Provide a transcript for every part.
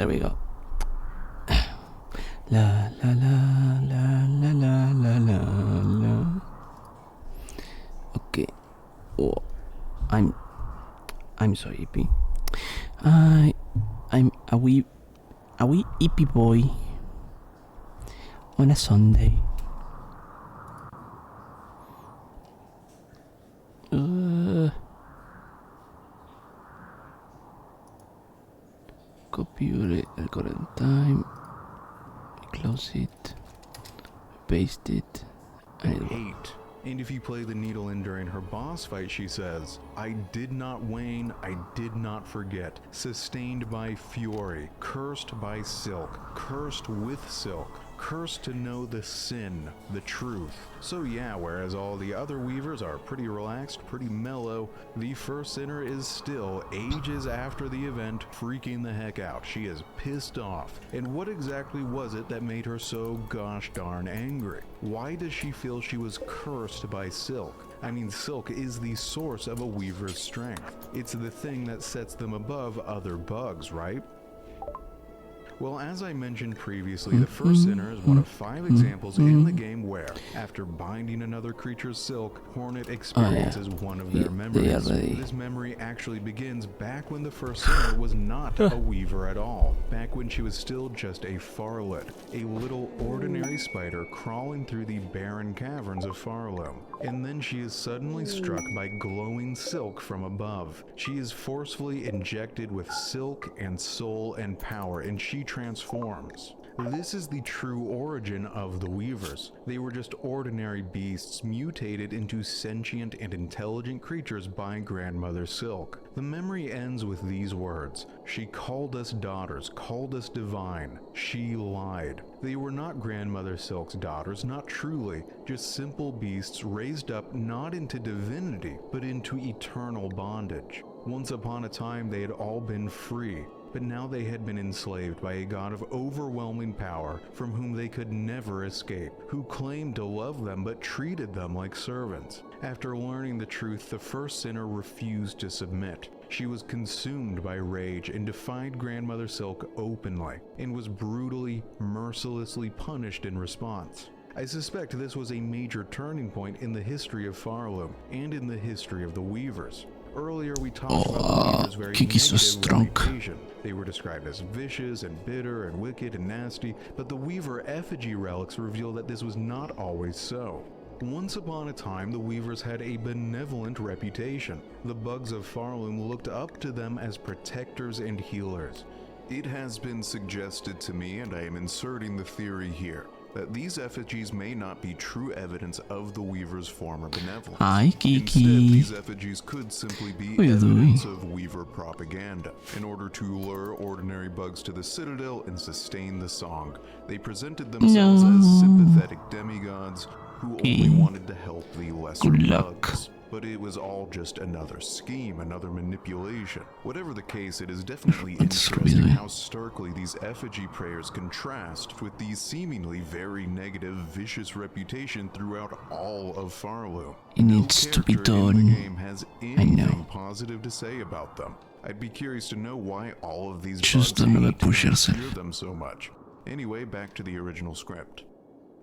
There we go. La la la la la la la la la. Okay. Oh, I'm so hippie. I'm a wee hippie boy on a Sunday. Copy the current time. Close it. Paste it. And it works. And if you play the needle in during her boss fight, she says, I did not wane, I did not forget, sustained by fury, cursed by silk, cursed with silk, cursed to know the sin, the truth. So yeah, whereas all the other weavers are pretty relaxed, pretty mellow, the first sinner is still, ages after the event, freaking the heck out. She is pissed off. And what exactly was it that made her so gosh darn angry? Why does she feel she was cursed by silk? I mean, silk is the source of a weaver's strength. It's the thing that sets them above other bugs, right? Well, as I mentioned previously, the first sinner is one of 5 examples in the game where, after binding another creature's silk, Hornet experiences one of their memories. This memory actually begins back when the first sinner was not a weaver at all, back when she was still just a Farlet, a little ordinary spider crawling through the barren caverns of Farloom. And then she is suddenly struck by glowing silk from above. She is forcefully injected with silk and soul and power, and she transforms. This is the true origin of the Weavers. They were just ordinary beasts mutated into sentient and intelligent creatures by Grandmother Silk. The memory ends with these words: she called us daughters, called us divine. She lied. They were not Grandmother Silk's daughters, not truly, just simple beasts raised up not into divinity, but into eternal bondage. Once upon a time they had all been free, but now they had been enslaved by a god of overwhelming power from whom they could never escape, who claimed to love them but treated them like servants. After learning the truth, the first sinner refused to submit. She was consumed by rage and defied Grandmother Silk openly, and was brutally, mercilessly punished in response. I suspect this was a major turning point in the history of Farloom, and in the history of the Weavers. Earlier we talked about the Weavers' very negative reputation. They were described as vicious and bitter and wicked and nasty, but the Weaver effigy relics reveal that this was not always so. Once upon a time, the Weavers had a benevolent reputation. The bugs of Farloom looked up to them as protectors and healers. It has been suggested to me, and I am inserting the theory here, that these effigies may not be true evidence of the Weaver's former benevolence. Hi, Kiki. Instead, these effigies could simply be evidence of Weaver propaganda. In order to lure ordinary bugs to the Citadel and sustain the song, they presented themselves as sympathetic demigods who only wanted to help the lesser bugs. But it was all just another scheme, another manipulation. Whatever the case, it is definitely interesting how starkly these effigy prayers contrast with the seemingly very negative, vicious reputation throughout all of Farloom. It needs to be done. In the game has anything positive to say about them. I'd be curious to know why all of these bugs hate and fear them so much. Anyway, back to the original script.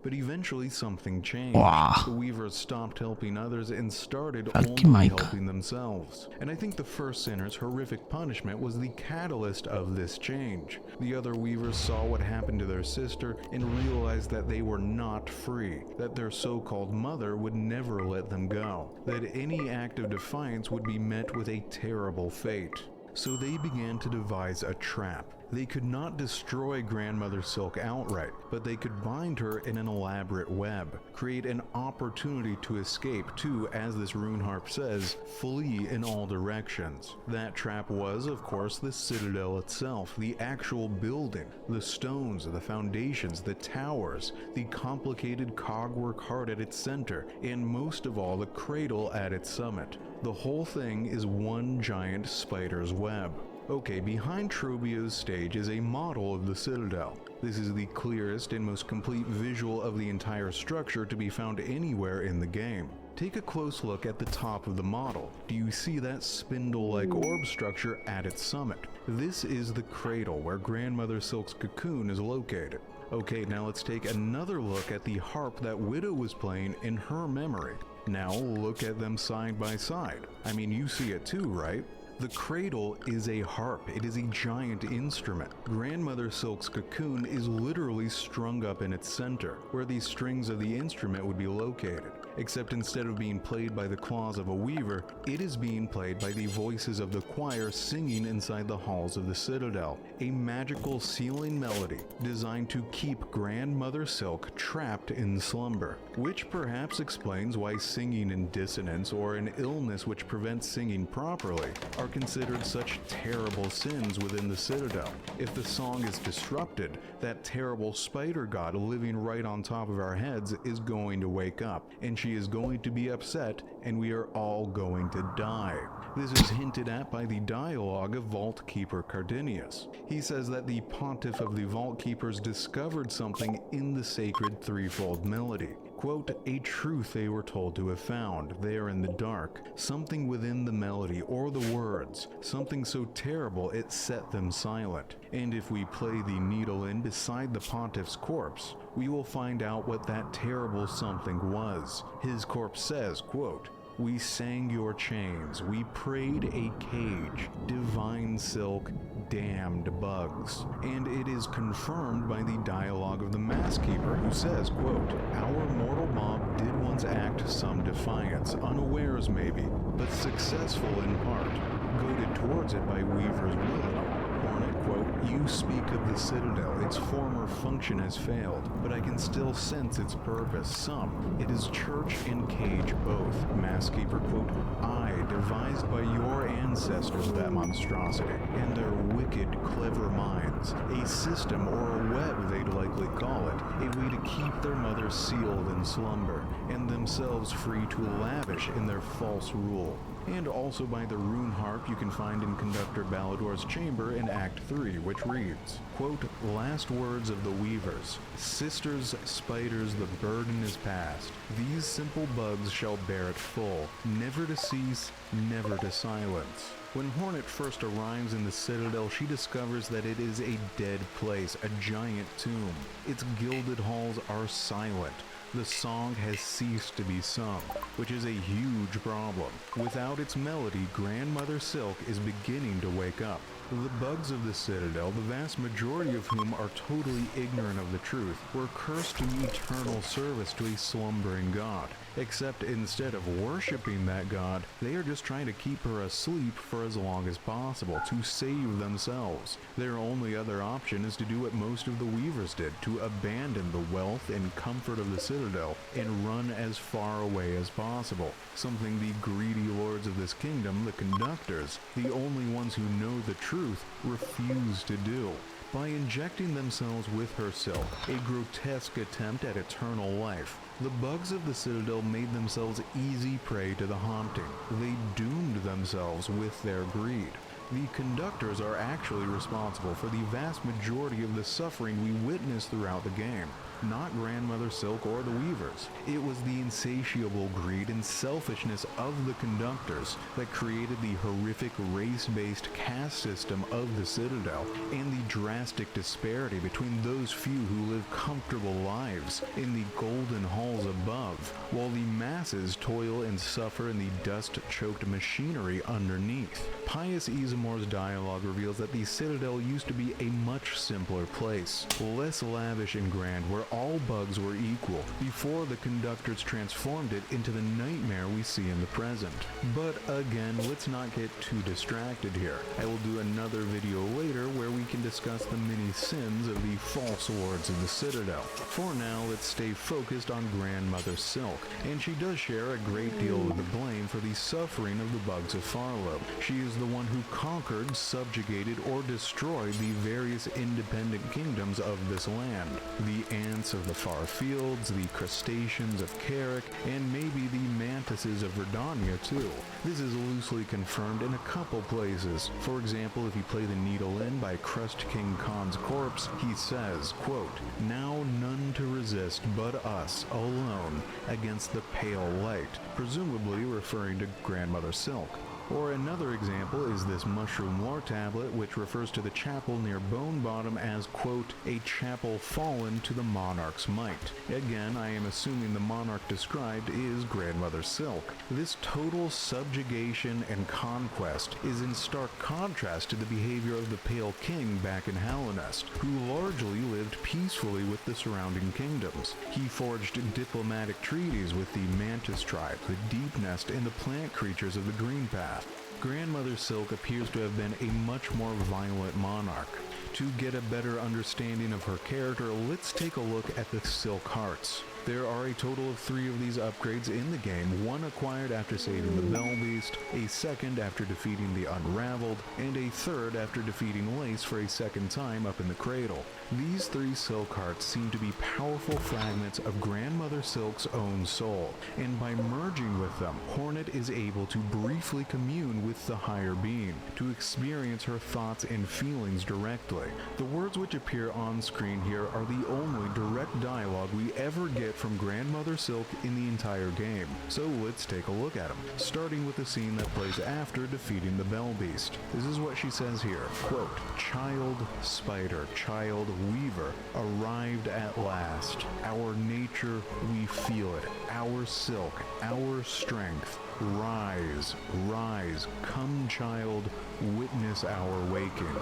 But eventually something changed. The Weavers stopped helping others and started only helping themselves. And I think the first sinner's horrific punishment was the catalyst of this change. The other Weavers saw what happened to their sister and realized that they were not free, that their so-called mother would never let them go, that any act of defiance would be met with a terrible fate. So they began to devise a trap. They could not destroy Grandmother Silk outright, but they could bind her in an elaborate web, create an opportunity to escape to, as this rune harp says, flee in all directions. That trap was, of course, the Citadel itself, the actual building, the stones, the foundations, the towers, the complicated cogwork heart at its center, and most of all, the cradle at its summit. The whole thing is one giant spider's web. Okay, behind Trobio's stage is a model of the Citadel. This is the clearest and most complete visual of the entire structure to be found anywhere in the game. Take a close look at the top of the model. Do you see that spindle-like orb structure at its summit? This is the cradle where Grandmother Silk's cocoon is located. Okay, now let's take another look at the harp that Widow was playing in her memory. Now look at them side by side. I mean, you see it too, right? The cradle is a harp. It is a giant instrument. Grandmother Silk's cocoon is literally strung up in its center, where the strings of the instrument would be located. Except instead of being played by the claws of a weaver, it is being played by the voices of the choir singing inside the halls of the citadel. A magical sealing melody designed to keep Grandmother Silk trapped in slumber, which perhaps explains why singing in dissonance or an illness which prevents singing properly are considered such terrible sins within the citadel. If the song is disrupted, that terrible spider god living right on top of our heads is going to wake up, and she is going to be upset, and we are all going to die. This is hinted at by the dialogue of Vault Keeper Cardinius. He says that the pontiff of the Vault Keepers discovered something in the sacred threefold melody. Quote, a truth they were told to have found, there in the dark, something within the melody or the words, something so terrible it set them silent. And if we play the needle in beside the pontiff's corpse, we will find out what that terrible something was. His corpse says, quote, we sang your chains, we prayed a cage, divine silk, damned bugs. And it is confirmed by the dialogue of the mask keeper who says, quote, our mortal mob did once act some defiance, unawares maybe, but successful in part, goaded towards it by Weaver's will. Hornet, quote, you speak of the citadel, its former function has failed, but I can still sense its purpose, some. It is church and cage both. Maskkeeper, quote, I devised by your ancestors that monstrosity, and their wicked, clever minds, a system or a web they'd likely call it, a way to keep their mother sealed in slumber, and themselves free to lavish in their false rule. And also by the rune harp you can find in Conductor Ballador's chamber in Act 3, which reads, quote, last words of the weavers, sisters, spiders, the burden is past. These simple bugs shall bear it full, never to cease, never to silence. When Hornet first arrives in the citadel, she discovers that it is a dead place, a giant tomb. Its gilded halls are silent. The song has ceased to be sung, which is a huge problem. Without its melody, Grandmother Silk is beginning to wake up. The bugs of the citadel, the vast majority of whom are totally ignorant of the truth, were cursed to eternal service to a slumbering god. Except instead of worshiping that god, they are just trying to keep her asleep for as long as possible, to save themselves. Their only other option is to do what most of the weavers did, to abandon the wealth and comfort of the citadel and run as far away as possible. Something the greedy lords of this kingdom, the conductors, the only ones who know the truth, refuse to do. By injecting themselves with her silk, a grotesque attempt at eternal life, the bugs of the citadel made themselves easy prey to the haunting. They doomed themselves with their greed. The conductors are actually responsible for the vast majority of the suffering we witness throughout the game. Not Grandmother Silk or the Weavers. It was the insatiable greed and selfishness of the conductors that created the horrific race-based caste system of the Citadel, and the drastic disparity between those few who live comfortable lives in the golden halls above, while the masses toil and suffer in the dust-choked machinery underneath. Pius Izamore's dialogue reveals that the Citadel used to be a much simpler place, less lavish and grand, where all bugs were equal, before the conductors transformed it into the nightmare we see in the present. But again, let's not get too distracted here. I will do another video later where we can discuss the many sins of the false lords of the Citadel. For now, let's stay focused on Grandmother Silk, and she does share a great deal of the blame for the suffering of the bugs of Farlow. She is the one who conquered, subjugated, or destroyed the various independent kingdoms of this land. The ants of the far fields, the crustaceans of Carrick, and maybe the Countesses of Verdania too. This is loosely confirmed in a couple places. For example, if you play the Needle Inn by Crust King Khan's corpse, he says, quote, "Now none to resist but us alone against the pale light," presumably referring to Grandmother Silk. Or another example is this mushroom lore tablet, which refers to the chapel near Bone Bottom as, quote, "a chapel fallen to the monarch's might." Again, I am assuming the monarch described is Grandmother Silk. This total subjugation and conquest is in stark contrast to the behavior of the Pale King back in Hallownest, who largely lived peacefully with the surrounding kingdoms. He forged diplomatic treaties with the Mantis tribe, the Deep Nest, and the plant creatures of the Green Path. Grandmother Silk appears to have been a much more violent monarch. To get a better understanding of her character, let's take a look at the Silk Hearts. There are a total of 3 of these upgrades in the game, one acquired after saving the Bell Beast, a second after defeating the Unraveled, and a third after defeating Lace for a second time up in the cradle. These 3 Silk Hearts seem to be powerful fragments of Grandmother Silk's own soul, and by merging with them, Hornet is able to briefly commune with the higher being, to experience her thoughts and feelings directly. The words which appear on screen here are the only direct dialogue we ever get from Grandmother Silk in the entire game, so let's take a look at them, starting with the scene that plays after defeating the Bell Beast. This is what she says here, quote, "Child Spider, Child Weaver, arrived at last. Our nature, we feel it. Our silk, our strength. Rise, rise, come child, witness our waking."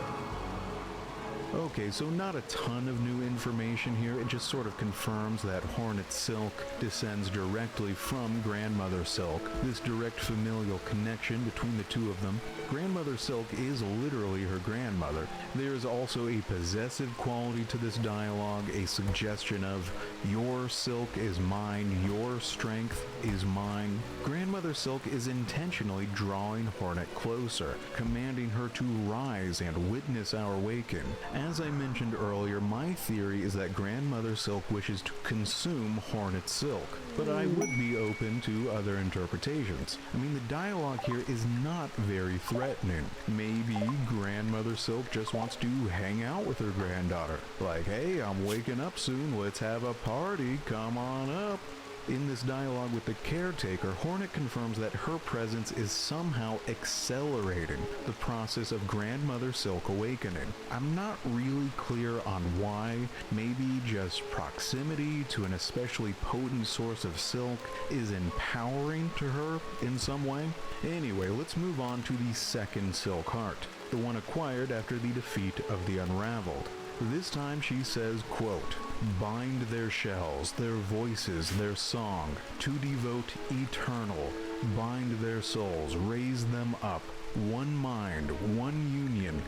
Okay, so not a ton of new information here. It just sort of confirms that Hornet Silk descends directly from Grandmother Silk, this direct familial connection between the two of them. Grandmother Silk is literally her grandmother. There is also a possessive quality to this dialogue, a suggestion of, your silk is mine, your strength is mine. Grandmother Silk is intentionally drawing Hornet closer, commanding her to rise and witness our waking. As I mentioned earlier, my theory is that Grandmother Silk wishes to consume Hornet Silk, but I would be open to other interpretations. I mean, the dialogue here is not very threatening. Maybe Grandmother Silk just wants to hang out with her granddaughter. Like, hey, I'm waking up soon, let's have a party, come on up. In this dialogue with the caretaker, Hornet confirms that her presence is somehow accelerating the process of Grandmother Silk awakening. I'm not really clear on why. Maybe just proximity to an especially potent source of silk is empowering to her in some way. Anyway, let's move on to the second Silk Heart, the one acquired after the defeat of the Unraveled. This time she says, quote, "Bind their shells, their voices, their song, to devote eternal. Bind their souls, raise them up. One mind, one union,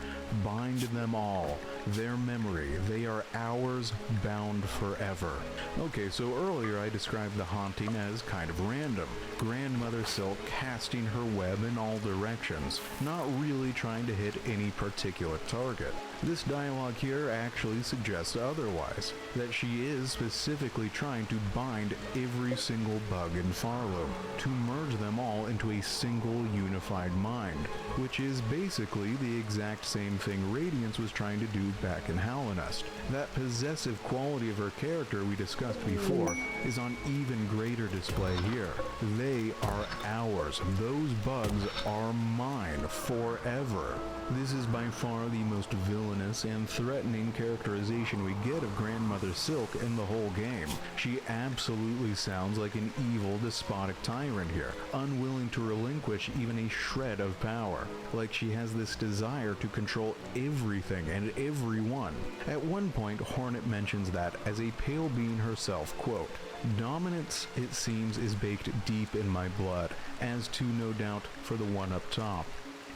bind them all. Their memory, they are ours, bound forever." Okay, so earlier I described the haunting as kind of random. Grandmother Silk casting her web in all directions, not really trying to hit any particular target. This dialogue here actually suggests otherwise, that she is specifically trying to bind every single bug in Farlow, to merge them all into a single unified mind, which is basically the exact same thing Radiance was trying to do back in Hallownest. That possessive quality of her character we discussed before is on even greater display here. They are ours. Those bugs are mine forever. This is by far the most villainous and threatening characterization we get of Grandmother Silk in the whole game. She absolutely sounds like an evil, despotic tyrant here, unwilling to relinquish even a shred of power. Like she has this desire to control everything and everyone. At one point, Hornet mentions that as a pale being herself, quote, "Dominance, it seems, is baked deep in my blood, as to no doubt for the one up top."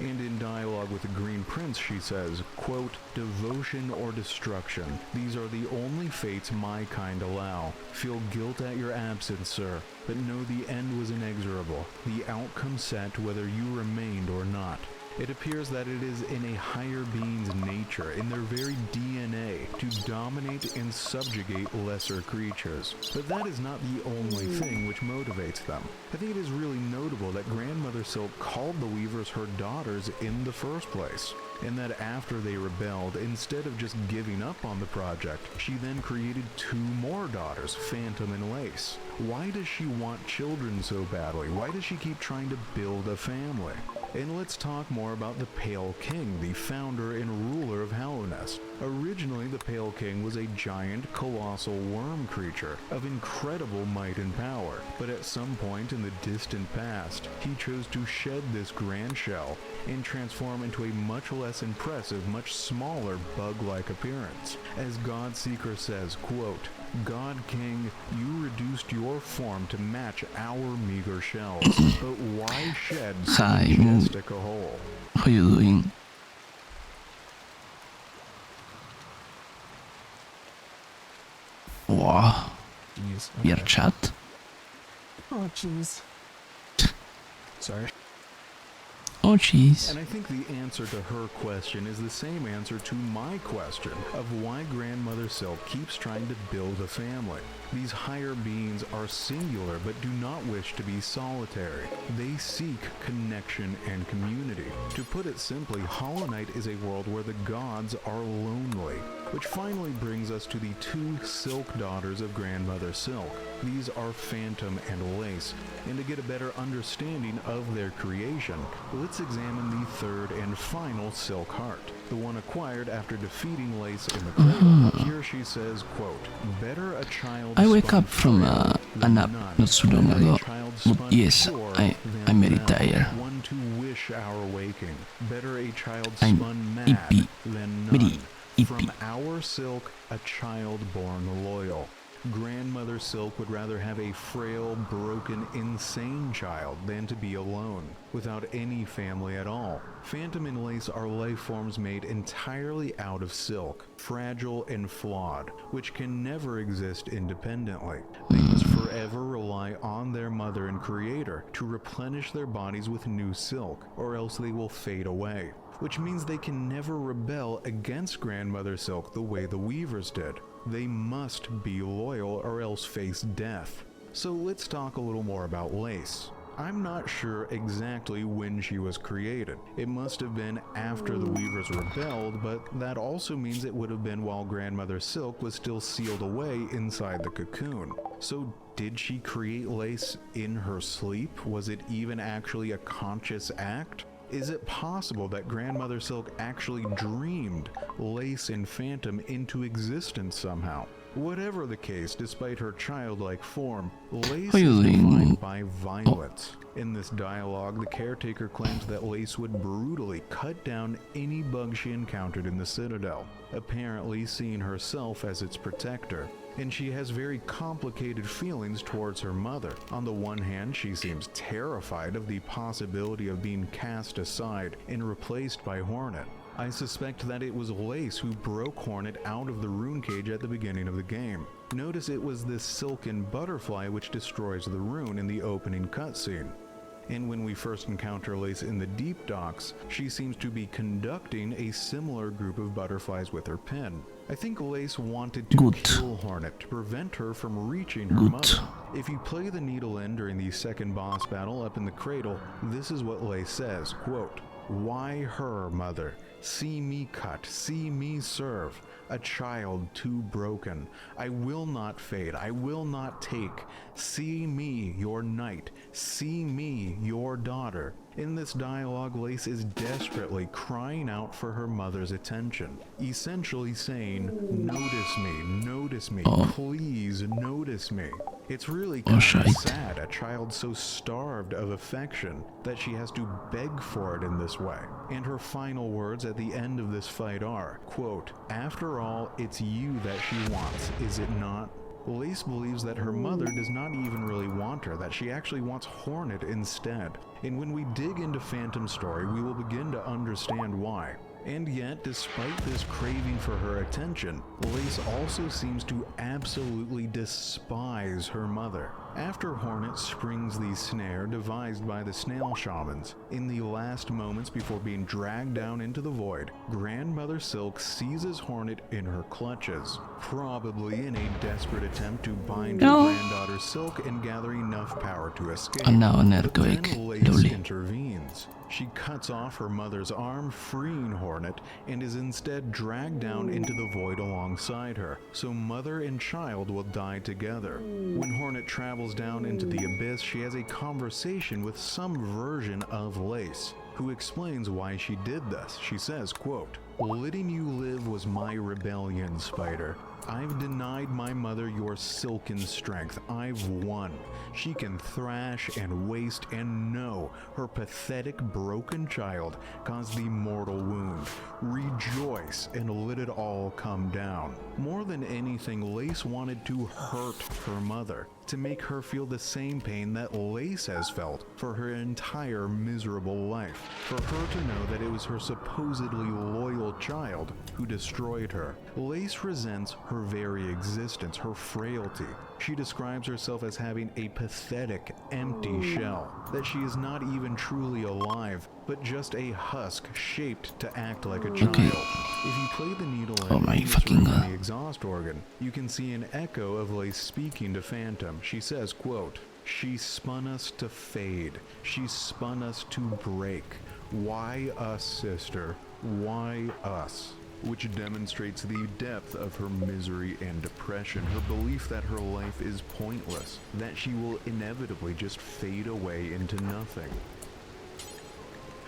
And in dialogue with the Green Prince, she says, quote, "Devotion or destruction, these are the only fates my kind allow. Feel guilt at your absence, sir, but know the end was inexorable, the outcome set whether you remained or not. It appears that it is in a higher being's nature, in their very DNA, to dominate and subjugate lesser creatures. But that is not the only thing which motivates them. I think it is really notable that Grandmother Silk called the Weavers her daughters in the first place, and that after they rebelled, instead of just giving up on the project, she then created 2 more daughters, Phantom and Lace. Why does she want children so badly? Why does she keep trying to build a family? And let's talk more about the Pale King, the founder and ruler of Hallownest. Originally, the Pale King was a giant, colossal worm creature of incredible might and power, but at some point in the distant past, he chose to shed this grand shell and transform into a much less impressive, much smaller bug-like appearance. As Godseeker says, quote, "God King, you reduced your form to match our meager shells, but why shed so Hi, majestic a whole?" How you doing? Wow, Jeez. your Okay. chat? Oh, jeez. Sorry. Oh jeez. And I think the answer to her question is the same answer to my question of why Grandmother Silk keeps trying to build a family. These higher beings are singular but do not wish to be solitary. They seek connection and community. To put it simply, Hollow Knight is a world where the gods are lonely. Which finally brings us to the 2 Silk daughters of Grandmother Silk. These are Phantom and Lace, and to get a better understanding of their creation, let's examine the 3rd and final Silk Heart, the one acquired after defeating Lace in the cradle. Here she says, quote, "Better a child I wake spun up from frail a than nap none. not so long Better a ago. child But spun yes, pure I'm than very none. tired. One to wish our waking. Better a child I'm spun mad hippie. than Very none. From hippie. our silk, a child born loyal." Grandmother Silk would rather have a frail, broken, insane child than to be alone, without any family at all. Phantom and Lace are life forms made entirely out of silk, fragile and flawed, which can never exist independently. They must forever rely on their mother and creator to replenish their bodies with new silk, or else they will fade away. Which means they can never rebel against Grandmother Silk the way the Weavers did. They must be loyal or else face death. So let's talk a little more about Lace. I'm not sure exactly when she was created. It must have been after the Weavers rebelled, but that also means it would have been while Grandmother Silk was still sealed away inside the cocoon. So did she create Lace in her sleep? Was it even actually a conscious act? Is it possible that Grandmother Silk actually dreamed Lace and Phantom into existence somehow? Whatever the case, despite her childlike form, Lace How you is doing? defined by violence. In this dialogue, the caretaker claims that Lace would brutally cut down any bug she encountered in the Citadel, apparently seeing herself as its protector. And she has very complicated feelings towards her mother. On the one hand, she seems terrified of the possibility of being cast aside and replaced by Hornet. I suspect that it was Lace who broke Hornet out of the rune cage at the beginning of the game. Notice it was this silken butterfly which destroys the rune in the opening cutscene. And when we first encounter Lace in the Deep Docks, she seems to be conducting a similar group of butterflies with her pen. I think Lace wanted to Good. kill Hornet to prevent her from reaching her Good. mother. If you play the Needle End during the second boss battle up in the cradle, this is what Lace says, quote, "Why her, mother? See me cut, see me serve, a child too broken. I will not fade, I will not take. See me, your knight, see me, your daughter." In this dialogue, Lace is desperately crying out for her mother's attention, essentially saying, notice me, please notice me. It's really kind of shite. sad, a child so starved of affection that she has to beg for it in this way. And her final words at the end of this fight are, quote, "After all, it's you that she wants, is it not?" Lace believes that her mother does not even really want her, that she actually wants Hornet instead. And when we dig into Phantom's story, we will begin to understand why. And yet, despite this craving for her attention, Lace also seems to absolutely despise her mother. After Hornet springs the snare devised by the snail shamans, in the last moments before being dragged down into the void, Grandmother Silk seizes Hornet in her clutches, probably in a desperate attempt to bind her No. granddaughter Silk and gather enough power to escape. And now an But earthquake. then Lace Lovely. intervenes. She cuts off her mother's arm, freeing Hornet, and is instead dragged down into the void alongside her, so mother and child will die together. When Hornet travels down into the abyss, she has a conversation with some version of Lace, who explains why she did this. She says, quote, "Letting you live was my rebellion, Spider. I've denied my mother your silken strength. I've won. She can thrash and waste and know her pathetic broken child caused the mortal wound. Rejoice and let it all come down." More than anything, Lace wanted to hurt her mother, to make her feel the same pain that Lace has felt for her entire miserable life, for her to know that it was her supposedly loyal child who destroyed her. Lace resents her very existence, her frailty. She describes herself as having a pathetic, empty shell, that she is not even truly alive, but just a husk shaped to act like a child. Okay. If you play the needle Oh and my Venus fucking ring God. on the exhaust organ, you can see an echo of Lace speaking to Phantom. She says, quote, "She spun us to fade. She spun us to break. Why us, sister? Why us?" Which demonstrates the depth of her misery and depression, her belief that her life is pointless, that she will inevitably just fade away into nothing.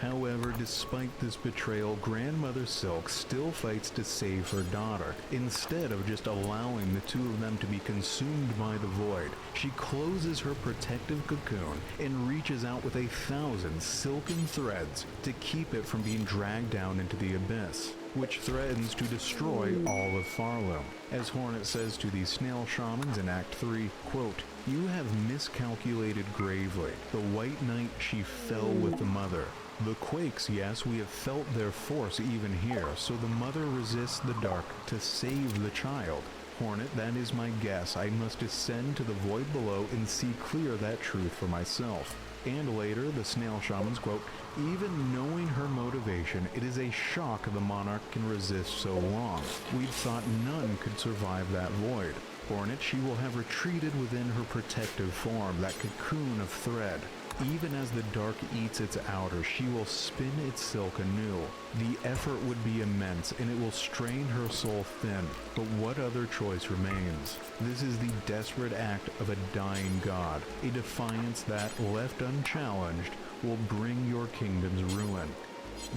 However, despite this betrayal, Grandmother Silk still fights to save her daughter. Instead of just allowing the two of them to be consumed by the void, she closes her protective cocoon and reaches out with 1,000 silken threads to keep it from being dragged down into the abyss, which threatens to destroy all of Farloom. As Hornet says to the snail shamans in Act 3, quote, "You have miscalculated gravely. The White Knight, she fell with the mother. The quakes, yes, we have felt their force even here, so the mother resists the dark to save the child. Hornet, that is my guess. I must descend to the void below and see clear that truth for myself." And later, the snail shamans quote, "Even knowing her motivation, it is a shock the monarch can resist so long. We'd thought none could survive that void. Hornet, she will have retreated within her protective form, that cocoon of thread. Even as the dark eats its outer, she will spin its silk anew. The effort would be immense, and it will strain her soul thin. But what other choice remains? This is the desperate act of a dying god, a defiance that, left unchallenged, will bring your kingdom's ruin.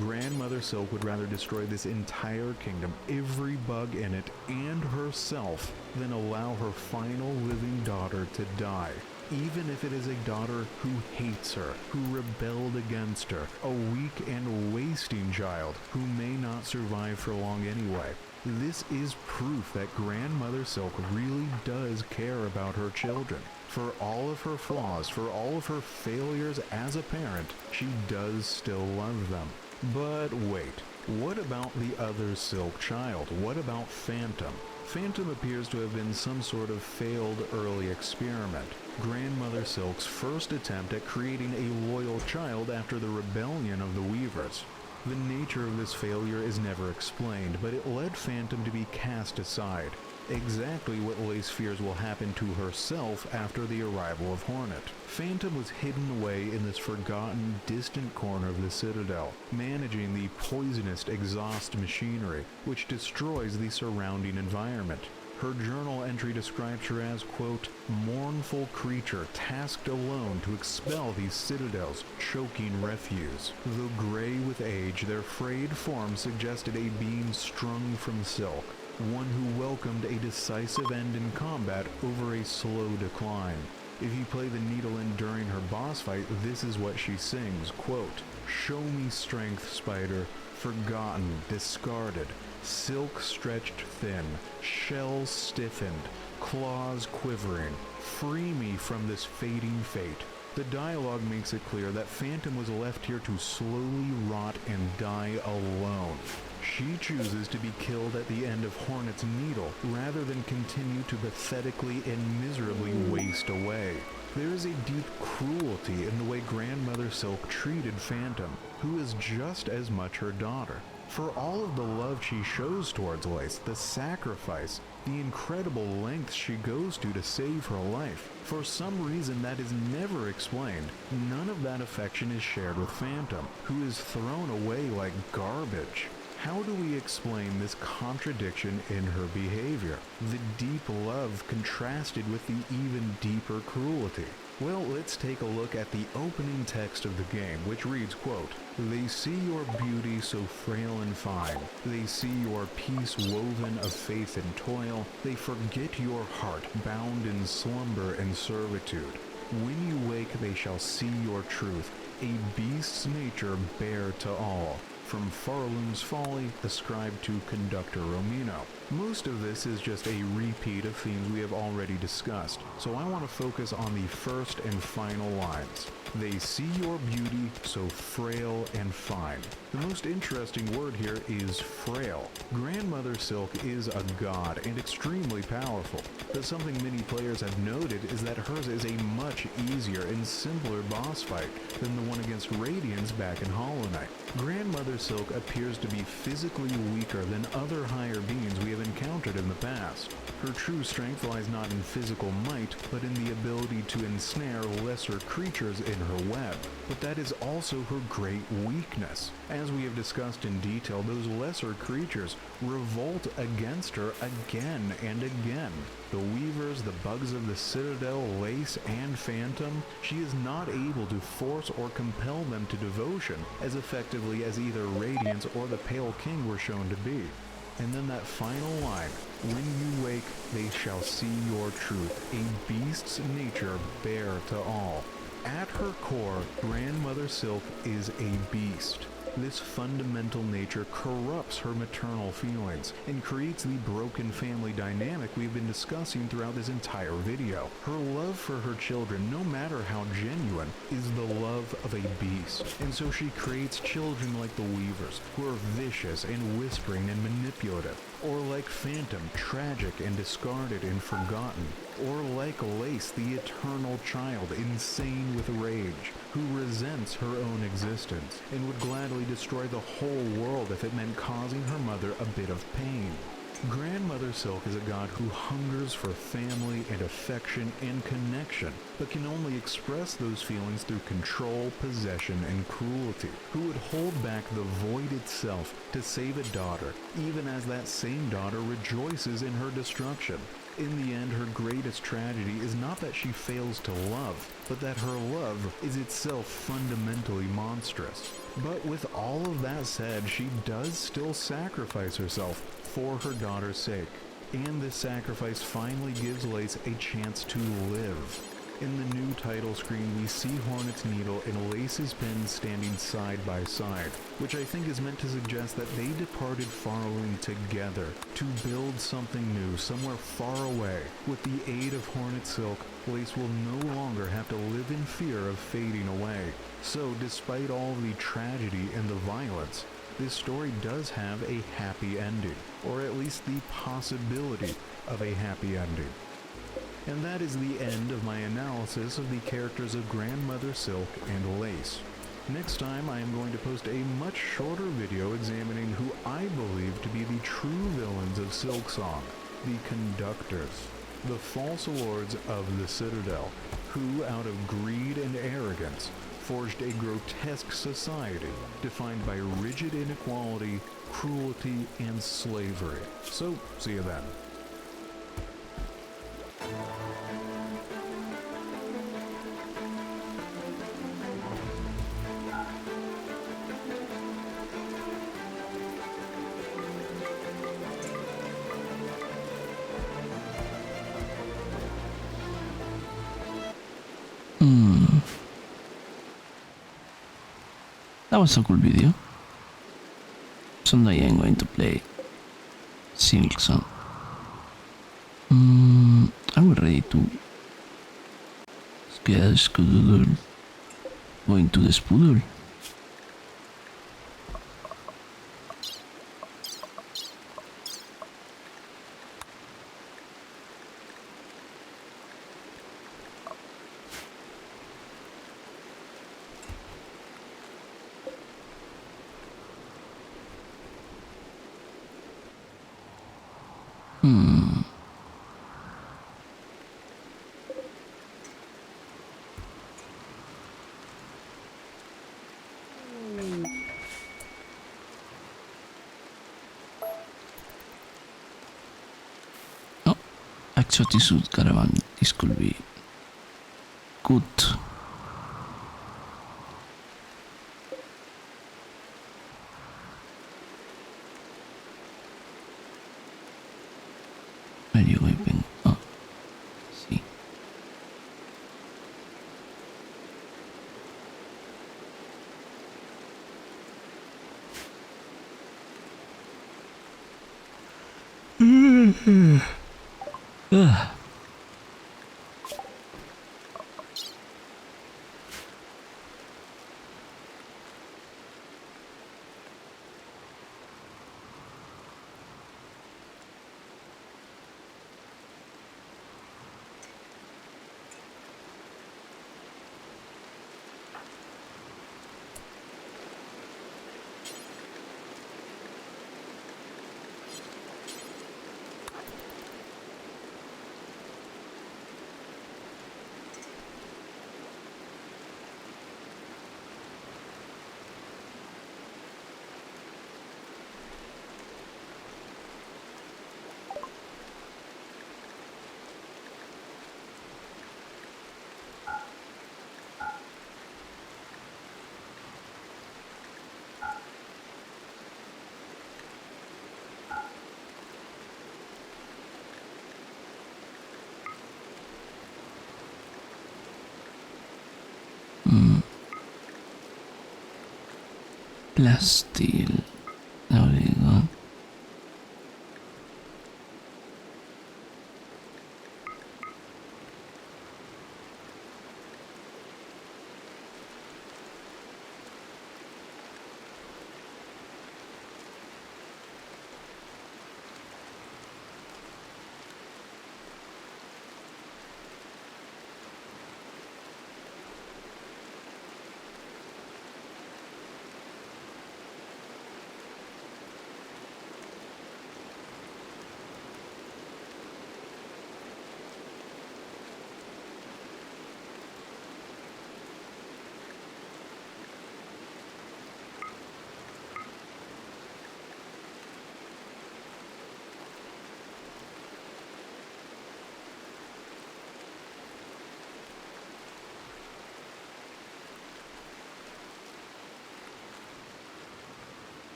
Grandmother Silk would rather destroy this entire kingdom, every bug in it, and herself, than allow her final living daughter to die. Even if it is a daughter who hates her, who rebelled against her, a weak and wasting child who may not survive for long anyway. This is proof that Grandmother Silk really does care about her children. For all of her flaws, for all of her failures as a parent, she does still love them. But wait, what about the other Silk child? What about Phantom? Phantom appears to have been some sort of failed early experiment. Grandmother Silk's first attempt at creating a loyal child after the rebellion of the Weavers. The nature of this failure is never explained, but it led Phantom to be cast aside. Exactly what Lace fears will happen to herself after the arrival of Hornet. Phantom was hidden away in this forgotten, distant corner of the Citadel, managing the poisonous exhaust machinery, which destroys the surrounding environment. Her journal entry describes her as, quote, "mournful creature tasked alone to expel these citadels, choking refuse." Though gray with age, their frayed form suggested a being strung from silk, one who welcomed a decisive end in combat over a slow decline. If you play the needle in during her boss fight, this is what she sings, quote, "Show me strength, Spider, forgotten, discarded, silk stretched thin, shells stiffened, claws quivering. Free me from this fading fate." The dialogue makes it clear that Phantom was left here to slowly rot and die alone. She chooses to be killed at the end of Hornet's needle rather than continue to pathetically and miserably waste away. There is a deep cruelty in the way Grandmother Silk treated Phantom, who is just as much her daughter. For all of the love she shows towards Lace, the sacrifice, the incredible lengths she goes to save her life, for some reason that is never explained, none of that affection is shared with Phantom, who is thrown away like garbage. How do we explain this contradiction in her behavior? The deep love contrasted with the even deeper cruelty. Well, let's take a look at the opening text of the game, which reads, quote, "They see your beauty so frail and fine. They see your peace woven of faith and toil. They forget your heart bound in slumber and servitude. When you wake, they shall see your truth, a beast's nature bare to all." From Farloon's Folly, ascribed to conductor Romino. Most of this is just a repeat of themes we have already discussed, so I want to focus on the first and final lines. They see your beauty so frail and fine. The most interesting word here is frail. Grandmother Silk is a god and extremely powerful, but something many players have noted is that hers is a much easier and simpler boss fight than the one against Radiance back in Hollow Knight. Grandmother Silk appears to be physically weaker than other higher beings we have encountered in the past. Her true strength lies not in physical might, but in the ability to ensnare lesser creatures in her web. But that is also her great weakness. As we have discussed in detail, those lesser creatures revolt against her again and again. The Weavers, the Bugs of the Citadel, Lace, and Phantom, she is not able to force or compel them to devotion as effectively as either Radiance or the Pale King were shown to be. And then that final line, "When you wake, they shall see your truth, a beast's nature bare to all." At her core, Grandmother Silk is a beast. This fundamental nature corrupts her maternal feelings and creates the broken family dynamic we've been discussing throughout this entire video. Her love for her children, no matter how genuine, is the love of a beast. And so she creates children like the Weavers, who are vicious and whispering and manipulative. Or like Phantom, tragic and discarded and forgotten. Or like Lace, the eternal child, insane with rage, who resents her own existence and would gladly destroy the whole world if it meant causing her mother a bit of pain. Grandmother Silk is a god who hungers for family and affection and connection, but can only express those feelings through control, possession, and cruelty, who would hold back the void itself to save a daughter, even as that same daughter rejoices in her destruction. In the end, her greatest tragedy is not that she fails to love, but that her love is itself fundamentally monstrous. But with all of that said, she does still sacrifice herself for her daughter's sake. And this sacrifice finally gives Lace a chance to live. In the new title screen, we see Hornet's Needle and Lace's pen standing side by side, which I think is meant to suggest that they departed Farloon together to build something new somewhere far away. With the aid of Hornet Silk, Lace will no longer have to live in fear of fading away. So, despite all the tragedy and the violence, this story does have a happy ending, or at least the possibility of a happy ending. And that is the end of my analysis of the characters of Grandmother Silk and Lace. Next time I am going to post a much shorter video examining who I believe to be the true villains of Silksong, the Conductors, the false lords of the Citadel, who out of greed and arrogance forged a grotesque society defined by rigid inequality, cruelty, and slavery. So, see you then. That was a cool video. Someday I'm going to play Silksong. Are we ready to skedaddle? Going to the Spoodle? Pacciotti Sud Caravan. This could be good. Where are you going? Oh, see. Plasteel. There we go.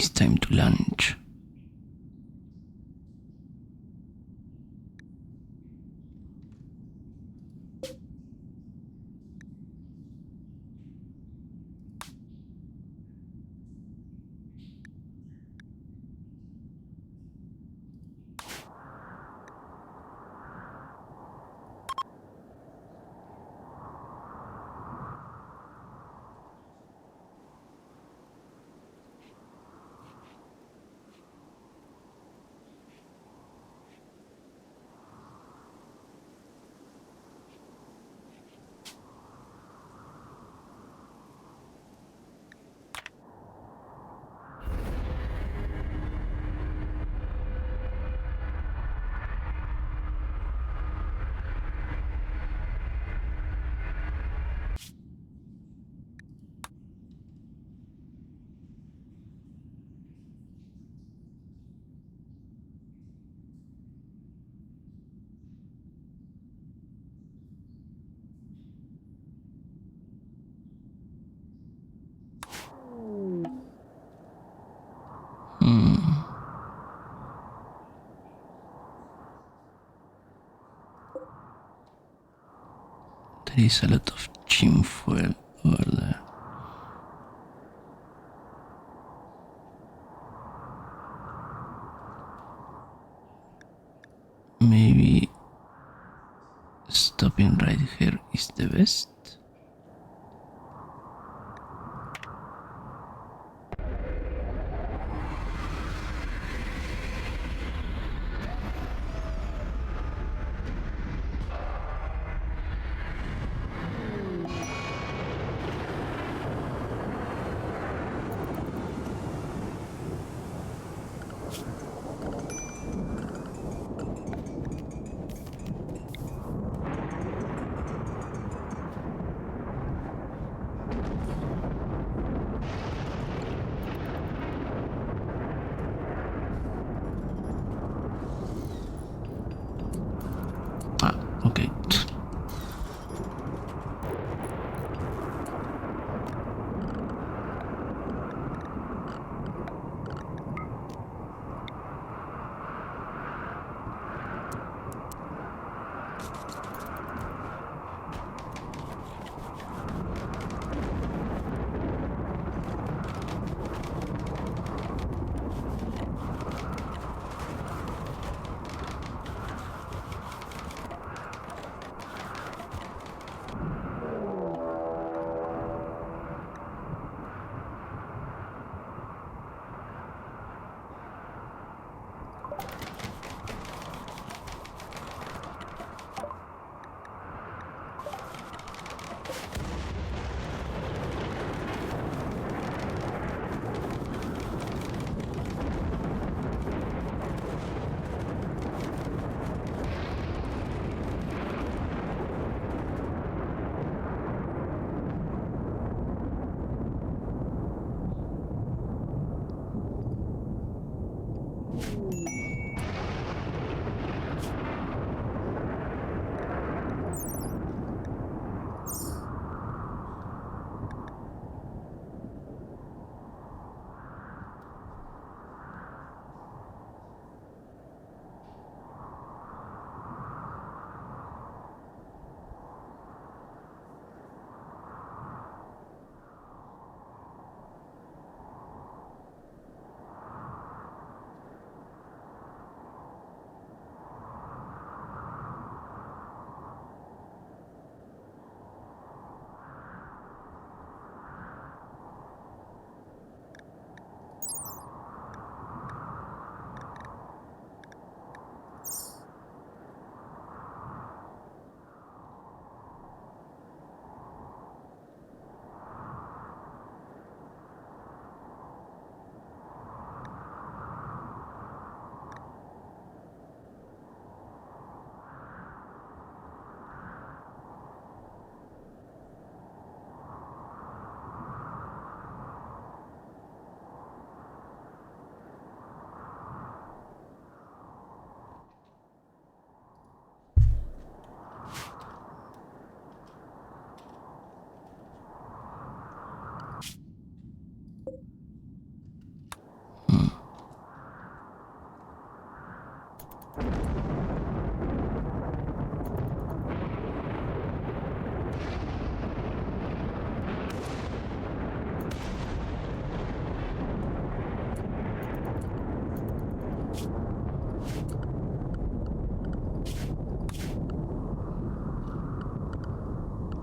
It's time to lunch. There is a lot of chin fuel over there. Maybe stopping right here is the best. Ah, okay.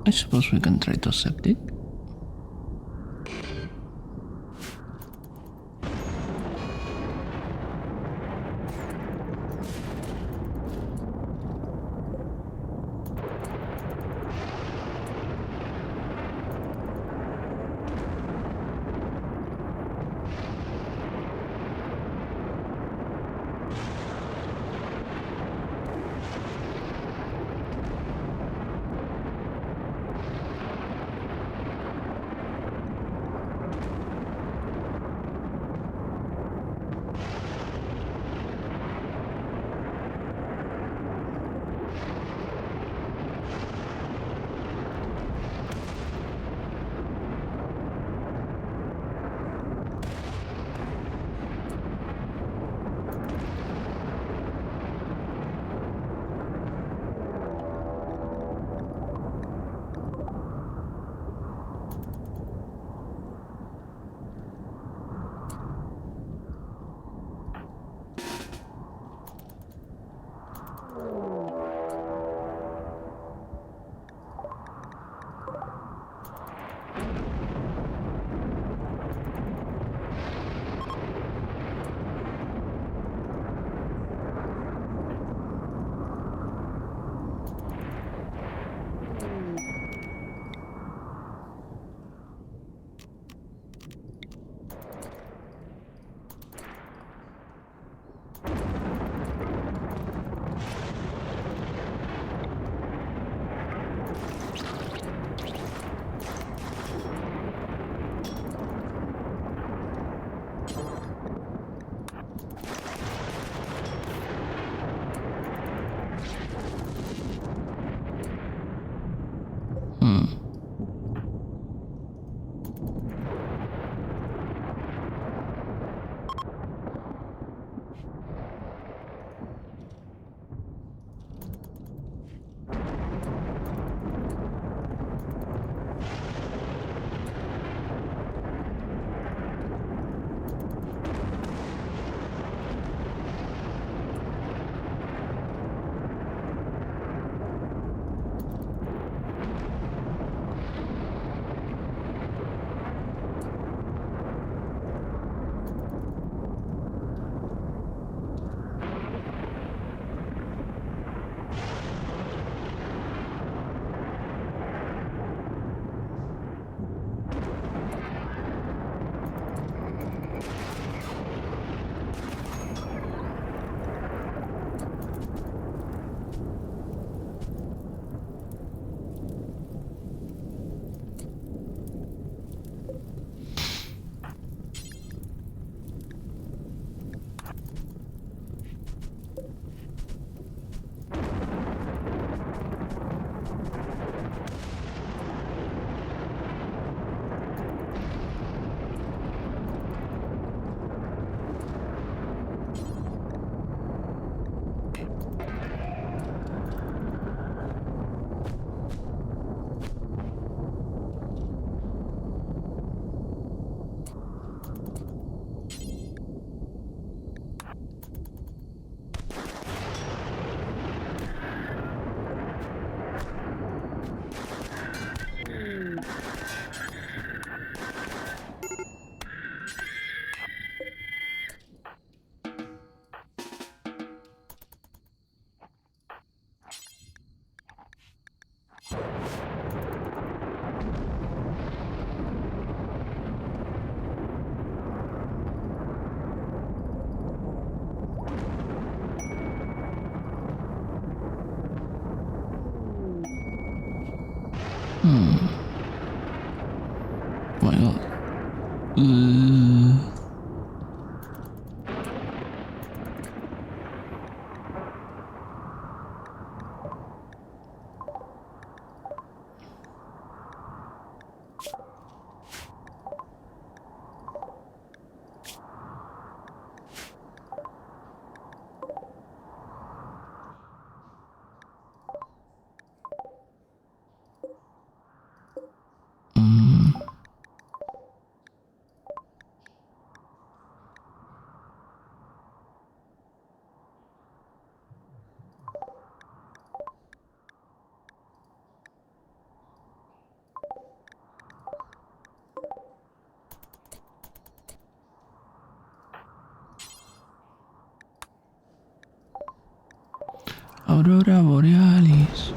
I suppose we can try to accept it. Well, Aurora Borealis.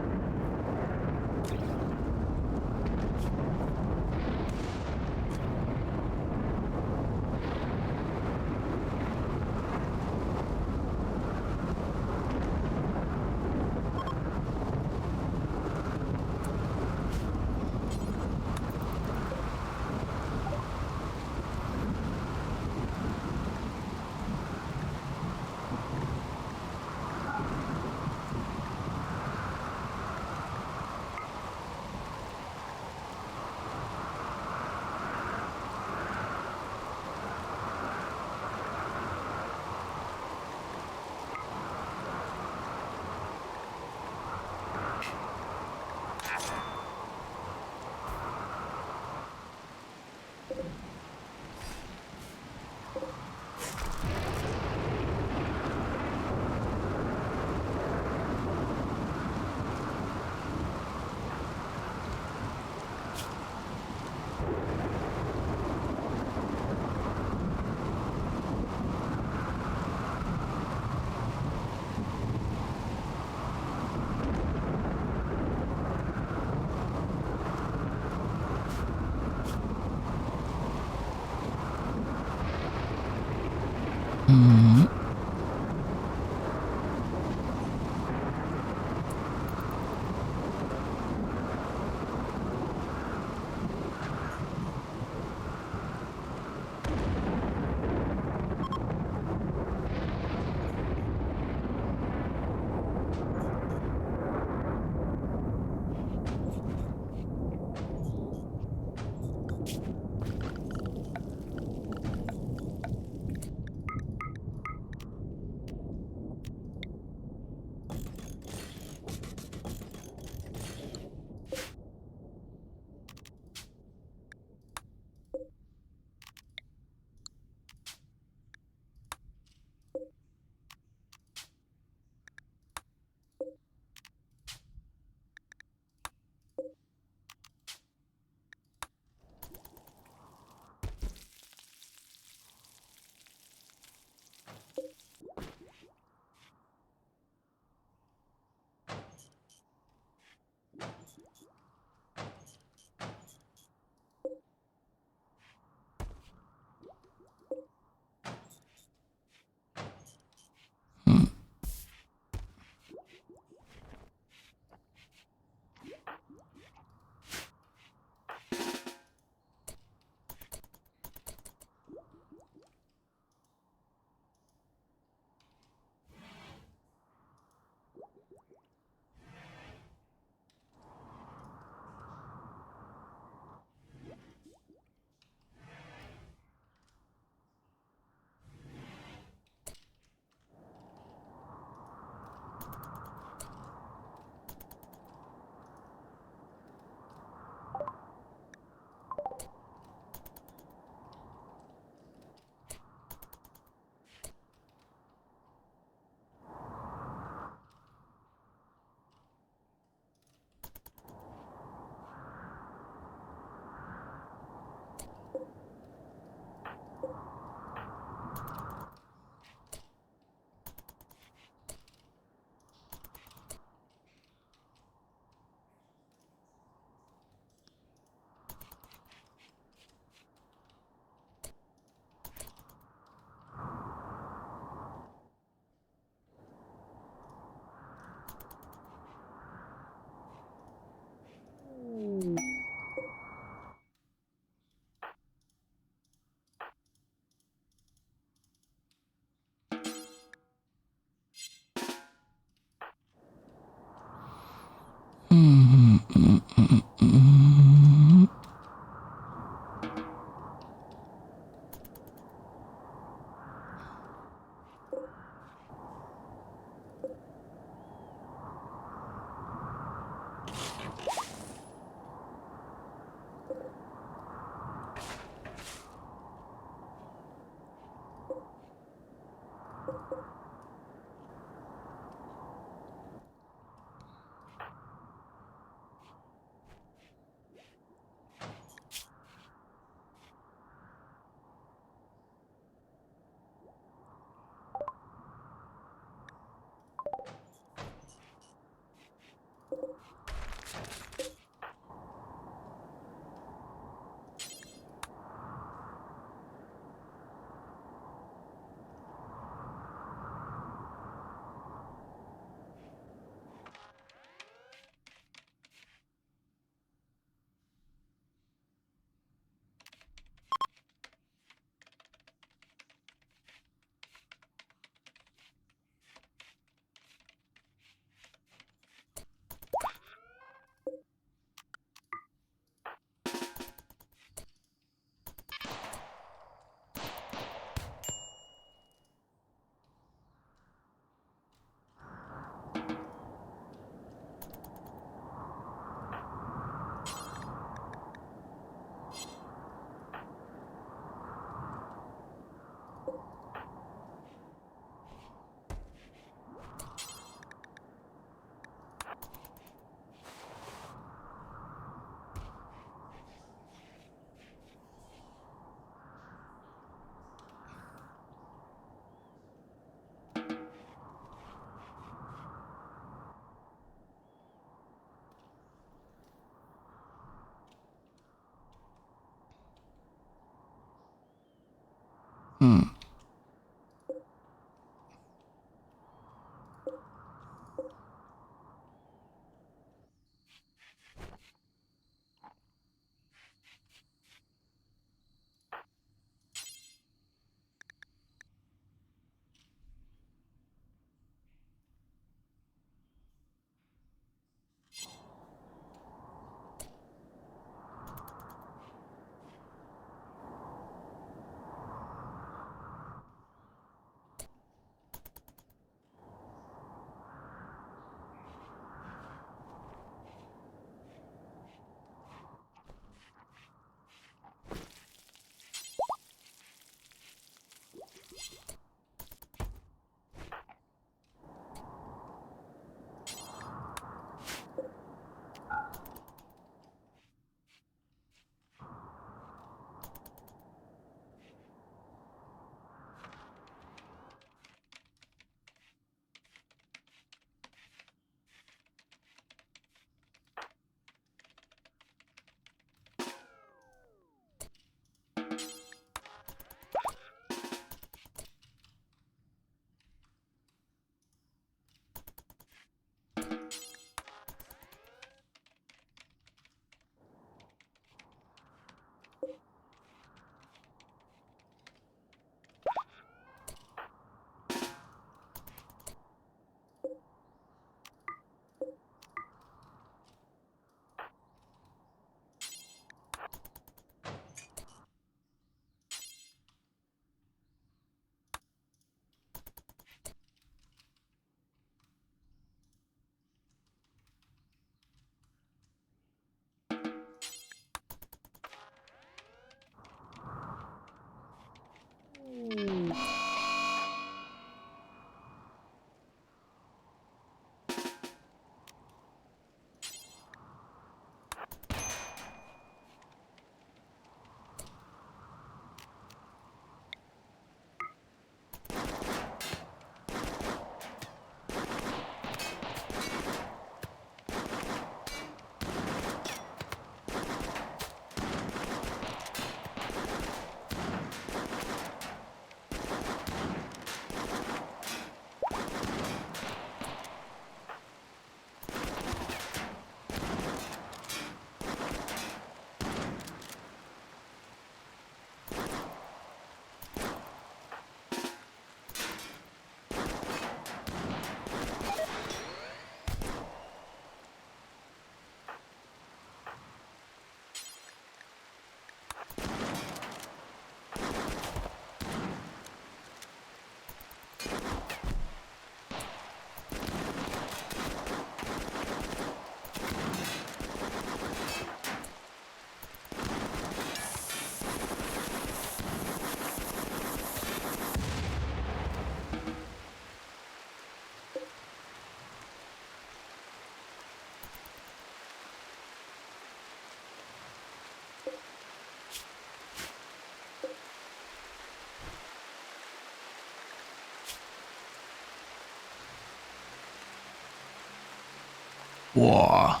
Wow.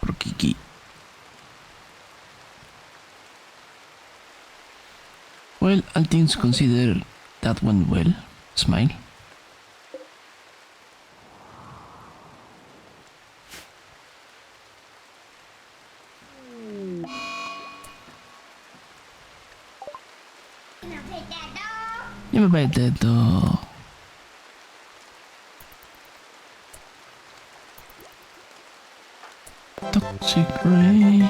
Pro Kiki. Well, all things considered, that went well. Smile. Nhưng mà bài tết đó. Toxic Ray.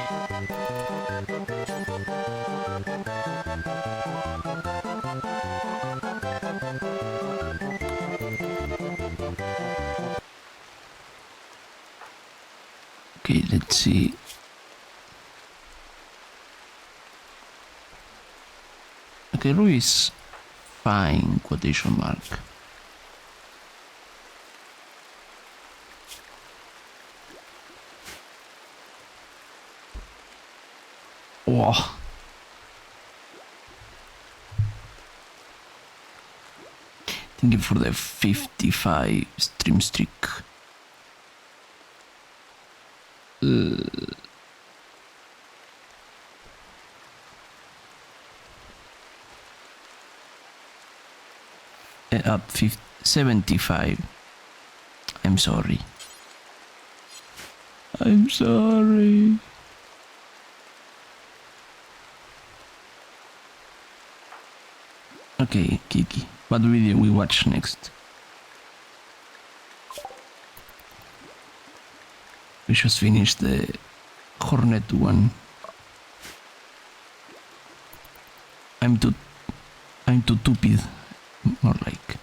Okay, let's see. Okay, Rui is fine, quotation mark. Oh. Thank you for the 55 stream streak. Up 75. I'm sorry. I'm sorry. Okay, Kiki, what video we watch next? We just finished the Hornet one. I'm too stupid, more like.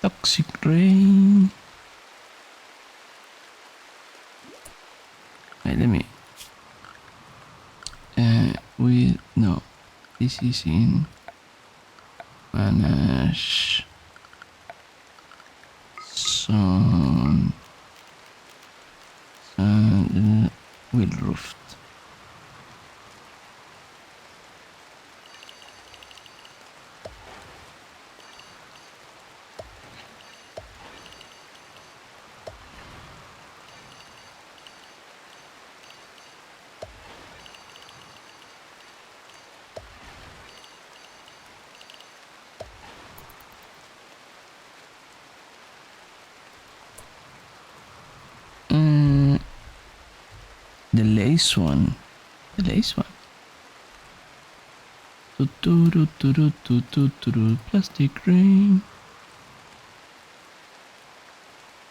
Toxic rain. Wait, let me. No. This is in manage sun wheel roof. The lace one. The lace one. Plastic rain.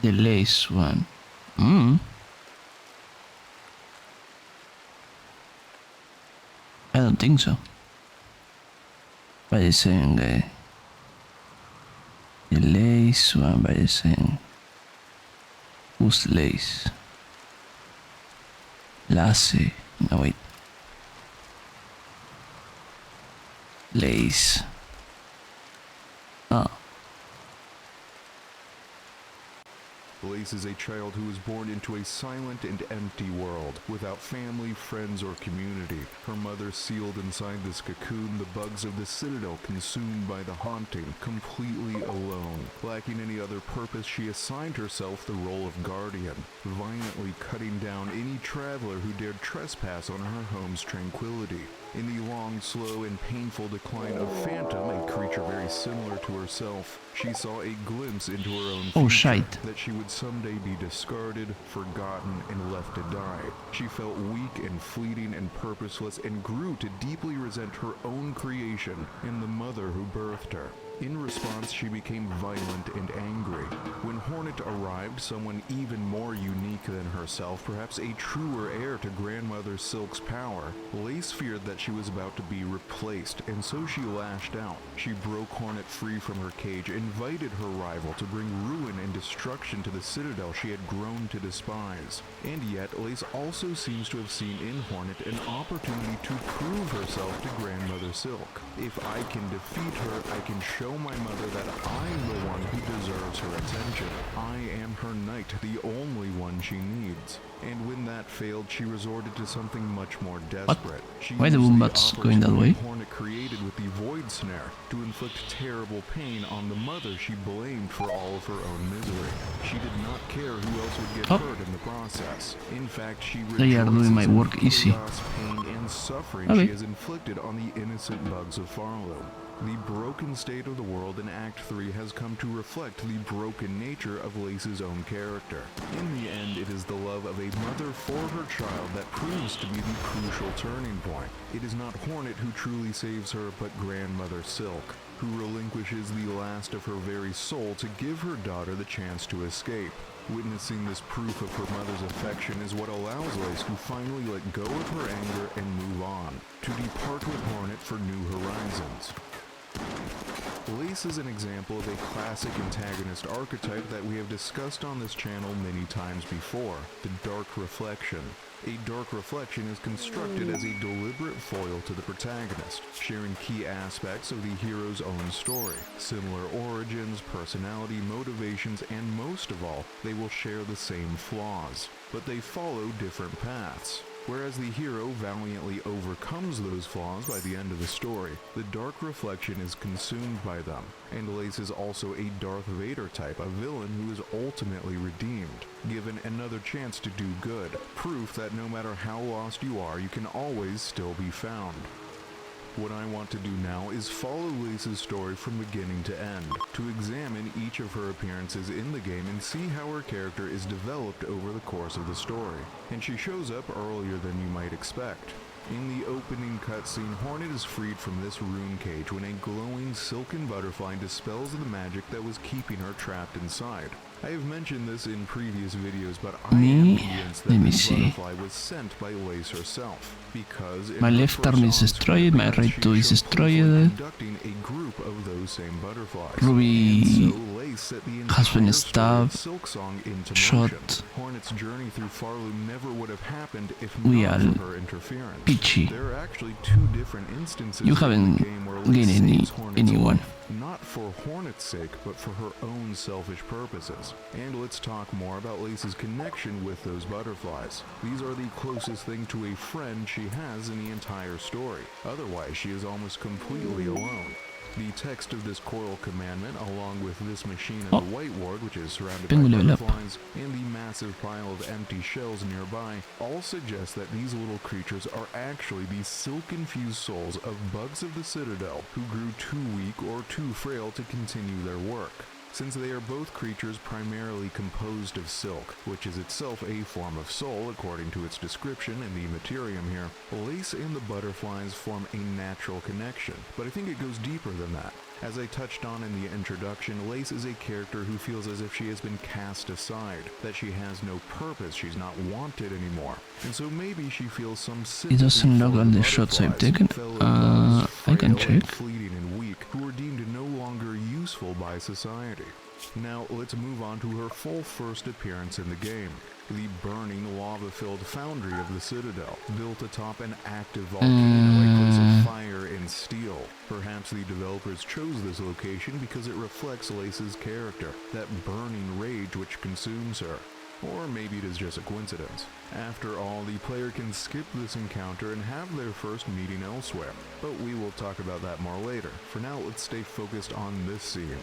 The lace one. I don't think so. By the saying the lace one, by the saying who's lace? Lace. No wait. Lace. Oh. Lace is a child who is born into a silent and empty world, without family, friends, or community. Her mother sealed inside this cocoon, the bugs of the citadel consumed by the haunting, completely alone. Lacking any other purpose, she assigned herself the role of guardian, violently cutting down any traveler who dared trespass on her home's tranquility. In the long, slow, and painful decline of Phantom, a creature very similar to herself, she saw a glimpse into her own future, shite. that she would someday be discarded, forgotten, and left to die. She felt weak and fleeting and purposeless and grew to deeply resent her own creation and the mother who birthed her. In response, she became violent and angry. When Hornet arrived, someone even more unique than herself, perhaps a truer heir to Grandmother Silk's power, Lace feared that she was about to be replaced, and so she lashed out. She broke Hornet free from her cage, invited her rival to bring ruin and destruction to the citadel she had grown to despise. And yet, Lace also seems to have seen in Hornet an opportunity to prove herself to Grandmother Silk. If I can defeat her, I can show show my mother that I'm the one who deserves her attention. I am her knight, the only one she needs. And when that failed, she resorted to something much more desperate. She Why the used wombats going that way? Hornet created with the Void Snare to inflict terrible pain on the mother she blamed for all of her own misery. She did not care who else would get hurt in the process. In fact, she They are doing my rejoices in work the easy. chaos, pain, and suffering Okay. she has inflicted on the innocent bugs of Farlow. The broken state of the world in Act 3 has come to reflect the broken nature of Lace's own character. In the end, it is the love of a mother for her child that proves to be the crucial turning point. It is not Hornet who truly saves her, but Grandmother Silk, who relinquishes the last of her very soul to give her daughter the chance to escape. Witnessing this proof of her mother's affection is what allows Lace to finally let go of her anger and move on, to depart with Hornet for new horizons. Lace is an example of a classic antagonist archetype that we have discussed on this channel many times before, the Dark Reflection. A dark reflection is constructed as a deliberate foil to the protagonist, sharing key aspects of the hero's own story, similar origins, personality, motivations, and most of all, they will share the same flaws, but they follow different paths. Whereas the hero valiantly overcomes those flaws by the end of the story, the Dark Reflection is consumed by them, and Lace is also a Darth Vader type, a villain who is ultimately redeemed, given another chance to do good, proof that no matter how lost you are, you can always still be found. What I want to do now is follow Lace's story from beginning to end, to examine each of her appearances in the game and see how her character is developed over the course of the story. And she shows up earlier than you might expect. In the opening cutscene, Hornet is freed from this rune cage when a glowing silken butterfly dispels the magic that was keeping her trapped inside. I have mentioned this in previous videos, but I am convinced that this butterfly was sent by Lace herself, because in My her left first arm is on-screen destroyed, my appearance, right toe she is shows playfully destroyed. conducting a group of those same butterflies. Ruby And so Lace set the has been entire story stabbed, of Silksong into shot. motion. Hornet's journey through Farlow never would have happened if We not are for her interference. peachy. There are actually two different instances You in haven't the game where gained Lace any saves Hornet's anyone. life, not for Hornet's sake, but for her own selfish purposes. And let's talk more about Lace's connection with those butterflies. These are the closest thing to a friend she has in the entire story. Otherwise, she is almost completely alone. The text of this coral commandment, along with this machine in the White Ward, which is surrounded by Tengo level up. butterflies, and the massive pile of empty shells nearby, all suggest that these little creatures are actually the silk-infused souls of bugs of the Citadel who grew too weak or too frail to continue their work. Since they are both creatures primarily composed of silk, which is itself a form of soul according to its description in the materium here, Lace and the butterflies form a natural connection, but I think it goes deeper than that. As I touched on in the introduction, Lace is a character who feels as if she has been cast aside, that she has no purpose, she's not wanted anymore, and so maybe she feels some sympathy It doesn't for log all the shots I've butterflies, taken. fellow bugs, I can frail and check. fleeting and weak, who are deemed no longer useful by society. Now, let's move on to her full first appearance in the game. The burning, lava-filled foundry of the Citadel, built atop an active volcano, a place of fire and steel. Perhaps the developers chose this location because it reflects Lace's character, that burning rage which consumes her. Or maybe it is just a coincidence. After all, the player can skip this encounter and have their first meeting elsewhere, but we will talk about that more later. For now, let's stay focused on this scene.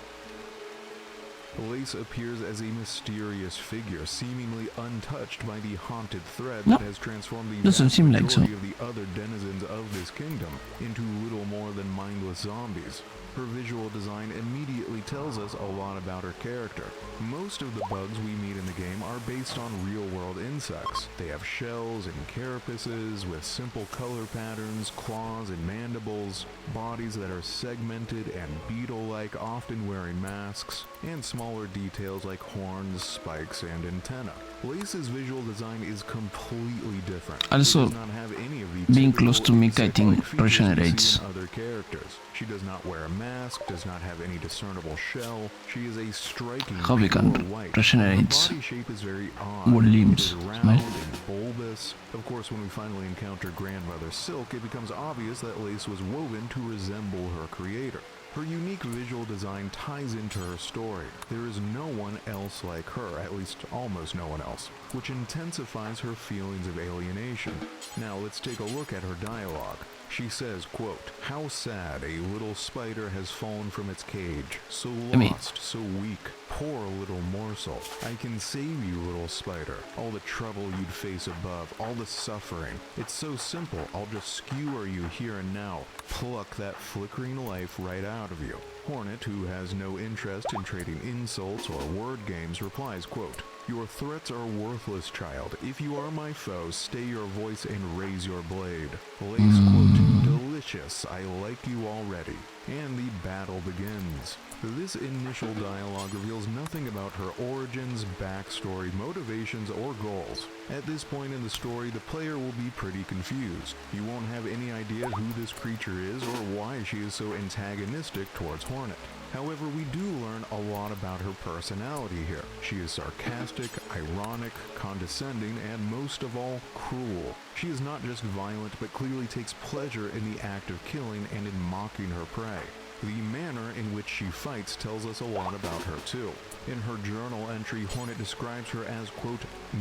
Lace appears as a mysterious figure, seemingly untouched by the haunted thread No, that has transformed the doesn't vast seem like so. majority of the other denizens of this kingdom into little more than mindless zombies. Her visual design immediately tells us a lot about her character. Most of the bugs we meet in the game are based on real-world insects. They have shells and carapaces with simple color patterns, claws and mandibles, bodies that are segmented and beetle-like, often wearing masks, and smaller details like horns, spikes, and antennae. Lace's visual design is completely different. Also, She does not have any of the being typical close to me, I insect-like think, features we see regenerates. in other characters. She does not wear a mask, does not have any discernible shell. She is a striking How we pure can white. regenerate Her body shape is very odd. more It limbs, is round smile. and bulbous. Of course, when we finally encounter Grandmother Silk, it becomes obvious that Lace was woven to resemble her creator. Her unique visual design ties into her story. There is no one else like her, at least almost no one else, which intensifies her feelings of alienation. Now let's take a look at her dialogue. She says, quote, "How sad a little spider has fallen from its cage, so lost, so weak, poor little morsel. I can save you, little spider. All the trouble you'd face above, all the suffering. It's so simple, I'll just skewer you here and now, pluck that flickering life right out of you." Hornet, who has no interest in trading insults or word games, replies, quote, "Your threats are worthless, child. If you are my foe, stay your voice and raise your blade." Lace, quote, "Delicious, I like you already." And the battle begins. This initial dialogue reveals nothing about her origins, backstory, motivations, or goals. At this point in the story, the player will be pretty confused. You won't have any idea who this creature is or why she is so antagonistic towards Hornet. However, we do learn a lot about her personality here. She is sarcastic, ironic, condescending, and most of all, cruel. She is not just violent, but clearly takes pleasure in the act of killing and in mocking her prey. The manner in which she fights tells us a lot about her too. In her journal entry, Hornet describes her as, quote,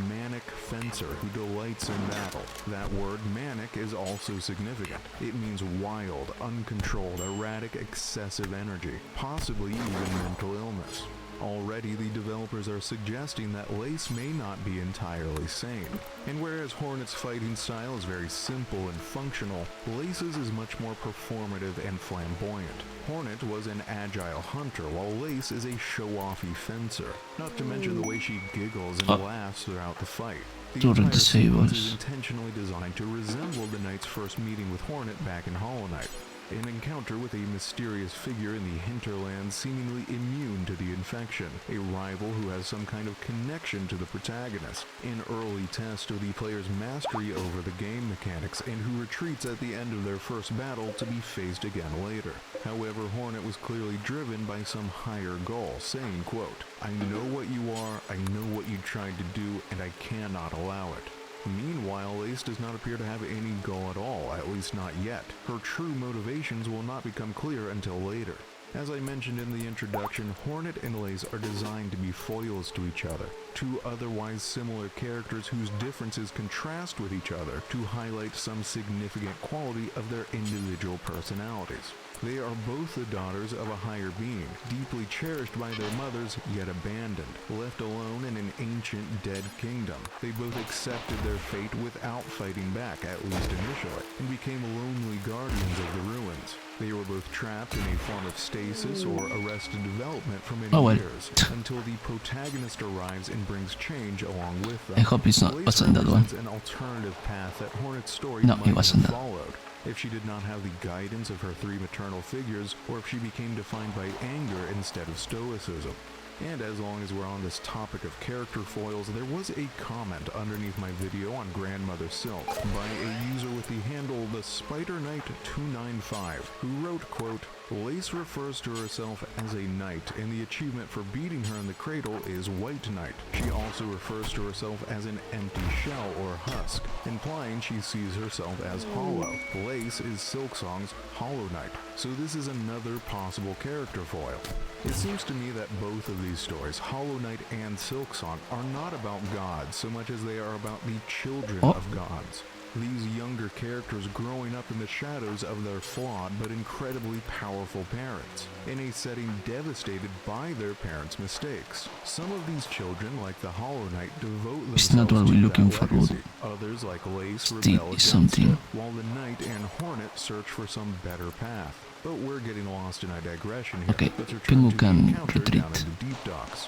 "manic fencer who delights in battle." That word, manic, is also significant. It means wild, uncontrolled, erratic, excessive energy, possibly even mental illness. Already, the developers are suggesting that Lace may not be entirely sane. And whereas Hornet's fighting style is very simple and functional, Lace's is much more performative and flamboyant. Hornet was an agile hunter, while Lace is a show-offy fencer. Not to mention the way she giggles and laughs throughout the fight. The entire sequence is intentionally designed to resemble the knight's first meeting with Hornet back in Hollow Knight. An encounter with a mysterious figure in the hinterlands seemingly immune to the infection, a rival who has some kind of connection to the protagonist, an early test of the player's mastery over the game mechanics, and who retreats at the end of their first battle to be faced again later. However, Hornet was clearly driven by some higher goal, saying, quote, "I know what you are, I know what you tried to do, and I cannot allow it." Meanwhile, Lace does not appear to have any goal at all, at least not yet. Her true motivations will not become clear until later. As I mentioned in the introduction, Hornet and Lace are designed to be foils to each other, two otherwise similar characters whose differences contrast with each other to highlight some significant quality of their individual personalities. They are both the daughters of a higher being, deeply cherished by their mothers, yet abandoned, left alone in an ancient dead kingdom. They both accepted their fate without fighting back, at least initially, and became lonely guardians of the ruins. They were both trapped in a form of stasis or arrested development for many years, until the protagonist arrives and brings change along with them. I hope it's not Lace represents an alternative path that Hornet's story might have followed. If she did not have the guidance of her three maternal figures, or if she became defined by anger instead of stoicism. And as long as we're on this topic of character foils, there was a comment underneath my video on Grandmother Silk by a user with the handle the Spider Knight 295, who wrote, quote, "Lace refers to herself as a knight, and the achievement for beating her in the cradle is White Knight. She also refers to herself as an empty shell or husk, implying she sees herself as hollow. Lace is Silksong's Hollow Knight, so this is another possible character foil. It seems to me that both of these stories, Hollow Knight and Silksong, are not about gods so much as they are about the children of gods. These younger characters growing up in the shadows of their flawed but incredibly powerful parents, in a setting devastated by their parents' mistakes. Some of these children, like the Hollow Knight, devote themselves to that legacy. Others, like Lace, rebel against it, while the Knight and Hornet search for some better path. But we're getting lost in a digression here. Let's return to the encounter down in the Deep Docks.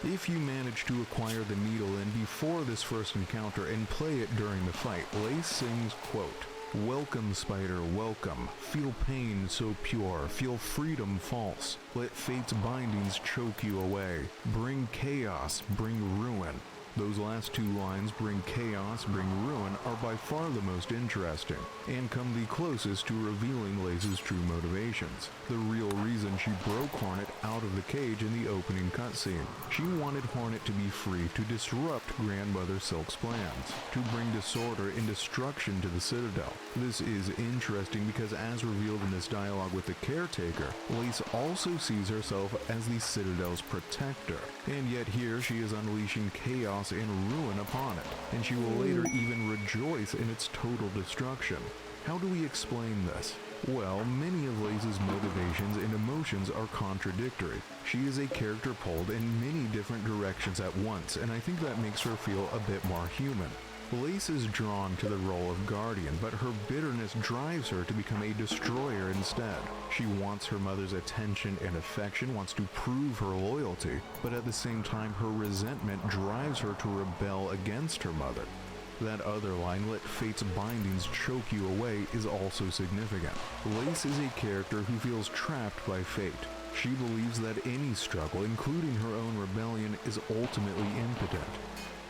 If you manage to acquire the needle in before this first encounter and play it during the fight, Lace sings, quote, "Welcome, spider, welcome. Feel pain so pure, feel freedom false. Let fate's bindings choke you away. Bring chaos, bring ruin. Those last two lines, bring chaos, bring ruin, are by far the most interesting, and come the closest to revealing Lace's true motivations. The real reason she broke Hornet out of the cage in the opening cutscene. She wanted Hornet to be free to disrupt Grandmother Silk's plans, to bring disorder and destruction to the Citadel. This is interesting because, as revealed in this dialogue with the caretaker, Lace also sees herself as the Citadel's protector, and yet here she is unleashing chaos and ruin upon it, and she will later even rejoice in its total destruction. How do we explain this? Well, many of Lace's motivations and emotions are contradictory. She is a character pulled in many different directions at once, and I think that makes her feel a bit more human. Lace is drawn to the role of guardian, but her bitterness drives her to become a destroyer instead. She wants her mother's attention and affection, wants to prove her loyalty, but at the same time her resentment drives her to rebel against her mother. That other line, let fate's bindings choke you away, is also significant. Lace is a character who feels trapped by fate. She believes that any struggle, including her own rebellion, is ultimately impotent.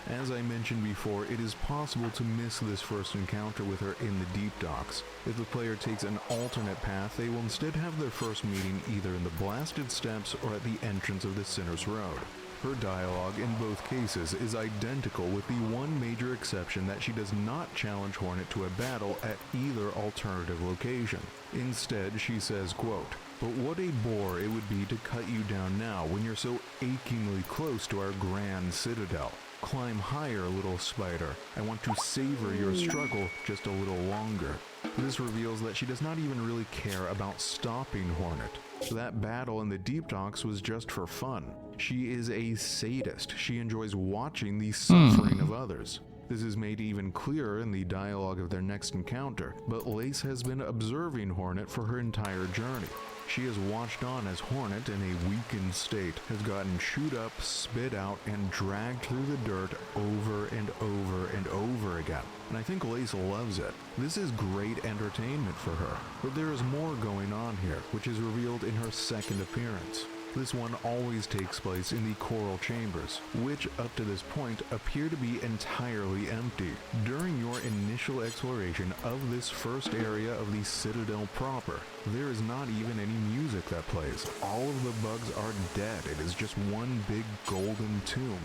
As I mentioned before, it is possible to miss this first encounter with her in the Deep Docks. If the player takes an alternate path, they will instead have their first meeting either in the Blasted Steppes or at the entrance of the Sinner's Road. Her dialogue in both cases is identical, with the one major exception that she does not challenge Hornet to a battle at either alternative location. Instead, she says, quote, "But what a bore it would be to cut you down now when you're so achingly close to our grand citadel. Climb higher, little spider. I want to savor your struggle just a little longer." This reveals that she does not even really care about stopping Hornet. That battle in the Deep Docks was just for fun. She is a sadist. She enjoys watching the suffering of others. This is made even clearer in the dialogue of their next encounter, but Lace has been observing Hornet for her entire journey. She has watched on as Hornet, in a weakened state, has gotten chewed up, spit out, and dragged through the dirt over and over and over again. And I think Lace loves it. This is great entertainment for her. But there is more going on here, which is revealed in her second appearance. This one always takes place in the Coral Chambers, which up to this point appear to be entirely empty. During your initial exploration of this first area of the Citadel proper, there is not even any music that plays. All of the bugs are dead. It is just one big golden tomb.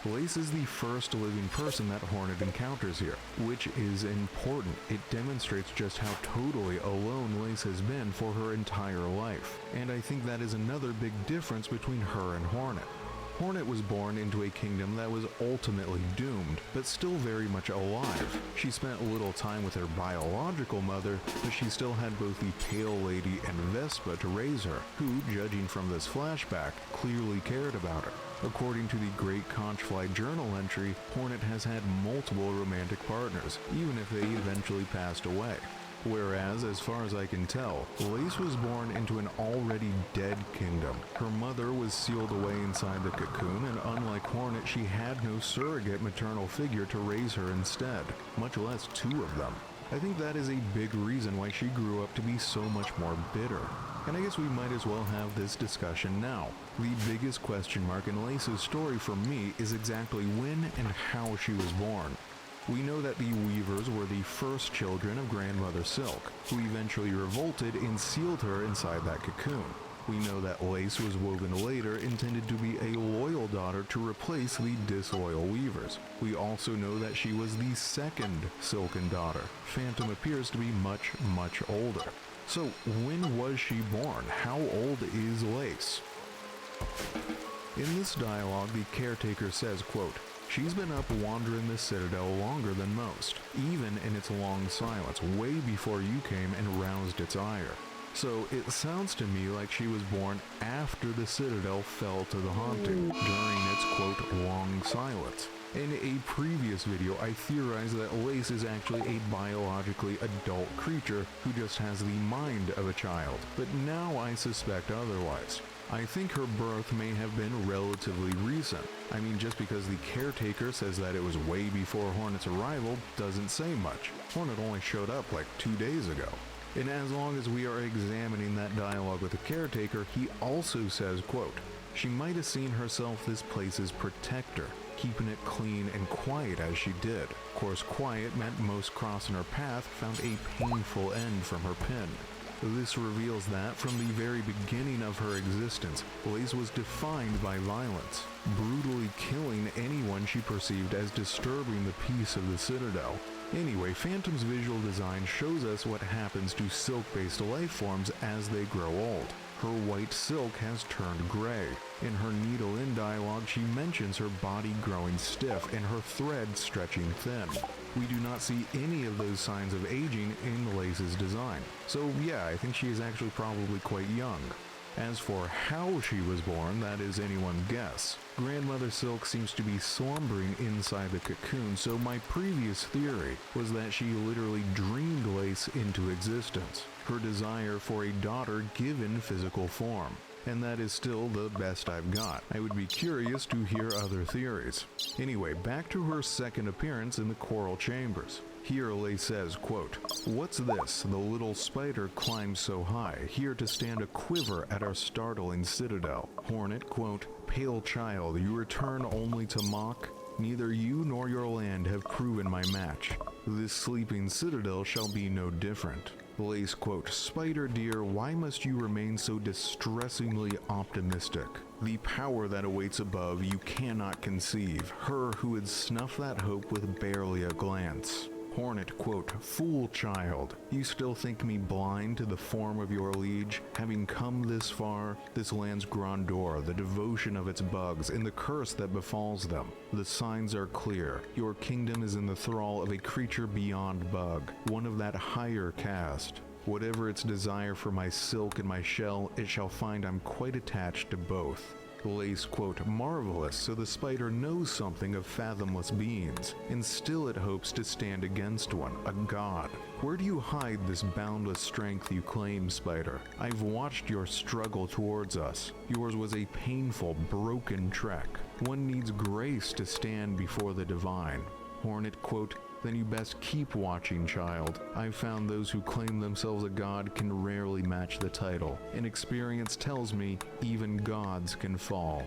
Lace is the first living person that Hornet encounters here, which is important. It demonstrates just how totally alone Lace has been for her entire life, and I think that is another big difference between her and Hornet. Hornet was born into a kingdom that was ultimately doomed, but still very much alive. She spent little time with her biological mother, but she still had both the Pale Lady and Vespa to raise her, who, judging from this flashback, clearly cared about her. According to the Great Conchfly journal entry, Hornet has had multiple romantic partners, even if they eventually passed away. Whereas, as far as I can tell, Lace was born into an already dead kingdom. Her mother was sealed away inside the cocoon, and unlike Hornet, she had no surrogate maternal figure to raise her instead, much less two of them. I think that is a big reason why she grew up to be so much more bitter. And I guess we might as well have this discussion now. The biggest question mark in Lace's story for me is exactly when and how she was born. We know that the Weavers were the first children of Grandmother Silk, who eventually revolted and sealed her inside that cocoon. We know that Lace was woven later, intended to be a loyal daughter to replace the disloyal Weavers. We also know that she was the second Silken daughter. Phantom appears to be much, much older. So, when was she born? How old is Lace? In this dialogue, the caretaker says, quote, "She's been up wandering the Citadel longer than most, even in its long silence, way before you came and roused its ire. So it sounds to me like she was born after the Citadel fell to the haunting, during its, quote, long silence. In a previous video, I theorized that Lace is actually a biologically adult creature who just has the mind of a child, but now I suspect otherwise. I think her birth may have been relatively recent. I mean, just because the caretaker says that it was way before Hornet's arrival doesn't say much. Hornet only showed up like 2 days ago. And as long as we are examining that dialogue with the caretaker, he also says, quote, "She might have seen herself this place's protector. keeping it clean and quiet as she did. Of course, quiet meant most crossing her path found a painful end from her pen. This reveals that from the very beginning of her existence, Lace was defined by violence, brutally killing anyone she perceived as disturbing the peace of the Citadel. Anyway, Phantom's visual design shows us what happens to silk-based life forms as they grow old. Her white silk has turned gray. In her needle-in dialogue, she mentions her body growing stiff and her thread stretching thin. We do not see any of those signs of aging in Lace's design. So yeah, I think she is actually probably quite young. As for how she was born, that is anyone's guess. Grandmother Silk seems to be slumbering inside the cocoon, so my previous theory was that she literally dreamed Lace into existence, her desire for a daughter given physical form. And that is still the best I've got. I would be curious to hear other theories. Anyway, back to her second appearance in the Coral Chambers. Here Lace says, quote, "What's this? The little spider climbs so high, here to stand a quiver at our startling citadel." Hornet, quote, "Pale child, you return only to mock? Neither you nor your land have proven my match. This sleeping citadel shall be no different." Lace, quote, "Spider dear, why must you remain so distressingly optimistic? The power that awaits above you cannot conceive, her who would snuff that hope with barely a glance." Hornet, quote, "Fool child, you still think me blind to the form of your liege? Having come this far, this land's grandeur, the devotion of its bugs, and the curse that befalls them. The signs are clear. Your kingdom is in the thrall of a creature beyond bug, one of that higher caste. Whatever its desire for my silk and my shell, it shall find I'm quite attached to both." Lace, quote, "Marvelous, so the spider knows something of fathomless beings, and still it hopes to stand against one, a god. Where do you hide this boundless strength you claim, spider? I've watched your struggle towards us. Yours was a painful, broken trek. One needs grace to stand before the divine." Hornet, quote, "Then you best keep watching, child. I've found those who claim themselves a god can rarely match the title, and experience tells me even gods can fall."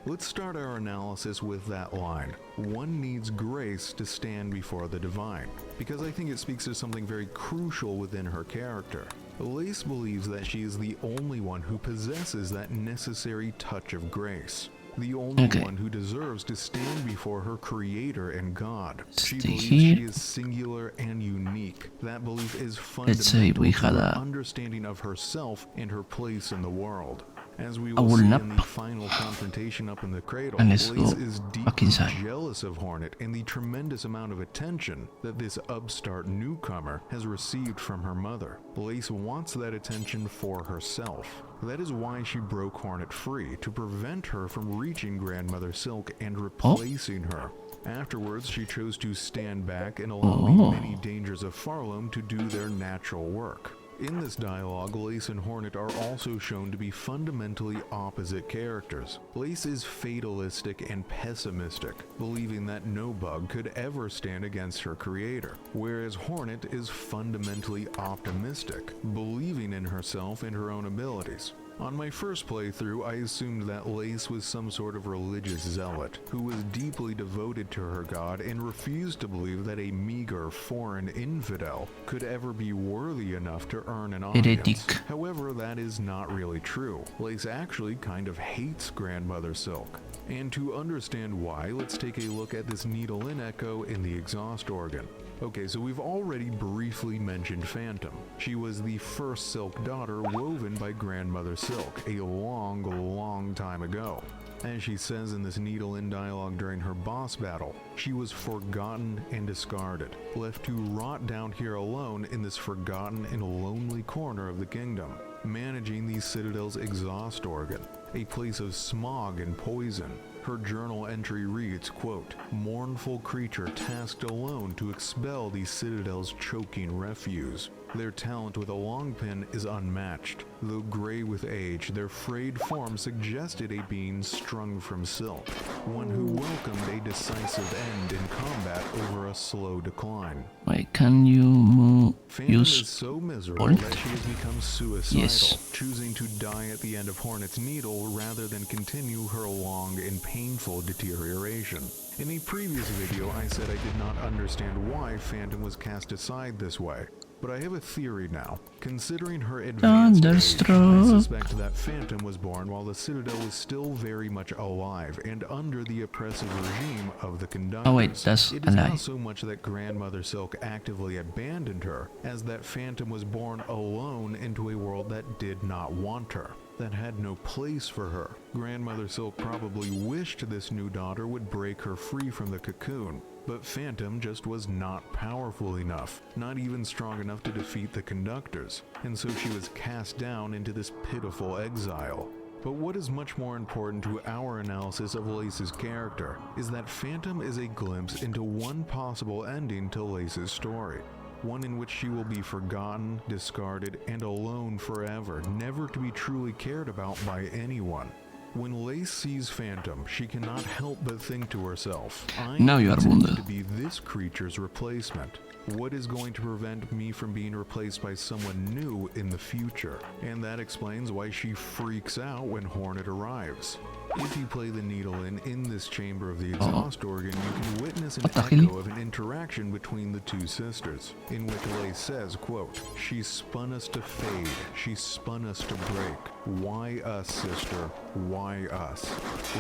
Let's start our analysis with that line. One needs grace to stand before the divine, because I think it speaks to something very crucial within her character. Lace believes that she is the only one who possesses that necessary touch of grace. The only one who deserves to stand before her creator and God. She believes she is singular and unique. That belief is fundamental to her understanding of herself and her place in the world. As we will see in the final confrontation up in the cradle, Lace is deeply jealous of Hornet and the tremendous amount of attention that this upstart newcomer has received from her mother. Lace wants that attention for herself. That is why she broke Hornet free, to prevent her from reaching Grandmother Silk and replacing her. Afterwards, she chose to stand back and allow the many dangers of Farlome to do their natural work. In this dialogue, Lace and Hornet are also shown to be fundamentally opposite characters. Lace is fatalistic and pessimistic, believing that no bug could ever stand against her creator, whereas Hornet is fundamentally optimistic, believing in herself and her own abilities. On my first playthrough, I assumed that Lace was some sort of religious zealot, who was deeply devoted to her god and refused to believe that a meager, foreign infidel could ever be worthy enough to earn an audience. However, that is not really true. Lace actually kind of hates Grandmother Silk. And to understand why, let's take a look at this needle-in echo in the exhaust organ. Okay, so we've already briefly mentioned Phantom. She was the first Silk daughter woven by Grandmother Silk a long, long time ago. As she says in this needle-in dialogue during her boss battle, she was forgotten and discarded, left to rot down here alone in this forgotten and lonely corner of the kingdom, managing the Citadel's exhaust organ, a place of smog and poison. Her journal entry reads, quote, "Mournful creature tasked alone to expel the Citadel's choking refuse. Their talent with a long pin is unmatched. Though gray with age, their frayed form suggested a being strung from silk, one who welcomed a decisive end in combat over a slow decline." Wait, can you move? Phantom is so miserable that she has become suicidal, Yes. choosing to die at the end of Hornet's needle rather than continue her long and painful deterioration. In a previous video, I said I did not understand why Phantom was cast aside this way, but I have a theory now. Considering her advanced age, I suspect that Phantom was born while the Citadel was still very much alive and under the oppressive regime of the Conductors. Oh wait, that's it a is lie. not so much that Grandmother Silk actively abandoned her, as that Phantom was born alone into a world that did not want her, that had no place for her. Grandmother Silk probably wished this new daughter would break her free from the cocoon, but Phantom just was not powerful enough, not even strong enough to defeat the Conductors, and so she was cast down into this pitiful exile. But what is much more important to our analysis of Lace's character is that Phantom is a glimpse into one possible ending to Lace's story. One in which she will be forgotten, discarded, and alone forever, never to be truly cared about by anyone. When Lace sees Phantom, she cannot help but think to herself, I'm intended to be this creature's replacement. What is going to prevent me from being replaced by someone new in the future? And that explains why she freaks out when Hornet arrives. If you play the needle in this chamber of the exhaust organ, you can witness an echo of an interaction between the two sisters, in which Lace says, quote, "She spun us to fade, she spun us to break. Why us, sister? Why us?"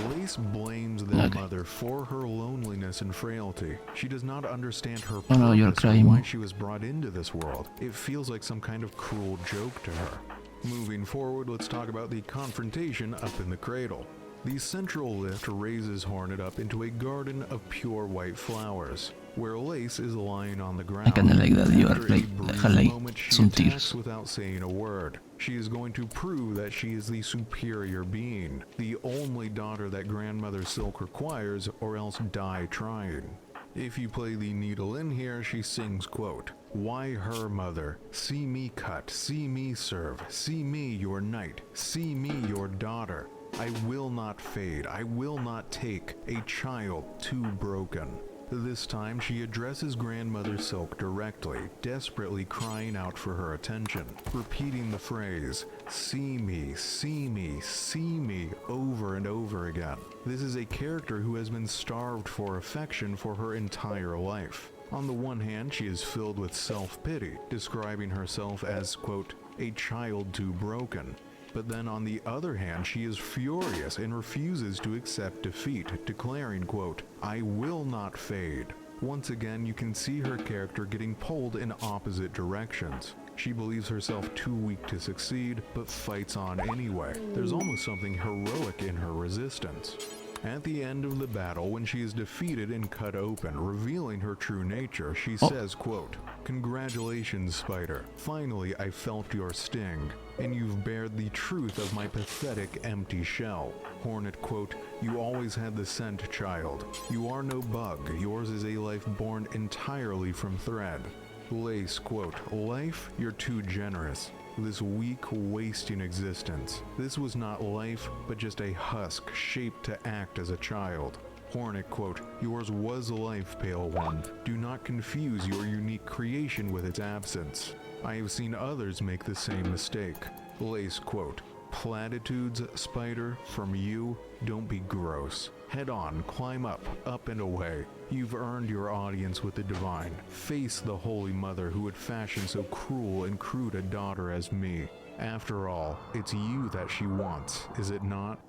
Lace blames their mother for her loneliness and frailty. She does not understand her purpose or why she was brought into this world. It feels like some kind of cruel joke to her. Moving forward, let's talk about the confrontation up in the cradle. The central lift raises Hornet up into a garden of pure white flowers, where Lace is lying on the ground. I kinda like that you are After a brief moment, she some attacks tears without saying a word. She is going to prove that she is the superior being, the only daughter that Grandmother Silk requires, or else die trying. If you play the needle in here, she sings, quote, "Why her, mother? See me cut, see me serve, see me your knight, see me your daughter. I will not fade, I will not take a child too broken." This time she addresses Grandmother Silk directly, desperately crying out for her attention, repeating the phrase, "See me, see me, see me," over and over again. This is a character who has been starved for affection for her entire life. On the one hand, she is filled with self-pity, describing herself as, quote, "a child too broken." But then on the other hand, she is furious and refuses to accept defeat, declaring, quote, "I will not fade." Once again, you can see her character getting pulled in opposite directions. She believes herself too weak to succeed, but fights on anyway. There's almost something heroic in her resistance. At the end of the battle, when she is defeated and cut open, revealing her true nature, she says, quote, "Congratulations, Spider. Finally, I felt your sting, and you've bared the truth of my pathetic empty shell." Hornet, quote, "You always had the scent, child. You are no bug. Yours is a life born entirely from thread." Lace, quote, "Life, you're too generous. This weak, wasting existence. This was not life, but just a husk shaped to act as a child." Hornet, quote, "Yours was life, Pale One. Do not confuse your unique creation with its absence. I have seen others make the same mistake." Lace, quote, "Platitudes, Spider, from you, don't be gross. Head on, climb up and away. You've earned your audience with the divine. Face the Holy Mother who would fashion so cruel and crude a daughter as me. After all, it's you that she wants, is it not?"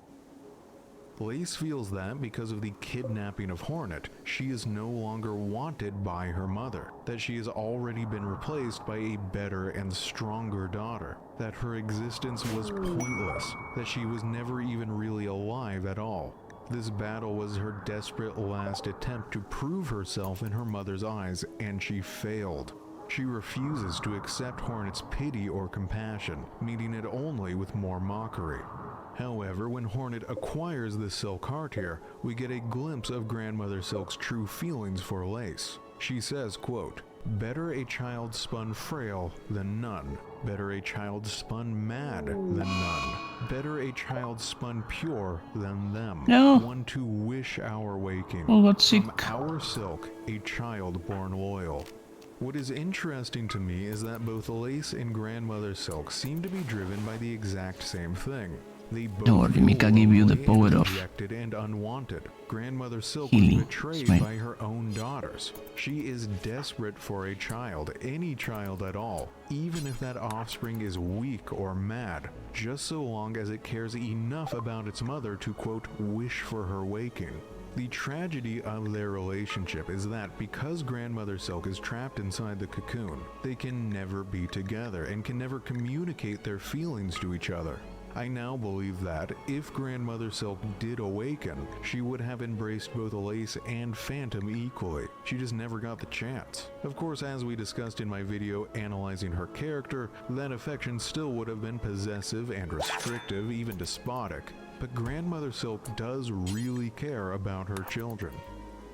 Lace feels that because of the kidnapping of Hornet, she is no longer wanted by her mother, that she has already been replaced by a better and stronger daughter, that her existence was pointless, that she was never even really alive at all. This battle was her desperate last attempt to prove herself in her mother's eyes, and she failed. She refuses to accept Hornet's pity or compassion, meeting it only with more mockery. However, when Hornet acquires the Silk Heart here, we get a glimpse of Grandmother Silk's true feelings for Lace. She says, quote, "Better a child spun frail than none. Better a child spun mad than none. Better a child spun pure than them. No. One to wish our waking. Oh, got sick. From our silk, a child born loyal." What is interesting to me is that both Lace and Grandmother Silk seem to be driven by the exact same thing. They both Don't worry, feel Mika give you the lonely power and of rejected and unwanted. Grandmother Silk healing. was betrayed Smile. by her own daughters. She is desperate for a child, any child at all, even if that offspring is weak or mad, just so long as it cares enough about its mother to, quote, wish for her waking. The tragedy of their relationship is that because Grandmother Silk is trapped inside the cocoon, they can never be together and can never communicate their feelings to each other. I now believe that if Grandmother Silk did awaken, she would have embraced both Lace and Phantom equally. She just never got the chance. Of course, as we discussed in my video analyzing her character, that affection still would have been possessive and restrictive, even despotic. But Grandmother Silk does really care about her children.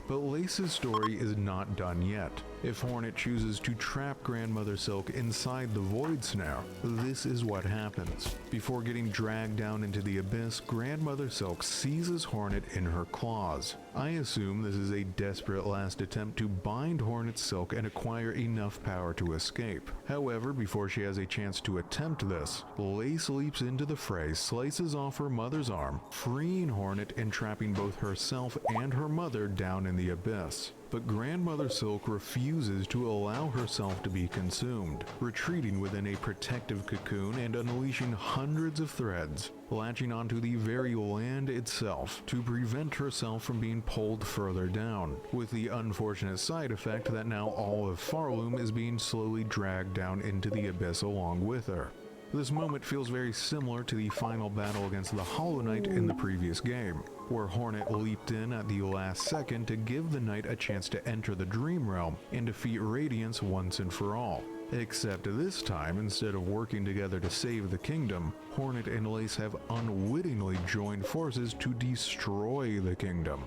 But Lace's story is not done yet. If Hornet chooses to trap Grandmother Silk inside the Void Snare, this is what happens. Before getting dragged down into the abyss, Grandmother Silk seizes Hornet in her claws. I assume this is a desperate last attempt to bind Hornet's silk and acquire enough power to escape. However, before she has a chance to attempt this, Lace leaps into the fray, slices off her mother's arm, freeing Hornet and trapping both herself and her mother down in the abyss. But Grandmother Silk refuses to allow herself to be consumed, retreating within a protective cocoon and unleashing hundreds of threads, latching onto the very land itself to prevent herself from being pulled further down, with the unfortunate side effect that now all of Farloom is being slowly dragged down into the abyss along with her. This moment feels very similar to the final battle against the Hollow Knight in the previous game, where Hornet leaped in at the last second to give the Knight a chance to enter the Dream Realm and defeat Radiance once and for all. Except this time, instead of working together to save the kingdom, Hornet and Lace have unwittingly joined forces to destroy the kingdom.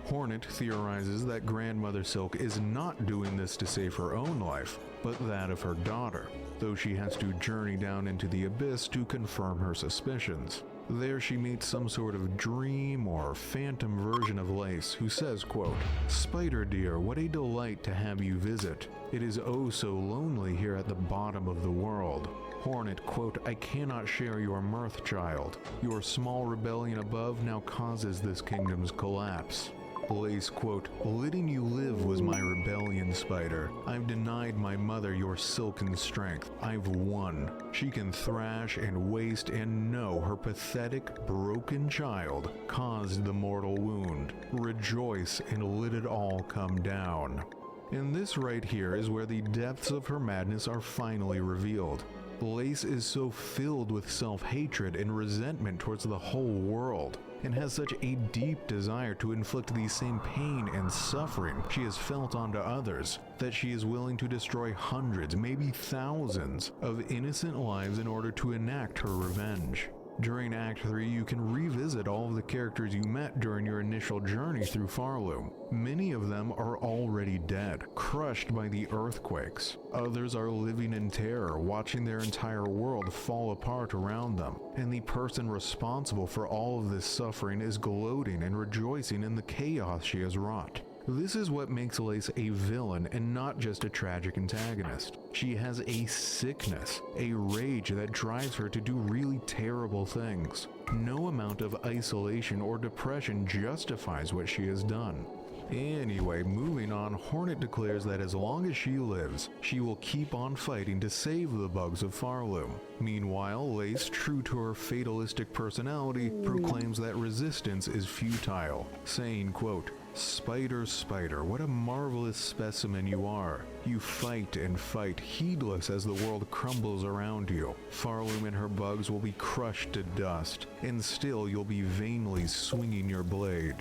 Hornet theorizes that Grandmother Silk is not doing this to save her own life, but that of her daughter, though she has to journey down into the abyss to confirm her suspicions. There she meets some sort of dream or phantom version of Lace who says, quote, "Spider dear, what a delight to have you visit. It is oh so lonely here at the bottom of the world." Hornet, quote, "I cannot share your mirth, child. Your small rebellion above now causes this kingdom's collapse." Lace, quote, "Letting you live was my rebellion, Spider. I've denied my mother your silken strength. I've won. She can thrash and waste and know her pathetic, broken child caused the mortal wound. Rejoice and let it all come down." And this right here is where the depths of her madness are finally revealed. Lace is so filled with self-hatred and resentment towards the whole world, and has such a deep desire to inflict the same pain and suffering she has felt onto others, that she is willing to destroy hundreds, maybe thousands, of innocent lives in order to enact her revenge. During Act 3, you can revisit all of the characters you met during your initial journey through Farloom. Many of them are already dead, crushed by the earthquakes. Others are living in terror, watching their entire world fall apart around them. And the person responsible for all of this suffering is gloating and rejoicing in the chaos she has wrought. This is what makes Lace a villain and not just a tragic antagonist. She has a sickness, a rage that drives her to do really terrible things. No amount of isolation or depression justifies what she has done. Anyway, moving on, Hornet declares that as long as she lives, she will keep on fighting to save the bugs of Farloom. Meanwhile, Lace, true to her fatalistic personality, proclaims that resistance is futile, saying, quote, "Spider, Spider, what a marvelous specimen you are. You fight and fight, heedless as the world crumbles around you. Farloom and her bugs will be crushed to dust, and still you'll be vainly swinging your blade."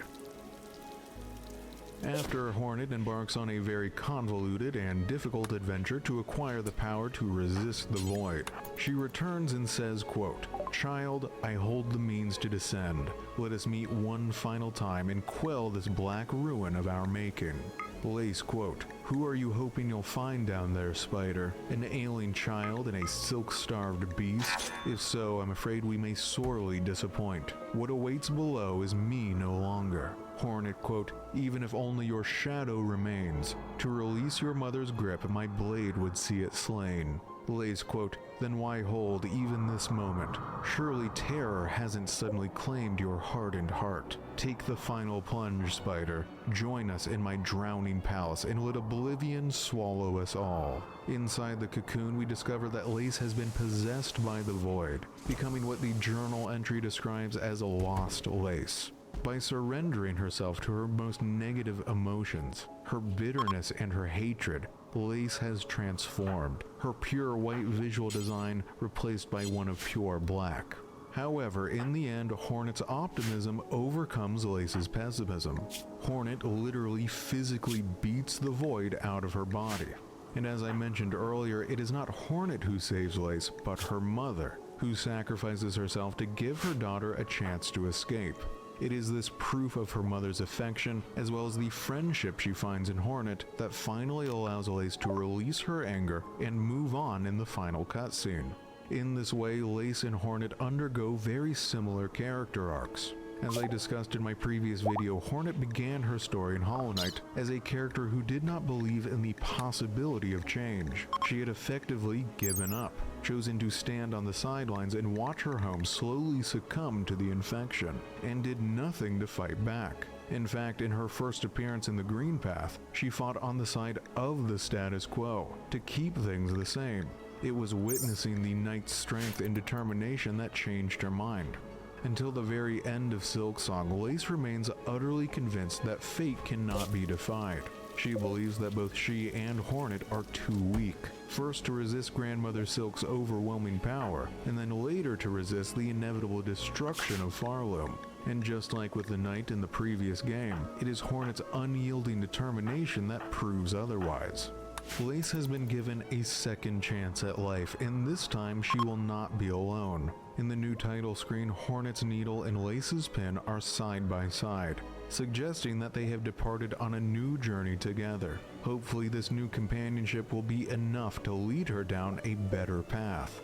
After Hornet embarks on a very convoluted and difficult adventure to acquire the power to resist the void, she returns and says, quote, "Child, I hold the means to descend. Let us meet one final time and quell this black ruin of our making." Lace, quote, "Who are you hoping you'll find down there, Spider? An ailing child and a silk-starved beast? If so, I'm afraid we may sorely disappoint. What awaits below is me no longer." Hornet, quote, "Even if only your shadow remains, to release your mother's grip, my blade would see it slain." Lace, quote, "Then why hold even this moment? Surely terror hasn't suddenly claimed your hardened heart. Take the final plunge, spider. Join us in my drowning palace and let oblivion swallow us all." Inside the cocoon, we discover that Lace has been possessed by the void, becoming what the journal entry describes as a lost Lace. By surrendering herself to her most negative emotions, her bitterness and her hatred, Lace has transformed, her pure white visual design replaced by one of pure black. However, in the end, Hornet's optimism overcomes Lace's pessimism. Hornet literally physically beats the void out of her body. And as I mentioned earlier, it is not Hornet who saves Lace, but her mother, who sacrifices herself to give her daughter a chance to escape. It is this proof of her mother's affection, as well as the friendship she finds in Hornet, that finally allows Lace to release her anger and move on in the final cutscene. In this way, Lace and Hornet undergo very similar character arcs. As I discussed in my previous video, Hornet began her story in Hollow Knight as a character who did not believe in the possibility of change. She had effectively given up, chosen to stand on the sidelines and watch her home slowly succumb to the infection, and did nothing to fight back. In fact, in her first appearance in the Green Path, she fought on the side of the status quo, to keep things the same. It was witnessing the knight's strength and determination that changed her mind. Until the very end of Silksong, Lace remains utterly convinced that fate cannot be defied. She believes that both she and Hornet are too weak, first to resist Grandmother Silk's overwhelming power, and then later to resist the inevitable destruction of Farloom. And just like with the knight in the previous game, it is Hornet's unyielding determination that proves otherwise. Lace has been given a second chance at life, and this time she will not be alone. In the new title screen, Hornet's needle and Lace's pin are side by side, suggesting that they have departed on a new journey together. Hopefully this new companionship will be enough to lead her down a better path.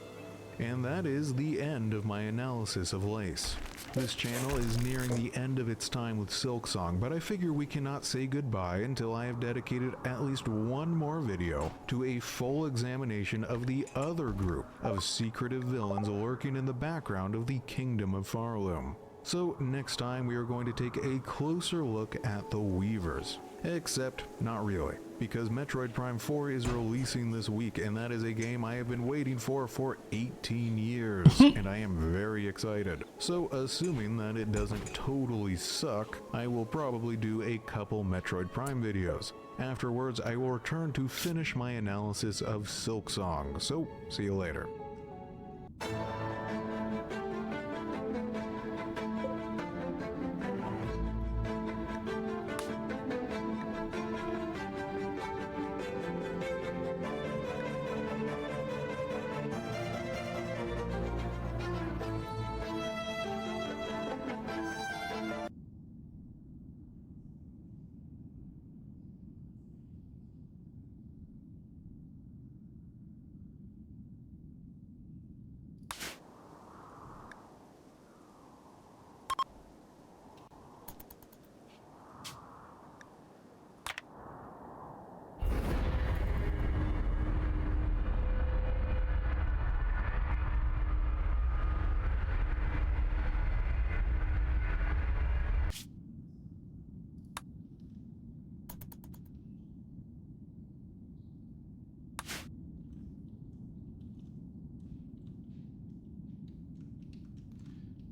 And that is the end of my analysis of Lace. This channel is nearing the end of its time with Silksong, but I figure we cannot say goodbye until I have dedicated at least one more video to a full examination of the other group of secretive villains lurking in the background of the Kingdom of Farloom. So next time we are going to take a closer look at the Weavers. Except not really, because Metroid Prime 4 is releasing this week, and that is a game I have been waiting for 18 years, and I am very excited. So assuming that it doesn't totally suck, I will probably do a couple Metroid Prime videos. Afterwards, I will return to finish my analysis of Silksong, so see you later.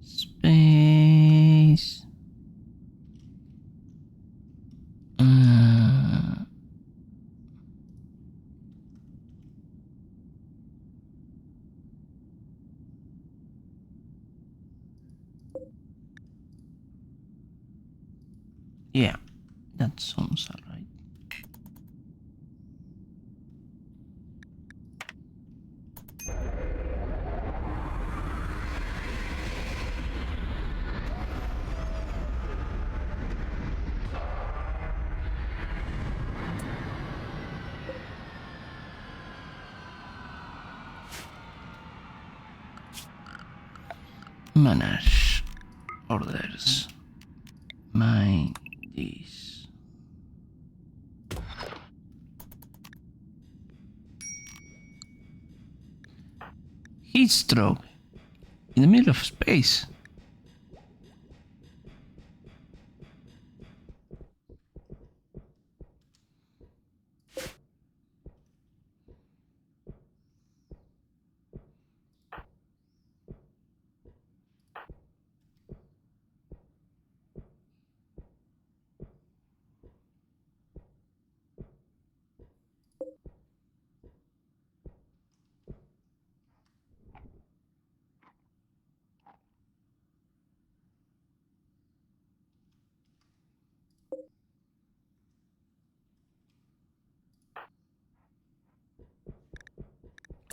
Space. Yeah, that sounds alright. Manage orders. Mind this. heat stroke in the middle of space.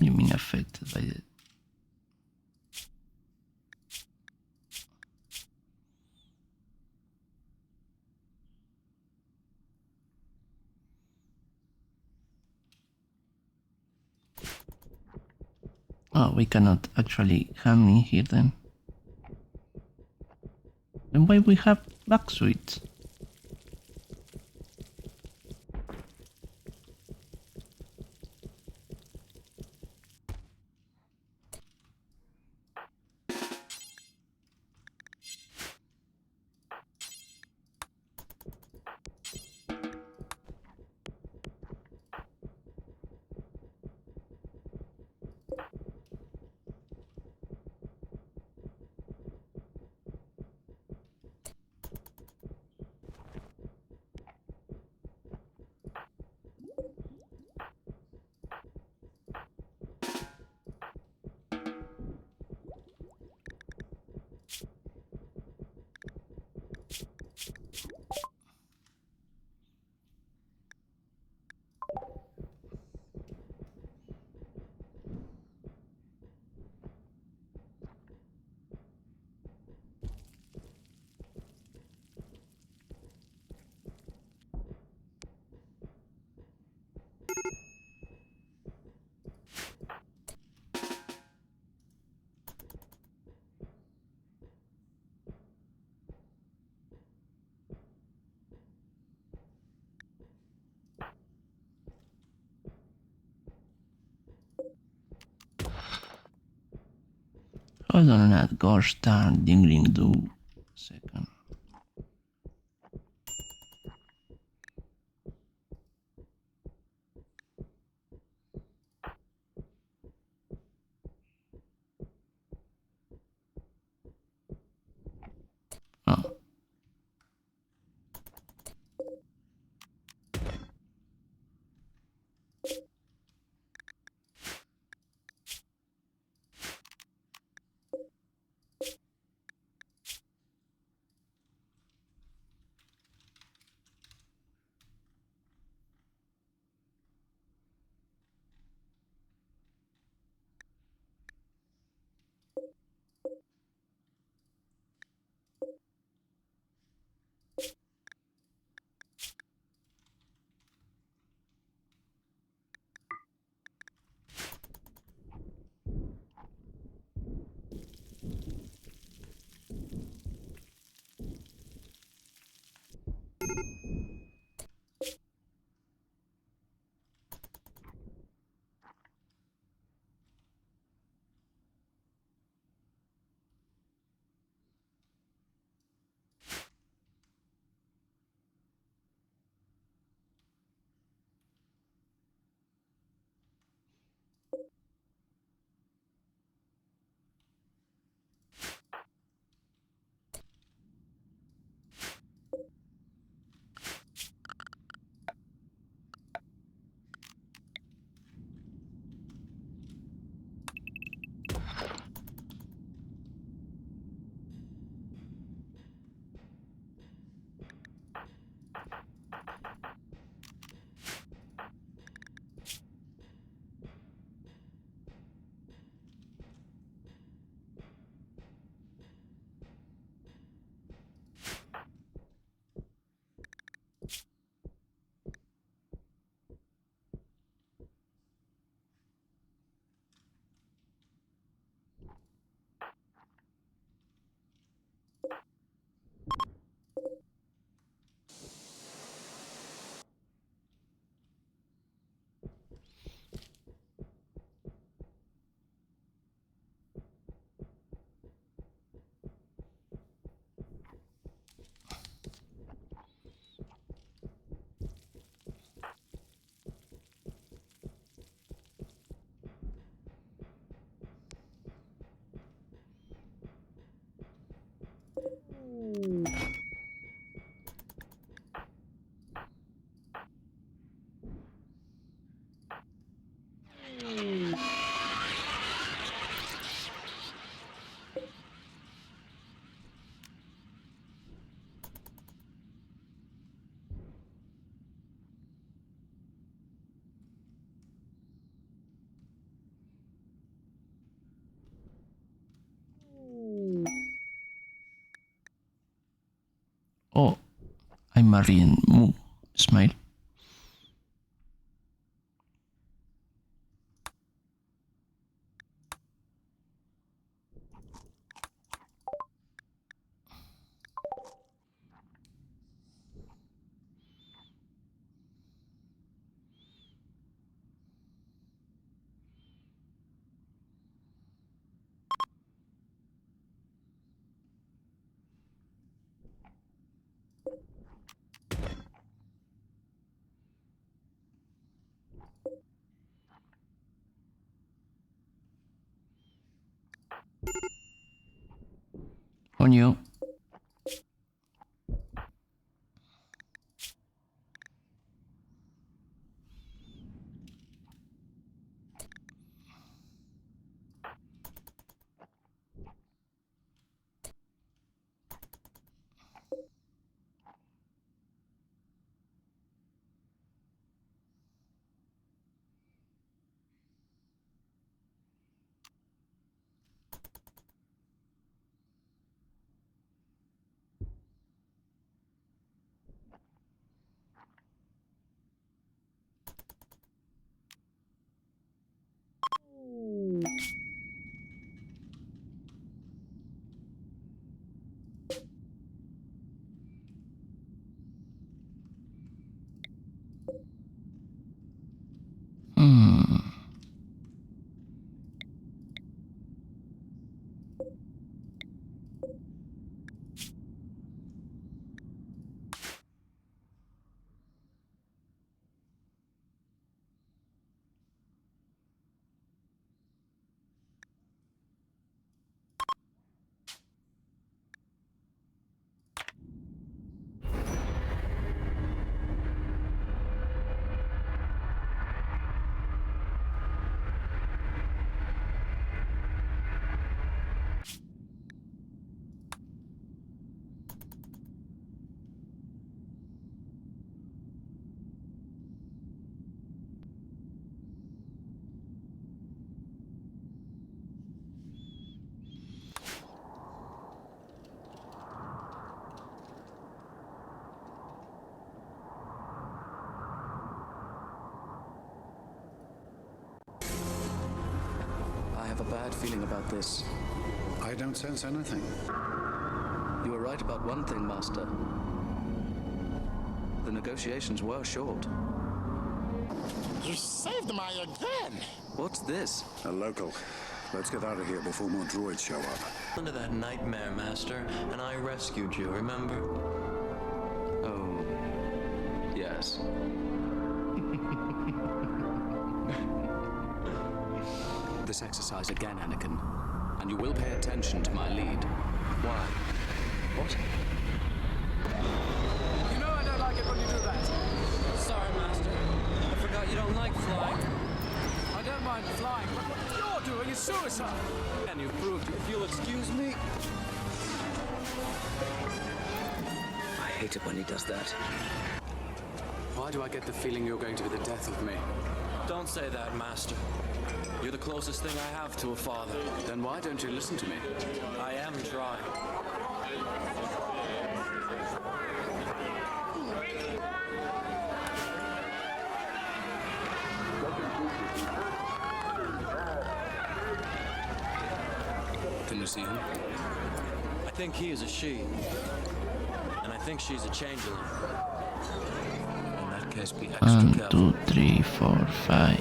You mean affected by it? Oh, we cannot actually come in here then. Then why we have back suites? Hold on that gosh darn dingling do. Second. Oh. Oh, I'm Marian Moo. Smile. On you. Hmm. I have a bad feeling about this. I don't sense anything. You were right about one thing, Master. The negotiations were short. You saved my again! What's this? A local. Let's get out of here before more droids show up. Into that nightmare, Master, and I rescued you, remember? Oh, yes. This exercise again, Anakin. And you will pay attention to my lead. Why? What? You know I don't like it when you do that. Sorry, Master. I forgot you don't like flying. I don't mind flying, but what you're doing is suicide. And you proved if you'll excuse me. I hate it when he does that. Why do I get the feeling you're going to be the death of me? Don't say that, Master. You're the closest thing I have to a father. Then why don't you listen to me? I am trying. Can you see him? I think he is a she. And I think she's a changeling. In that case, be extra 1, careful. 2, 3, 4, 5.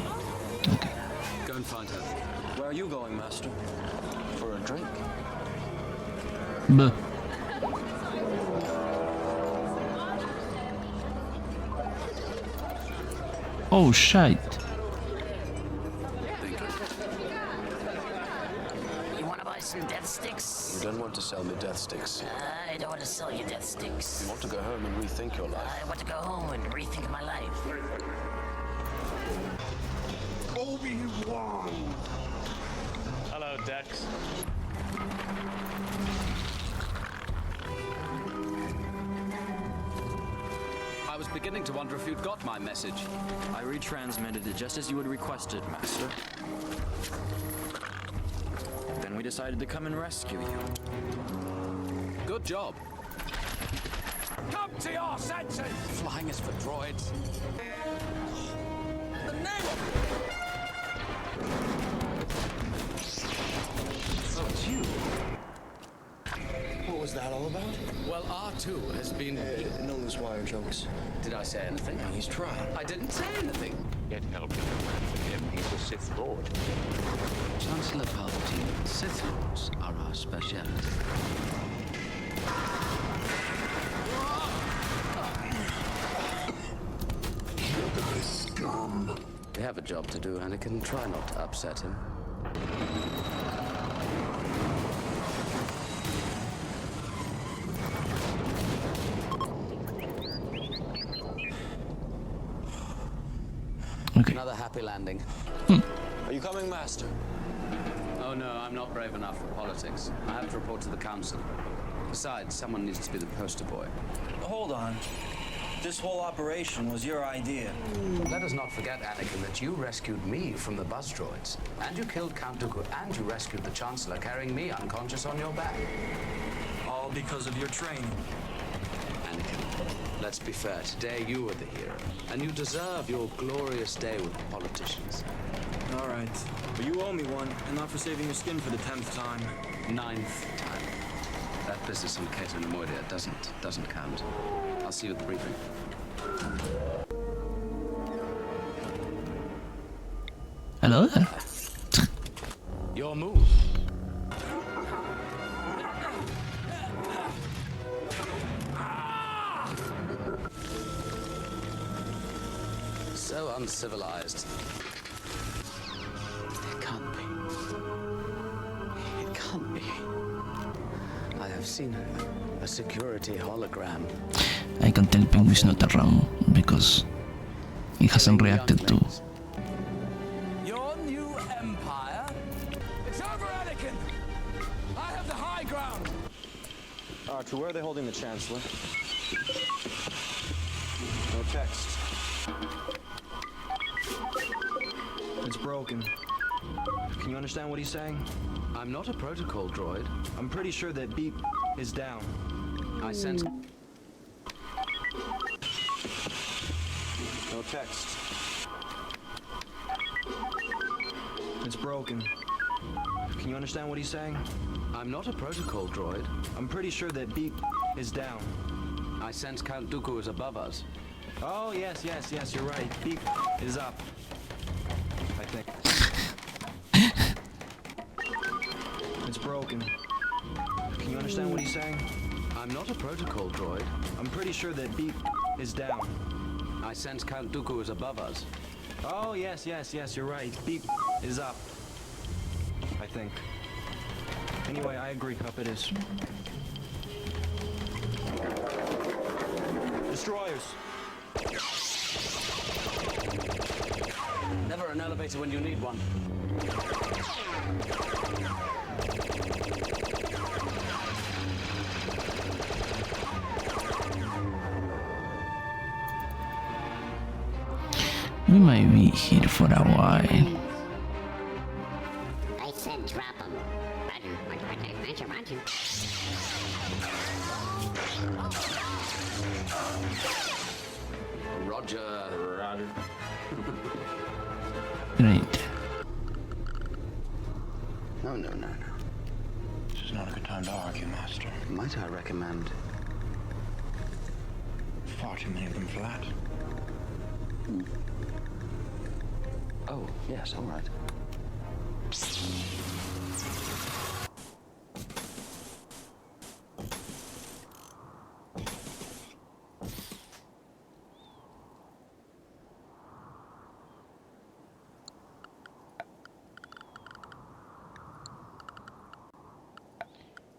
Okay. Go and find her. Where are you going, Master? For a drink. Buh. Oh shit. Think. You wanna buy some death sticks? You don't want to sell me death sticks. I don't want to sell you death sticks. You want to go home and rethink your life. I want to go home and rethink my life. Obi-Wan! Hello, Dex. I was beginning to wonder if you'd got my message. I retransmitted it just as you had requested, Master. Then we decided to come and rescue you. Good job. Come to your senses! Flying is for droids. The name of So it's you. What was that all about? Well, R2 has been... No loose wire jokes. Did I say anything? He's trying. I didn't say anything. Get help for him. He's a Sith Lord. Chancellor Palpatine, Sith Lords are our speciality. We have a job to do, Anakin. Try not to upset him. Okay. Another happy landing. Are you coming, Master? Oh no, I'm not brave enough for politics. I have to report to the council. Besides, someone needs to be the poster boy. Hold on. This whole operation was your idea. Let us not forget, Anakin, that you rescued me from the buzz droids. And you killed Count Dooku, and you rescued the Chancellor, carrying me unconscious on your back. All because of your training. Anakin, let's be fair. Today you are the hero. And you deserve your glorious day with the politicians. All right. But you owe me one, and not for saving your skin for the 10th time. 9th time. That business on Cato Nemoidia doesn't count. I'll see you at the briefing. Hello there. Your move. So uncivilized. It can't be. It can't be. I have seen a security hologram. I can tell Penguin is not around because he hasn't reacted to. your new empire? It's over, Anakin! I have the high ground! To where are they holding the Chancellor? No text. It's broken. Can you understand what he's saying? I'm not a protocol droid. I'm pretty sure that beep is down. I sense... No text. It's broken. Can you understand what he's saying? I'm not a protocol droid. I'm pretty sure that beep is down. I sense Count Dooku is above us. Oh, yes, you're right. Beep is up. I think. It's broken. Can you understand what he's saying? I'm not a protocol droid. I'm pretty sure that beep is down. I sense Count Dooku is above us. Oh, yes, you're right. Beep is up. I think. Anyway, I agree, Up it is. Destroyers! Never an elevator when you need one. We might be here for a while. I said drop them. Roger. Roger. Great. No. This is not a good time to argue, Master. Might I recommend... Far too many of them flat. Oh, yes, all right.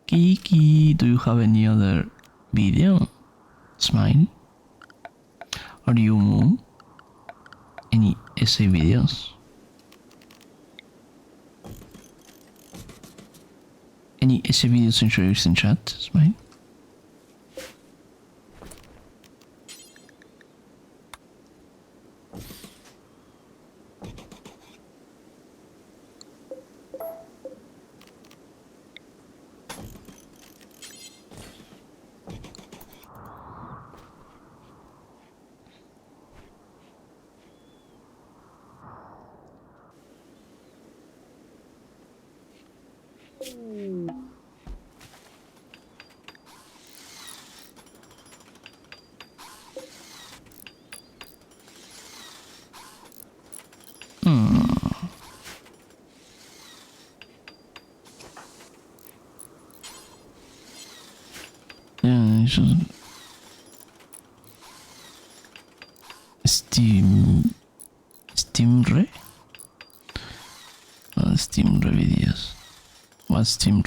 Kiki, do you have any other video? Smile? Or you move? Any essay videos? Any essay videos introduced in chat? Smile? Yeah, Steam Steam videos. What's Steam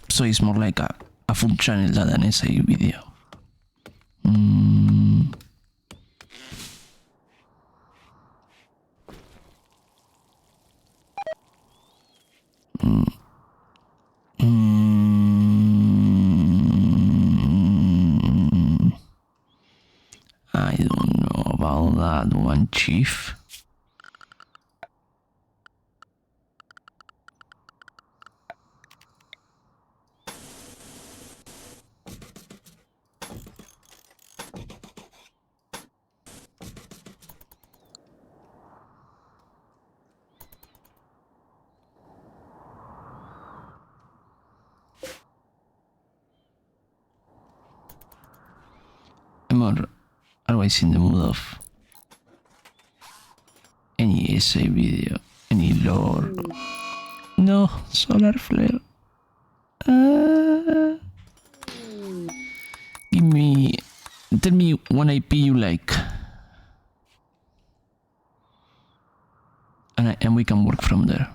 So it's more like a full channel than an essay video. I don't know about that one, Chief. I'm always in the mood of any essay video, any lore. No, solar flare. Tell me one IP you like, and we can work from there.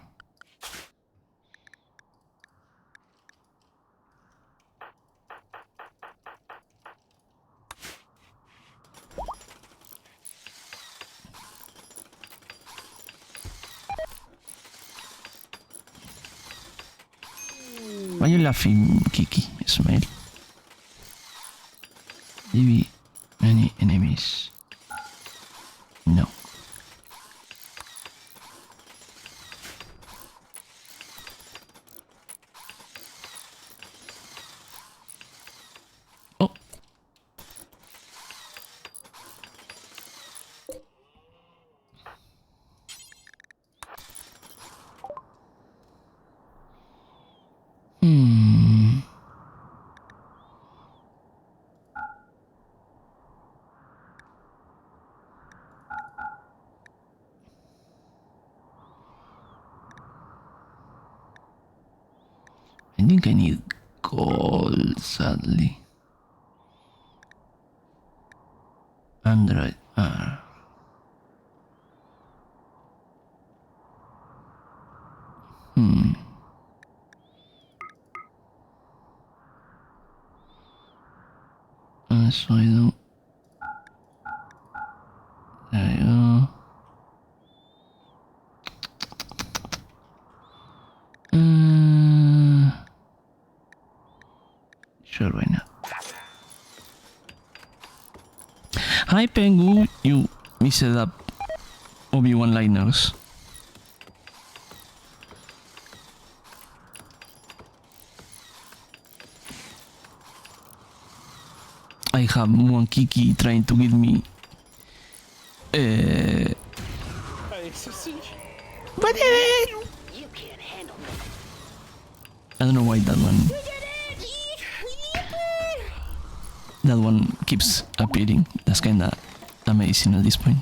Why are you laughing, Kiki? Smile. Maybe many enemies. No. Oh. I think I need gold, sadly. Android. So I don't. There you go. Sure, why not? Hi, Pengu. You mixed up Obi-Wan liners. I have one Kiki trying to give me. You can't handle the I don't know why that one. That one keeps appearing. That's kinda amazing at this point.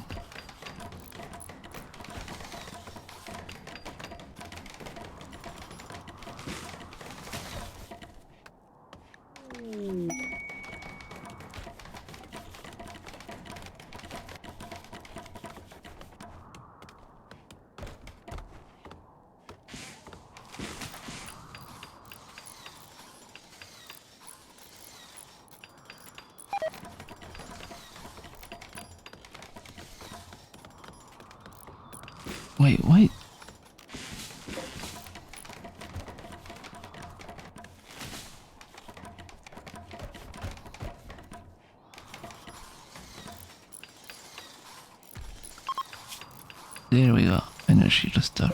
Wait. There we go. Energy restore.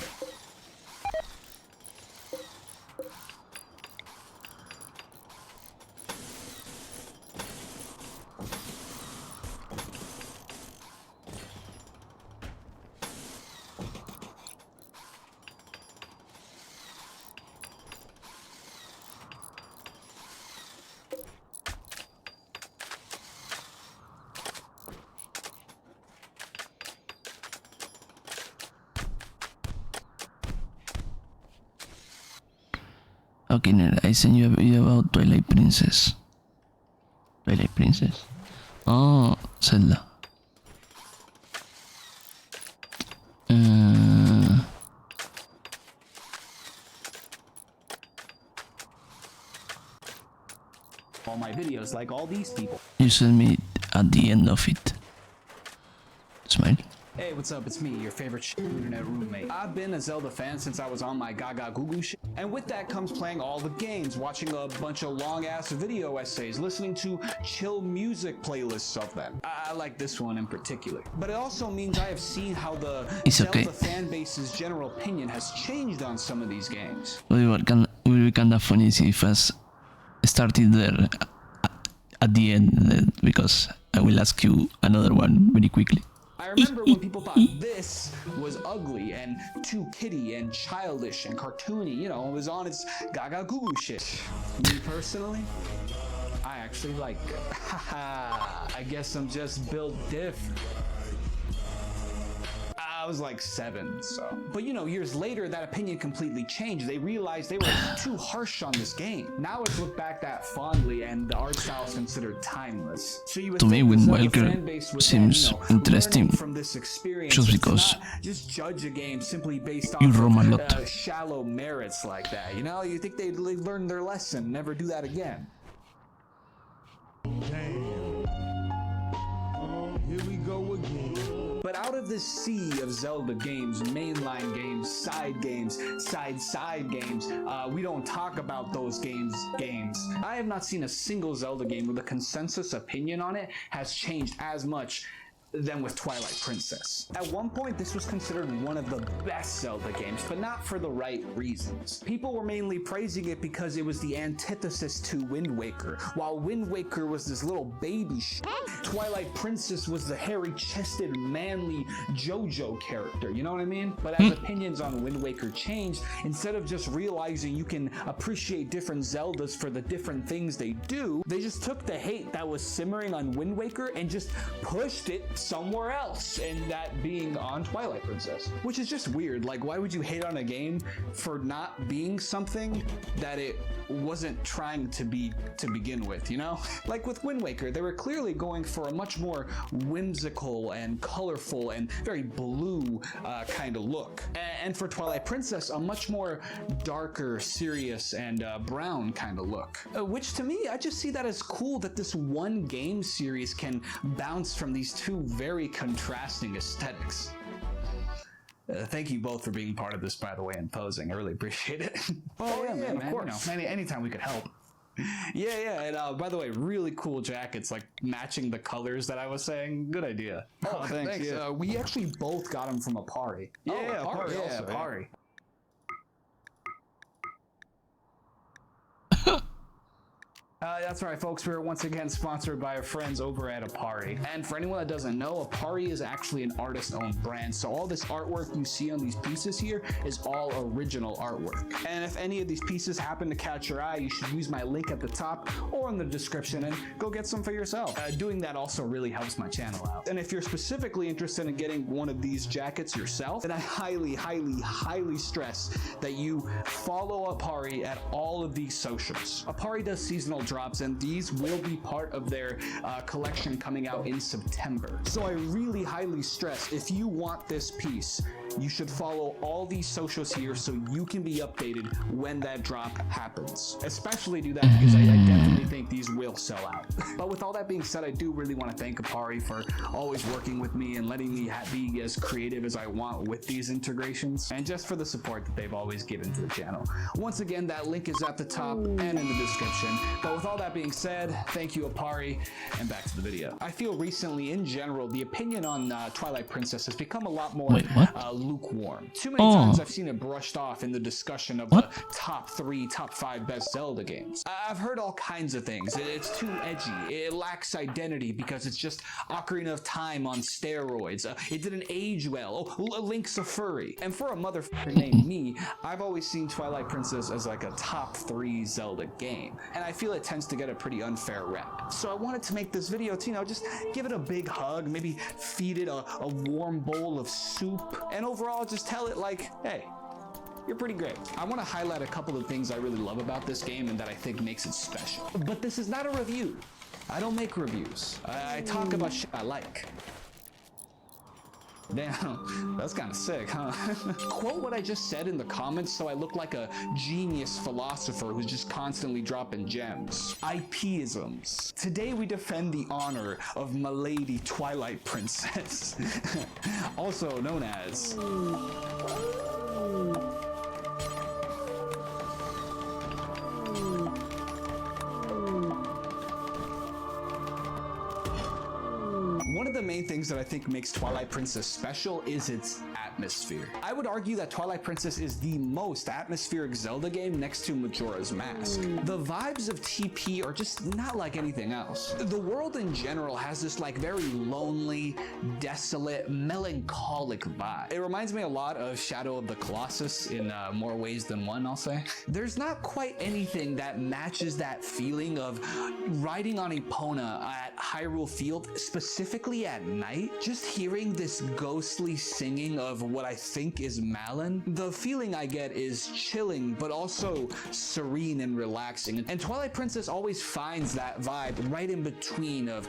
Okay, Ned, I sent you a video about Twilight Princess. Twilight Princess? Oh, Zelda. All my videos like all these people. You sent me at the end of it. Smile. Hey, what's up? It's me, your favorite internet roommate. I've been a Zelda fan since I was on my Gaga Goo Goo shit. And with that comes playing all the games, watching a bunch of long-ass video essays, listening to chill music playlists of them. I like this one in particular. But it also means I have seen how the Zelda fan base's general opinion has changed on some of these games. It would be kind of funny if I started there at the end, because I will ask you another one very quickly. I remember when people thought this was ugly and too kiddie and childish and cartoony, you know, it was on its gaga goo goo shit. Me personally, I actually like it. Haha, I guess I'm just built different. I was like 7, so. But you know, years later, that opinion completely changed. They realized they were too harsh on this game. Now it's looked back at fondly, and the art style is considered timeless. So you would to me, think Wind Waker seems interesting from this experience just because just judge a game simply based you off roam a lot. Shallow merits like that. You know, you think they'd learn their lesson, never do that again. Damn. Here we go again. But out of this sea of Zelda games, mainline games, side games, side games, we don't talk about those games. I have not seen a single Zelda game where the consensus opinion on it has changed as much than with Twilight Princess. At one point, this was considered one of the best Zelda games, but not for the right reasons. People were mainly praising it because it was the antithesis to Wind Waker. While Wind Waker was this little baby shit, Twilight Princess was the hairy-chested, manly JoJo character, you know what I mean? But as opinions on Wind Waker changed, instead of just realizing you can appreciate different Zeldas for the different things they do, they just took the hate that was simmering on Wind Waker and just pushed it somewhere else, and that being on Twilight Princess, which is just weird. Like, why would you hate on a game for not being something that it wasn't trying to be to begin with, you know? Like with Wind Waker, they were clearly going for a much more whimsical and colorful and very blue kind of look, and for Twilight Princess, a much more darker, serious, and brown kind of look, which to me, I just see that as cool that this one game series can bounce from these two very contrasting aesthetics. Thank you both for being part of this, by the way, and posing. I really appreciate it. Oh yeah, man, of course. You know, anytime we could help. Yeah, and by the way, really cool jackets, like matching the colors that I was saying. Good idea. Oh, thanks. Yeah. We actually both got them from a party. Yeah, a party. That's right, folks. We're once again sponsored by our friends over at Apari. And for anyone that doesn't know, Apari is actually an artist-owned brand. So all this artwork you see on these pieces here is all original artwork. And if any of these pieces happen to catch your eye, you should use my link at the top or in the description and go get some for yourself. Doing that also really helps my channel out. And if you're specifically interested in getting one of these jackets yourself, then I highly stress that you follow Apari at all of these socials. Apari does seasonal drops, and these will be part of their collection coming out in September. So I really highly stress, if you want this piece, you should follow all these socials here so you can be updated when that drop happens. Especially do that because I definitely think these will sell out. But with all that being said, I do really want to thank Apari for always working with me and letting me be as creative as I want with these integrations, and just for the support that they've always given to the channel. Once again, that link is at the top and in the description. But with all that being said, thank you, Apari, and back to the video. I feel recently, in general, the opinion on Twilight Princess has become a lot more lukewarm. Too many times I've seen it brushed off in the discussion of the top 3, top 5 best Zelda games. I've heard all kinds of things. It's too edgy. It lacks identity because it's just Ocarina of Time on steroids. It didn't age well. Oh, Link's a furry. And for a motherfucker named me, I've always seen Twilight Princess as like a top 3 Zelda game. And I feel it tends to get a pretty unfair rep. So I wanted to make this video to, you know, just give it a big hug, maybe feed it a warm bowl of soup, and overall just tell it like, hey, you're pretty great. I want to highlight a couple of things I really love about this game and that I think makes it special. But this is not a review. I don't make reviews. I talk about shit I like. Damn, that's kind of sick, huh? Quote what I just said in the comments so I look like a genius philosopher who's just constantly dropping gems. IP-isms. Today we defend the honor of Milady Twilight Princess, also known as... One of the main things that I think makes Twilight Princess special is its atmosphere. I would argue that Twilight Princess is the most atmospheric Zelda game next to Majora's Mask. The vibes of TP are just not like anything else. The world in general has this like very lonely, desolate, melancholic vibe. It reminds me a lot of Shadow of the Colossus in more ways than one, I'll say. There's not quite anything that matches that feeling of riding on Epona at Hyrule Field, specifically at night, just hearing this ghostly singing of what I think is Malon. The feeling I get is chilling, but also serene and relaxing. And Twilight Princess always finds that vibe right in between of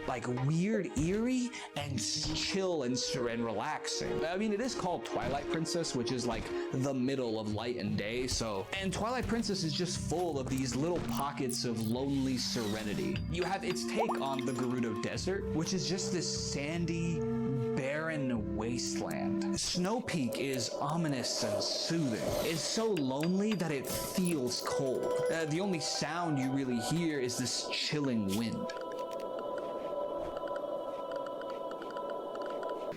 like weird, eerie, and chill and relaxing. I mean, it is called Twilight Princess, which is like the middle of light and day, so... And Twilight Princess is just full of these little pockets of lonely serenity. You have its take on the Gerudo Desert, which is just this sandy, barren wasteland. Snow Peak is ominous and soothing. It's so lonely that it feels cold. The only sound you really hear is this chilling wind.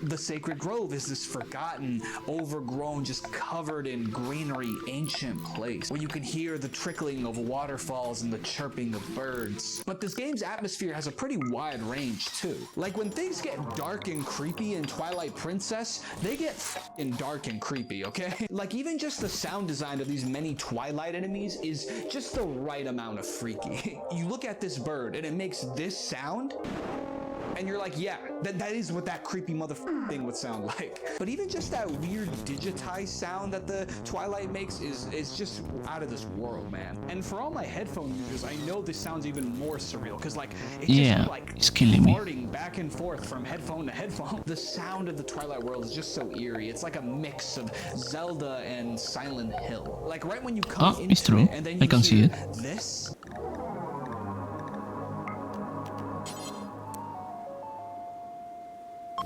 The Sacred Grove is this forgotten, overgrown, just covered in greenery, ancient place where you can hear the trickling of waterfalls and the chirping of birds. But this game's atmosphere has a pretty wide range too. Like when things get dark and creepy in Twilight Princess, they get f***ing dark and creepy, okay? Like even just the sound design of these many Twilight enemies is just the right amount of freaky. You look at this bird and it makes this sound, and you're like, yeah, that is what that creepy motherfucking thing would sound like. But even just that weird digitized sound that the Twilight makes is just out of this world, man. And for all my headphone users, I know this sounds even more surreal, because like it's just like it's killing me. Farting back and forth from headphone to headphone. The sound of the Twilight world is just so eerie. It's like a mix of Zelda and Silent Hill. Like right when you come into it's true. it, and then you I can see it. This.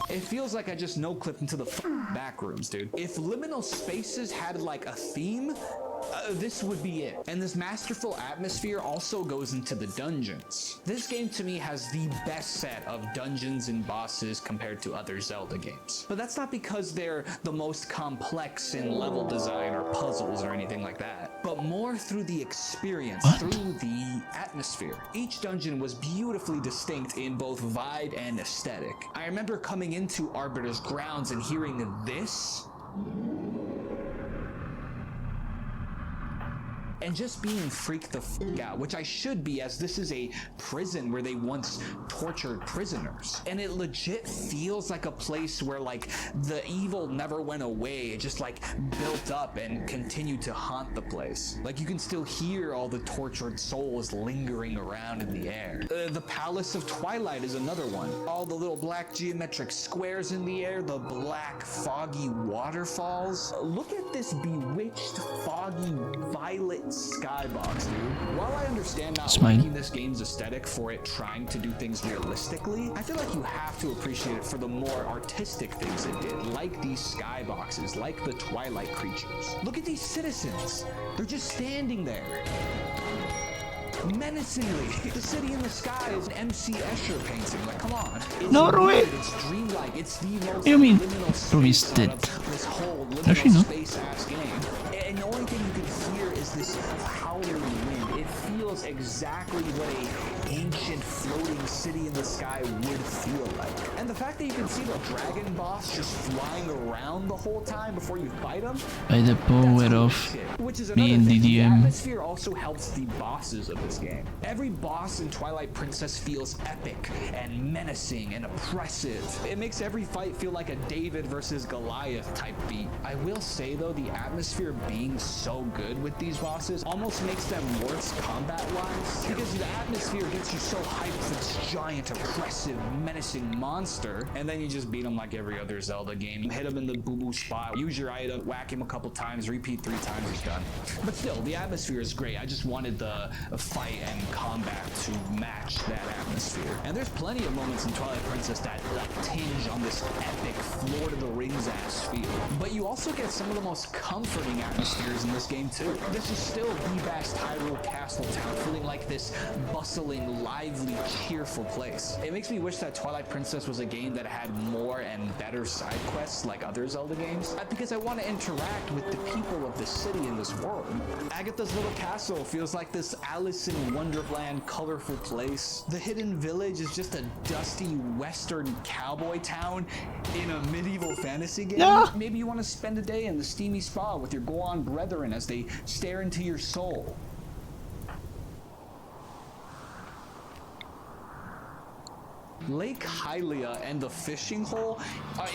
It feels like I just no-clipped into the back rooms, dude. If Liminal Spaces had like a theme, this would be it. And this masterful atmosphere also goes into the dungeons. This game to me has the best set of dungeons and bosses compared to other Zelda games. But that's not because they're the most complex in level design or puzzles or anything like that, but more through the experience, through the atmosphere. Each dungeon was beautifully distinct in both vibe and aesthetic. I remember coming into Arbiter's grounds and hearing this, and just being freaked the f out, which I should be, as this is a prison where they once tortured prisoners. And it legit feels like a place where like the evil never went away. It just like built up and continued to haunt the place. Like you can still hear all the tortured souls lingering around in the air. The Palace of Twilight is another one. All the little black geometric squares in the air, the black foggy waterfalls. Look at this bewitched, foggy, violet skybox, dude. While I understand not liking this game's aesthetic for it trying to do things realistically, I feel like you have to appreciate it for the more artistic things it did, like these skyboxes, like the Twilight creatures. Look at these citizens. They're just standing there. Menacingly. The city in the sky is an MC Escher painting. Like, come on. It's weird, it's dreamlike. It's the most liminal space out of this whole liminal space-ass game. And the only thing you can hear is this howling wind. It feels exactly what a ancient floating city in the sky would feel like. And the fact that you can see the dragon boss just flying around the whole time before you fight him, by the power of being the DDM. atmosphere also helps the bosses of this game. Every boss in Twilight Princess feels epic and menacing and oppressive. It makes every fight feel like a David versus Goliath type beat. I will say though, the atmosphere being so good with these bosses almost makes them worse combat-wise, because the atmosphere gets you so hyped for this giant, oppressive, menacing monster, and then you just beat him like every other Zelda game. Hit him in the boo-boo spot, use your item, whack him a couple times, repeat 3 times, he's done. But still, the atmosphere is great. I just wanted the fight and combat to match that atmosphere. And there's plenty of moments in Twilight Princess that tinge on this epic Lord of the Rings ass feel. But you also get some of the most comforting atmospheres in this game too. This is still the best Hyrule Castle town, feeling like this bustling, lively, cheerful place. It makes me wish that Twilight Princess was a game that had more and better side quests like other Zelda games, because I want to interact with the people of this city and this world. Agatha's little castle feels like this Alice in Wonderland colorful place. The hidden village is just a dusty western cowboy town in a medieval fantasy game. Yeah. Maybe you want to spend a day in the steamy spa with your Goron brethren as they stare into your soul. Lake Hylia and the fishing hole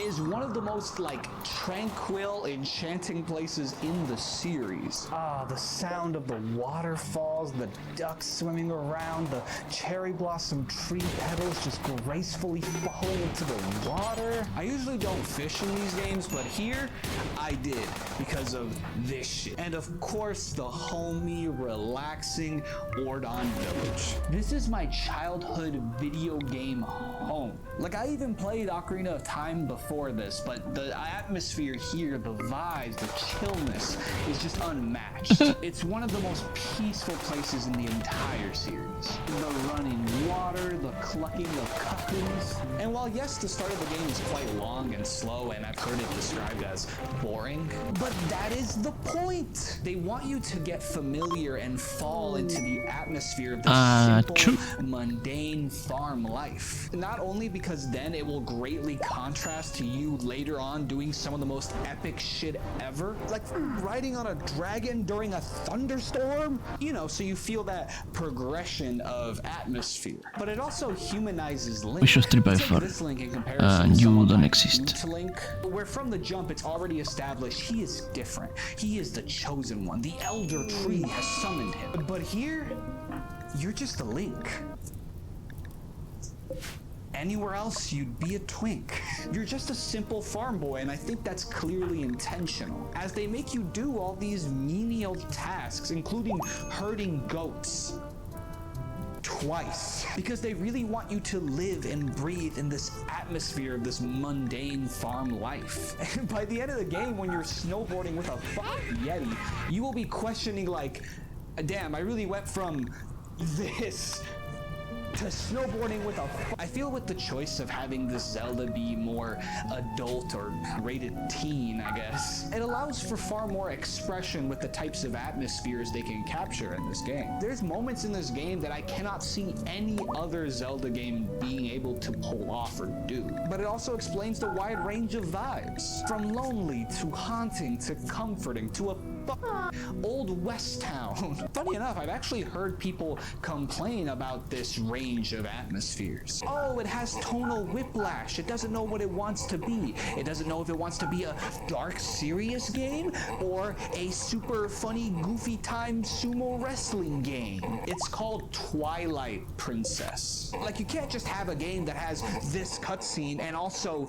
is one of the most tranquil, enchanting places in the series. The sound of the waterfalls, the ducks swimming around, the cherry blossom tree petals just gracefully falling into the water. I usually don't fish in these games, but here I did because of this shit. And of course, the homey, relaxing Ordon Village. This is my childhood video game home. I even played Ocarina of Time before this, but the atmosphere here, the vibes, the chillness is just unmatched. It's one of the most peaceful places in the entire series. The running water, the clucking of cuckoos. And while yes, the start of the game is quite long and slow, and I've heard it described as boring, but that is the point. They want you to get familiar and fall into the atmosphere of the simple, mundane farm life. Not only because then it will greatly contrast to you later on doing some of the most epic shit ever, like riding on a dragon during a thunderstorm, so you feel that progression of atmosphere. But it also humanizes Link. We should strip by far, and you don't exist. To Link, where from the jump it's already established he is different. He is the chosen one. The Elder Tree has summoned him. But here, you're just a Link. Anywhere else, you'd be a twink. You're just a simple farm boy, and I think that's clearly intentional, as they make you do all these menial tasks, including herding goats, twice because they really want you to live and breathe in this atmosphere of this mundane farm life. And by the end of the game, when you're snowboarding with a fucking Yeti, you will be questioning like, damn, I really went from this to snowboarding with a I feel with the choice of having this Zelda be more adult or rated teen, I guess, it allows for far more expression with the types of atmospheres they can capture in this game. There's moments in this game that I cannot see any other Zelda game being able to pull off or do. But it also explains the wide range of vibes, from lonely to haunting to comforting to a old West town. Funny enough, I've actually heard people complain about this range of atmospheres. Oh, it has tonal whiplash. It doesn't know what it wants to be. It doesn't know if it wants to be a dark, serious game or a super funny, goofy time sumo wrestling game. It's called Twilight Princess. Like, you can't just have a game that has this cutscene and also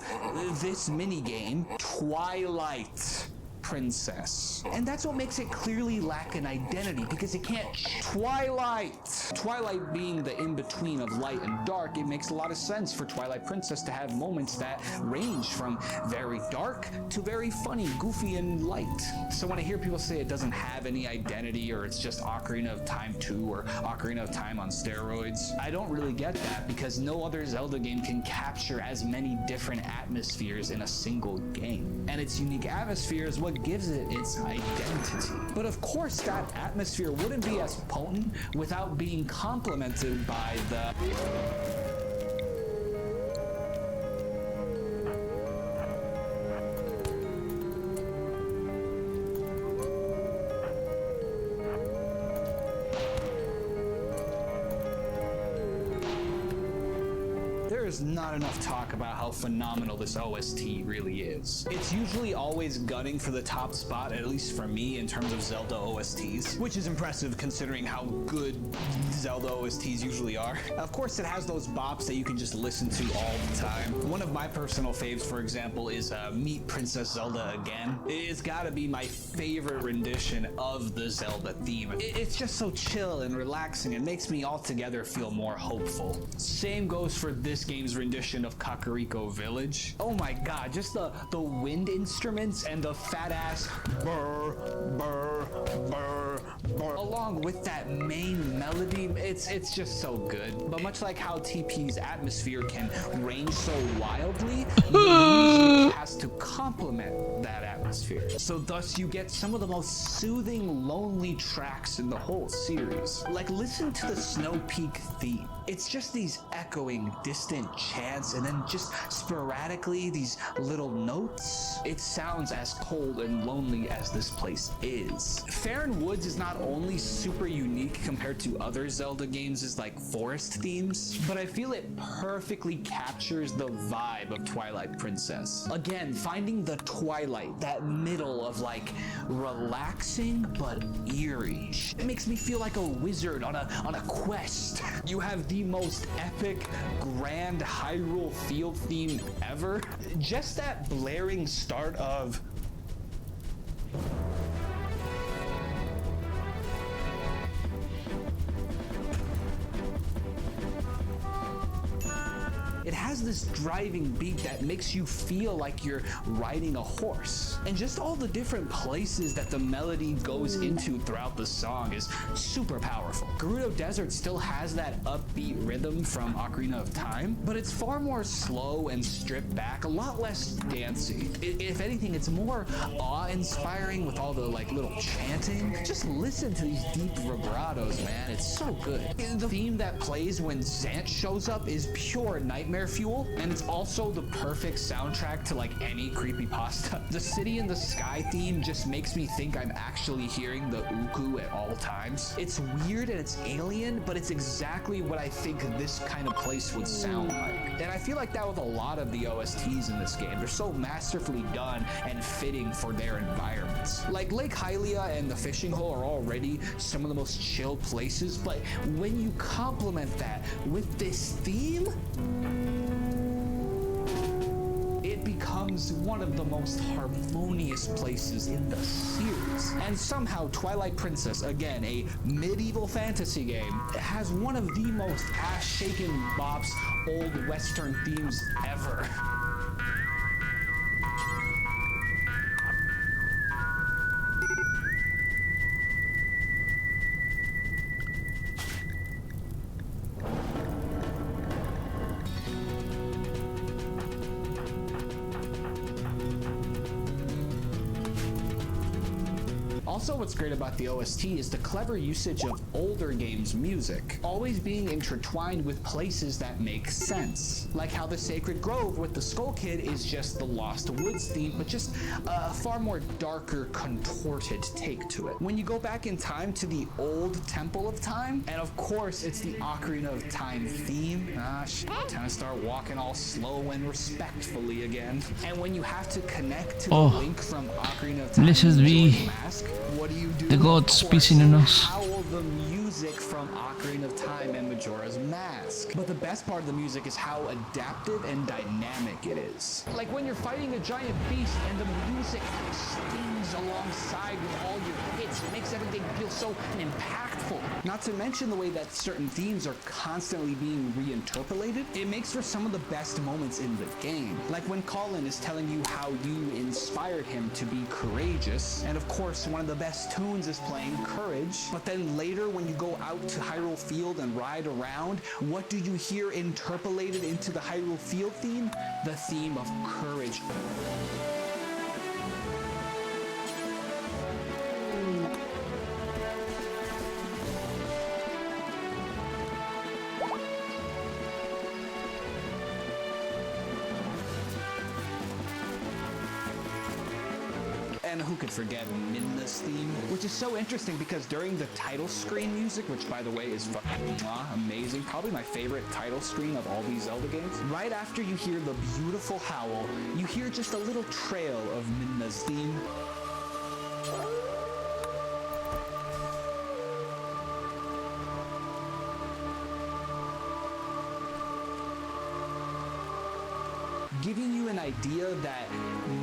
this mini game, Twilight Princess. And that's what makes it clearly lack an identity, because it can't Twilight being the in-between of light and dark. It makes a lot of sense for Twilight Princess to have moments that range from very dark to very funny, goofy, and light. So when I hear people say it doesn't have any identity, or it's just Ocarina of Time 2 or Ocarina of Time on steroids, I don't really get that, because no other Zelda game can capture as many different atmospheres in a single game. And its unique atmosphere is what gives it its identity. But of course, that atmosphere wouldn't be as potent without being complemented by the there's not enough talk about how phenomenal this OST really is. It's usually always gunning for the top spot, at least for me, in terms of Zelda OSTs, which is impressive considering how good Zelda OSTs usually are. Of course, it has those bops that you can just listen to all the time. One of my personal faves, for example, is Meet Princess Zelda Again. It's gotta be my favorite rendition of the Zelda theme. It's just so chill and relaxing. It makes me altogether feel more hopeful. Same goes for this game's rendition of Kakariko Village. Oh my god, just the wind instruments and the fat ass burr, burr, burr, burr, along with that main melody, it's just so good. But much like how TP's atmosphere can range so wildly, the music has to complement that atmosphere. So thus you get some of the most soothing, lonely tracks in the whole series. Like, listen to the Snow Peak theme. It's just these echoing, distant chants, and then just sporadically these little notes. It sounds as cold and lonely as this place is. Farron Woods is not only super unique compared to other Zelda games' like forest themes, but I feel it perfectly captures the vibe of Twilight Princess. Again, finding the twilight, that middle of like relaxing but eerie. It makes me feel like a wizard on a quest. You have the most epic, grand Hyrule field theme ever. Just that blaring start of it has this driving beat that makes you feel like you're riding a horse. And just all the different places that the melody goes into throughout the song is super powerful. Gerudo Desert still has that upbeat rhythm from Ocarina of Time, but it's far more slow and stripped back, a lot less dancey. If anything, it's more awe-inspiring with all the like little chanting. Just listen to these deep vibratos, man. It's so good. The theme that plays when Zant shows up is pure nightmare fuel, and it's also the perfect soundtrack to like any creepypasta. The City in the Sky theme just makes me think I'm actually hearing the uku at all times. It's weird and it's alien, but it's exactly what I think this kind of place would sound like. And I feel like that with a lot of the OSTs in this game. They're so masterfully done and fitting for their environments. Like Lake Hylia and the fishing hole are already some of the most chill places, but when you complement that with this theme, it becomes becomes one of the most harmonious places in the series. And somehow Twilight Princess, again a medieval fantasy game, has one of the most ass-shaking bops old western themes ever. Also, what's great about the OST is the clever usage of older games' music, always being intertwined with places that make sense. Like how the Sacred Grove with the Skull Kid is just the Lost Woods theme, but just a far more darker, contorted take to it. When you go back in time to the old Temple of Time, and of course it's the Ocarina of Time theme, time to start walking all slow and respectfully again. And when you have to connect to the link from Ocarina of Time blessed be Mask, what do? the gods speaking in us. Howl the music from Ocarina of Time and Majora's Mask. But the best part of the music is how adaptive and dynamic it is. Like when you're fighting a giant beast and the music stings alongside with all your hits, it makes everything feel so impactful. Not to mention the way that certain themes are constantly being reinterpolated. It makes for some of the best moments in the game. Like when Colin is telling you how you inspired him to be courageous, and of course one of the best tunes is playing Courage, but then later when you go out to Hyrule Field and ride around, what do you hear interpolated into the Hyrule Field theme? The theme of Courage. And who could forget Midna's theme? Which is so interesting because during the title screen music, which by the way is fucking amazing, probably my favorite title screen of all these Zelda games, right after you hear the beautiful howl, you hear just a little trail of Midna's theme. Giving you an idea that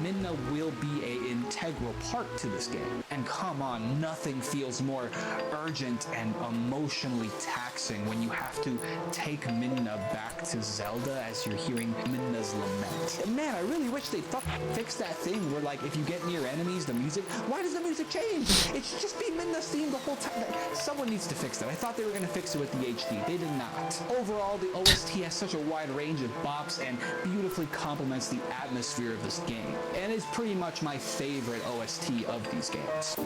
Midna will be an integral part to this game. And come on, nothing feels more urgent and emotionally taxing when you have to take Midna back to Zelda as you're hearing Midna's lament. And man, I really wish they'd fix that thing where like if you get near enemies, the music, why does the music change? It should just be Midna's theme the whole time. Someone needs to fix that. I thought they were going to fix it with the HD. They did not. Overall, the OST has such a wide range of bops and beautifully complements the atmosphere of this game, and is pretty much my favorite OST of these games.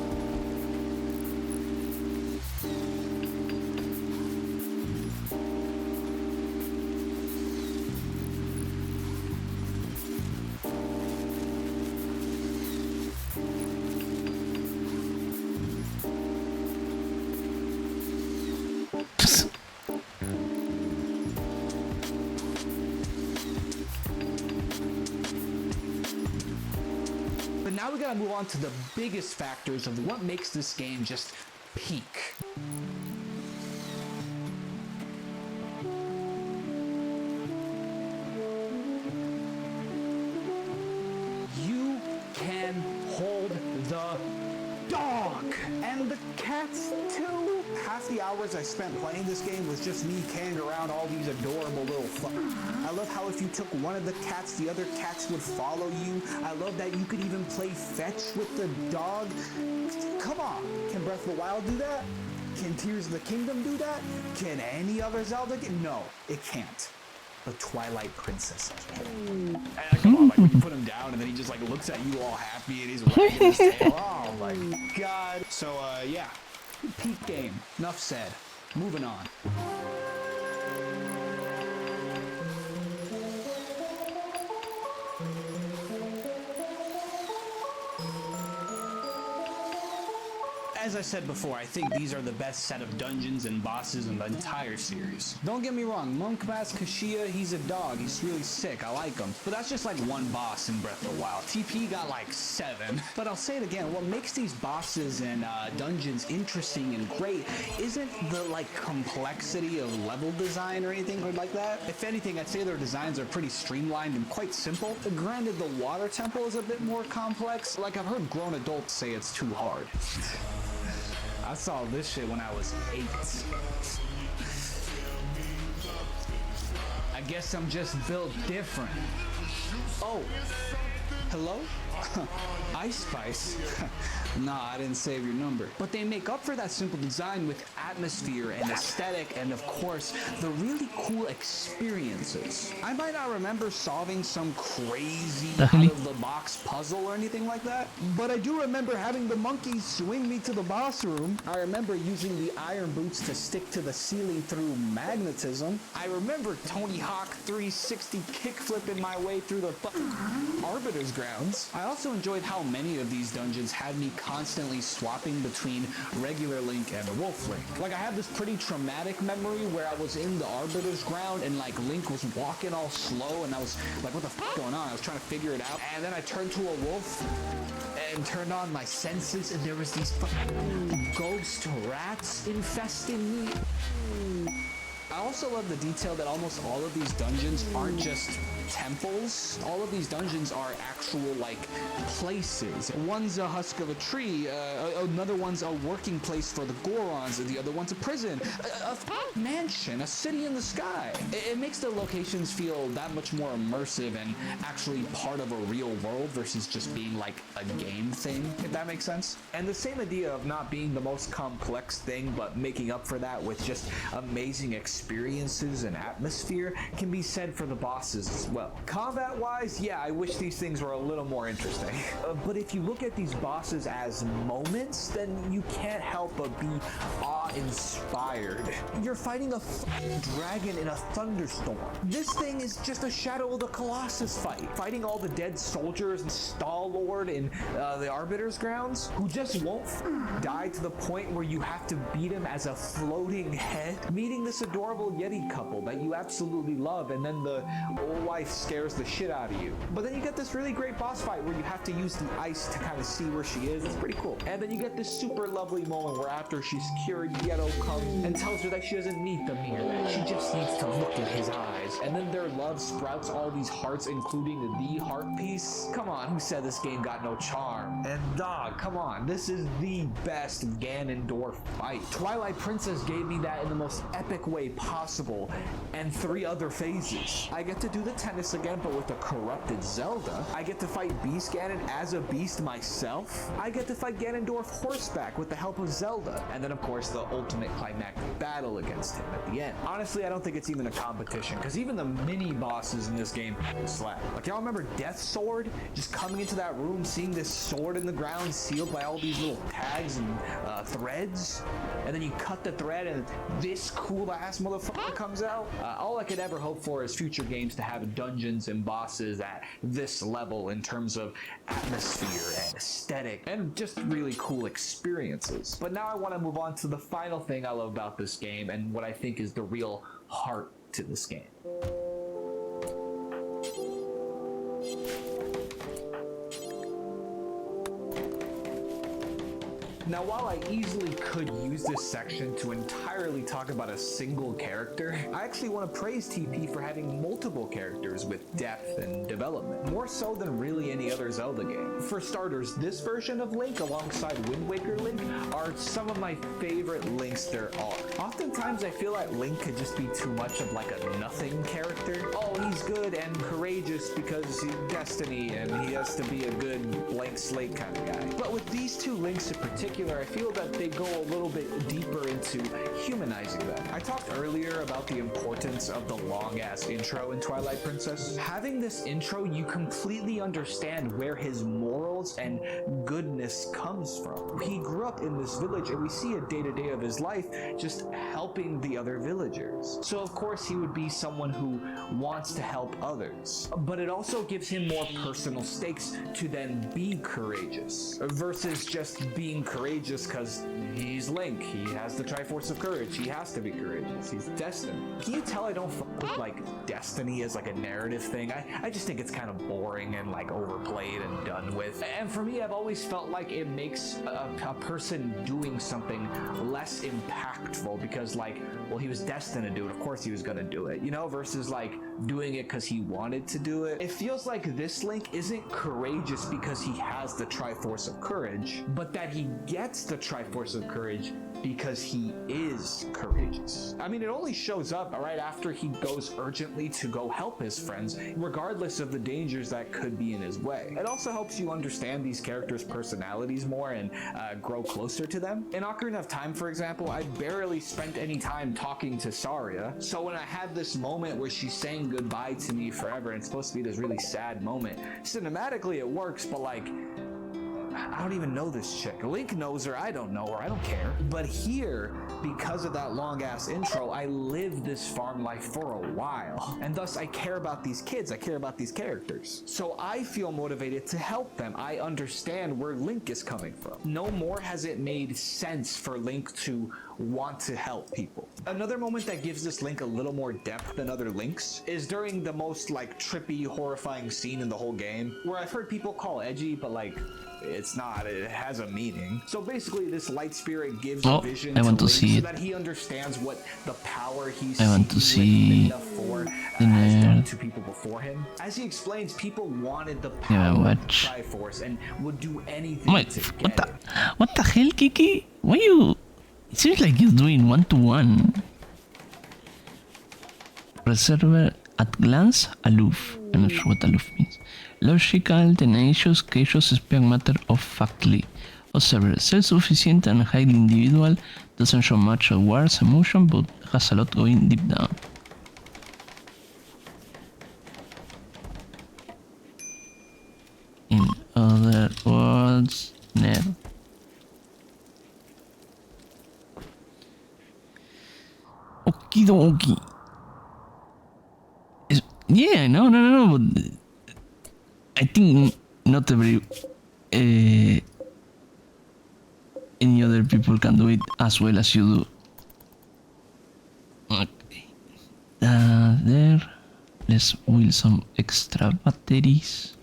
Now we gotta move on to the biggest factors of what makes this game just peak. You can hold the dog and the cats too. Half the hours I spent playing this game was just me carrying around all these adorable little fuckers. I love how if you took one of the cats, the other cats would follow you. I love that you could even play fetch with the dog. Come on, can Breath of the Wild do that? Can Tears of the Kingdom do that? Can any other Zelda game? No, it can't. But Twilight Princess can. Come on, like when you put him down and then he just like looks at you all happy and he's wagging his tail. Oh my god. So yeah, peak game. Enough said. Moving on. As I said before, I think these are the best set of dungeons and bosses in the entire series. Don't get me wrong, Monk Mask Kashia, he's a dog. He's really sick. I like him. But that's just like one boss in Breath of the Wild. TP got like 7. But I'll say it again, what makes these bosses and dungeons interesting and great isn't the like complexity of level design or anything like that. If anything, I'd say their designs are pretty streamlined and quite simple. Granted, the water temple is a bit more complex. Like I've heard grown adults say it's too hard. I saw this shit when I was 8. I guess I'm just built different. Oh, hello? Ice Spice? Nah, I didn't save your number. But they make up for that simple design with atmosphere and aesthetic and of course the really cool experiences. I might not remember solving some crazy out of the box puzzle or anything like that, but I do remember having the monkeys swing me to the boss room. I remember using the iron boots to stick to the ceiling through magnetism. I remember Tony Hawk 360 kickflipping my way through the Arbiter's grounds. I also enjoyed how many of these dungeons had me constantly swapping between regular Link and Wolf Link. Like I have this pretty traumatic memory where I was in the Arbiter's ground and like Link was walking all slow and I was like, what the f going on? I was trying to figure it out. And then I turned to a wolf and turned on my senses and there was these ghost rats infesting me. I also love the detail that almost all of these dungeons aren't just temples. All of these dungeons are actual like places. One's a husk of a tree, another one's a working place for the Gorons, and the other one's a prison, a mansion, a city in the sky. It makes the locations feel that much more immersive and actually part of a real world versus just being like a game thing, if that makes sense. And the same idea of not being the most complex thing but making up for that with just amazing experiences and atmosphere can be said for the bosses as well. Combat wise, yeah, I wish these things were a little more interesting. But if you look at these bosses as moments, then you can't help but be awe-inspired. You're fighting a dragon in a thunderstorm. This thing is just a Shadow of the Colossus fight. Fighting all the dead soldiers and Star-Lord in the Arbiter's grounds, who just won't die to the point where you have to beat him as a floating head. Meeting this adorable Yeti couple that you absolutely love, and then the old wife scares the shit out of you. But then you get this really great boss fight where you have to use the ice to kind of see where she is. It's pretty cool. And then you get this super lovely moment where after she's cured, Yeto comes and tells her that she doesn't need the mirror, that she just needs to look in his eyes. And then their love sprouts all these hearts, including the heart piece. Come on, who said this game got no charm? And dog, come on, this is the best Ganondorf fight. Twilight Princess gave me that in the most epic way possible, and 3 other phases. I get to do the tennis again, but with a corrupted Zelda. I get to fight Beast Ganon as a beast myself. I get to fight Ganondorf horseback with the help of Zelda. And then of course the ultimate climactic battle against him at the end. Honestly, I don't think it's even a competition, because even the mini bosses in this game slap. Like, y'all remember Death Sword? Just coming into that room, seeing this sword in the ground sealed by all these little tags and threads, and then you cut the thread and this cool ass motherfucker comes out. All I could ever hope for is future games to have dungeons and bosses at this level in terms of atmosphere and aesthetic and just really cool experiences. But now I want to move on to the final thing I love about this game and what I think is the real heart to this game. Now, while I easily could use this section to entirely talk about a single character, I actually want to praise TP for having multiple characters with depth and development, more so than really any other Zelda game. For starters, this version of Link alongside Wind Waker Link are some of my favorite Links there are. Oftentimes I feel like Link could just be too much of like a nothing character. Oh, he's good and courageous because he's Destiny and he has to be a good blank slate kind of guy. But with these 2 Links in particular, I feel that they go a little bit deeper into humanizing them. I talked earlier about the importance of the long-ass intro in Twilight Princess. Having this intro, you completely understand where his morals and goodness comes from. He grew up in this village and we see a day-to-day of his life just helping the other villagers. So of course he would be someone who wants to help others. But it also gives him more personal stakes to then be courageous versus just being courageous courageous because he's Link. He has the Triforce of Courage. He has to be courageous. He's destined. Can you tell I don't fuck with like destiny as like a narrative thing? I just think it's kind of boring and like overplayed and done with. And for me, I've always felt like it makes a person doing something less impactful because like, well, he was destined to do it. Of course he was gonna do it, you know, versus like doing it because he wanted to do it. It feels like this Link isn't courageous because he has the Triforce of Courage, but that he gets the Triforce of Courage because he is courageous. I mean, it only shows up right after he goes urgently to go help his friends, regardless of the dangers that could be in his way. It also helps you understand these characters' personalities more and grow closer to them. In Ocarina of Time, for example, I barely spent any time talking to Saria, so when I had this moment where she's saying goodbye to me forever, and it's supposed to be this really sad moment, cinematically it works, but like, I don't even know this chick. Link knows her, I don't know her, I don't care. But here, because of that long ass intro, I lived this farm life for a while. And thus I care about these kids, I care about these characters. So I feel motivated to help them. I understand where Link is coming from. No more has it made sense for Link to want to help people. Another moment that gives this Link a little more depth than other Links is during the most like trippy, horrifying scene in the whole game, where I've heard people call edgy, but like, it's not, it has a meaning. So basically this light spirit gives a vision to Link so that he understands what the power he's seeking for has done to people before him. As he explains, people wanted the power of the Triforce and would do anything to get it. What the hell, Kiki? Why you... It seems like you're doing one-to-one. Reservoir at glance, aloof. I'm not sure what aloof means. Logical, tenacious, cautious, speak matter of factly. Observer, self-sufficient and highly individual, doesn't show much of words, emotion, but has a lot going deep down. In other words, nerd. Okidoki. Yeah, no, but I think not every any other people can do it as well as you do. Okay. There. Let's wheel some extra batteries.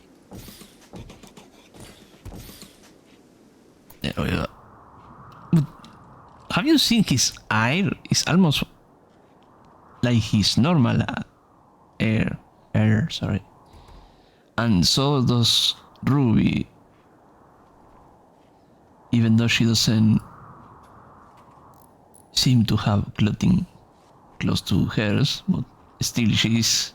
There we go. But have you seen his eye? It's almost like his normal air, sorry. And so does Ruby. Even though she doesn't seem to have clothing close to hers, but still she's...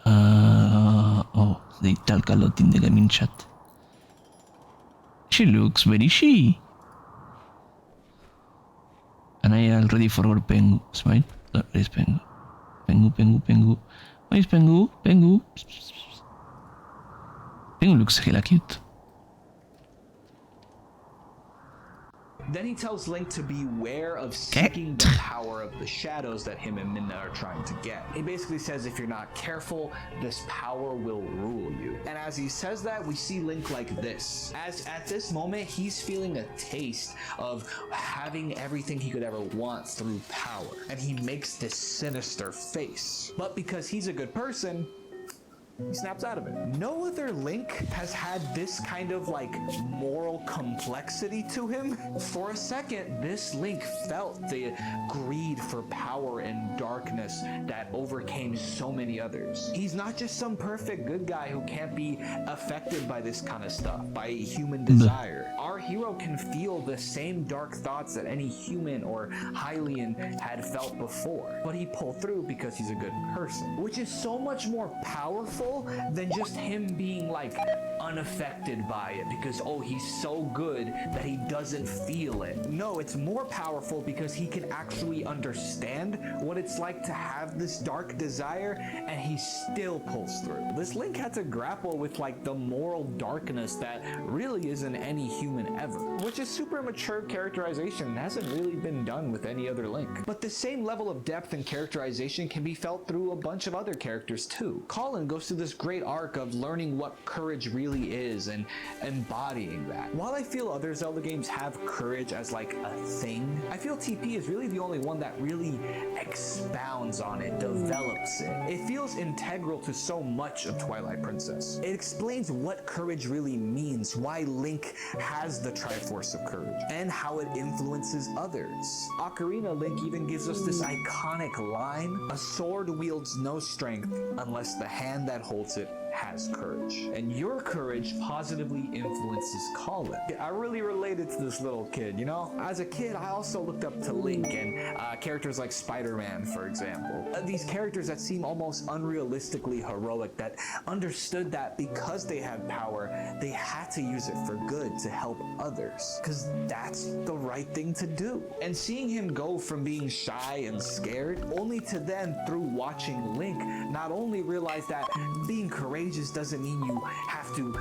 oh, they talk a lot in the gaming chat. She looks very she. And I already forgot Pengu. Smile. Where is Pengu? Pengu. Where is Pengu? Pengu looks hella cute. Then he tells Link to beware of seeking the power of the shadows that him and Midna are trying to get. He basically says if you're not careful, this power will rule you. And as he says that, we see Link like this. As at this moment, he's feeling a taste of having everything he could ever want through power. And he makes this sinister face. But because he's a good person, he snaps out of it. No other Link has had this kind of like moral complexity to him. For a second, this Link felt the greed for power and darkness that overcame so many others. He's not just some perfect good guy who can't be affected by this kind of stuff, by human desire. Our hero can feel the same dark thoughts that any human or Hylian had felt before. But he pulled through because he's a good person, which is so much more powerful than just him being like unaffected by it because, oh, he's so good that he doesn't feel it. No, it's more powerful because he can actually understand what it's like to have this dark desire and he still pulls through. This Link had to grapple with like the moral darkness that really isn't any human ever, which is super mature characterization and hasn't really been done with any other Link. But the same level of depth and characterization can be felt through a bunch of other characters too. Colin goes to this great arc of learning what courage really is and embodying that. While I feel other Zelda games have courage as like a thing, I feel TP is really the only one that really expounds on it, develops it. It feels integral to so much of Twilight Princess. It explains what courage really means, why Link has the Triforce of Courage, and how it influences others. Ocarina Link even gives us this iconic line: a sword wields no strength unless the hand that holds it has courage. And your courage positively influences Colin. I really related to this little kid, you know? As a kid, I also looked up to Link and characters like Spider-Man, for example. These characters that seem almost unrealistically heroic, that understood that because they had power, they had to use it for good to help others. Because that's the right thing to do. And seeing him go from being shy and scared, only to then, through watching Link, not only realize that being courageous doesn't mean you have to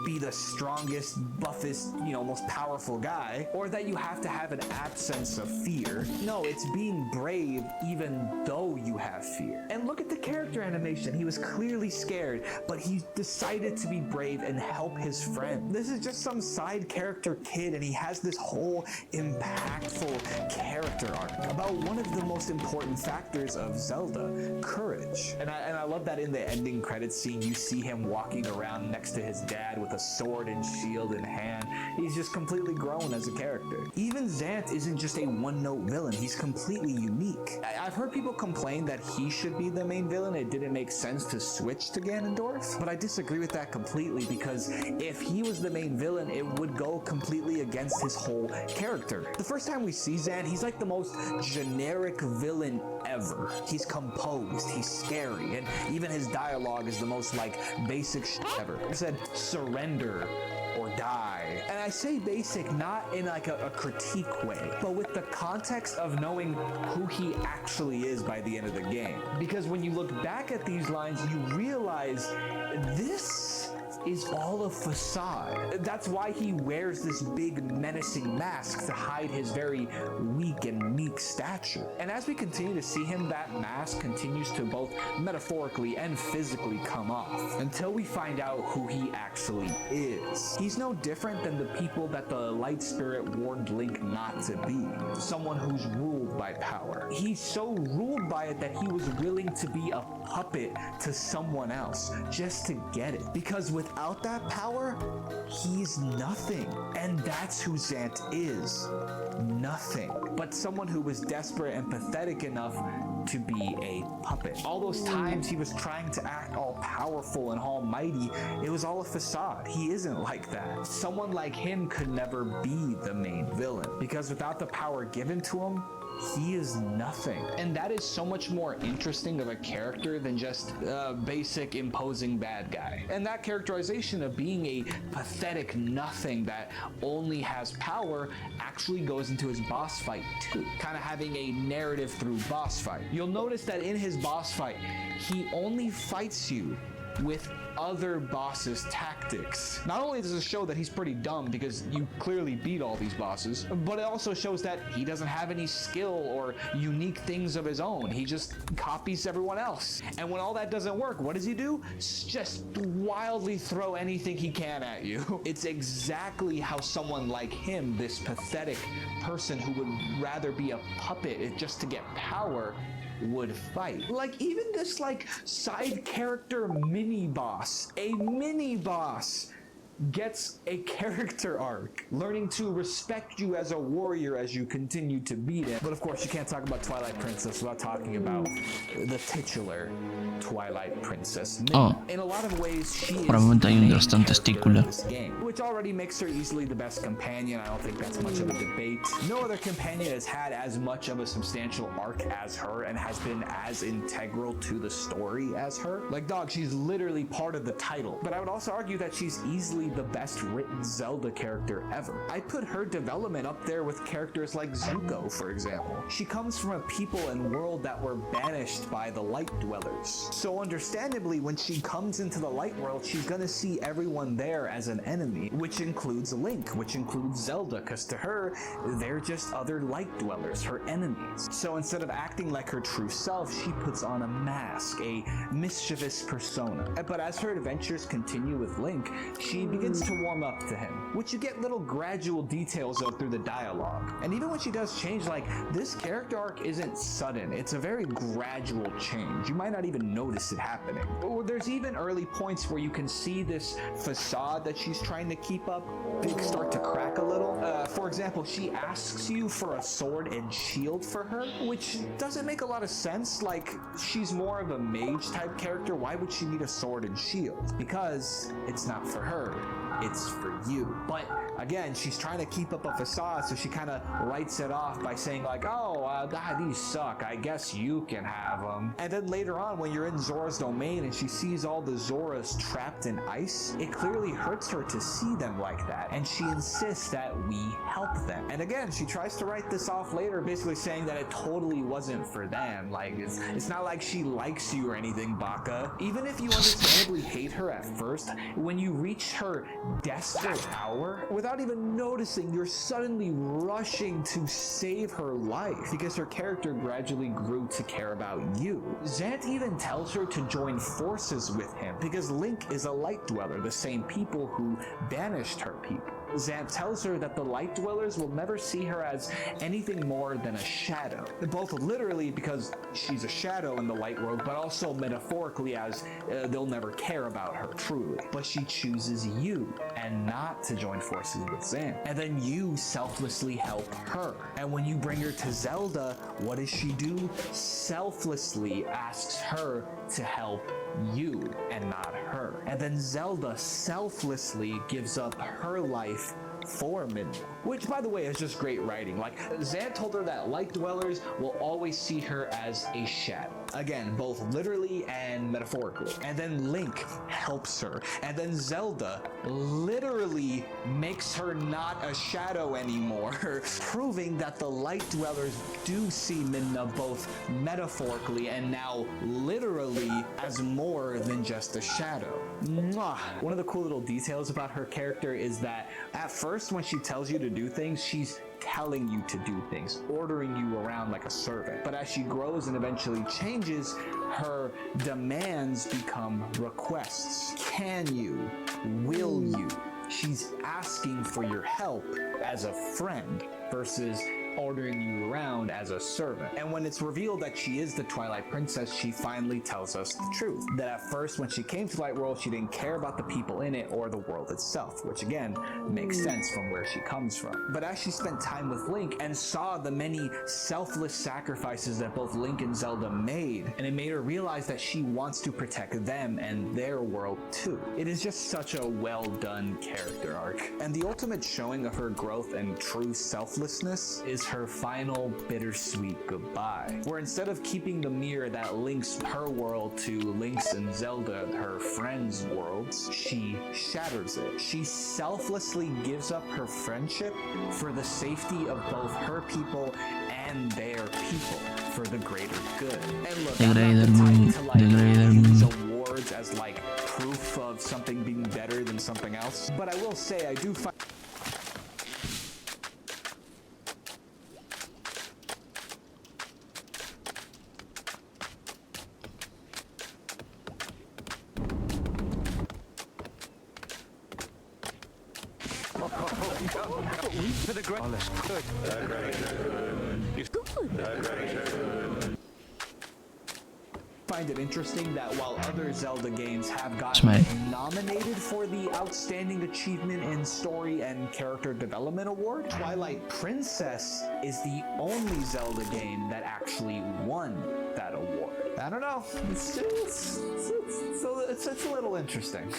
be the strongest, buffest, most powerful guy, or that you have to have an absence of fear. No, it's being brave even though you have fear. And look at the character animation. He was clearly scared, but he decided to be brave and help his friend. This is just some side character kid, and he has this whole impactful character arc about one of the most important factors of Zelda, courage. And I love that in the ending credits scene, you see him walking around next to his dad with a sword and shield in hand. He's just completely grown as a character. Even Zant isn't just a one-note villain. He's completely unique. I've heard people complain that he should be the main villain. It didn't make sense to switch to Ganondorf, but I disagree with that completely, because if he was the main villain, it would go completely against his whole character. The first time we see Zant, he's like the most generic villain ever. He's composed, he's scary, and even his dialogue is the most like basic shit ever. He said, surrender or die. And I say basic not in like a critique way, but with the context of knowing who he actually is by the end of the game. Because when you look back at these lines, you realize this is all a facade. That's why he wears this big menacing mask, to hide his very weak and meek stature. And as we continue to see him, that mask continues to both metaphorically and physically come off, until we find out who he actually is. He's no different than the people that the Light Spirit warned Link not to be. Someone who's ruled by power. He's so ruled by it that he was willing to be a puppet to someone else just to get it. Because without that power, he's nothing. And that's who Zant is. Nothing. But someone who was desperate and pathetic enough to be a puppet. All those times he was trying to act all powerful and almighty, it was all a facade. He isn't like that. Someone like him could never be the main villain, because without the power given to him, he is nothing. And that is so much more interesting of a character than just a basic imposing bad guy. And that characterization of being a pathetic nothing that only has power actually goes into his boss fight too. Kind of having a narrative through boss fight. You'll notice that in his boss fight, he only fights you with other bosses' tactics. Not only does it show that he's pretty dumb because you clearly beat all these bosses, but it also shows that he doesn't have any skill or unique things of his own. He just copies everyone else. And when all that doesn't work, what does he do? Just wildly throw anything he can at you. It's exactly how someone like him, this pathetic person who would rather be a puppet just to get power, would fight. Like even this like side character mini boss, a mini boss gets a character arc, learning to respect you as a warrior as you continue to beat it. But of course you can't talk about Twilight Princess without talking about the titular Twilight Princess. In a lot of ways she is Probablemente hay un drastón this testículo. game, which already makes her easily the best companion. I don't think that's much of a debate. No other companion has had as much of a substantial arc as her and has been as integral to the story as her. Like dog, she's literally part of the title. But I would also argue that she's easily easily the best written Zelda character ever. I'd put her development up there with characters like Zuko, for example. She comes from a people and world that were banished by the Light Dwellers. So understandably, when she comes into the Light World, she's gonna see everyone there as an enemy, which includes Link, which includes Zelda, because to her, they're just other Light Dwellers, her enemies. So instead of acting like her true self, she puts on a mask, a mischievous persona. But as her adventures continue with Link, she begins to warm up to him, which you get little gradual details of through the dialogue. And even when she does change, like, this character arc isn't sudden, it's a very gradual change. You might not even notice it happening. There's even early points where you can see this facade that she's trying to keep up start to crack a little. For example, she asks you for a sword and shield for her, which doesn't make a lot of sense. Like, she's more of a mage type character. Why would she need a sword and shield? Because it's not for her, it's for you. But again, she's trying to keep up a facade, so she kind of writes it off by saying like, oh, these suck, I guess you can have them. And then later on, when you're in Zora's domain and she sees all the Zoras trapped in ice, it clearly hurts her to see them like that, and she insists that we help them. And again, she tries to write this off later, basically saying that it totally wasn't for them. Like, it's not like she likes you or anything, Baka. Even if you understandably hate her at first, when you reach her desperate hour, without even noticing, you're suddenly rushing to save her life because her character gradually grew to care about you. Zant even tells her to join forces with him because Link is a Light Dweller, the same people who banished her people. Zant tells her that the Light Dwellers will never see her as anything more than a shadow. Both literally because she's a shadow in the Light World, but also metaphorically as they'll never care about her truly. But she chooses you and not to join forces with Zant. And then you selflessly help her. And when you bring her to Zelda, what does she do? Selflessly asks her to help you and not her. And then Zelda selflessly gives up her life for Midna, which by the way is just great writing. Like, Zant told her that Light Dwellers will always see her as a shadow. Again, both literally and metaphorically. And then Link helps her. And then Zelda literally makes her not a shadow anymore, proving that the Light Dwellers do see Midna both metaphorically and now literally as more than just a shadow. Mwah. One of the cool little details about her character is that at first when she tells you to do things, she's telling you to do things, ordering you around like a servant. But as she grows and eventually changes, her demands become requests. Can you? Will you? She's asking for your help as a friend versus ordering you around as a servant. And when it's revealed that she is the Twilight Princess, she finally tells us the truth. That at first, when she came to Light World, she didn't care about the people in it or the world itself, which again, makes sense from where she comes from. But as she spent time with Link and saw the many selfless sacrifices that both Link and Zelda made, and it made her realize that she wants to protect them and their world too. It is just such a well done character arc. And the ultimate showing of her growth and true selflessness is her final bittersweet goodbye, where instead of keeping the mirror that links her world to Link's and Zelda, her friends' worlds, she shatters it. She selflessly gives up her friendship for the safety of both her people and their people, for the greater good. And look, I'm not the type to use awards as like proof of something being better than something else, but I will say I do find For the great. find it interesting that while other Zelda games have gotten nominated for the Outstanding Achievement in Story and Character Development Award, Twilight Princess is the only Zelda game that actually won that award. I don't know. It's a little interesting.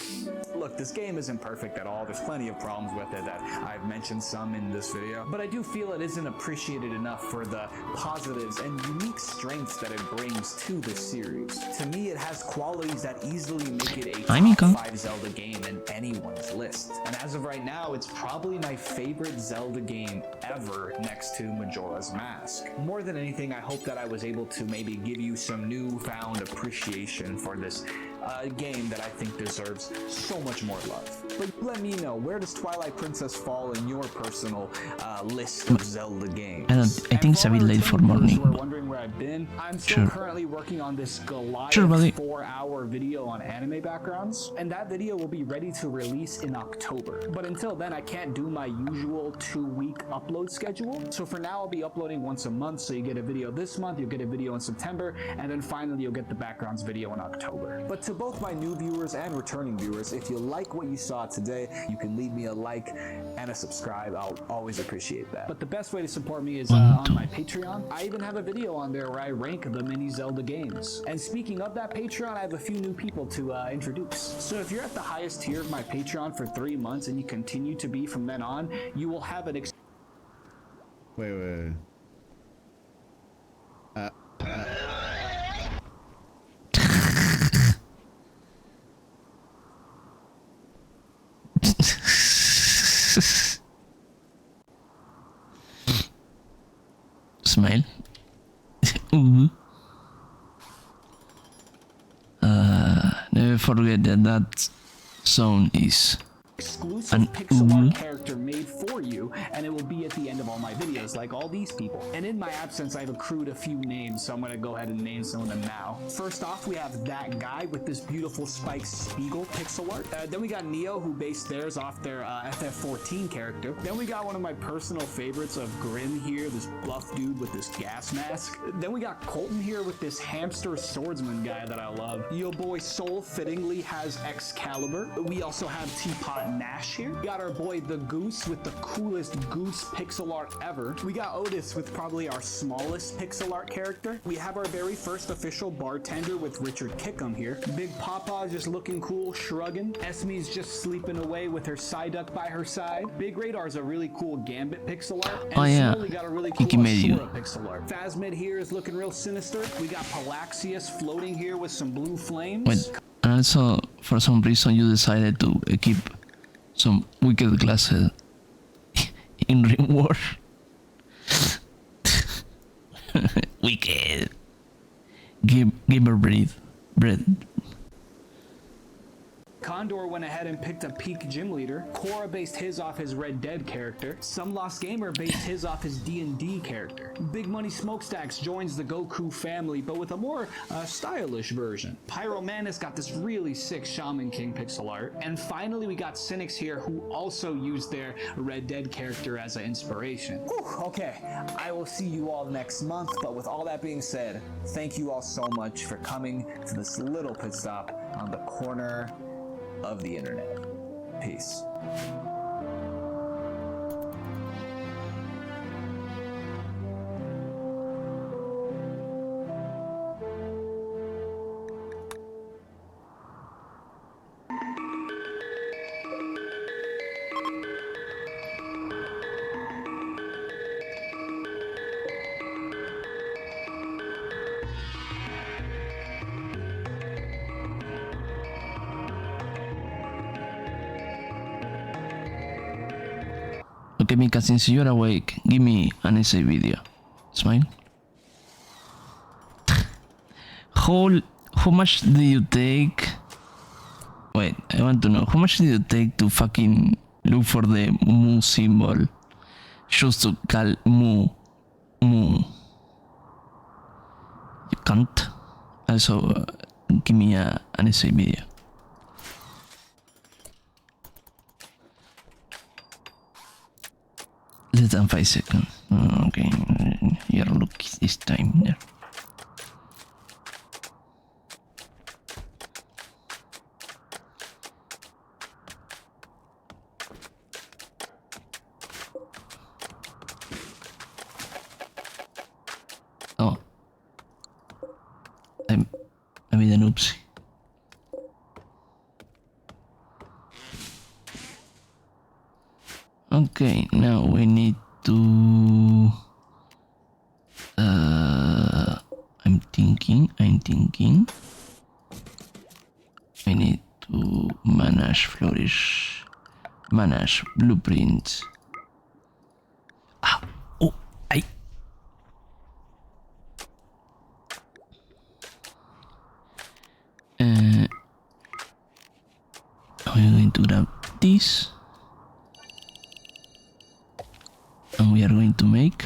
Look, this game isn't perfect at all. There's plenty of problems with it that I've mentioned some in this video, but I do feel it isn't appreciated enough for the positives and unique strengths that it brings to this series. To me, it has qualities that easily make it a top 5 Zelda game in anyone's list. And as of right now, it's probably my favorite Zelda game ever next to Majora's Mask. More than anything, I hope that I was able to maybe give you some newfound appreciation for this game that I think deserves so much more love. But let me know, where does Twilight Princess fall in your personal list of Zelda games? I think it's a bit late for morning. Who are wondering where I've been, I'm still currently working on this Goliath 4-hour video on anime backgrounds, and that video will be ready to release in October. But until then, I can't do my usual 2-week upload schedule. So for now, I'll be uploading once a month. So you get a video this month, you'll get a video in September, and then finally you'll get the backgrounds video in October. But to both my new viewers and returning viewers, if you like what you saw today, you can leave me a like and a subscribe. I'll always appreciate that. But the best way to support me is on my Patreon. I even have a video on there where I rank the mini Zelda games. And speaking of that Patreon, I have a few new people to introduce. So if you're at the highest tier of my Patreon for 3 months and you continue to be from then on, you will have an Wait. Smile. Never forget that zone is exclusive pixel art character made for you, and it will be at the end of all my videos, like all these people. And in my absence, I've accrued a few names, so I'm gonna go ahead and name some of them now. First off, we have that guy with this beautiful Spike Spiegel pixel art. Then we got Neo, who based theirs off their FF14 character. Then we got one of my personal favorites of Grim here, this buff dude with this gas mask. Then we got Colton here with this hamster swordsman guy that I love. Yo boy Soul fittingly has Excalibur. We also have Teapot Nash here. We got our boy the Goose with the coolest goose pixel art ever. We got Otis with probably our smallest pixel art character. We have our very first official bartender with Richard Kickham here. Big Papa just looking cool, shrugging. Esme's just sleeping away with her Psyduck by her side. Big Radar's a really cool Gambit pixel art. And Slowly got a really cool Asura pixel art. Phasmid here is looking real sinister. We got Palaxius floating here with some blue flames. Wait, and also for some reason you decided to equip some wicked glasses in Ring War. Wicked. Gamer bread. Condor went ahead and picked a peak gym leader. Korra based his off his Red Dead character. Some Lost Gamer based his off his D&D character. Big Money Smokestacks joins the Goku family, but with a more stylish version. Pyromantis got this really sick Shaman King pixel art. And finally, we got Cynics here, who also used their Red Dead character as an inspiration. Whew, okay, I will see you all next month, but with all that being said, thank you all so much for coming to this little pit stop on the corner of the internet. Peace. Okay, Mika, since you're awake, give me an essay video. Smile. How much do you take? Wait, I want to know. How much do you take to fucking look for the Mu symbol? Just to call Mu. You can't. Also, give me an essay video. Less than 5 seconds. Okay, you're lucky this time. Yeah. Oh, Okay, now we need to... I'm thinking. I need to manage flourish. Manage blueprint. I... I'm going to grab this. And we are going to make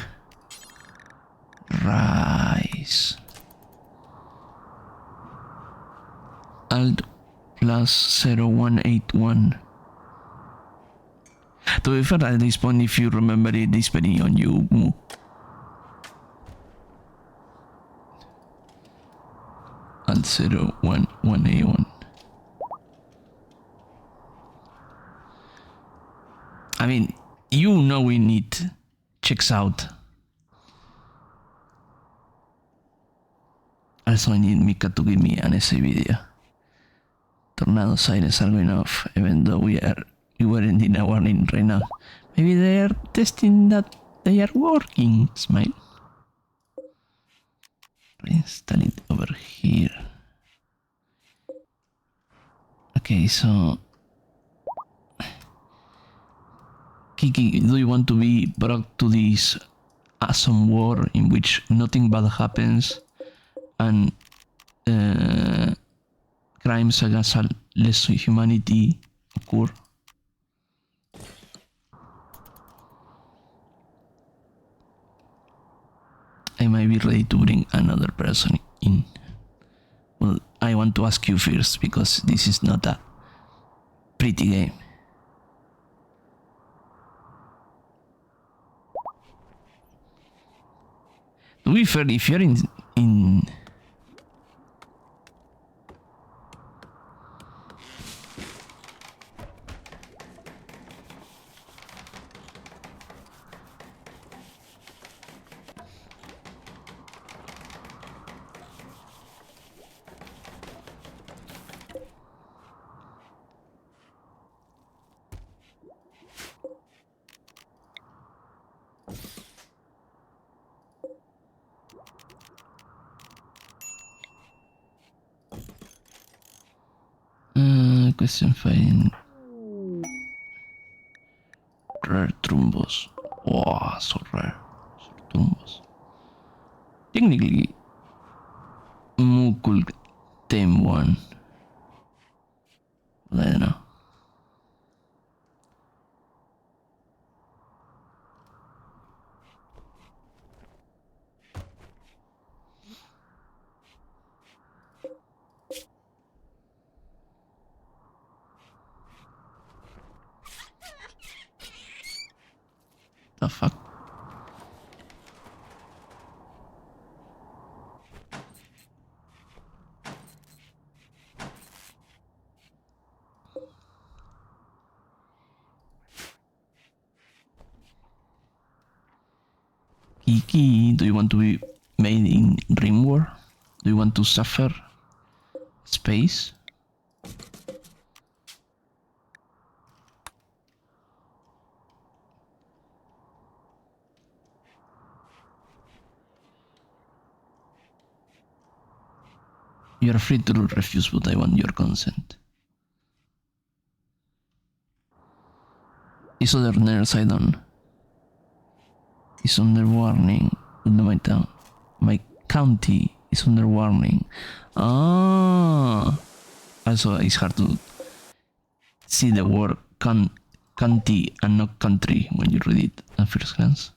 rice. Alt plus 0181. To be fair, at this point, if you remember it, is depending on you. Alt 0181. I mean, you know we need checks out. Also, I need Mika to give me an SA video. Tornado sirens are going off, even though we weren't in a warning right now. Maybe they are testing that they are working. Smile. Reinstall it over here. Okay, so Kiki, do you want to be brought to this awesome war in which nothing bad happens and crimes against less humanity occur? I might be ready to bring another person in. Well, I want to ask you first because this is not a pretty game. To be fair, if you're in question finding rare trumbos. Wow, so rare. So trumbos. Technically, Mu could tame one. But I don't know. The fuck? Kiki, do you want to be made in Rim War? Do you want to suffer space? You are free to refuse, but I want your consent. These other nerds I don't. Is under warning. My town. My county is under warning. Ah. Also, it's hard to see the word county and not country when you read it at first glance.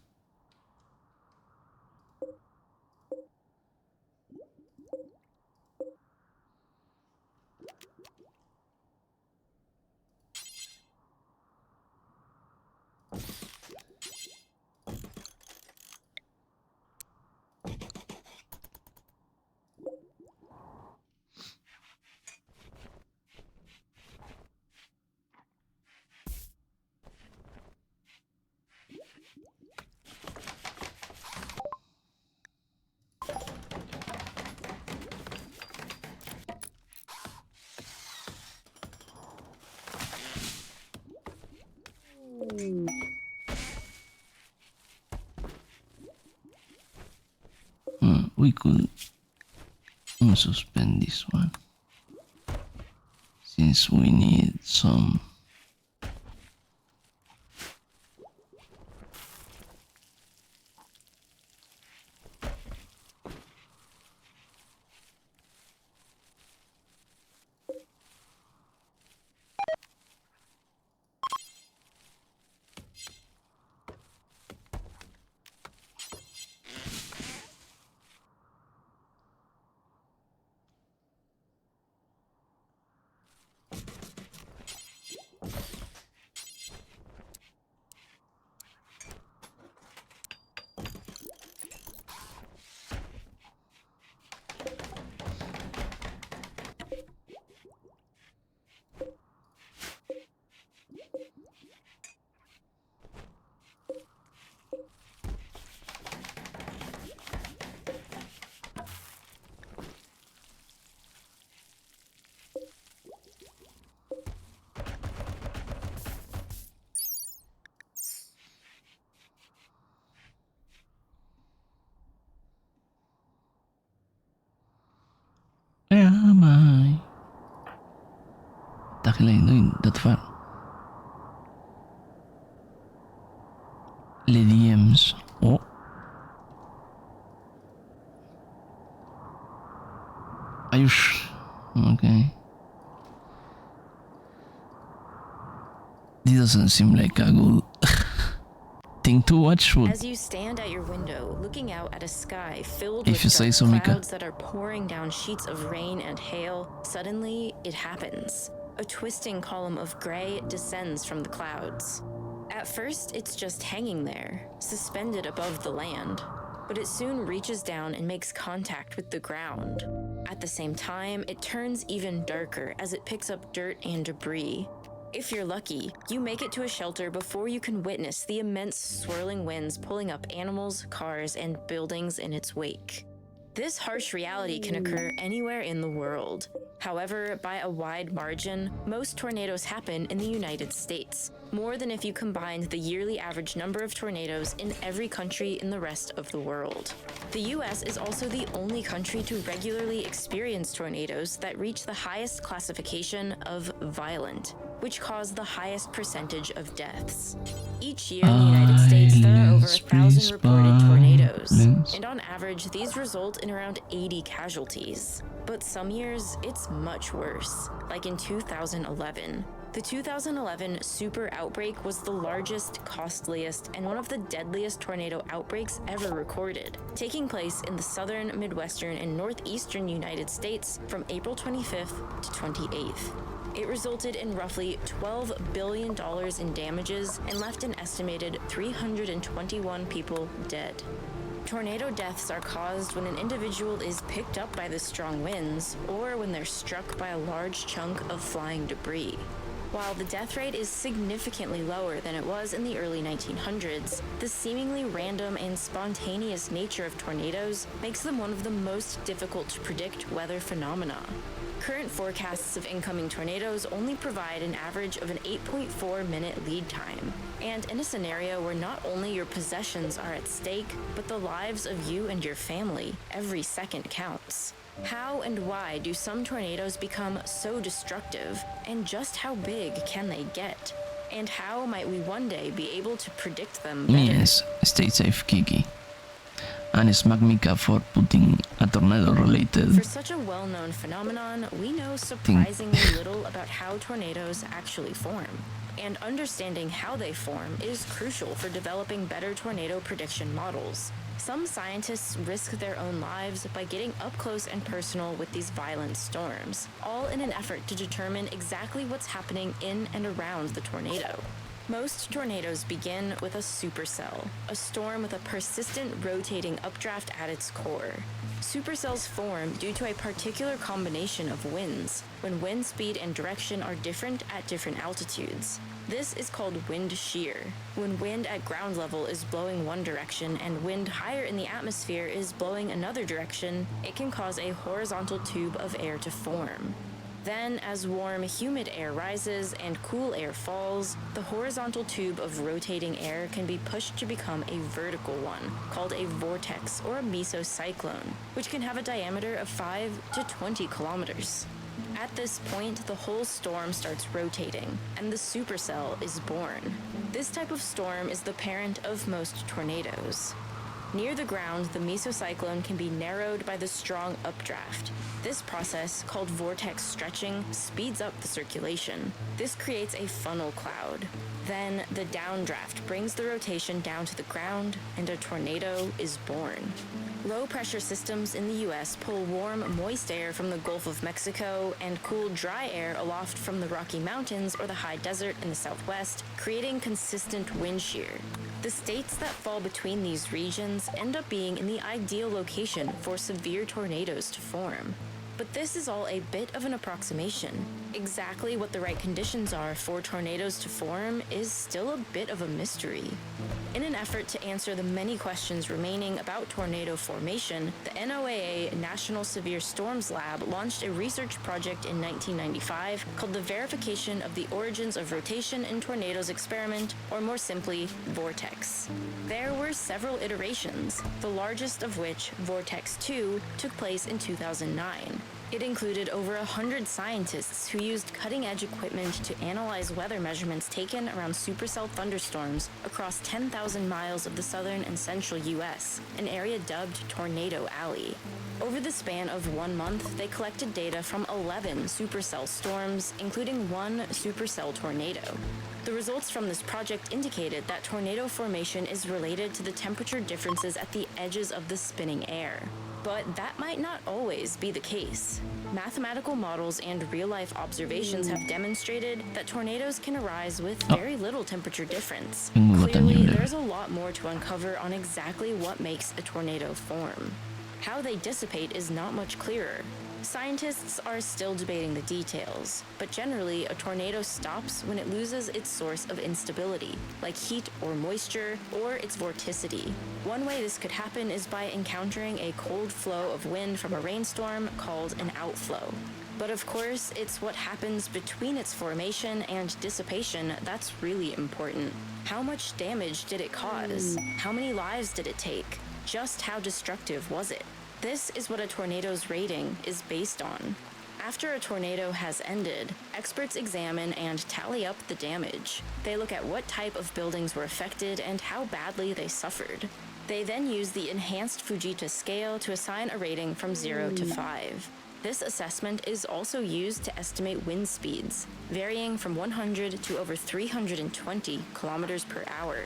we could suspend this one since we need some. Where am I? What the hell are you doing that far? Le DMs. Oh. Are you okay. This doesn't seem like a good thing to watch. As you stand at your window, looking out at a sky filled If with you say dark so, Mika. clouds that are pouring down sheets of rain and hail, suddenly it happens. A twisting column of gray descends from the clouds. At first, it's just hanging there, suspended above the land, but it soon reaches down and makes contact with the ground. At the same time, it turns even darker as it picks up dirt and debris. If you're lucky, you make it to a shelter before you can witness the immense swirling winds pulling up animals, cars, and buildings in its wake. This harsh reality can occur anywhere in the world. However, by a wide margin, most tornadoes happen in the United States, more than if you combined the yearly average number of tornadoes in every country in the rest of the world. The US is also the only country to regularly experience tornadoes that reach the highest classification of violent, which cause the highest percentage of deaths. Each year in the United States, there are over 1,000 reported tornadoes, and on average, these result in around 80 casualties. But some years, it's much worse, like in 2011. The 2011 super outbreak was the largest, costliest, and one of the deadliest tornado outbreaks ever recorded, taking place in the southern, midwestern, and northeastern United States from April 25th to 28th. It resulted in roughly $12 billion in damages and left an estimated 321 people dead. Tornado deaths are caused when an individual is picked up by the strong winds or when they're struck by a large chunk of flying debris. While the death rate is significantly lower than it was in the early 1900s, the seemingly random and spontaneous nature of tornadoes makes them one of the most difficult to predict weather phenomena. Current forecasts of incoming tornadoes only provide an average of an 8.4-minute lead time. And in a scenario where not only your possessions are at stake, but the lives of you and your family, every second counts. How and why do some tornadoes become so destructive? And just how big can they get? And how might we one day be able to predict them better? Yes, stay safe, Kiki. And smack Mika for putting a tornado related. For such a well-known phenomenon, we know surprisingly little about how tornadoes actually form. And understanding how they form is crucial for developing better tornado prediction models. Some scientists risk their own lives by getting up close and personal with these violent storms, all in an effort to determine exactly what's happening in and around the tornado. Most tornadoes begin with a supercell, a storm with a persistent rotating updraft at its core. Supercells form due to a particular combination of winds, when wind speed and direction are different at different altitudes. This is called wind shear, when wind at ground level is blowing one direction and wind higher in the atmosphere is blowing another direction. It can cause a horizontal tube of air to form. Then, as warm, humid air rises and cool air falls, the horizontal tube of rotating air can be pushed to become a vertical one, called a vortex or a mesocyclone, which can have a diameter of 5 to 20 kilometers. At this point, the whole storm starts rotating, and the supercell is born. This type of storm is the parent of most tornadoes. Near the ground, the mesocyclone can be narrowed by the strong updraft. This process, called vortex stretching, speeds up the circulation. This creates a funnel cloud. Then, the downdraft brings the rotation down to the ground, and a tornado is born. Low-pressure systems in the US pull warm, moist air from the Gulf of Mexico and cool, dry air aloft from the Rocky Mountains or the high desert in the southwest, creating consistent wind shear. The states that fall between these regions end up being in the ideal location for severe tornadoes to form. But this is all a bit of an approximation. Exactly what the right conditions are for tornadoes to form is still a bit of a mystery. In an effort to answer the many questions remaining about tornado formation, the NOAA National Severe Storms Lab launched a research project in 1995 called the Verification of the Origins of Rotation in Tornadoes Experiment, or more simply, VORTEX. There were several iterations, the largest of which, Vortex 2, took place in 2009. It included over 100 scientists who used cutting-edge equipment to analyze weather measurements taken around supercell thunderstorms across 10,000 miles of the southern and central U.S., an area dubbed Tornado Alley. Over the span of 1 month, they collected data from 11 supercell storms, including one supercell tornado. The results from this project indicated that tornado formation is related to the temperature differences at the edges of the spinning air. But that might not always be the case. Mathematical models and real-life observations have demonstrated that tornadoes can arise with very little temperature difference. Clearly, there's a lot more to uncover on exactly what makes a tornado form. How they dissipate is not much clearer. Scientists are still debating the details, but generally a tornado stops when it loses its source of instability, like heat or moisture, or its vorticity. One way this could happen is by encountering a cold flow of wind from a rainstorm called an outflow. But of course, it's what happens between its formation and dissipation that's really important. How much damage did it cause? How many lives did it take? Just how destructive was it? This is what a tornado's rating is based on. After a tornado has ended, experts examine and tally up the damage. They look at what type of buildings were affected and how badly they suffered. They then use the enhanced Fujita scale to assign a rating from 0 to 5. This assessment is also used to estimate wind speeds, varying from 100 to over 320 kilometers per hour.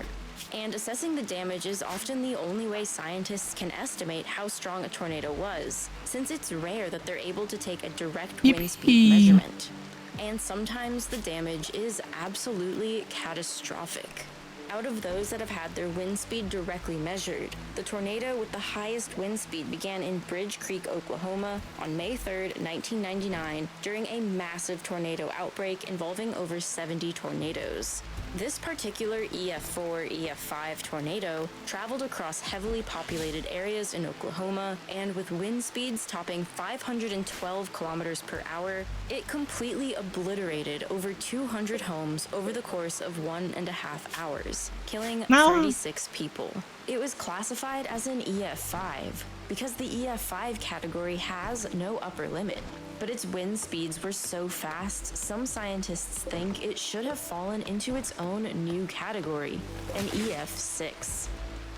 And assessing the damage is often the only way scientists can estimate how strong a tornado was, since it's rare that they're able to take a direct wind speed measurement. And sometimes the damage is absolutely catastrophic. Out of those that have had their wind speed directly measured, the tornado with the highest wind speed began in Bridge Creek, Oklahoma on May 3, 1999, during a massive tornado outbreak involving over 70 tornadoes. This particular EF4, EF5 tornado traveled across heavily populated areas in Oklahoma, and with wind speeds topping 512 kilometers per hour, it completely obliterated over 200 homes over the course of 1.5 hours, killing 36 people. It was classified as an EF5 because the EF5 category has no upper limit. But its wind speeds were so fast, some scientists think it should have fallen into its own new category, an EF6.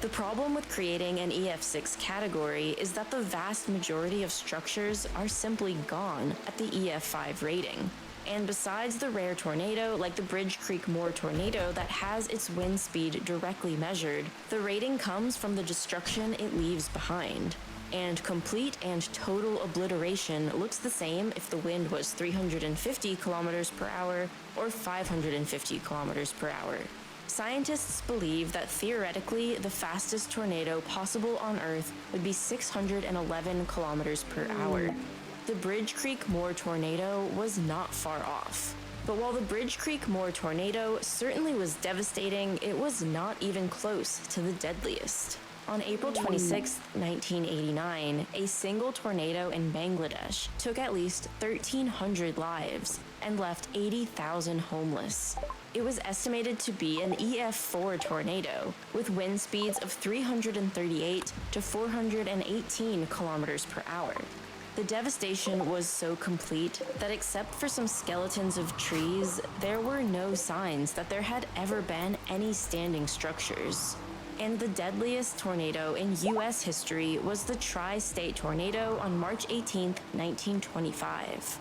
The problem with creating an EF6 category is that the vast majority of structures are simply gone at the EF5 rating. And besides the rare tornado, like the Bridge Creek Moore tornado that has its wind speed directly measured, the rating comes from the destruction it leaves behind. And complete and total obliteration looks the same if the wind was 350 kilometers per hour or 550 kilometers per hour. Scientists believe that theoretically the fastest tornado possible on Earth would be 611 kilometers per hour. The Bridge Creek Moore tornado was not far off. But while the Bridge Creek Moore tornado certainly was devastating, it was not even close to the deadliest. On April 26, 1989, a single tornado in Bangladesh took at least 1,300 lives and left 80,000 homeless. It was estimated to be an EF4 tornado, with wind speeds of 338 to 418 kilometers per hour. The devastation was so complete that except for some skeletons of trees, there were no signs that there had ever been any standing structures. And the deadliest tornado in U.S. history was the Tri-State tornado on March 18, 1925,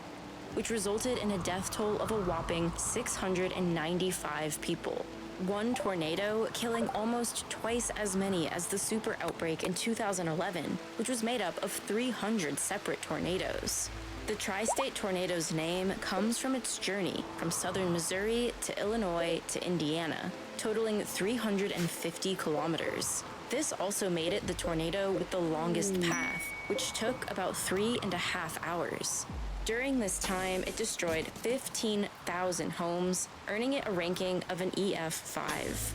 which resulted in a death toll of a whopping 695 people. One tornado killing almost twice as many as the super outbreak in 2011, which was made up of 300 separate tornadoes. The Tri-State tornado's name comes from its journey from southern Missouri to Illinois to Indiana, totaling 350 kilometers. This also made it the tornado with the longest path, which took about 3.5 hours. During this time, it destroyed 15,000 homes, earning it a ranking of an EF5.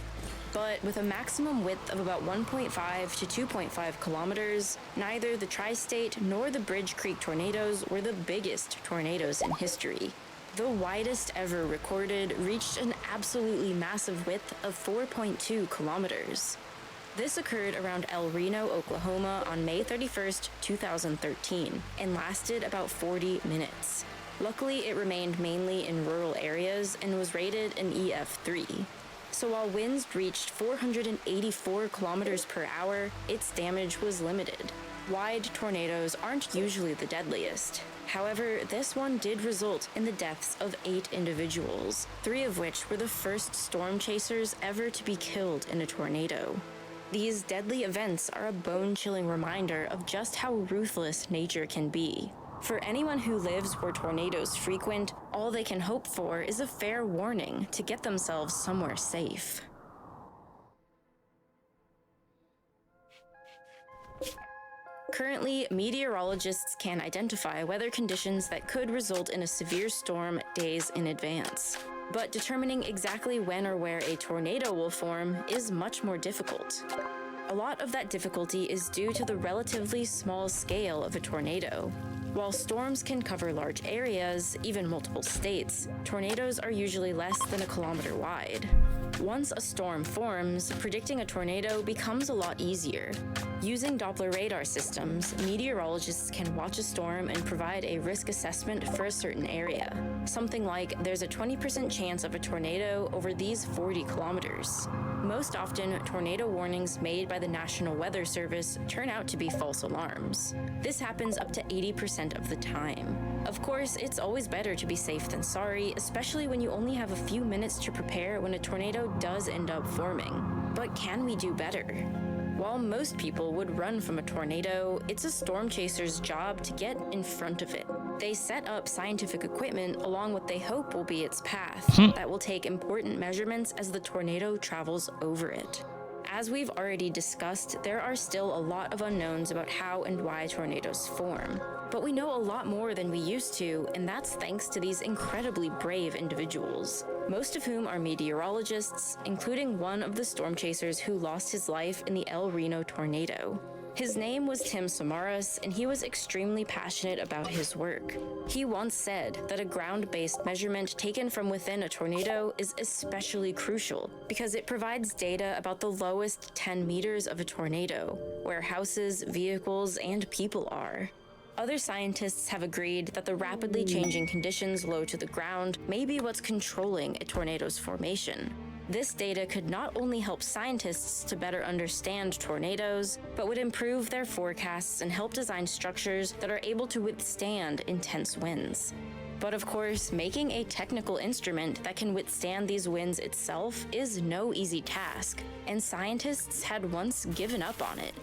But with a maximum width of about 1.5 to 2.5 kilometers, neither the Tri-State nor the Bridge Creek tornadoes were the biggest tornadoes in history. The widest ever recorded reached an absolutely massive width of 4.2 kilometers. This occurred around El Reno, Oklahoma on May 31st, 2013, and lasted about 40 minutes. Luckily, it remained mainly in rural areas and was rated an EF3. So while winds reached 484 kilometers per hour, its damage was limited. Wide tornadoes aren't usually the deadliest. However, this one did result in the deaths of 8 individuals, 3 of which were the first storm chasers ever to be killed in a tornado. These deadly events are a bone-chilling reminder of just how ruthless nature can be. For anyone who lives where tornadoes frequent, all they can hope for is a fair warning to get themselves somewhere safe. Currently, meteorologists can identify weather conditions that could result in a severe storm days in advance. But determining exactly when or where a tornado will form is much more difficult. A lot of that difficulty is due to the relatively small scale of a tornado. While storms can cover large areas, even multiple states, tornadoes are usually less than a kilometer wide. Once a storm forms, predicting a tornado becomes a lot easier. Using Doppler radar systems, meteorologists can watch a storm and provide a risk assessment for a certain area. Something like, there's a 20% chance of a tornado over these 40 kilometers. Most often, tornado warnings made by the National Weather Service turn out to be false alarms. This happens up to 80% of the time. Of course, it's always better to be safe than sorry, especially when you only have a few minutes to prepare when a tornado does end up forming. But can we do better? While most people would run from a tornado, it's a storm chaser's job to get in front of it. They set up scientific equipment along what they hope will be its path that will take important measurements as the tornado travels over it. As we've already discussed, there are still a lot of unknowns about how and why tornadoes form. But we know a lot more than we used to, and that's thanks to these incredibly brave individuals, most of whom are meteorologists, including one of the storm chasers who lost his life in the El Reno tornado. His name was Tim Samaras, and he was extremely passionate about his work. He once said that a ground-based measurement taken from within a tornado is especially crucial because it provides data about the lowest 10 meters of a tornado, where houses, vehicles, and people are. Other scientists have agreed that the rapidly changing conditions low to the ground may be what's controlling a tornado's formation. This data could not only help scientists to better understand tornadoes, but would improve their forecasts and help design structures that are able to withstand intense winds. But of course, making a technical instrument that can withstand these winds itself is no easy task, and scientists had once given up on it.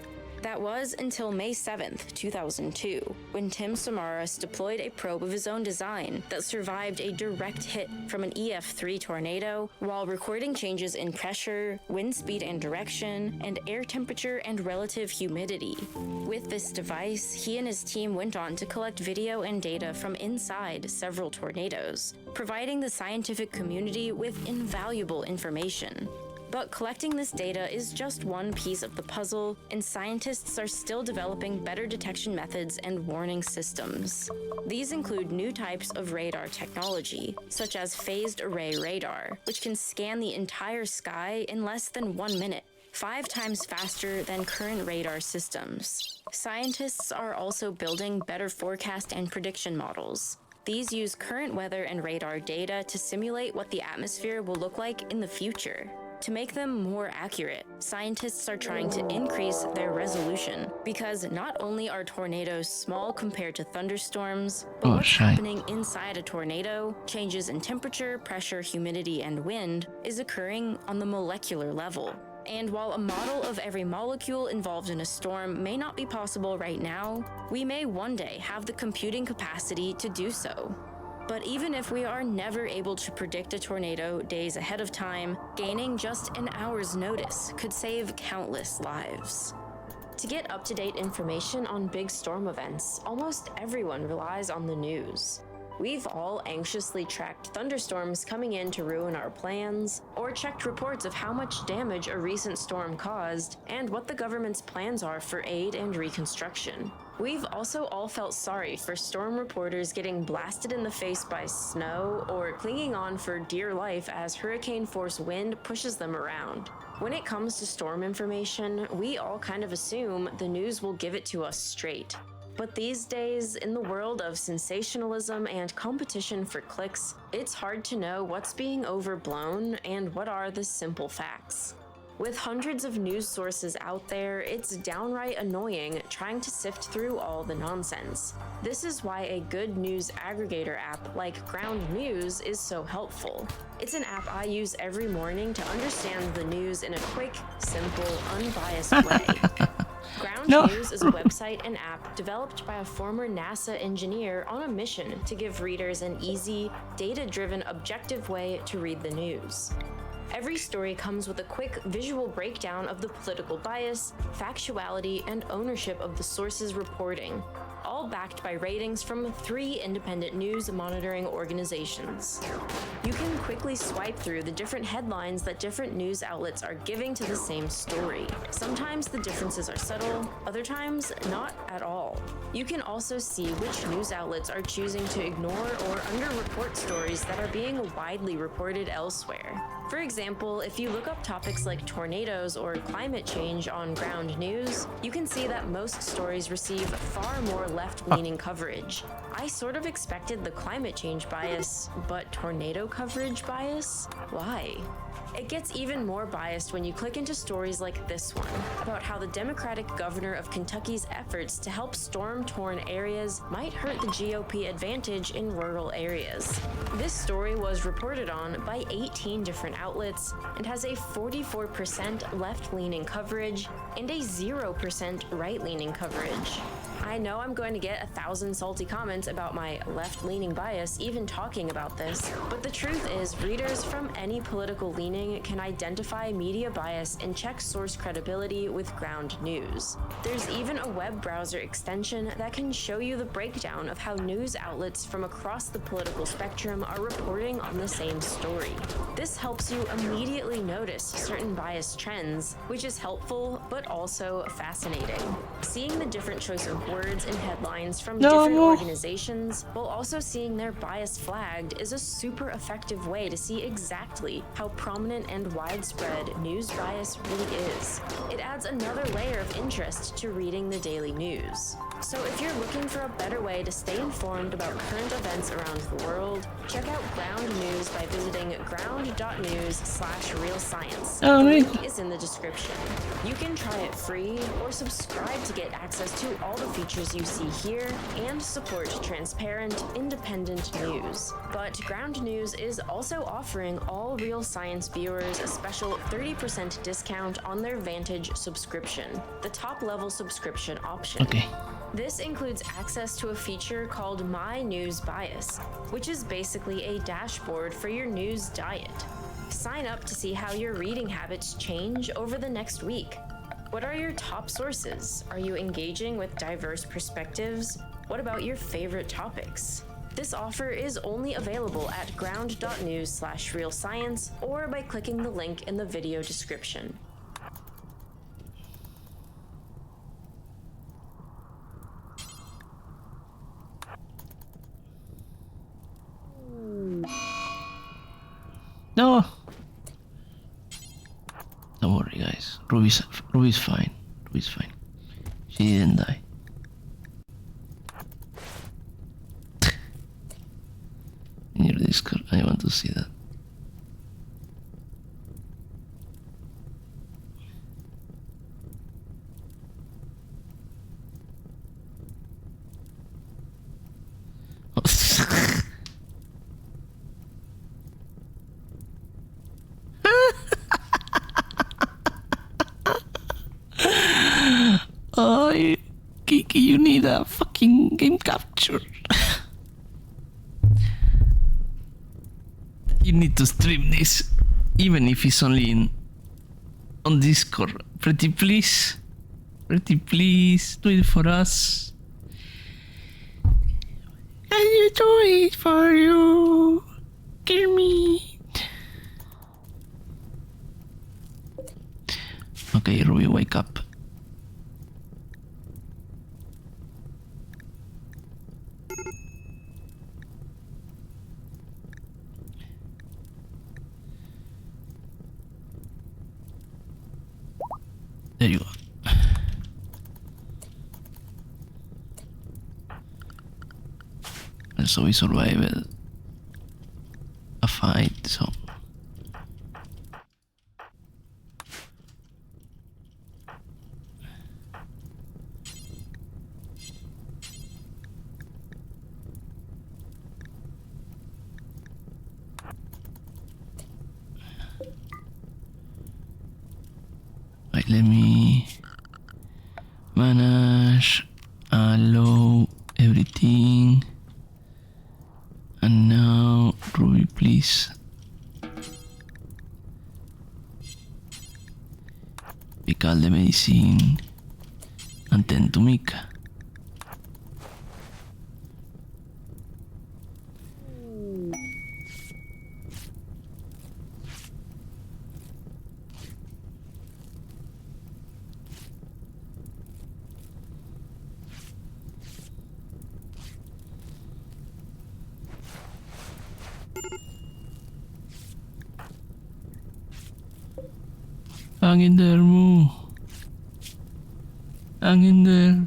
That was until May 7th, 2002, when Tim Samaras deployed a probe of his own design that survived a direct hit from an EF3 tornado while recording changes in pressure, wind speed and direction, and air temperature and relative humidity. With this device, he and his team went on to collect video and data from inside several tornadoes, providing the scientific community with invaluable information. But collecting this data is just one piece of the puzzle, and scientists are still developing better detection methods and warning systems. These include new types of radar technology, such as phased array radar, which can scan the entire sky in less than 1 minute, 5 times faster than current radar systems. Scientists are also building better forecast and prediction models. These use current weather and radar data to simulate what the atmosphere will look like in the future. To make them more accurate, scientists are trying to increase their resolution because not only are tornadoes small compared to thunderstorms, but what's happening inside a tornado, changes in temperature, pressure, humidity, and wind, is occurring on the molecular level. And while a model of every molecule involved in a storm may not be possible right now, we may one day have the computing capacity to do so. But even if we are never able to predict a tornado days ahead of time, gaining just an hour's notice could save countless lives. To get up-to-date information on big storm events, almost everyone relies on the news. We've all anxiously tracked thunderstorms coming in to ruin our plans, or checked reports of how much damage a recent storm caused, and what the government's plans are for aid and reconstruction. We've also all felt sorry for storm reporters getting blasted in the face by snow, or clinging on for dear life as hurricane-force wind pushes them around. When it comes to storm information, we all kind of assume the news will give it to us straight. But these days, in the world of sensationalism and competition for clicks, it's hard to know what's being overblown and what are the simple facts. With hundreds of news sources out there, it's downright annoying trying to sift through all the nonsense. This is why a good news aggregator app like Ground News is so helpful. It's an app I use every morning to understand the news in a quick, simple, unbiased way. Ground News is a website and app developed by a former NASA engineer on a mission to give readers an easy, data-driven, objective way to read the news. Every story comes with a quick visual breakdown of the political bias, factuality, and ownership of the source's reporting, all backed by ratings from 3 independent news monitoring organizations. You can quickly swipe through the different headlines that different news outlets are giving to the same story. Sometimes the differences are subtle, other times not at all. You can also see which news outlets are choosing to ignore or underreport stories that are being widely reported elsewhere. For example, if you look up topics like tornadoes or climate change on Ground News, you can see that most stories receive far more left-leaning coverage. I sort of expected the climate change bias, but tornado coverage bias? Why? It gets even more biased when you click into stories like this one, about how the Democratic governor of Kentucky's efforts to help storm-torn areas might hurt the GOP advantage in rural areas. This story was reported on by 18 different outlets and has a 44% left-leaning coverage and a 0% right-leaning coverage. I know I'm going to get 1,000 salty comments about my left-leaning bias even talking about this, but the truth is readers from any political leaning can identify media bias and check source credibility with Ground News. There's even a web browser extension that can show you the breakdown of how news outlets from across the political spectrum are reporting on the same story. This helps you immediately notice certain bias trends, which is helpful but also fascinating. Seeing the different choice of words and headlines from different organizations, while also seeing their bias flagged, is a super effective way to see exactly how prominent and widespread news bias really is. It adds another layer of interest to reading the daily news. So if you're looking for a better way to stay informed about current events around the world, check out Ground News by visiting ground.news/realscience. The link is in the description. You can try it free or subscribe to get access to all the features you see here and support transparent, independent news. But Ground News is also offering all Real Science viewers a special 30% discount on their Vantage subscription, the top-level subscription option. Okay. This includes access to a feature called My News Bias, which is basically a dashboard for your news diet. Sign up to see how your reading habits change over the next week. What are your top sources? Are you engaging with diverse perspectives? What about your favorite topics? This offer is only available at ground.news/realscience or by clicking the link in the video description. No! Don't worry, guys. Ruby's fine. Ruby's fine. She didn't die. In your Discord, I want to see that. Oh, Kiki, you need a fucking game capture. You need to stream this, even if it's only on Discord. Pretty please, do it for us. Can you do it for you? Kill me. Okay, Ruby, wake up. There you go. And so we survived a fight, so. Right, let me manage, allow everything, and now Ruby, please pick all the medicine and tend to Mika. Hang in there, Moo. Hang in there.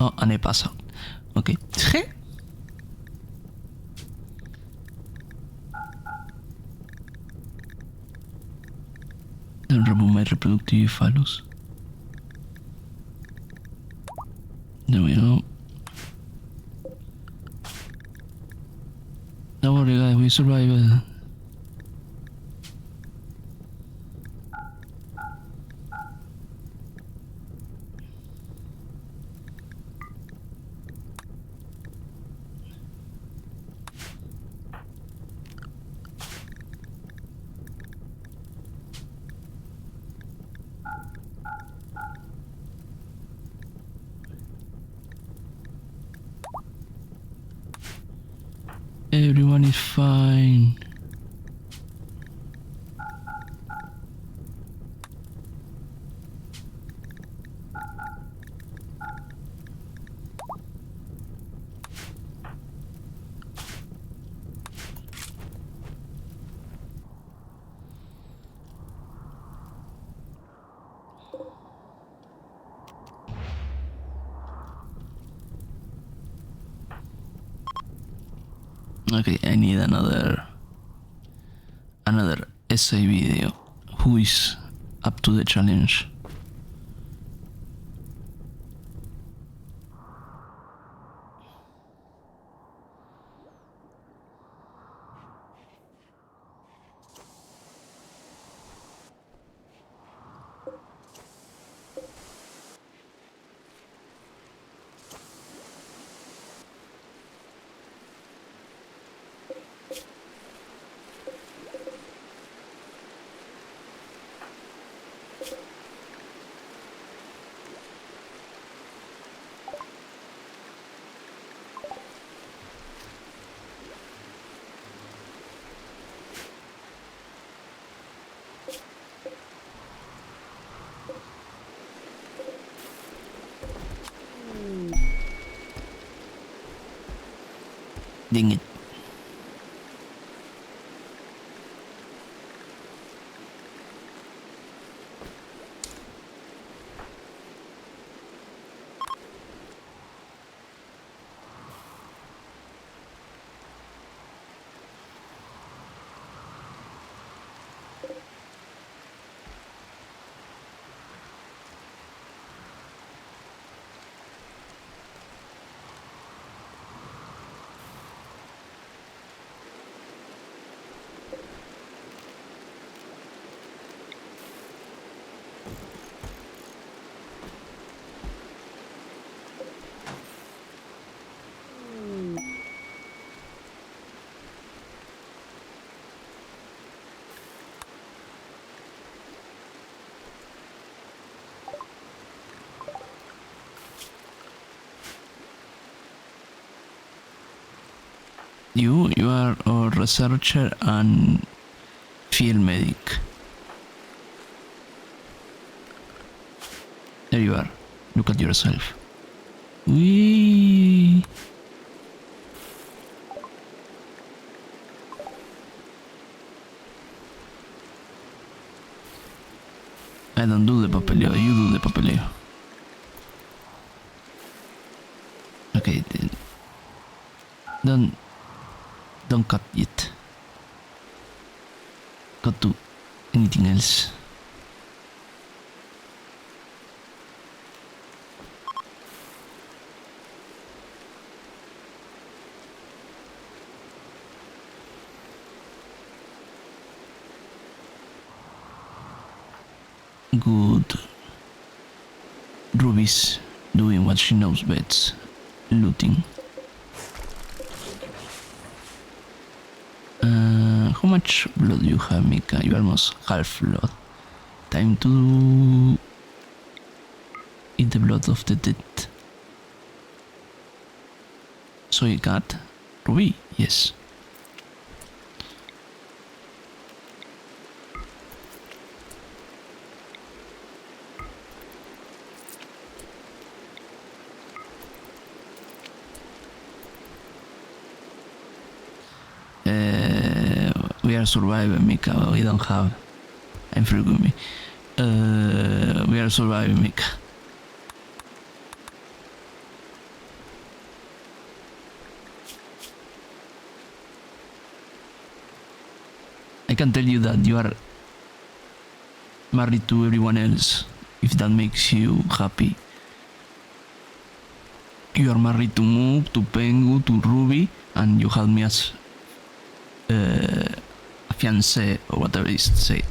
Oh, and I pass out. Okay. Then remove my reproductive phallus. There we go. Don't worry, guys, we survived. Everyone is fine. Okay, I need another essay video. Who is up to the challenge? Dang it. You are a researcher and field medic. There you are. Look at yourself. Wee. I don't do the papeleo, you do the papeleo. Okay, don't cut yet. Go to anything else. Good. Ruby's doing what she knows best, looting. How much blood do you have, Mika? You almost half blood. Time to eat the blood of the dead. So you got Ruby? Yes. We are surviving, Mika. We don't have. I'm forgive me. We are surviving, Mika. I can tell you that you are married to everyone else, if that makes you happy. You are married to Mook, to Pengu, to Ruby, and you have me as a fiancé or whatever it is to say.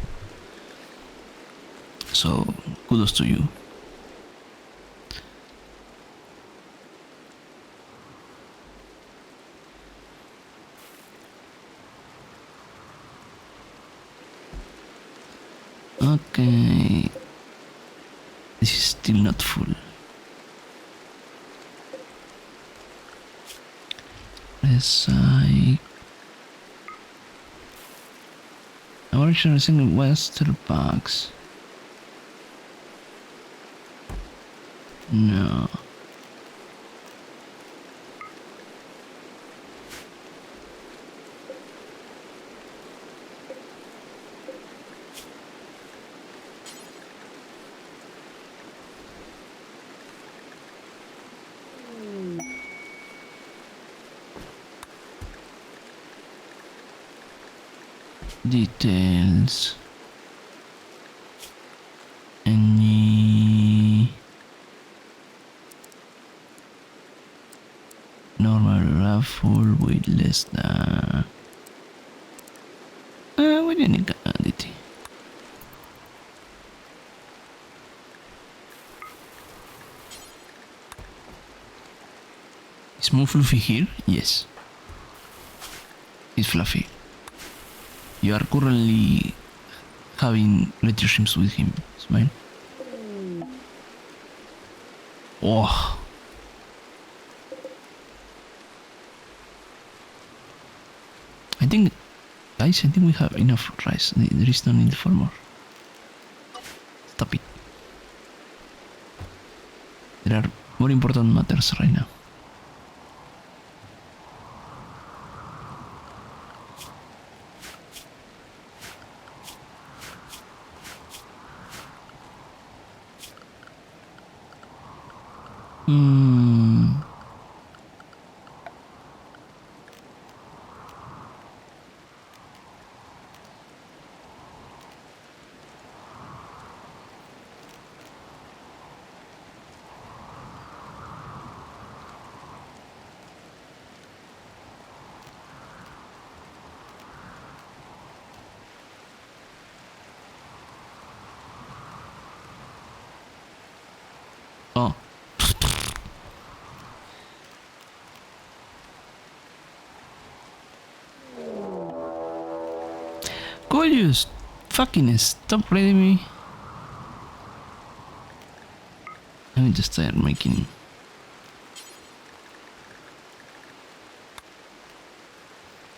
So kudos to you. Okay, this is still not full. Recycle. I'm actually using Western packs. No. Details. Any normal raffle with less than we didn't get it. Is Moo Fluffy here? Yes. He's Fluffy. You are currently having relationships with him, Smile. Oh. I think, guys, we have enough rice. There is no need for more. Stop it. There are more important matters right now. Hmm. Oh. Could you fucking stop reading me? Let me just start making.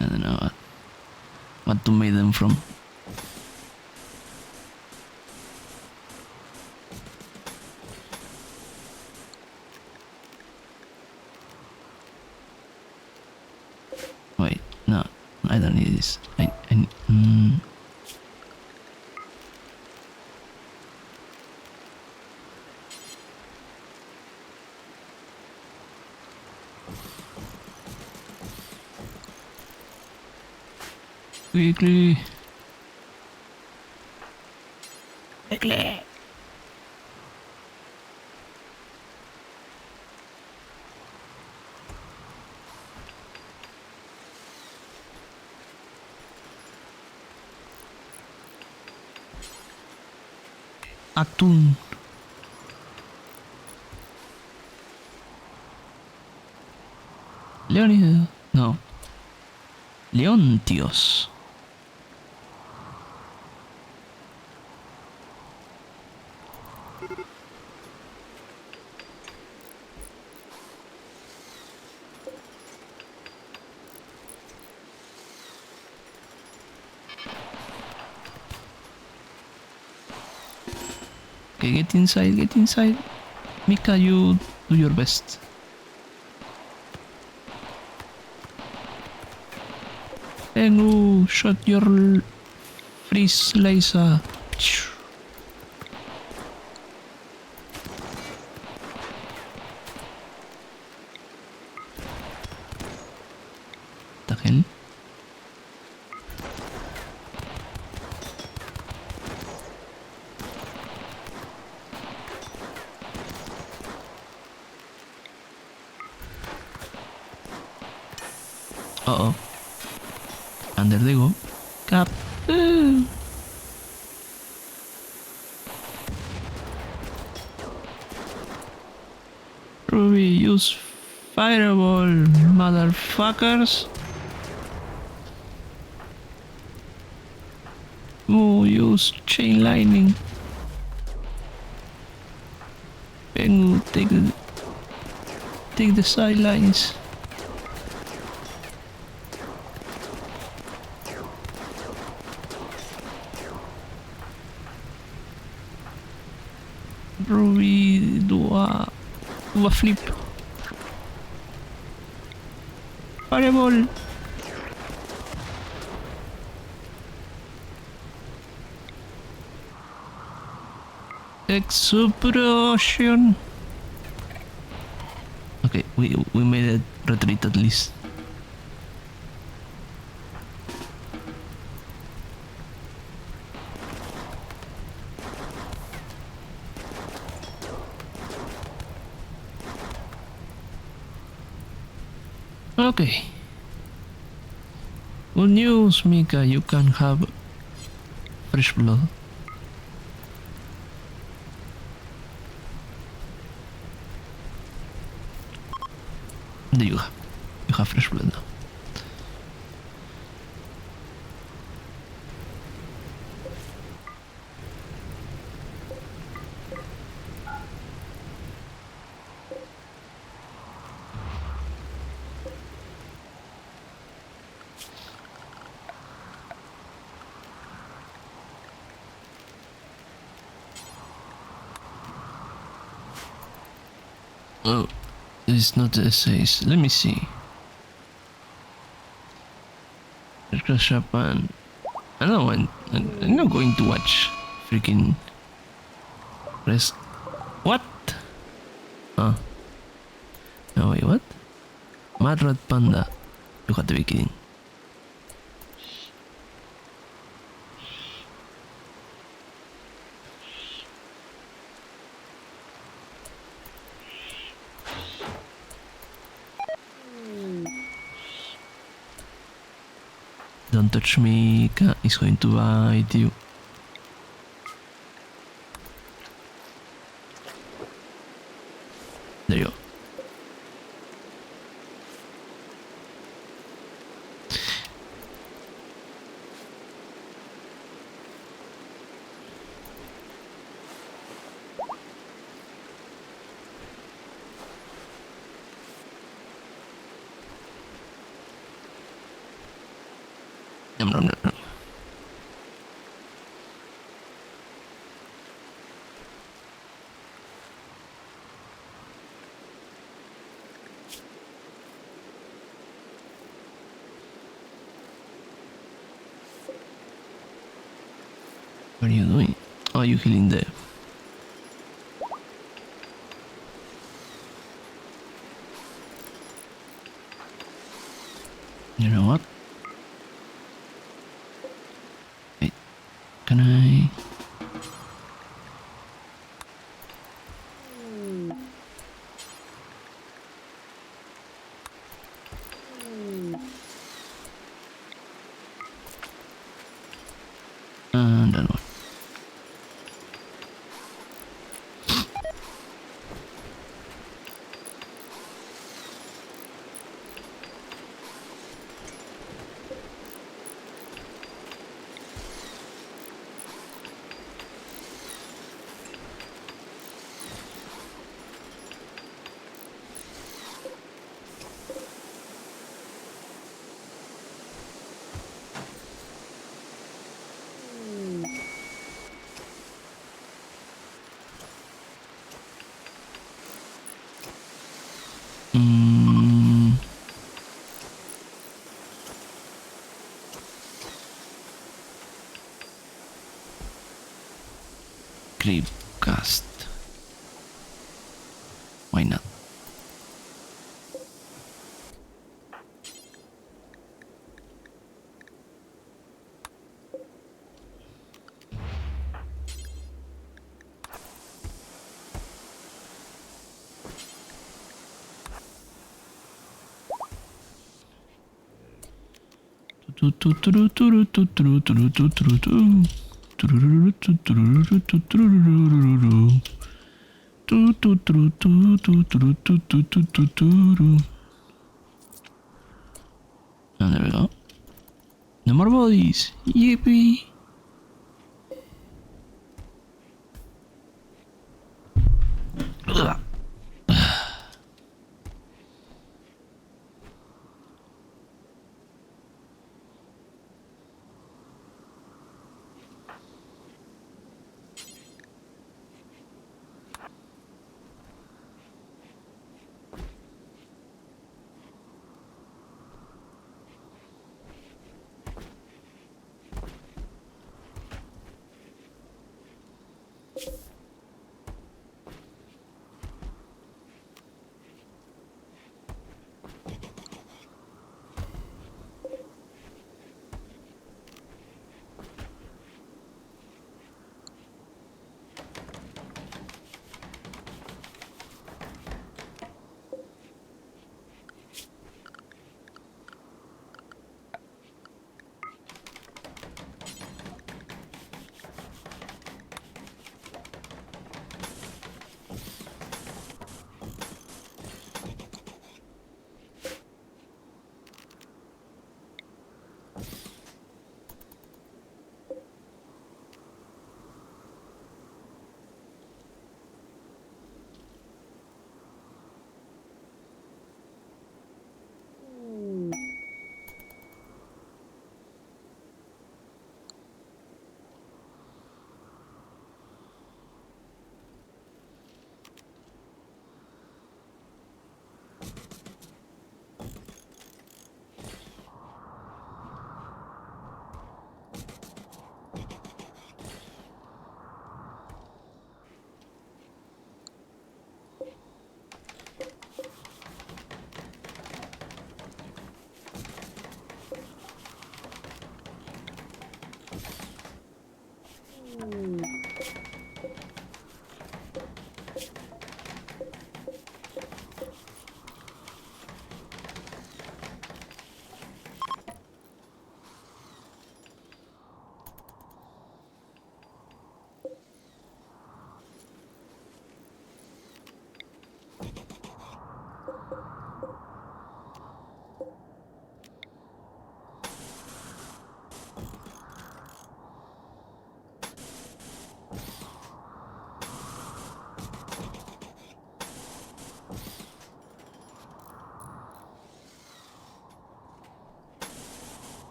I don't know what to make them from. Wait, no, I don't need this. Quickly. Quickly. Atún. Leonidas. No. Leontios. Okay, get inside, get inside. Mika, you do your best. Tengu, shot your freeze laser. The hell? Uh-oh. And there they go. Cap. Ruby, use fireball, motherfuckers. Oh, use chain lightning. Pengu, take the sidelines. Ruby, do a flip. Fireball. Explosion. Okay, we made a retreat at least. Okay. Good news, Mika. You can have fresh blood. There you go. You have fresh blood now. Oh, it's not the essays. Let me see. Crash Japan. I don't want. I'm not going to watch freaking. Rest. What? Huh? Mad Rat Panda. Du hatte vi kidding. Don't touch me, Cat is going to bite you. There you go. Nom, nom, nom, nom. What are you doing? Oh, you healing there. You know what? Wait, can I? And that one. Creepcast. Why not? And there we go. No more bodies. Yippee. Ugh.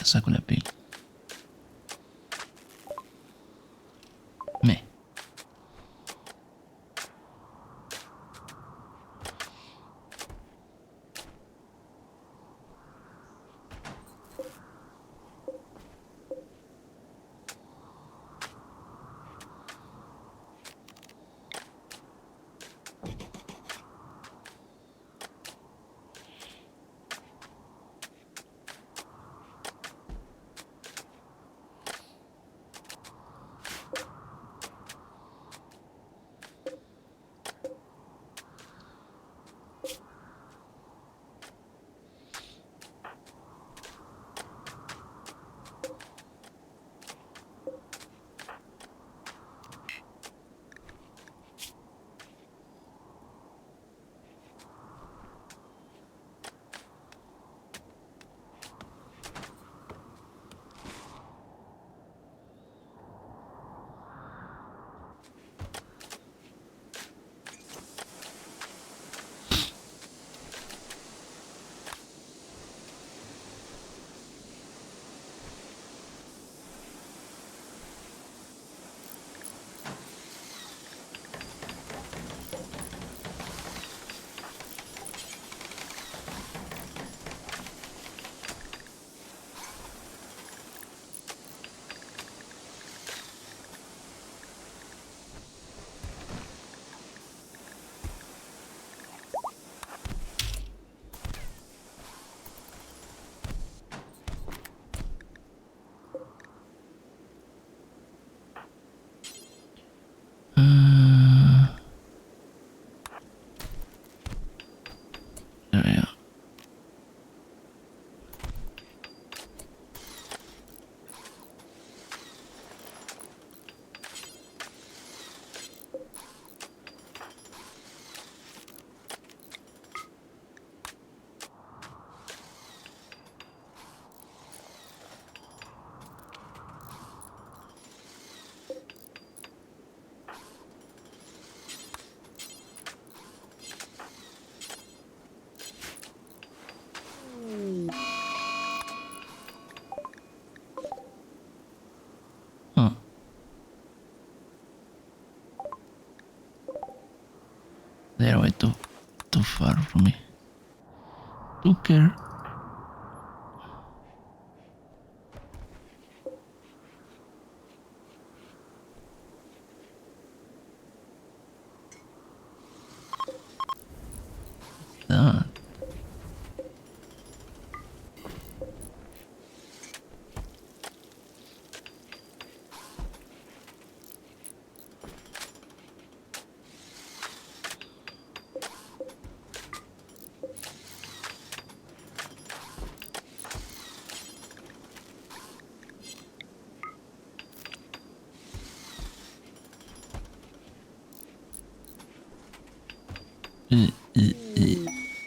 Te saco la pila. Me. There we are. Huh. They're way too far from me. Tucker. That.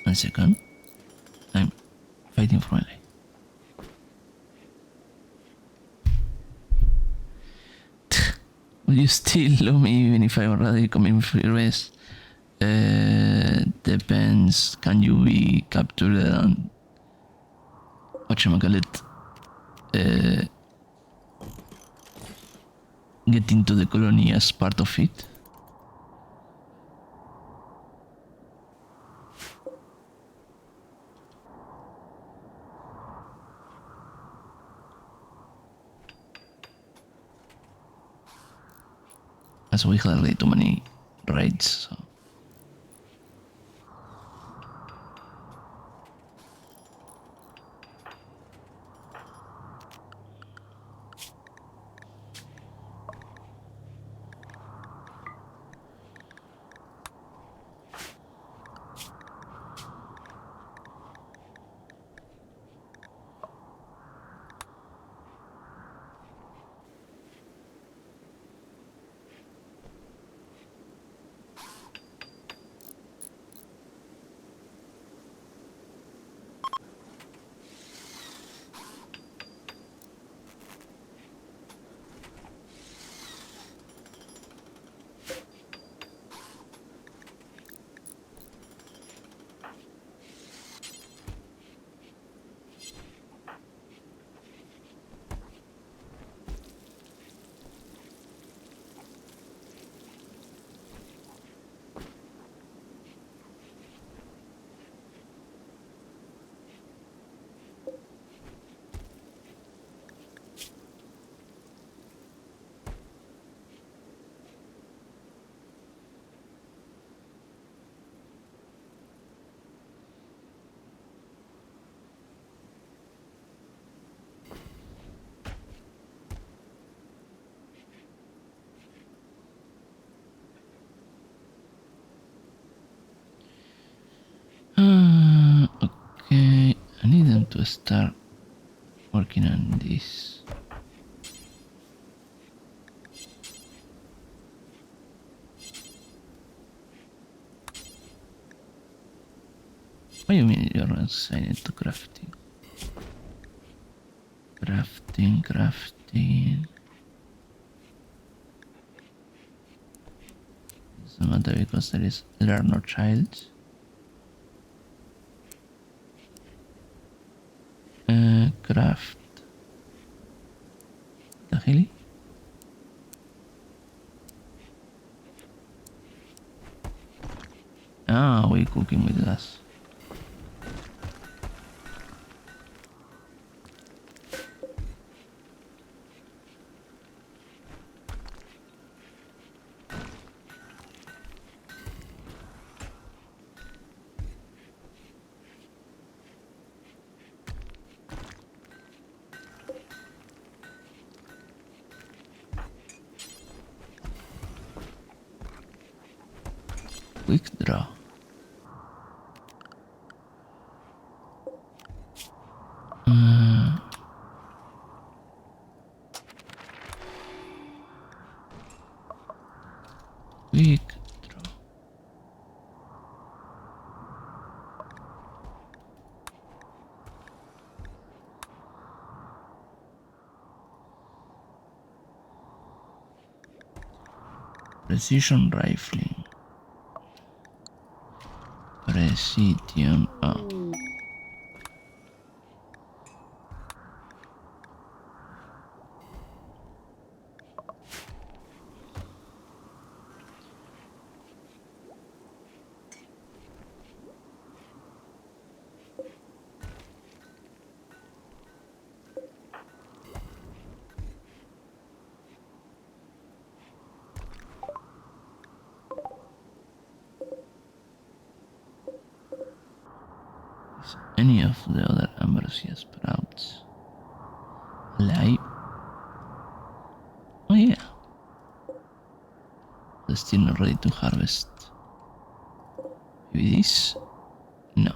One second. I'm fighting for my life. Will you still love me even if I already commit rest? Depends. Can you be captured and whatchamacallit? Get into the colony as part of it? As we hardly too many raids, so. start working on this. What do you mean you're not assigned to crafting? Crafting. Doesn't matter because there are no childs. Craft. داخلي. We cooking with gas. Quick draw. Quick draw. Precision rifling. Precision. Is any of the other ambrosia sprouts alive? Oh yeah. They're still not ready to harvest. Maybe this? No.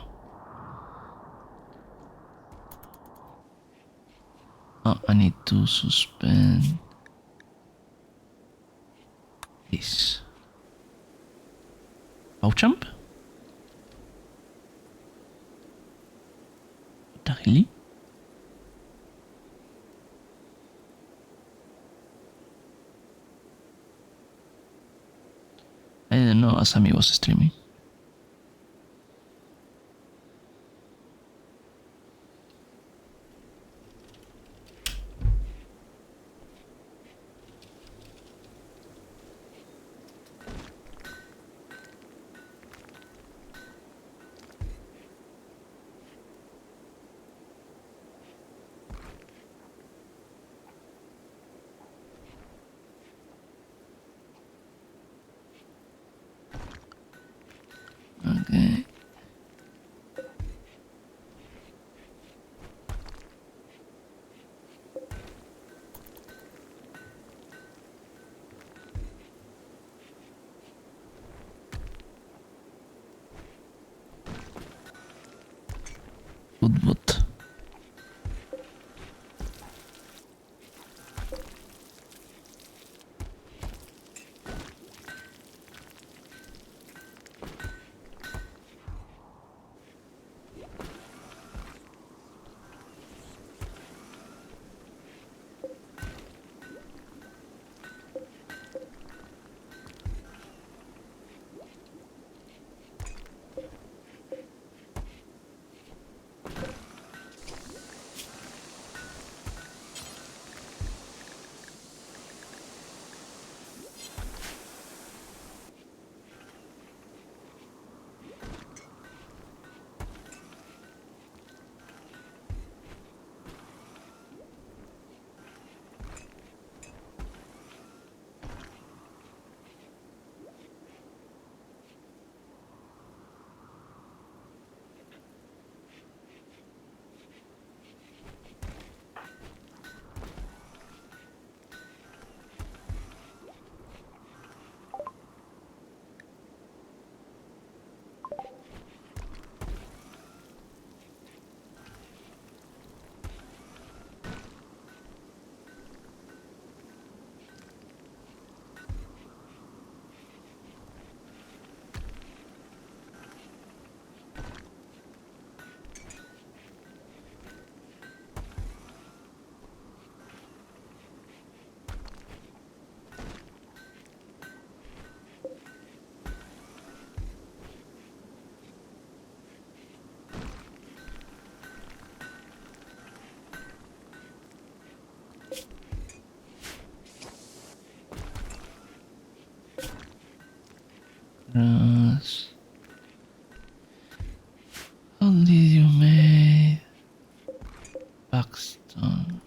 Oh, I need to suspend this. Pouchamp? Tahili? I didn't know Asami was streaming. Grass. How did you make Paxton?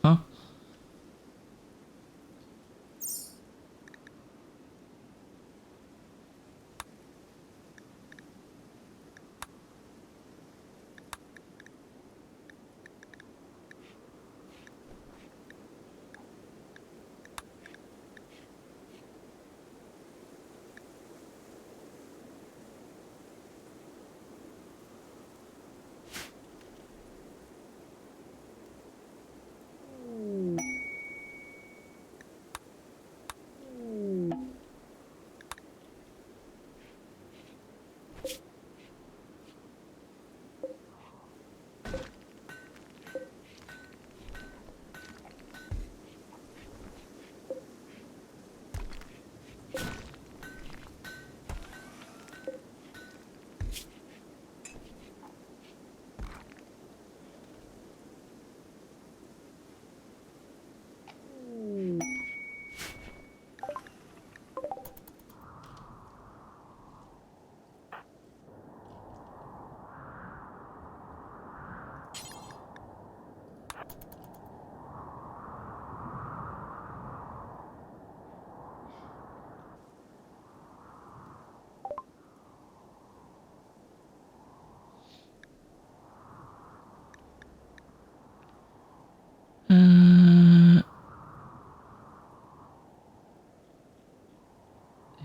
Huh?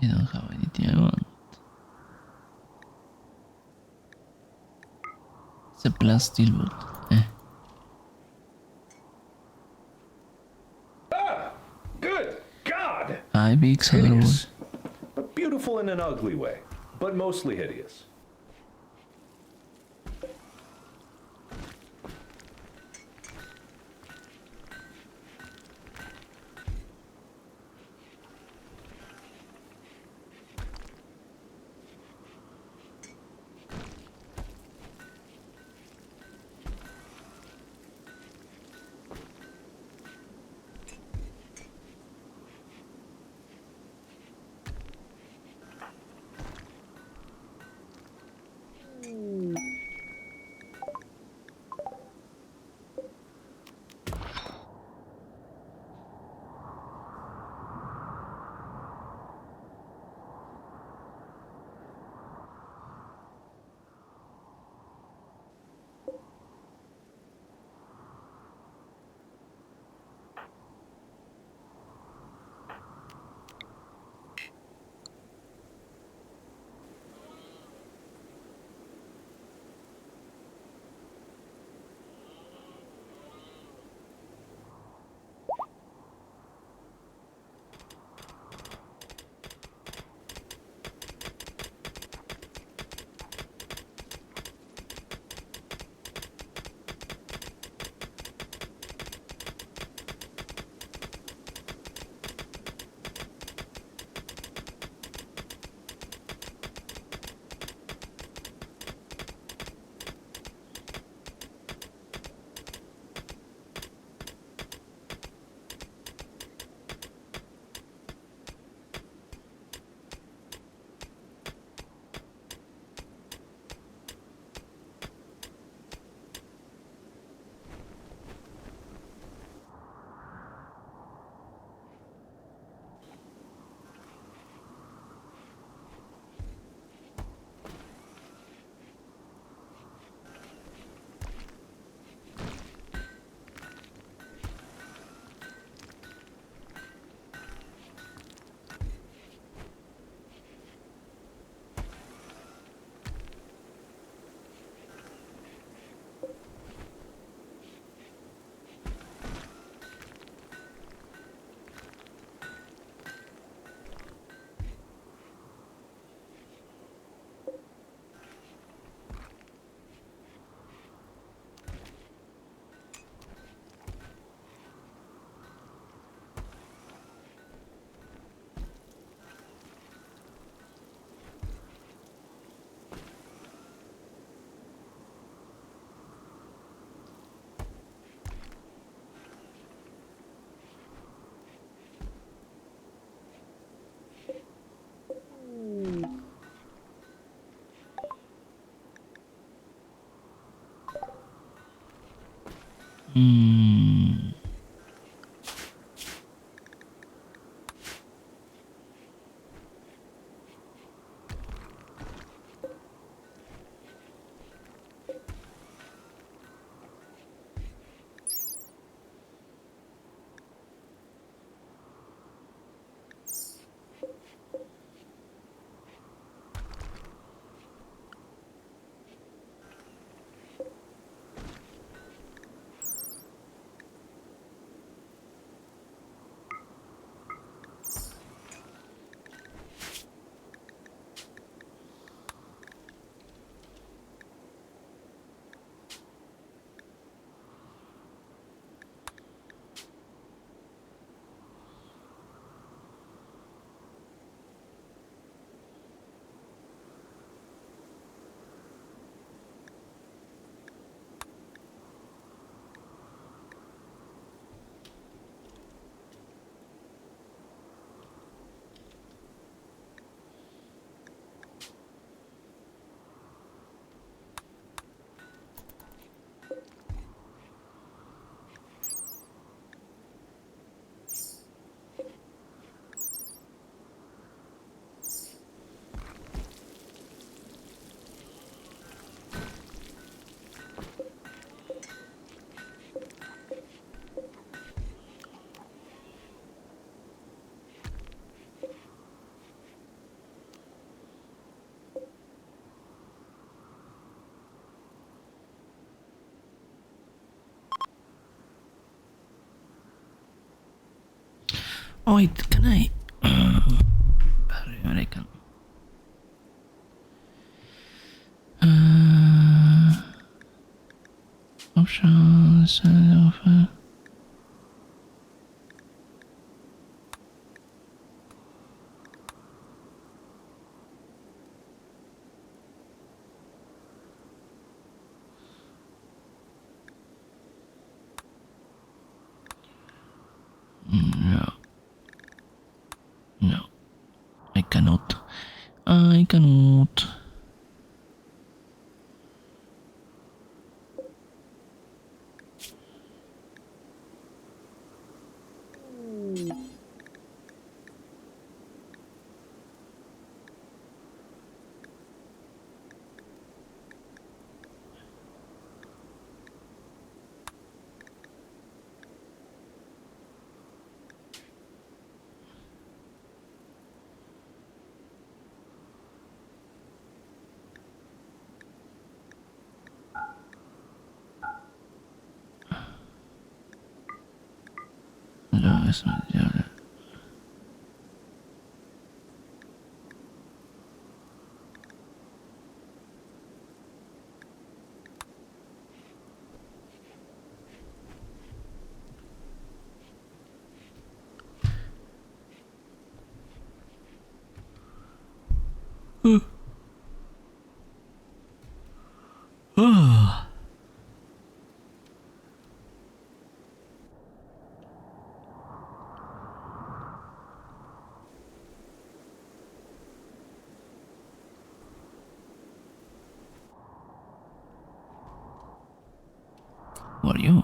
I don't have anything I want. It's a plus steelbook. Good God! Hi, big adorable. Hideous. But beautiful in an ugly way, but mostly hideous. Mm. Oh wait, can I? But I can. Options and offer. No. No. I cannot. I cannot. No, eso ya. Oh. What are you?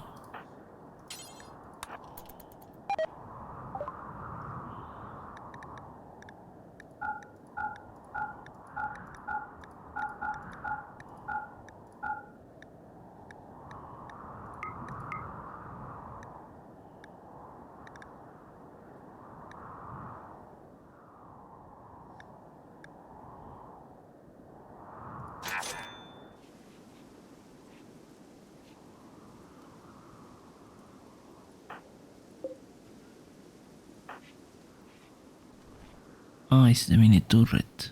Ah, it's the mini turret.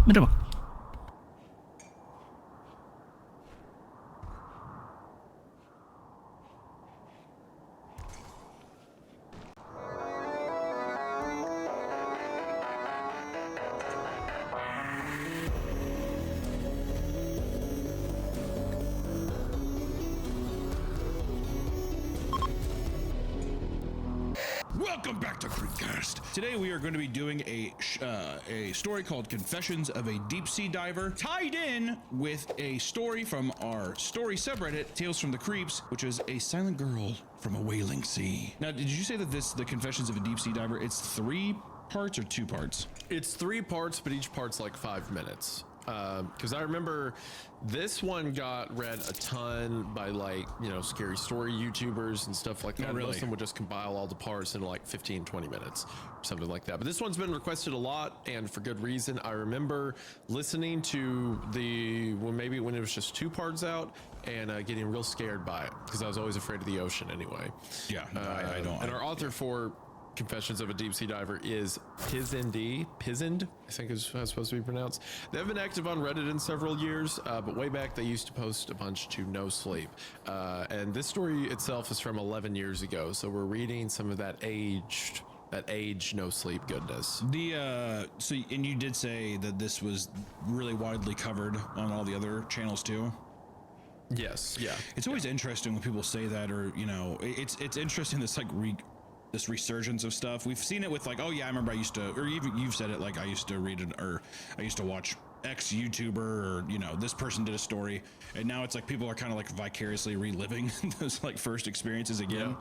Merhaba. Welcome back to Creekcast. Today we are going to be doing a story called Confessions of a Deep Sea Diver, tied in with a story from our story subreddit, Tales from the Creeps, which is a silent girl from a whaling sea. Now, did you say that the Confessions of a Deep Sea Diver, it's 3 parts or 2 parts? It's 3 parts, but each part's like 5 minutes. Because I remember this one got read a ton by, like, you know, scary story YouTubers and stuff like that. Oh, really? Most of them would just compile all the parts in like 15-20 minutes or something like that. But this one's been requested a lot, and for good reason. I remember listening to maybe when it was just 2 parts out, and getting real scared by it because I was always afraid of the ocean anyway. Yeah, no, I don't. And our author for Confessions of a Deep Sea Diver is Pizind, I think is how it's supposed to be pronounced. They've been active on Reddit in several years, but way back they used to post a bunch to No Sleep. And this story itself is from 11 years ago, so we're reading some of that aged No Sleep goodness. So and you did say that this was really widely covered on all the other channels too? Yes, yeah. It's always interesting when people say that, or, you know, it's interesting this like this resurgence of stuff. We've seen it with, like, oh yeah, I remember I used to, or even you've said it, like, I used to read it, or I used to watch X YouTuber, or, you know, this person did a story, and now it's like people are kind of like vicariously reliving those like first experiences again. Yeah.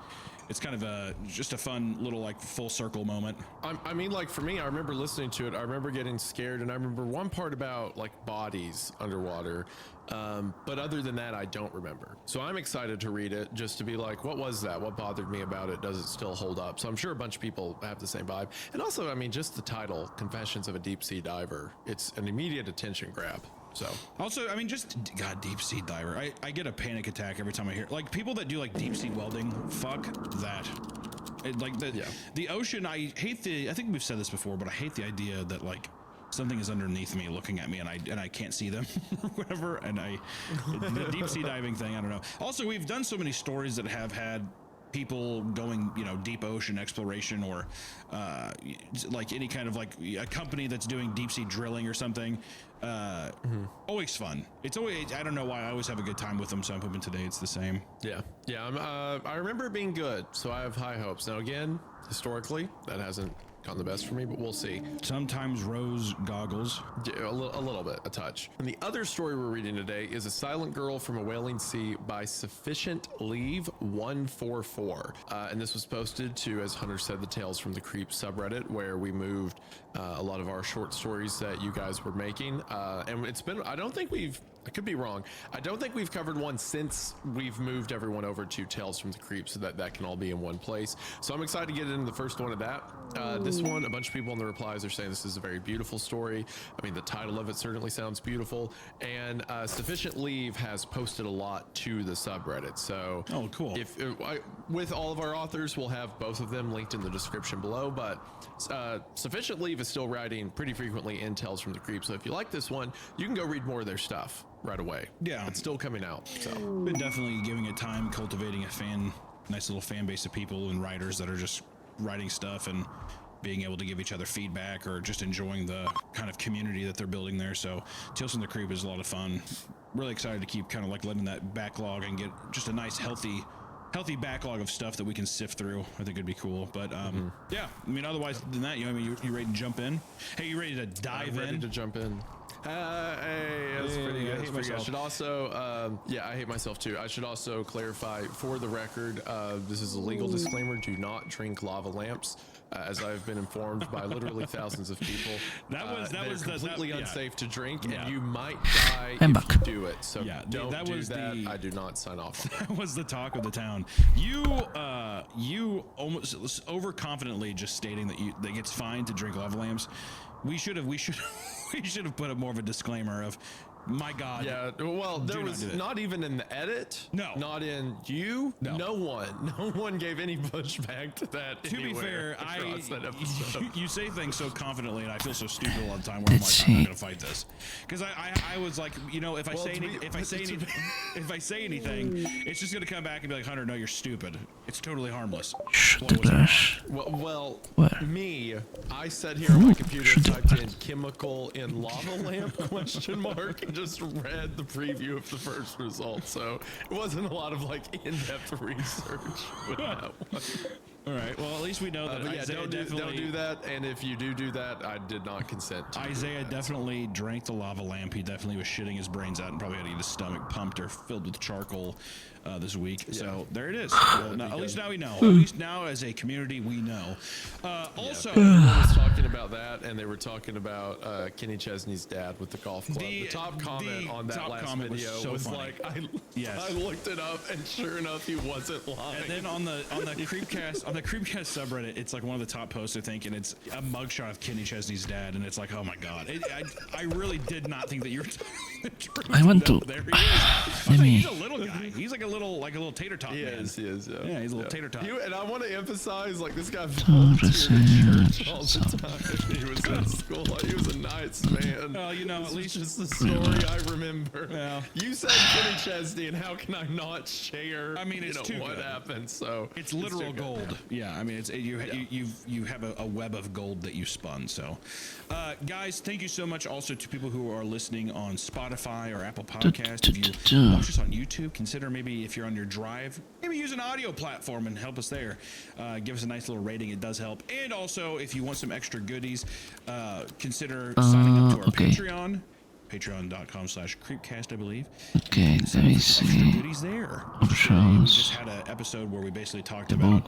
It's kind of just a fun little like full circle moment. I mean, like, for me, I remember listening to it, I remember getting scared, and I remember one part about like bodies underwater, but other than that I don't remember. So I'm excited to read it, just to be like, what was that? What bothered me about it? Does it still hold up? So I'm sure a bunch of people have the same vibe. And also, I mean, just the title, Confessions of a Deep Sea Diver, it's an immediate attention grab. So also, I mean, just God, deep sea diver. I get a panic attack every time I hear, like, people that do like deep sea welding. Fuck that. The ocean. I think we've said this before, but I hate the idea that like something is underneath me looking at me and I can't see them or whatever. And the deep sea diving thing, I don't know. Also, we've done so many stories that have had people going, you know, deep ocean exploration, or like any kind of like a company that's doing deep sea drilling or something. Always fun. It's always, I don't know why, I always have a good time with them, so I'm hoping today it's the same. Yeah, I remember it being good, so I have high hopes. Now again, historically, that hasn't gone the best for me, but we'll see. Sometimes rose goggles. Yeah, a little bit, a touch. And the other story we're reading today is A Silent Girl from a Wailing Sea by Sufficient Leave 144. And this was posted to, as Hunter said, the Tales from the Creep subreddit, where we moved a lot of our short stories that you guys were making. And it's been, I could be wrong. I don't think we've covered one since we've moved everyone over to Tales from the Creep, so that can all be in one place. So I'm excited to get into the first one of that. This one, a bunch of people in the replies are saying this is a very beautiful story. I mean, the title of it certainly sounds beautiful. And Sufficient Leave has posted a lot to the subreddit. So cool. With all of our authors, we'll have both of them linked in the description below. But Sufficient Leave is still writing pretty frequently in Tales from the Creep. So if you like this one, you can go read more of their stuff right away. Yeah, it's still coming out. So been definitely giving it time, cultivating a nice little fan base of people and writers that are just writing stuff and being able to give each other feedback, or just enjoying the kind of community that they're building there. So Tales from the Creep is a lot of fun. Really excited to keep kind of like letting that backlog and get just a nice healthy backlog of stuff that we can sift through. I think it'd be cool. But yeah, I mean, otherwise than that, you ready to jump in? Hey, you ready to dive in? Ready to jump in. Hey, that's pretty good. I hate myself. I should also, I hate myself too. I should also clarify for the record, this is a legal disclaimer. Do not drink lava lamps. As I've been informed by literally thousands of people, that was completely unsafe to drink, and you might die if you do it. So don't do that. I do not sign off. That was the talk of the town. You almost overconfidently just stating that it's fine to drink lava lamps. We should have put up more of a disclaimer of, my God. Yeah, well, there was not even in the edit. No. Not in you. No. No one gave any pushback to that. To be fair, you say things so confidently, and I feel so stupid a lot of the time where I'm like, I'm not gonna fight this, because I was like, you know, if I say anything, it's just gonna come back and be like, Hunter, no, you're stupid. It's totally harmless. Well, me, I sat here on my computer and typed in chemical in lava lamp ? And just read the preview of the first result, so it wasn't a lot of like in-depth research with that one. All right, well, at least we know that. But yeah, don't do that, and if you do that, I did not consent to Isaiah definitely drank the lava lamp. He definitely was shitting his brains out and probably had to get his stomach pumped or filled with charcoal this week. Yeah. So there it is. Well, at least now we know. At least now as a community we know. Also, everyone was talking about that, and they were talking about Kenny Chesney's dad with the golf club. The top comment on that last video was like, I looked it up, and sure enough, he wasn't lying. And then on the Creepcast subreddit, it's like one of the top posts, I think, and it's a mugshot of Kenny Chesney's dad, and it's like, oh my God, I really did not think that you were telling the truth. I want to. There he is. He's a little guy. He's like a little tater tot. He is. Yeah, he's a little tater tot. And I want to emphasize, like, this guy volunteered at church all the time. He was at school. He was a nice man. Well, you know, at least just the story I remember. Well, you said Kenny Chesney, and how can I not share? I mean, it's what happened. So it's literal gold. Yeah, I mean, you have a web of gold that you spun. So, guys, thank you so much. Also to people who are listening on Spotify or Apple Podcast. If you watch us on YouTube, consider maybe if you're on your drive, maybe use an audio platform and help us there. Give us a nice little rating. It does help. And also, if you want some extra goodies, consider signing up to our Patreon. Patreon.com/creepcast, I believe. Okay, let me see. Goodies there. Options. We just had an episode where we basically talked about.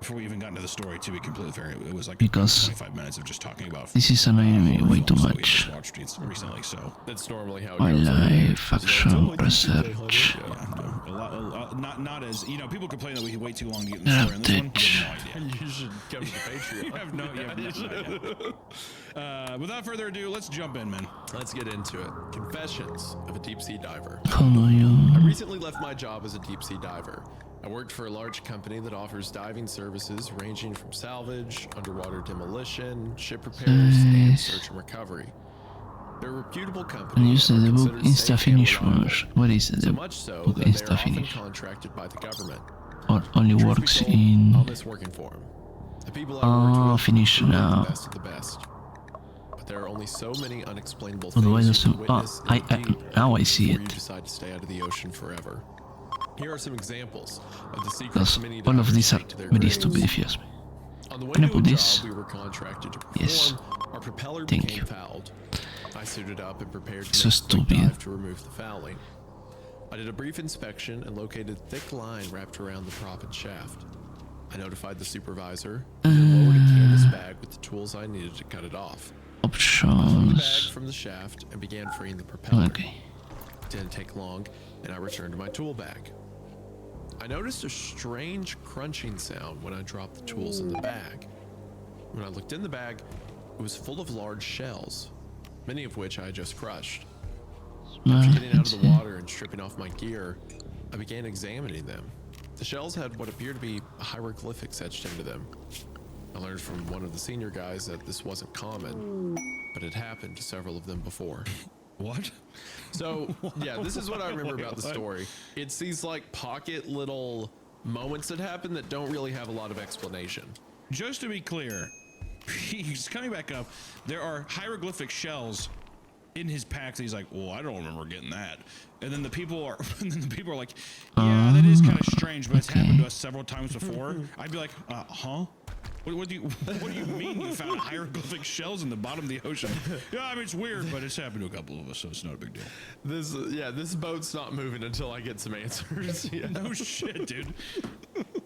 Before we even got into the story, to be completely fair, it was like 25 minutes of just talking about. This is annoying me way too much. Watched it recently, so that's normally how it my goes. Life, action, research. A lot, not as people complain that we wait too long to get in the story. And this one, you have no idea. You should come to the Patreon. You have no idea. Without further ado, let's jump in, man. Let's get into it. Confessions of a deep sea diver. I recently left my job as a deep sea diver. I worked for a large company that offers diving services ranging from salvage, underwater demolition, ship repairs, and search and recovery. They're a reputable company. And the book Insta Finish. What is the so much so that they are often contracted by the government. or only Truth be works told, in... I'll miss working for him. The people I worked with finish were now. the best of the best. But there are only so many unexplainable What do I things do? you can witness in the deep now I see before it. you decide to stay out of the ocean forever. Here are some examples of the secrets Because many all of divers these are take to their very graves. stupid if you ask me. On the way Can I to a put job this? we were contracted to perform, Yes. our propeller Thank became you. fouled. I suited up and prepared to So make a quick stupid. dive to remove the fouling. I did a brief inspection and located thick line wrapped around the proppant shaft. I notified the supervisor and lowered a canvas bag with the tools I needed to cut it off. I pulled the bag Options. from the shaft and began freeing the propeller. Okay. It didn't take long, and I returned to my tool bag. I noticed a strange crunching sound when I dropped the tools in the bag. When I looked in the bag, it was full of large shells, many of which I had just crushed. After getting out of the water and stripping off my gear, I began examining them. The shells had what appeared to be hieroglyphics etched into them. I learned from one of the senior guys that this wasn't common, but it happened to several of them before. What? So, yeah, this is what I remember about the What? story. It's these like pocket little moments that happen that don't really have a lot of explanation. Just to be clear, he's coming back up. There are hieroglyphic shells in his pack that he's like, well, I don't remember getting that. And then the people are, like, yeah, that is kind of strange, but it's happened to us several times before. I'd be like, huh? What do you mean you found hieroglyphic shells in the bottom of the ocean? Yeah, I mean, it's weird, but it's happened to a couple of us, so it's not a big deal. This boat's not moving until I get some answers. Yeah. No shit, dude.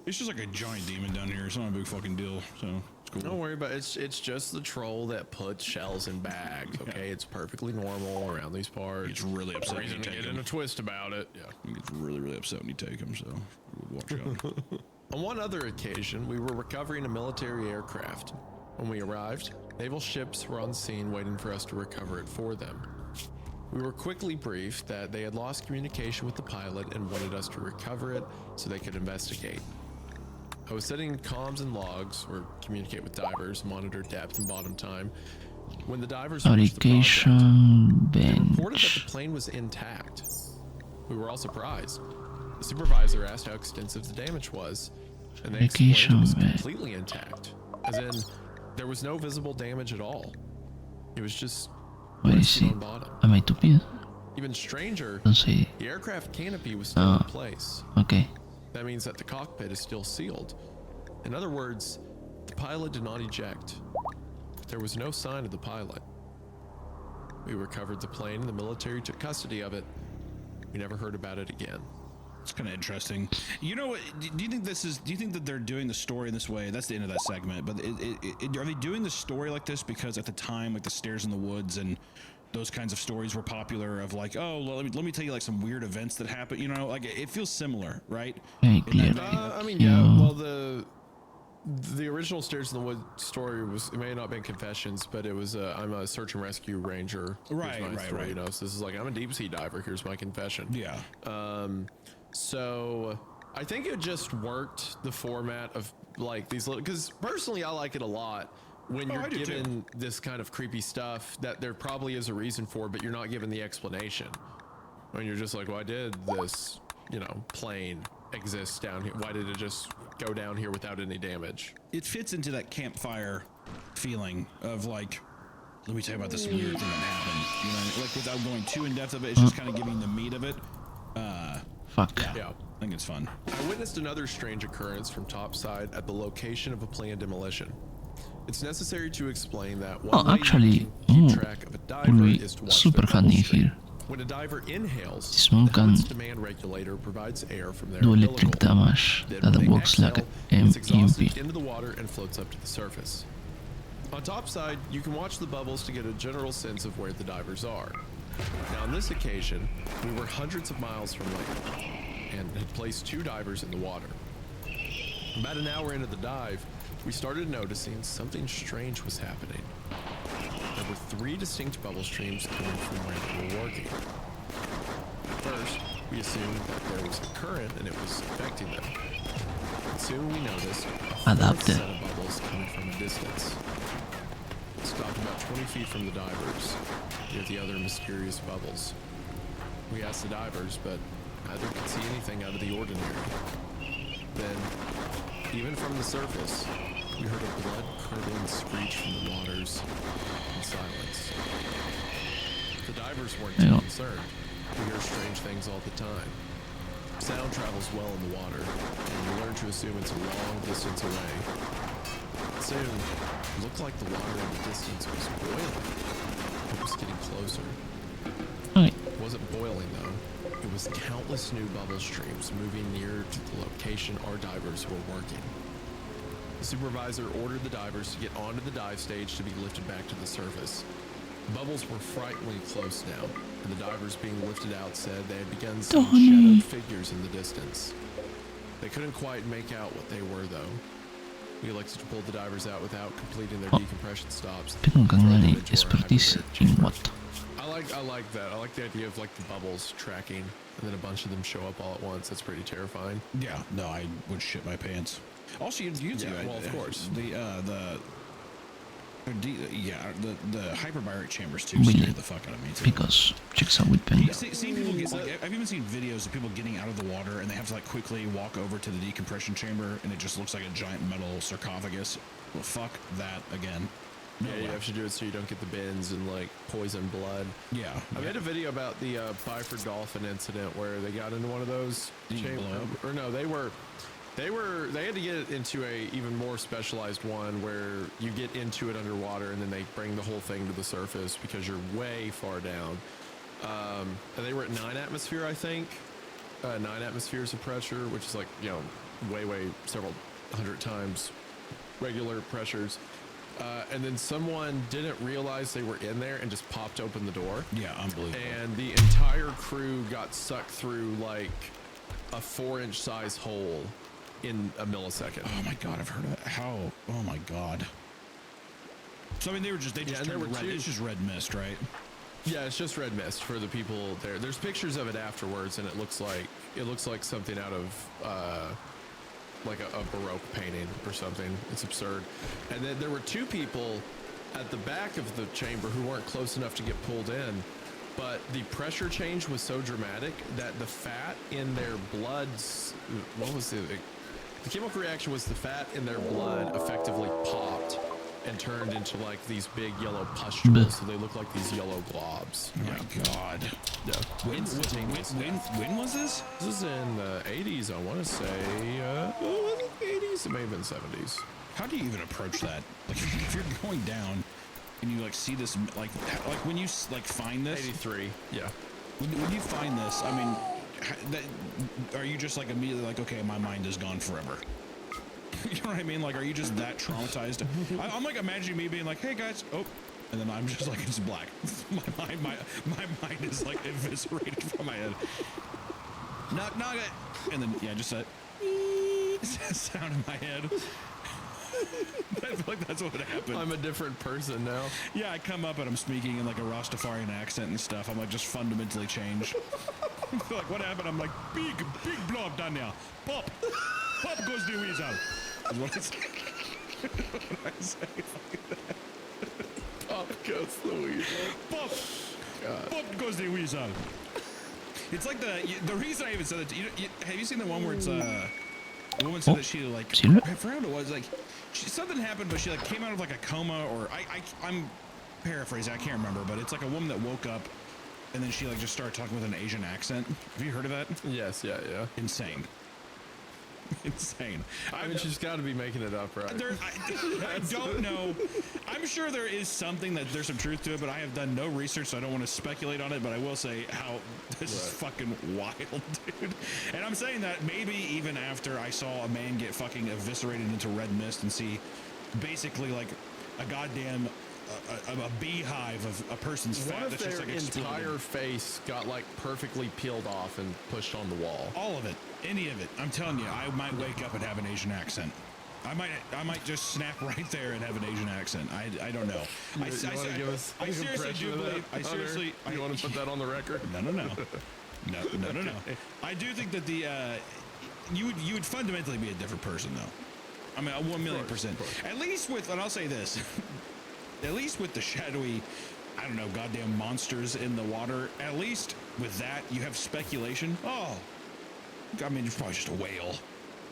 It's just like a giant demon down here. It's not a big fucking deal, so it's cool. Don't worry about it. It's just the troll that puts shells in bags, okay? It's perfectly normal around these parts. It's really upset when you reason to take get him. in a twist about it. Yeah. He gets really upset when you take him, so watch out. On one other occasion, we were recovering a military aircraft. When we arrived, naval ships were on scene waiting for us to recover it for them. We were quickly briefed that they had lost communication with the pilot and wanted us to recover it so they could investigate. I was setting comms and logs, or communicate with divers, monitor depth and bottom time. When the divers reached the project, Fabrication they reported that bench. the plane was intact. We were all surprised. The supervisor asked how extensive the damage was, and they explained it was completely intact, as in there was no visible damage at all. It was just Where is resting he? on bottom. Am I stupid? Even stranger, Don't say. the aircraft canopy was still in place. Okay. That means that the cockpit is still sealed. In other words, the pilot did not eject. There was no sign of the pilot. We recovered the plane and the military took custody of it. We never heard about it again. It's kind of interesting. You know what? Do you think do you think that they're doing the story this way? That's the end of that segment. But are they doing the story like this because at the time, like the Stairs in the Woods and those kinds of stories were popular, of like, oh, well, let me tell you like some weird events that happen, you know, like it feels similar, right? Very clear. I mean, yeah, well, the original Stairs in the Woods story was, it may not have been Confessions, but it was I'm a search and rescue ranger. Right, Here's my story, right. You know, so this is like, I'm a deep sea diver. Here's my confession. Yeah. So I think it just worked, the format of like these little, because personally I like it a lot when you're given this kind of creepy stuff that there probably is a reason for, but you're not given the explanation. When you're just like, why did this, you know, plane exist down here? Why did it just go down here without any damage? It fits into that campfire feeling of like, let me tell you about this weird thing that happened. You know, like without going too in depth of it, it's just kind of giving the meat of it. Fuck. Yeah. I think it's fun. I witnessed another strange occurrence from topside at the location of a planned demolition. It's necessary to explain that one way actually, you can keep track of a diver will be is to watch super their handy bubble stream. here. When a diver inhales, This one the can helmet's demand regulator provides air from their do umbilical. electric damage Then that when they works like exhale, an it's exhausted EMP. into the water and floats up to the surface. On topside, you can watch the bubbles to get a general sense of where the divers are. Now on this occasion, we were hundreds of miles from land and had placed 2 divers in the water. About an hour into the dive, we started noticing something strange was happening. There were 3 distinct bubble streams coming from where we were working. At first, we assumed that there was a current and it was affecting them. But soon we noticed a 4th set of bubbles coming from a distance. It stopped about 20 feet from the divers, near the other mysterious bubbles. We asked the divers, but neither could see anything out of the ordinary. then, even from the surface, we heard a blood-curdling screech from the waters in silence. The divers weren't too concerned. We hear strange things all the time. Sound travels well in the water, and you learn to assume it's a long distance away. Soon, it looked like the water in the distance was boiling. It was getting closer. Okay. It wasn't boiling though. It was countless new bubble streams moving near to the location our divers were working. The supervisor ordered the divers to get onto the dive stage to be lifted back to the surface. Bubbles were frighteningly close now, and the divers being lifted out said they had begun seeing shadowed figures in the distance. They couldn't quite make out what they were though. We elected to pull the divers out without completing their decompression stops. Tengo que ganar expertise in what? I like that. I like the idea of like the bubbles tracking, and then a bunch of them show up all at once. That's pretty terrifying. Yeah, no, I would shit my pants. Also, you see, well, of course, the hyperbaric chambers too scare the fuck out of me too. Because chicks are with pen. See people get, like, I've even seen videos of people getting out of the water and they have to like quickly walk over to the decompression chamber and it just looks like a giant metal sarcophagus. Well, fuck that again. No you have to do it so you don't get the bends and like poison blood. Yeah. I made a video about the Byford Dolphin incident where they got into one of those chambers. Or no, they had to get into a even more specialized one where you get into it underwater and then they bring the whole thing to the surface because you're way far down. And they were at 9 atmosphere, I think. 9 atmospheres of pressure, which is like, you know, way several hundred times regular pressures. And then someone didn't realize they were in there and just popped open the door. Yeah, unbelievable. And the entire crew got sucked through like a 4-inch size hole in a millisecond. Oh my god, I've heard of that. How? Oh my god. So I mean, they just turned red. It's just red mist, right? Yeah, it's just red mist for the people there. There's pictures of it afterwards, and it looks like something out of like a Baroque painting or something. It's absurd. And then there were 2 people at the back of the chamber who weren't close enough to get pulled in, but the pressure change was so dramatic that the fat in their bloods, the chemical reaction was the fat in their blood effectively popped and turned into like these big yellow pustules, so they look like these yellow globs. Oh my god. Yeah. When was this? This is in the 80s, I want to say. I think 80s, it may have been 70s. How do you even approach that? Like, if you're going down and you like see this, like when you like find this. 83. Yeah. When you find this, I mean, are you just like immediately like, okay, my mind is gone forever? You know what I mean? Like, are you just that traumatized? I'm like imagining me being like, hey guys, oh, and then I'm just like, it's black. my mind is like eviscerated from my head. Knock it, and then yeah, just that sound in my head. I feel like that's what happened. I'm a different person now. Yeah, I come up and I'm speaking in like a Rastafarian accent and stuff. I'm like just fundamentally changed. Like, what happened? I'm like, big blob down there. Pop goes the weasel. Is what I say. What I say like that. Pop goes the weasel. Pop goes the weasel. It's like the reason I even said that. Have you seen the one where it's a woman said that she like I forgot what it was, like something happened, but she like came out of like a coma, or I'm paraphrasing, I can't remember, but it's like a woman that woke up and then she like just started talking with an Asian accent. Have you heard of that? Yes, yeah. Insane. I mean, she's got to be making it up, right? I don't know. I'm sure there is something that there's some truth to it, but I have done no research, so I don't want to speculate on it. But I will say how this is fucking wild, dude. And I'm saying that maybe even after I saw a man get fucking eviscerated into red mist and see basically like a goddamn a beehive of a person's fat. What if that's their just like entire face got like perfectly peeled off and pushed on the wall? All of it, any of it. I'm telling you, I might wake up and have an Asian accent. I might just snap right there and have an Asian accent. I don't know. I seriously do believe. You want to put that on the record? No. I do think that you would fundamentally be a different person, though. I mean, 1,000,000%. At least with, and I'll say this. At least with the shadowy, I don't know, goddamn monsters in the water, at least with that, you have speculation. Oh, I mean, it's probably just a whale.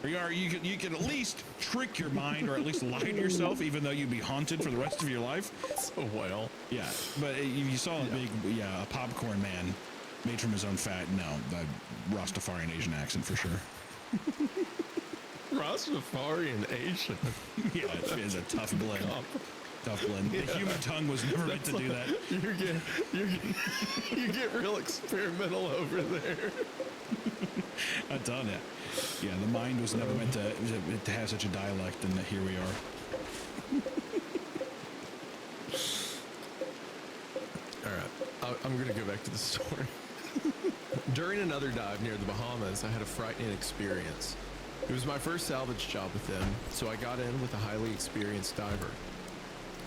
Or you can at least trick your mind, or at least lie to yourself, even though you'd be haunted for the rest of your life. So well. Yeah, but you saw a big, a popcorn man made from his own fat. No, the Rastafarian Asian accent for sure. Rastafarian Asian. Yeah, it's a tough blend. Tough blend. The human tongue was never meant to do that. You get real experimental over there. I'm telling you. Yeah, the mind was never meant to have such a dialect, and here we are. All right, I'm gonna go back to the story. During another dive near the Bahamas, I had a frightening experience. It was my first salvage job with them, so I got in with a highly experienced diver.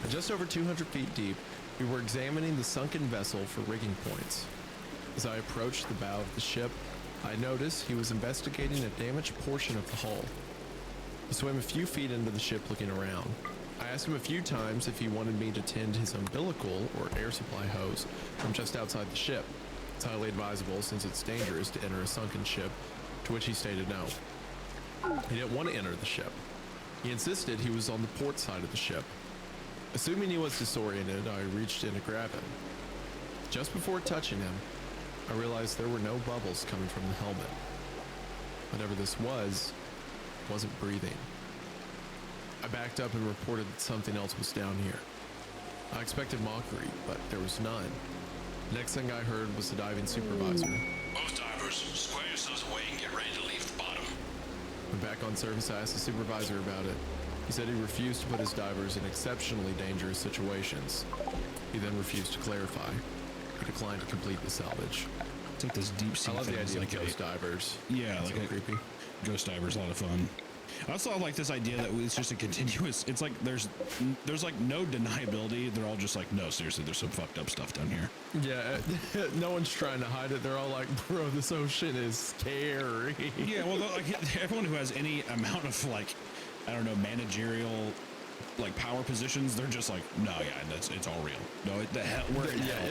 Just over 200 feet deep, we were examining the sunken vessel for rigging points. As I approached the bow of the ship, I noticed he was investigating a damaged portion of the hull. He swam a few feet into the ship looking around. I asked him a few times if he wanted me to tend his umbilical or air supply hose from just outside the ship. It's highly advisable since it's dangerous to enter a sunken ship, to which he stated no. He didn't want to enter the ship. He insisted he was on the port side of the ship. Assuming he was disoriented, I reached in to grab him. Just before touching him, I realized there were no bubbles coming from the helmet. Whatever this was, wasn't breathing. I backed up and reported that something else was down here. I expected mockery, but there was none. The next thing I heard was the diving supervisor. Both divers, square yourselves away and get ready to leave the bottom. When back on surface, I asked the supervisor about it. He said he refused to put his divers in exceptionally dangerous situations. He then refused to clarify. He declined to complete the salvage. It's like this deep sea. I love the thing. idea Like of ghost divers. Yeah, It's like so a creepy. Ghost divers, a lot of fun. I also like this idea that it's just a continuous. It's like there's like no deniability. They're all just like, no, seriously, there's some fucked up stuff down here. Yeah, no one's trying to hide it. They're all like, bro, this ocean is scary. Yeah, well, like everyone who has any amount of like, I don't know, managerial like power positions, they're just like, no, yeah, it's all real. No, the hell, we're in hell.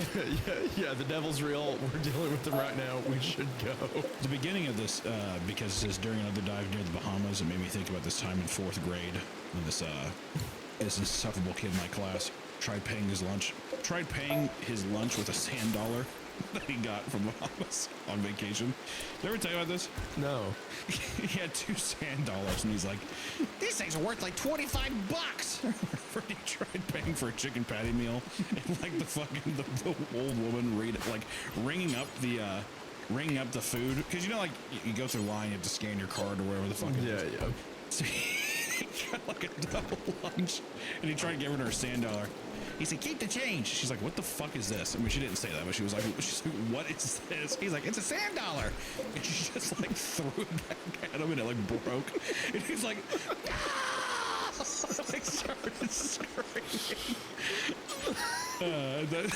Yeah, the devil's real. We're dealing with them right now. We should go. The beginning of this, because it says during another dive near the Bahamas, it made me think about this time in 4th grade when this insufferable kid in my class tried paying his lunch with a sand dollar that he got from Bahamas on vacation. Did I ever tell you about this? No. He had 2 sand dollars and he's like, these things are worth like $25. He tried paying for a chicken patty meal and like the old woman ringing up the food, because you know, like you go through line, you have to scan your card or whatever the fuck it is. Yeah. So he got like a double lunch and he tried giving her a sand dollar. He said, keep the change. She's like, what the fuck is this? I mean, she didn't say that, but she's like, what is this? He's like, it's a sand dollar. And she just like threw it back at him and it like broke. And he's like, ah! Like started screaming. Then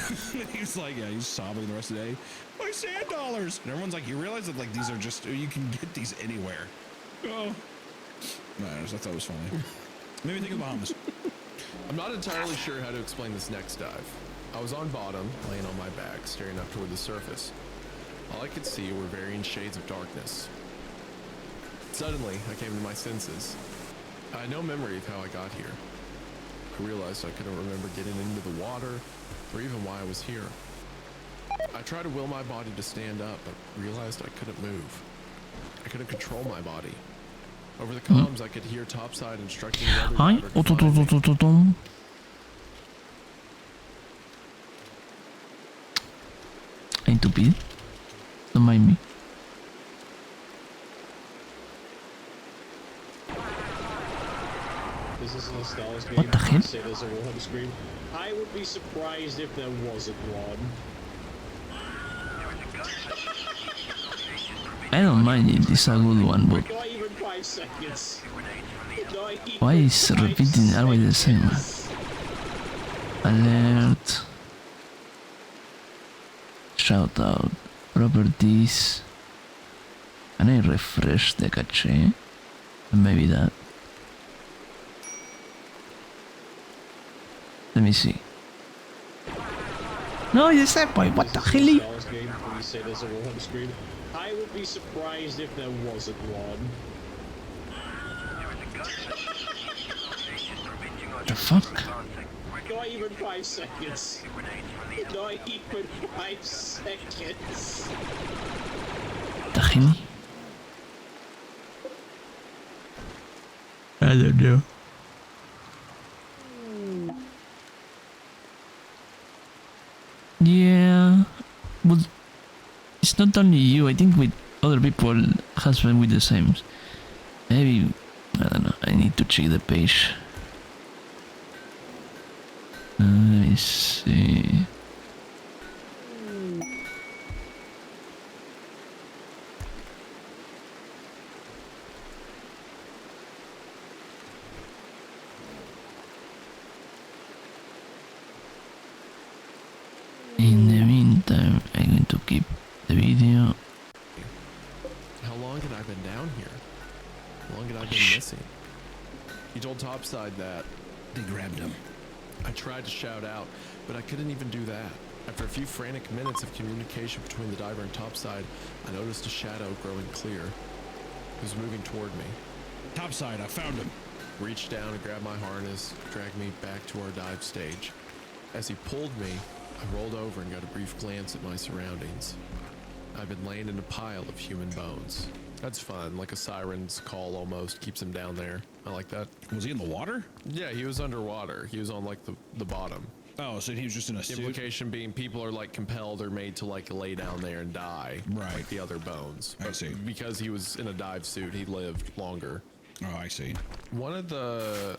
he's like, yeah, he's sobbing the rest of the day. My sand dollars. And everyone's like, you realize that like these are just, you can get these anywhere. Oh. No, I thought it was funny. Maybe think of the Bahamas. I'm not entirely sure how to explain this next dive. I was on bottom, laying on my back, staring up toward the surface. All I could see were varying shades of darkness. Suddenly, I came to my senses. I had no memory of how I got here. I realized I couldn't remember getting into the water, or even why I was here. I tried to will my body to stand up, but realized I couldn't move. I couldn't control my body. Over the comms, I could hear topside instructing the other Hi. diver to find me. Ain't stupid. Don't mind me. This is a Stars game. What the hell? Say there's a Wilhelm scream. I would be surprised if there wasn't one. I don't mind it. It's a good one, but Not even 5 seconds. why is repeating always the same? Alert. Shout out. Properties. Can I refresh the cache? Maybe that. Let me see. No, it's that boy. What the hell? Stars game. Please say there's a Wilhelm scream. I would be surprised if there wasn't one. The fuck? Not even 5 seconds. Not even 5 seconds. Tajini? I don't know. Yeah, but it's not only you. I think with other people has been with the same. Maybe, I don't know. I need to check the page. Let me see. In the meantime, I'm going to keep the video. How long had I been down here? How long had I been missing? He told Topside that. They grabbed him. I tried to shout out, but I couldn't even do that. After a few frantic minutes of communication between the diver and Topside, I noticed a shadow growing clear. It was moving toward me. Topside, I found him. Reached down and grabbed my harness, dragged me back to our dive stage. As he pulled me, I rolled over and got a brief glance at my surroundings. I've been laying in a pile of human bones. That's fun, like a siren's call almost, keeps him down there. I like that. Was he in the water? Yeah, he was underwater. He was on like the bottom. Oh, so he was just in a suit? Implication being people are like compelled or made to like lay down there and die. Right. Like the other bones. I see. Because he was in a dive suit, he lived longer. Oh, I see. One of the...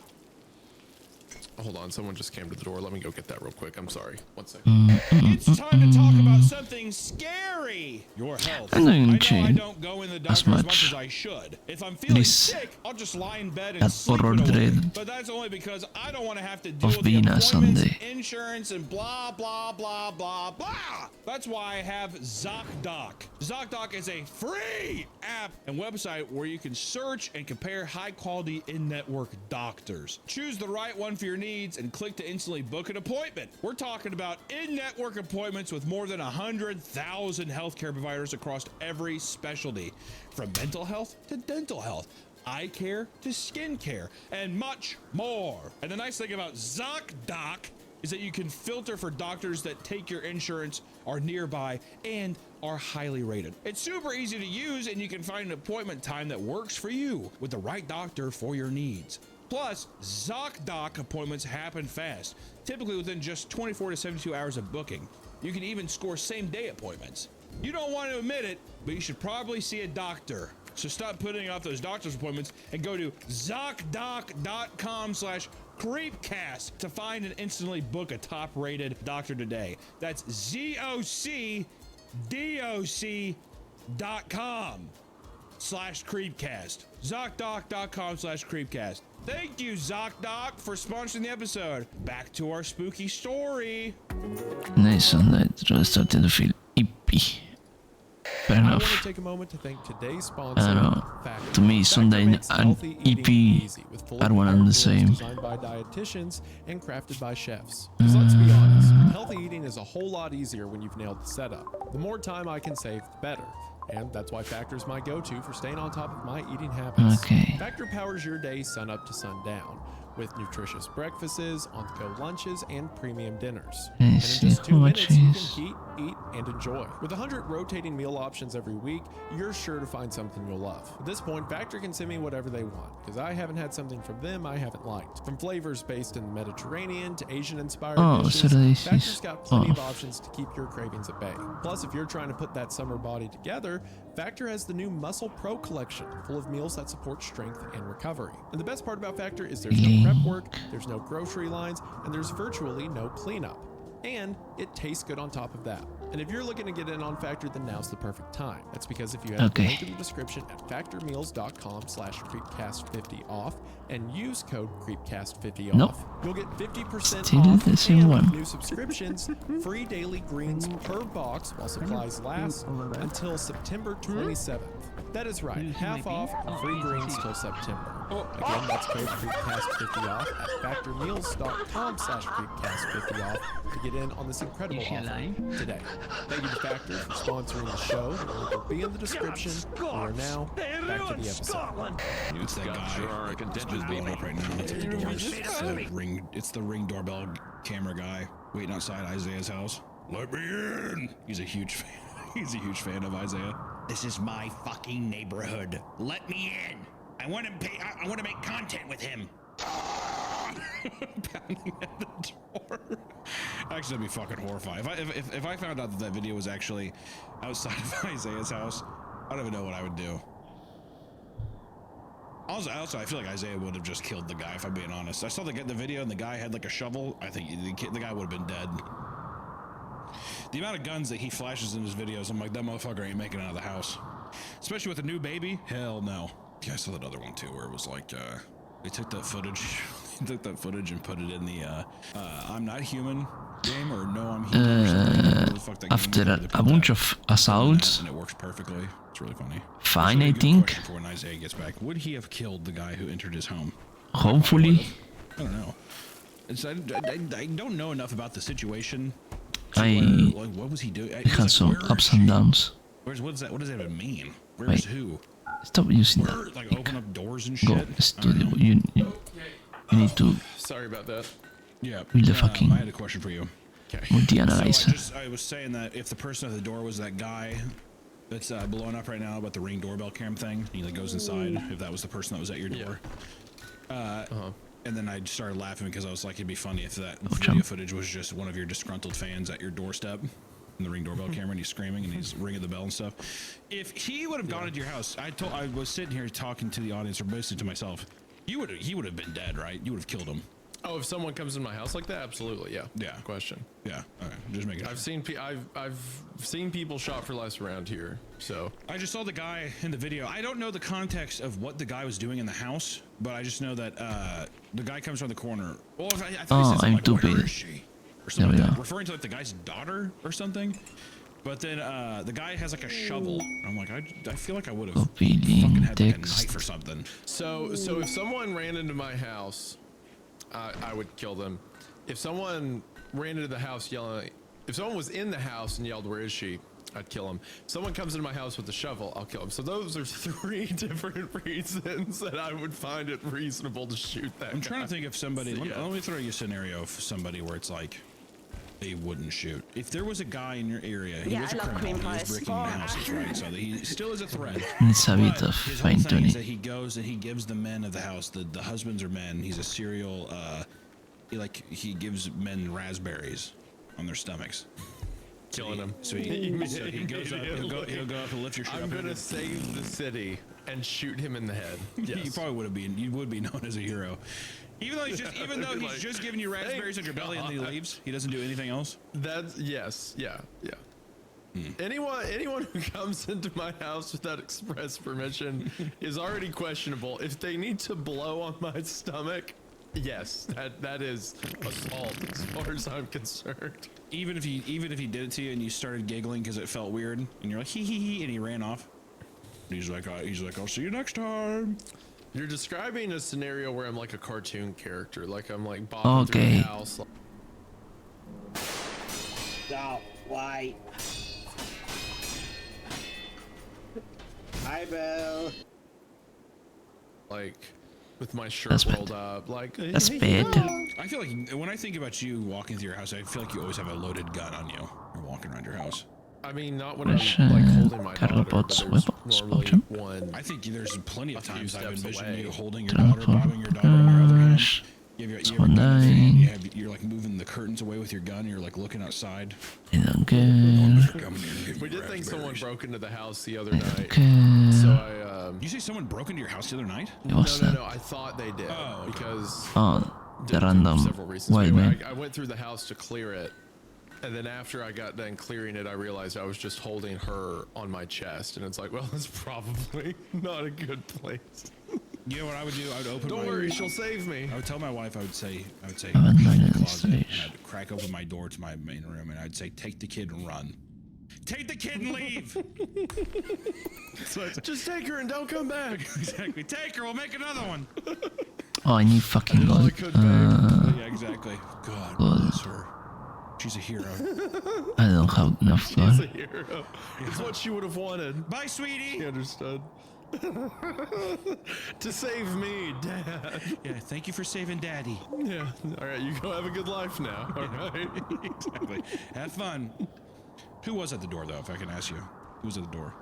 Hold on, someone just came to the door. Let me go get that real quick. I'm sorry. 1 second. It's time to talk about something scary. Your health. I'm not I know change I don't go in the doctor as much as I should. If I'm feeling sick, I'll just lie in bed and sleep it away. But that's only because I don't want to have to deal with the appointments, insurance, and blah, blah, blah, blah, blah. That's why I have ZocDoc. ZocDoc is a free app and website where you can search and compare high-quality in-network doctors. Choose the right one for your needs and click to instantly book an appointment. We're talking about in-network appointments with more than 100,000 healthcare providers across every specialty, from mental health to dental health, eye care to skin care, and much more. And the nice thing about ZocDoc is that you can filter for doctors that take your insurance, are nearby, and are highly rated. It's super easy to use, and you can find an appointment time that works for you with the right doctor for your needs. Plus, ZocDoc appointments happen fast, typically within just 24 to 72 hours of booking. You can even score same-day appointments. You don't want to admit it, but you should probably see a doctor. So stop putting off those doctor's appointments and go to ZocDoc.com/creepcast to find and instantly book a top-rated doctor today. That's ZocDoc.com/creepcast. ZocDoc.com/creepcast. Thank you, ZocDoc, for sponsoring the episode. Back to our spooky story. Nice Sunday. It's really starting to feel ippy. Fair I enough. want to take a moment to thank today's sponsor. I don't know. Factor. To me, Factor Sunday makes and healthy eating EP easy with fully are one and the prepared same. meals designed by dietitians and crafted by chefs. Because let's be honest, healthy eating is a whole lot easier when you've nailed the setup. The more time I can save, the better. And that's why Factor is my go-to for staying on top of my eating habits. Okay. Factor powers your day sun up to sundown with nutritious breakfasts, on-the-go lunches, and premium dinners. And in just 2 minutes, you can heat, eat, and enjoy. With 100 rotating meal options every week, you're sure to find something you'll love. At this point, Factor can send me whatever they want, because I haven't had something from them I haven't liked. From flavors based in the Mediterranean to Asian-inspired dishes, Factor's got plenty of options to keep your cravings at bay. Plus, if you're trying to put that summer body together, Factor has the new Muscle Pro collection, full of meals that support strength and recovery. And the best part about Factor is there's no prep work, there's no grocery lines, and there's virtually no cleanup. And it tastes good on top of that. And if you're looking to get in on Factor, then now's the perfect time. That's because if you have the link in the description at factormeals.com/creepcast50 off and use code creepcast50 off, you'll get 50% off the same and one. new subscriptions, free daily greens per box while supplies last until September 27th. That is right, half off free greens till September. Again, that's code FreakCast50 off at factormeals.com/FreakCast50 off to get in on this incredible offer today. Thank you to Factor for sponsoring the show. The link will be in the description. We are now back to the episode. It's that guy. It's blowing up right now. It's at the doors. It's the ring doorbell camera guy waiting outside Isaiah's house. Let me in. He's a huge fan. He's a huge fan of Isaiah. This is my fucking neighborhood. Let me in. I want to pay. I want to make content with him. Pounding at the door. Actually, that'd be fucking horrifying. If I found out that video was actually outside of Isaiah's house, I don't even know what I would do. Also, I feel like Isaiah would have just killed the guy, if I'm being honest. I saw the video and the guy had like a shovel. I think the guy would have been dead. The amount of guns that he flashes in his videos, I'm like, that motherfucker ain't making it out of the house. Especially with a new baby. Hell no. Yeah, I saw that other one too, where it was like, they took that footage, and put it in the I'm not human game, or no, I'm human. After a bunch of assaults, and it works perfectly. It's really funny. Fine, I think. For when Isaiah gets back, would he have killed the guy who entered his home? Hopefully. I don't know. I don't know enough about the situation. What was he doing? It has some ups and downs. What does that even mean? Where's who? Stop using that. Like open up doors and shit. Go studio. You need to. Sorry about that. Yeah. With the fucking. I had a question for you. Okay. With the analyzer. So I was saying that if the person at the door was that guy that's blowing up right now about the Ring doorbell cam thing, he like goes inside. If that was the person that was at your door. And then I started laughing because I was like, it'd be funny if that video footage was just one of your disgruntled fans at your doorstep in the Ring doorbell camera, and he's screaming and he's ringing the bell and stuff. If he would have gone into your house, I was sitting here talking to the audience, or mostly to myself, he would have been dead, right? You would have killed him. Oh, if someone comes in my house like that, absolutely, yeah. Yeah. Question. Yeah. Okay. Just making. I've seen people shot for less around here, so. I just saw the guy in the video. I don't know the context of what the guy was doing in the house, but I just know that the guy comes around the corner. Well, I think I'm like, stupid. Where is she? Or something like that, referring to like the guy's daughter or something. But then the guy has like a shovel. I'm like, I feel like I would have fucking had like a knife or something. So if someone ran into my house, I would kill them. If someone ran into the house yelling, if someone was in the house and yelled, "Where is she?" I'd kill him. If someone comes into my house with a shovel, I'll kill him. So those are 3 different reasons that I would find it reasonable to shoot that. I'm trying to think of somebody. So, let me throw you a scenario of somebody where it's like they wouldn't shoot. If there was a guy in your area, he was a criminal, he was breaking into houses, right? So he still is a threat. It's a bit of his fine whole thing tuning. is that he goes and he gives the men of the house, the husbands are men. He's a serial. He gives men raspberries on their stomachs. Killing him. So he goes up. He'll go up and lift your shit up. I'm gonna save the city and shoot him in the head. Yes. You probably would have been. You would be known as a hero. Even though he's just giving you raspberries on your belly and then he leaves. He doesn't do anything else. That's yes, yeah. Anyone who comes into my house without express permission is already questionable. If they need to blow on my stomach, yes, that is assault as far as I'm concerned. Even if he did it to you and you started giggling because it felt weird and you're like hee hee hee and he ran off. And he's like I'll see you next time. You're describing a scenario where I'm like a cartoon character, like I'm like bobbing through the house. Stop. Why? Hi, Bill. Like with my shirt rolled up, like that's bad. I feel like when I think about you walking through your house, I feel like you always have a loaded gun on you. You're walking around your house. I mean, not when I'm like holding my daughter, but there's normally one. I think there's plenty of times I've envisioned you holding your daughter, bobbing your daughter on your other hand. You have your gun in your hand, you're like moving the curtains away with your gun, and you're like looking outside. I don't care. We did think someone broke into the house the other night. Okay. So I You say someone broke into your house the other night? No, I thought they did because the random several reasons. wild Anyway, man. I went through the house to clear it, and then after I got done clearing it, I realized I was just holding her on my chest, and it's like, well, it's probably not a good place. You know what I would do? I would open. Don't worry, she'll save me. I would tell my wife. I would say, hide in the closet, and I'd crack open my door to my main room, and I'd say, take the kid and run. Take the kid and leave. Just take her and don't come back. Exactly. Take her. We'll make another one. Oh, I need fucking gold. Yeah, exactly. God bless her. She's a hero. I don't have enough She's gold. a hero. It's what she would have wanted. Bye, sweetie. She understood. To save me, Dad. Yeah, thank you for saving Daddy. Yeah. All right, you go have a good life now. All right. Exactly. Have fun. Who was at the door, though, if I can ask you? Who was at the door?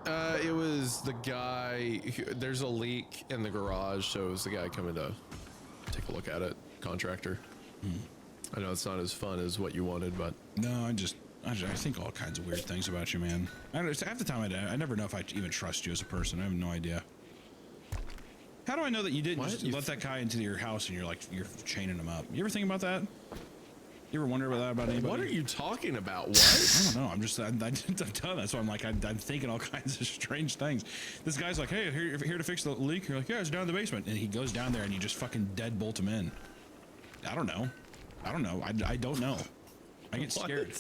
It was the guy. There's a leak in the garage, so it was the guy coming to take a look at it. Contractor. I know it's not as fun as what you wanted, but no, I think all kinds of weird things about you, man. Half the time I never know if I even trust you as a person. I have no idea. How do I know that you didn't just let that guy into your house and you're chaining him up? You ever think about that? You ever wonder about that about anybody? what are you talking about? What? I don't know. I'm done. That's why I'm like, I'm thinking all kinds of strange things. This guy's like, hey, here to fix the leak. You're like, yeah, it's down in the basement. And he goes down there and you just fucking deadbolt him in. I don't know. I don't know. I get scared.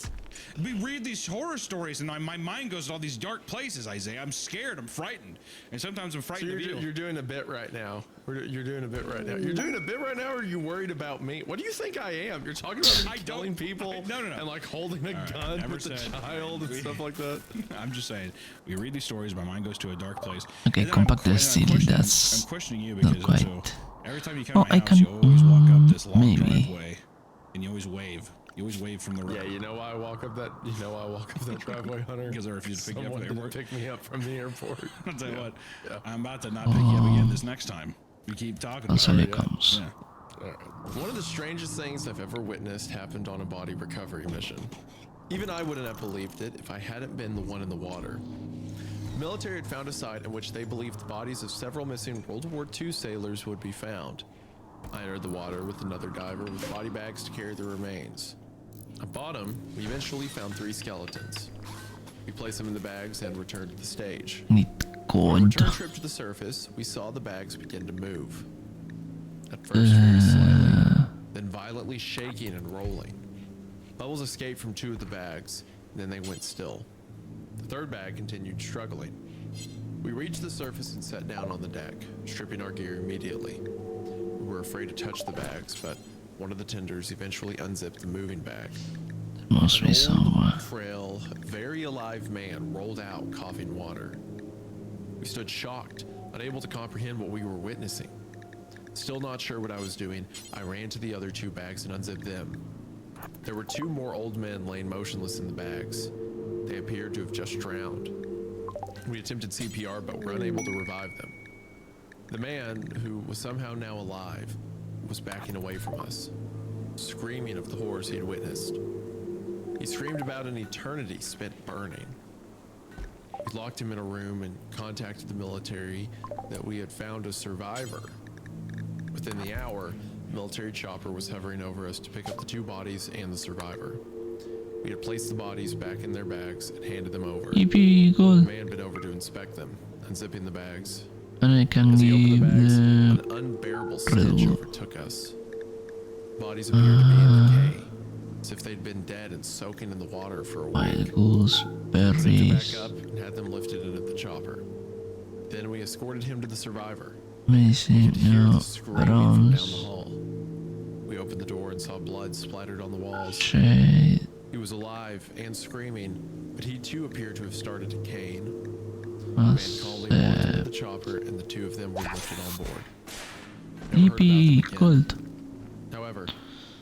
We read these horror stories and my mind goes to all these dark places, Isaiah. I'm scared. I'm frightened. And sometimes I'm frightened of you. You're doing a bit right now. You're doing a bit right now. You're doing a bit right now, or are you worried about me? What do you think I am? You're talking about me killing people and like holding a gun with a child and stuff like that. I'm just saying, we read these stories, my mind goes to a dark place. Okay, compact steel, that's I'm questioning you because not quite. also, every time you come to my house, you always walk up this long driveway and you always wave. You always wave from the road. Yeah, you know why I walk up that? You know why I walk up that driveway, Hunter? Because I refuse to pick you up from the airport. Pick me up from the airport. I'll tell you what. Yeah. I'm about to not pick you up again this next time. We keep talking. That's how it comes. Yeah. All right. One of the strangest things I've ever witnessed happened on a body recovery mission. Even I wouldn't have believed it if I hadn't been the one in the water. The military had found a site in which they believed the bodies of several missing World War II sailors would be found. I entered the water with another diver with body bags to carry the remains. At bottom, we eventually found 3 skeletons. We placed them in the bags and returned to the stage. On our return trip to the surface, we saw the bags begin to move. At first, very slowly, then violently shaking and rolling. Bubbles escaped from 2 of the bags, and then they went still. The 3rd bag continued struggling. We reached the surface and sat down on the deck, stripping our gear immediately. We were afraid to touch the bags, but one of the tenders eventually unzipped the moving bag. Must be somewhere. Frail, very alive man rolled out, coughing water. We stood shocked, unable to comprehend what we were witnessing. Still not sure what I was doing, I ran to the other 2 bags and unzipped them. There were 2 more old men laying motionless in the bags. They appeared to have just drowned. We attempted CPR, but were unable to revive them. The man, who was somehow now alive, was backing away from us, screaming of the horrors he had witnessed. He screamed about an eternity spent burning. We locked him in a room and contacted the military that we had found a survivor. Within the hour, a military chopper was hovering over us to pick up the 2 bodies and the survivor. We had placed the bodies back in their bags and handed them over. Yippee, gold. The man bent over to inspect them, unzipping the bags. And I can leave An unbearable stench overtook us. Bodies appeared to be in decay, as if they'd been dead and soaking in the water for a week. gooseberries. Zipped back up and had them lifted into the chopper. Then we escorted him to the survivor. Missing no Screaming from down the bronze. hall. We opened the door and saw blood splattered on the walls. Shade. He was alive and screaming, but he too appeared to have started decaying. Man calmly walked into the chopper, and the 2 of them were lifted on board. Yippee, gold. However,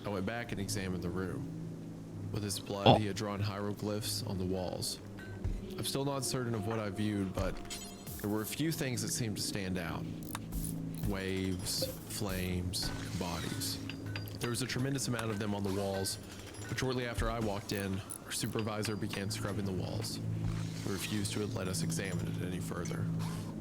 I went back and examined the room. With his blood, he had drawn hieroglyphs on the walls. I'm still not certain of what I viewed, but there were a few things that seemed to stand out. Waves, flames, bodies. There was a tremendous amount of them on the walls, but shortly after I walked in, our supervisor began scrubbing the walls. He refused to let us examine it any further.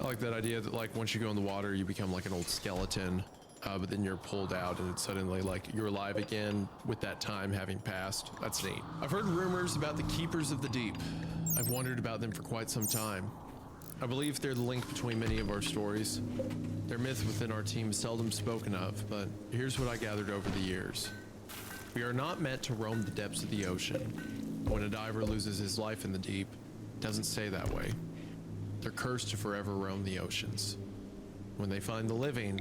I like that idea that like once you go in the water, you become like an old skeleton, but then you're pulled out and it's suddenly like you're alive again with that time having passed. That's neat. I've heard rumors about the Keepers of the Deep. I've wondered about them for quite some time. I believe they're the link between many of our stories. Their myth within our team is seldom spoken of, but here's what I gathered over the years. We are not meant to roam the depths of the ocean. When a diver loses his life in the deep, Doesn't say that way. They're cursed to forever roam the oceans. When they find the living,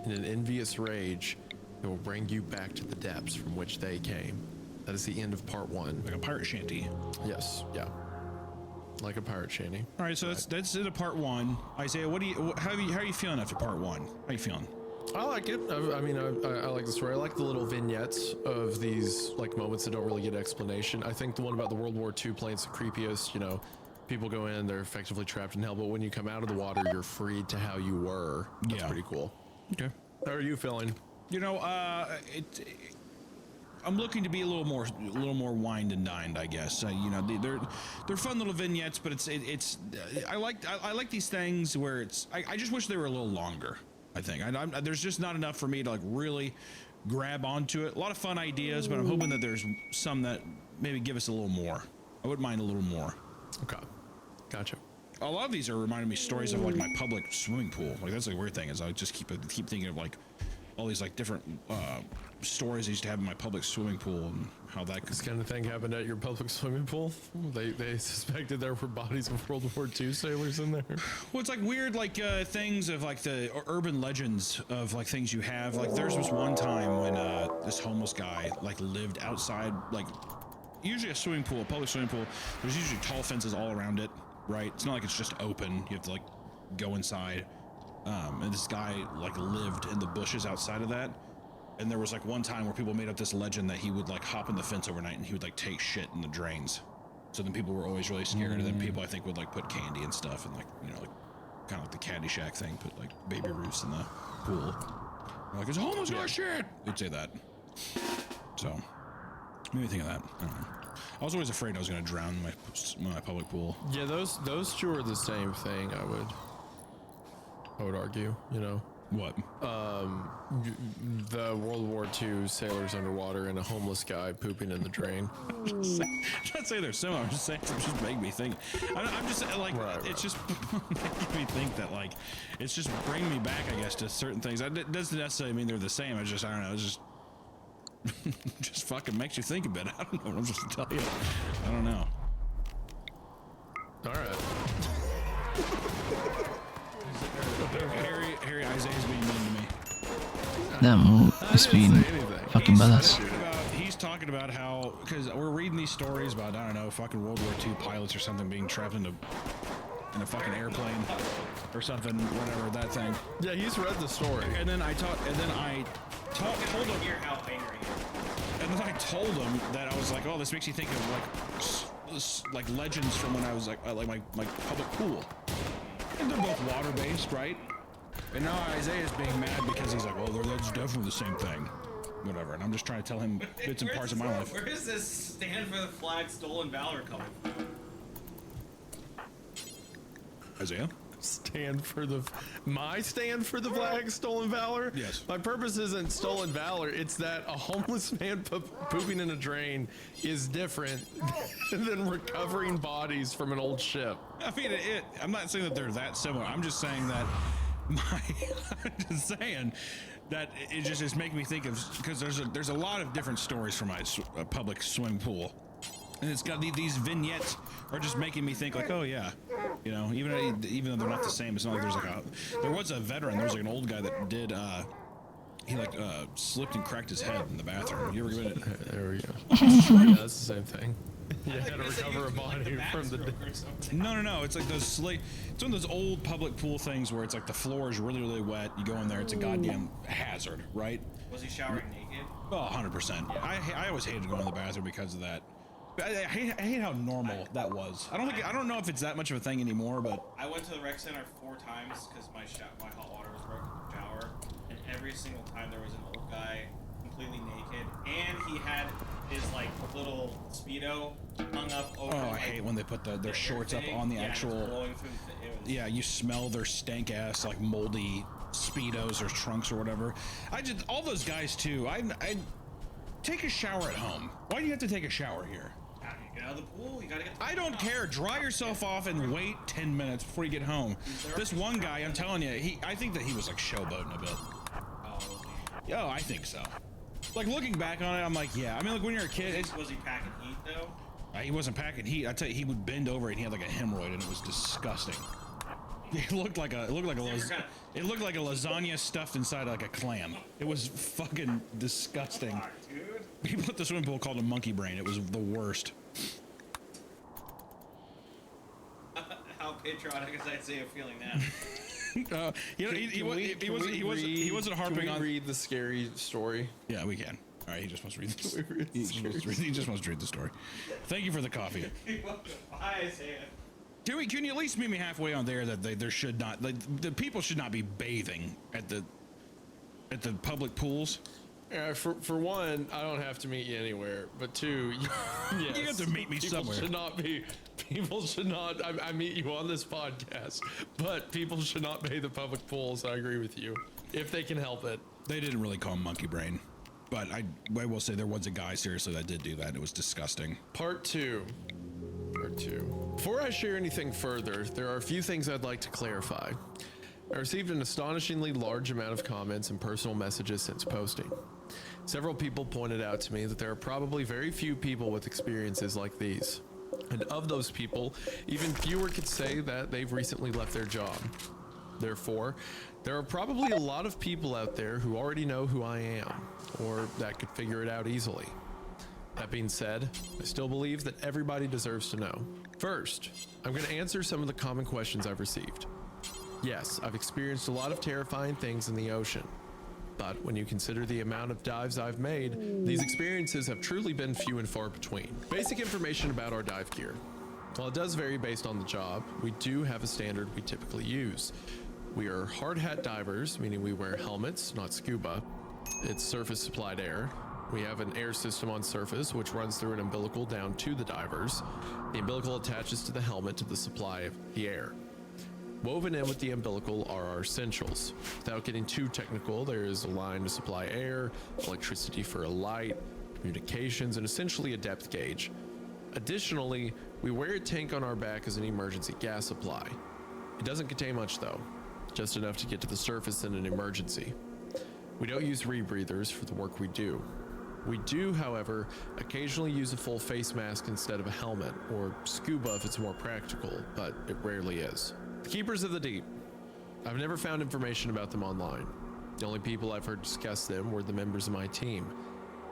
in an envious rage, it will bring you back to the depths from which they came. That is the end of part 1. Like a pirate shanty. Yes, yeah. Like a pirate shanty. All right, so that's it of part 1. Isaiah, how are you feeling after part 1? How are you feeling? I like it. I mean, I like the story. I like the little vignettes of these like moments that don't really get explanation. I think the one about the World War II plane's the creepiest. You know, people go in, they're effectively trapped in hell, but when you come out of the water, you're freed to how you were. That's pretty cool. Okay. How are you feeling? You know, I'm looking to be a little more wined and dined, I guess. You know, they're fun little vignettes, but it's I like these things where I just wish they were a little longer. I think there's just not enough for me to like really grab onto it. A lot of fun ideas, but I'm hoping that there's some that maybe give us a little more. I wouldn't mind a little more. Okay, gotcha. A lot of these are reminding me stories of like my public swimming pool. Like that's the weird thing is I just keep thinking of like all these like different stories I used to have in my public swimming pool and how that this kind of thing happened at your public swimming pool. They suspected there were bodies of World War II sailors in there. Well, it's like weird like things of like the urban legends of like things you have. Like there's this one time when this homeless guy like lived outside, like usually a public swimming pool, there's usually tall fences all around it, right? It's not like it's just open. You have to like go inside. And this guy like lived in the bushes outside of that. And there was like one time where people made up this legend that he would like hop in the fence overnight and he would like take shit in the drains. So then people were always really scared. And then people I think would like put candy and stuff and like, you know, like kind of like the Caddyshack thing, put like baby Ruths in the pool. They're like, it's a homeless guy shit. They'd say that. So maybe think of that. I don't know. I was always afraid I was going to drown in my public pool. Yeah, those two are the same thing. I would argue, you know. What? The World War II sailors underwater and a homeless guy pooping in the drain. I'm not saying they're similar. I'm just saying it just make me think. I'm just like it's just making me think that like it's just bringing me back, I guess, to certain things. It doesn't necessarily mean they're the same. I don't know. It's just just fucking makes you think a bit. I don't know what I'm supposed to tell you. I don't know. All right. Harry Isaiah's being mean to me. That move is being fucking badass. He's talking about how, because we're reading these stories about, I don't know, fucking World War II pilots or something being trapped in a fucking airplane or something, whatever, that thing. Yeah, he's read the story. And then I told him, and then I told him that I was like, oh, this makes you think of like legends from when I was like my public pool. And they're both water-based, right? And now Isaiah's being mad because he's like, well, that's definitely the same thing. Whatever. And I'm just trying to tell him bits and parts of my life. Where does this stand for the flag stolen valor coming from? Isaiah? Stand for the flag stolen valor? Yes. My purpose isn't stolen valor. It's that a homeless man pooping in a drain is different than recovering bodies from an old ship. I mean, I'm not saying that they're that similar. I'm just saying that it just is making me think of, because there's a lot of different stories from my public swimming pool. And it's got these vignettes are just making me think like, oh yeah, you know, even though they're not the same, it's not like there was a veteran, there was like an old guy that did, he like slipped and cracked his head in the bathroom. You ever given it? There we go. Yeah, that's the same thing. You had to recover a body from the. No. It's like it's one of those old public pool things where it's like the floor is really, really wet. You go in there, it's a goddamn hazard, right? Was he showering naked? Oh, 100%. I always hated going to the bathroom because of that. I hate how normal that was. I don't know if it's that much of a thing anymore, but I went to the rec center 4 times because my hot water was broken from the shower, and every single time there was an old guy completely naked, and he had his like little Speedo hung up over. Oh, I hate when they put their shorts up on the actual. Yeah, you smell their stank ass like moldy Speedos or trunks or whatever. All those guys too. I take a shower at home. Why do you have to take a shower here? Get out of the pool. You gotta get. I don't care. Dry yourself off and wait 10 minutes before you get home. This one guy, I'm telling you, I think that he was like showboating a bit. Oh, I think so. Like looking back on it, I'm like, yeah. I mean, like when you're a kid, was he packing heat though? He wasn't packing heat. I tell you, he would bend over and he had like a hemorrhoid, and it was disgusting. It looked like a lasagna stuffed inside like a clam. It was fucking disgusting. People at the swimming pool called him monkey brain. It was the worst. How patriotic is Isaiah feeling now? He wasn't harping can we on. read the scary story? Yeah, we can. All right, he just wants to read this. He just wants to read the story. Thank you for the coffee. Bye, Isaiah. Can you at least meet me halfway on there that there should not, like, the people should not be bathing at the public pools? Yeah, for one, I don't have to meet you anywhere. But two, yes, you have to meet me somewhere. People should not. I meet you on this podcast, but people should not bathe the public pools. I agree with you, if they can help it. They didn't really call him monkey brain, but I will say there was a guy seriously that did do that. And it was disgusting. Part two. Before I share anything further, there are a few things I'd like to clarify. I received an astonishingly large amount of comments and personal messages since posting. Several people pointed out to me that there are probably very few people with experiences like these. And of those people, even fewer could say that they've recently left their job. Therefore, there are probably a lot of people out there who already know who I am, or that could figure it out easily. That being said, I still believe that everybody deserves to know. First, I'm going to answer some of the common questions I've received. Yes, I've experienced a lot of terrifying things in the ocean, but when you consider the amount of dives I've made, these experiences have truly been few and far between. Basic information about our dive gear. While it does vary based on the job, we do have a standard we typically use. We are hard hat divers, meaning we wear helmets, not scuba. It's surface supplied air. We have an air system on surface, which runs through an umbilical down to the divers. The umbilical attaches to the helmet to the supply of the air. Woven in with the umbilical are our essentials. Without getting too technical, there is a line to supply air, electricity for a light, communications, and essentially a depth gauge. Additionally, we wear a tank on our back as an emergency gas supply. It doesn't contain much though, just enough to get to the surface in an emergency. We don't use rebreathers for the work we do. We do, however, occasionally use a full face mask instead of a helmet, or scuba if it's more practical, but it rarely is. The Keepers of the Deep. I've never found information about them online. The only people I've heard discuss them were the members of my team.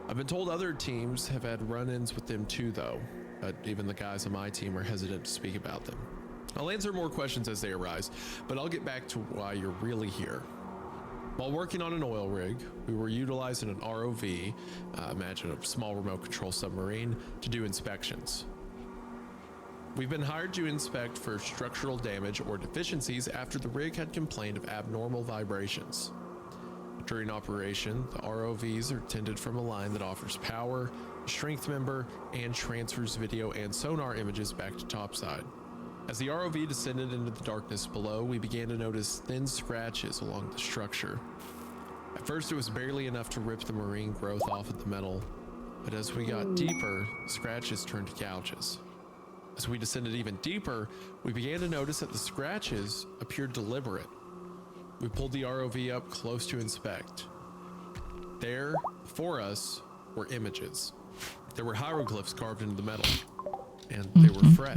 I've been told other teams have had run-ins with them too though, but even the guys on my team are hesitant to speak about them. I'll answer more questions as they arise, but I'll get back to why you're really here. While working on an oil rig, we were utilizing an ROV, imagine a small remote control submarine, to do inspections. We've been hired to inspect for structural damage or deficiencies after the rig had complained of abnormal vibrations. During operation, the ROVs are tended from a line that offers power, a strength member, and transfers video and sonar images back to topside. As the ROV descended into the darkness below, we began to notice thin scratches along the structure. At first, it was barely enough to rip the marine growth off of the metal, but as we got deeper, scratches turned to gouges. As we descended even deeper, we began to notice that the scratches appeared deliberate. We pulled the ROV up close to inspect. There, before us, were images. There were hieroglyphs carved into the metal, and they were fresh.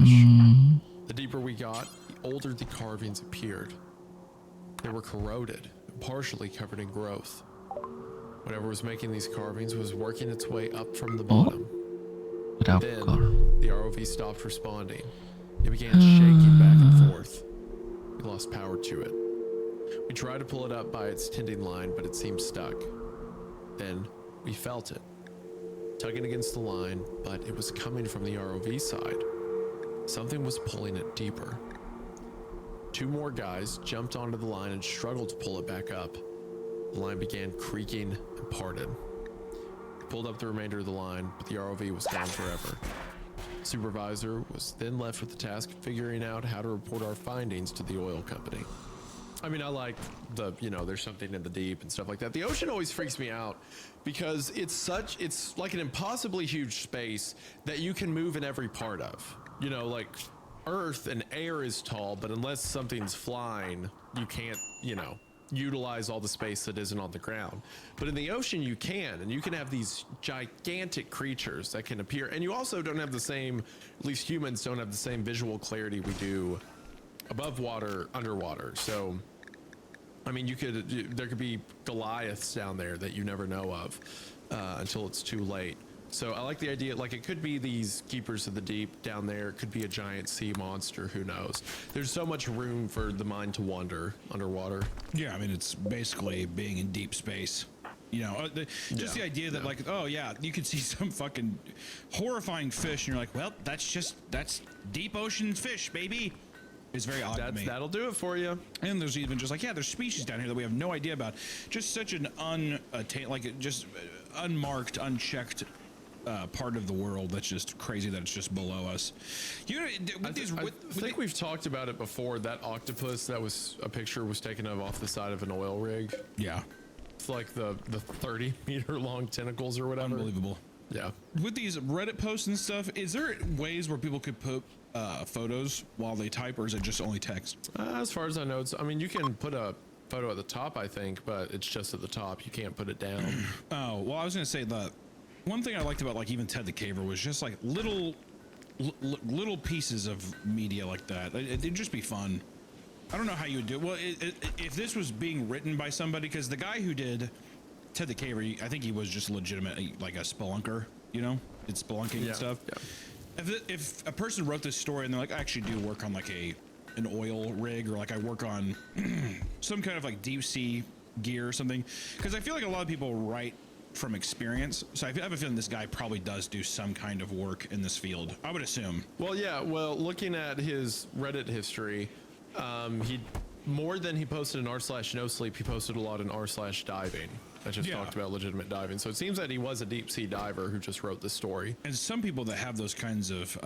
The deeper we got, the older the carvings appeared. They were corroded and partially covered in growth. Whatever was making these carvings was working its way up from the bottom. Then, the ROV stopped responding. It began shaking back and forth. We lost power to it. We tried to pull it up by its tending line, but it seemed stuck. Then, we felt it, tugging against the line, but it was coming from the ROV side. Something was pulling it deeper. Two more guys jumped onto the line and struggled to pull it back up. The line began creaking and parted. We pulled up the remainder of the line, but the ROV was gone forever. The supervisor was then left with the task of figuring out how to report our findings to the oil company. I mean, I like the, there's something in the deep and stuff like that. The ocean always freaks me out because it's like an impossibly huge space that you can move in every part of. Like Earth and air is tall, but unless something's flying, you can't, you utilize all the space that isn't on the ground. But in the ocean, you can, and you can have these gigantic creatures that can appear. And you also don't have the same, at least humans don't have the same visual clarity we do above water, underwater. So, I mean, there could be Goliaths down there that you never know of until it's too late. So I like the idea, like it could be these keepers of the deep down there. It could be a giant sea monster, who knows? There's so much room for the mind to wander underwater. Yeah, I mean, it's basically being in deep space. You know, just the idea that like, oh yeah, you could see some fucking horrifying fish and you're like, well, that's deep ocean fish, baby. It's very odd to me. That'll do it for you. And there's even just like, yeah, there's species down here that we have no idea about. Just such an unmarked, unchecked part of the world that's just crazy that it's just below us. You know, I think we've talked about it before. That octopus that was a picture was taken of off the side of an oil rig. Yeah, it's like the 30-meter long tentacles or whatever. Unbelievable. Yeah. With these Reddit posts and stuff, is there ways where people could put photos while they type, or is it just only text? As far as I know, I mean, you can put a photo at the top, I think, but it's just at the top. You can't put it down. Oh, well, I was gonna say that one thing I liked about like even Ted the Caver was just like little pieces of media like that. It'd just be fun. I don't know how you would do it. Well, if this was being written by somebody, because the guy who did Ted the Caver, I think he was just legitimately like a spelunker, you know, it's spelunking and stuff. Yeah. If a person wrote this story and they're like, I actually do work on like an oil rig, or like I work on some kind of like deep sea gear or something, because I feel like a lot of people write from experience. So I have a feeling this guy probably does do some kind of work in this field, I would assume. Well, yeah. Well, looking at his Reddit history, he more than he posted in r/nosleep, he posted a lot in r/diving. I just talked about legitimate diving. So it seems that he was a deep sea diver who just wrote this story. And some people that have those kinds of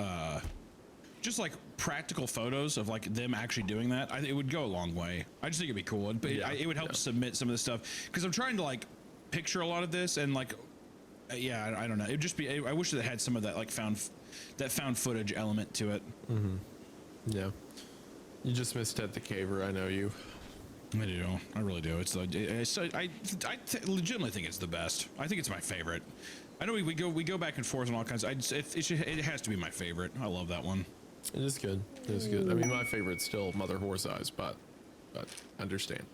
just like practical photos of like them actually doing that, it would go a long way. I just think it'd be cool. But it would help submit some of this stuff, because I'm trying to like picture a lot of this and like I don't know, it'd just be, I wish that it had some of that like found footage element to it. Yeah, you just missed Ted the Caver. I know you. I do. I really do. I legitimately think it's the best. I think it's my favorite. I know we go back and forth on all kinds. It has to be my favorite. I love that one. It is good. It is good. I mean, my favorite's still Mother Horse Eyes, but understand.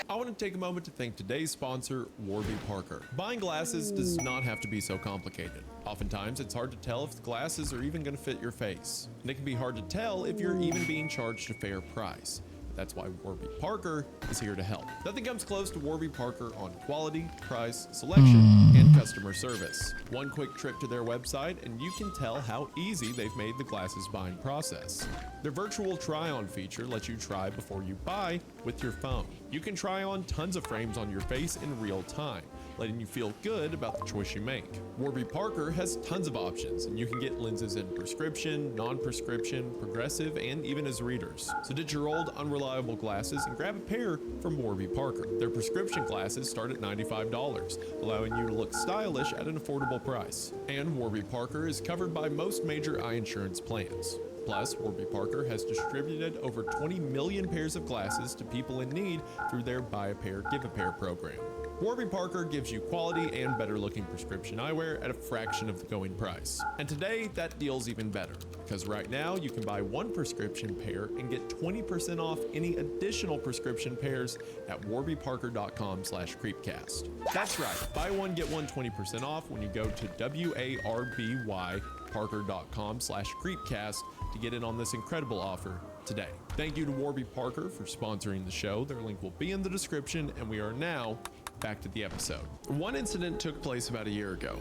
I want to take a moment to thank today's sponsor, Warby Parker. Buying glasses does not have to be so complicated. Oftentimes, it's hard to tell if the glasses are even going to fit your face. And it can be hard to tell if you're even being charged a fair price. That's why Warby Parker is here to help. Nothing comes close to Warby Parker on quality, price, selection, and customer service. One quick trip to their website and you can tell how easy they've made the glasses buying process. Their virtual try-on feature lets you try before you buy with your phone. You can try on tons of frames on your face in real time, letting you feel good about the choice you make. Warby Parker has tons of options, and you can get lenses in prescription, non-prescription, progressive, and even as readers. So ditch your old, unreliable glasses and grab a pair from Warby Parker. Their prescription glasses start at $95, allowing you to look stylish at an affordable price. And Warby Parker is covered by most major eye insurance plans. Plus, Warby Parker has distributed over 20 million pairs of glasses to people in need through their Buy a Pair, Give a Pair program. Warby Parker gives you quality and better looking prescription eyewear at a fraction of the going price. And today, that deal's even better, because right now you can buy one prescription pair and get 20% off any additional prescription pairs at warbyparker.com/creepcast. That's right, buy one, get one 20% off when you go to warbyparker.com/creepcast to get in on this incredible offer today. Thank you to Warby Parker for sponsoring the show. Their link will be in the description, and we are now back to the episode. One incident took place about a year ago.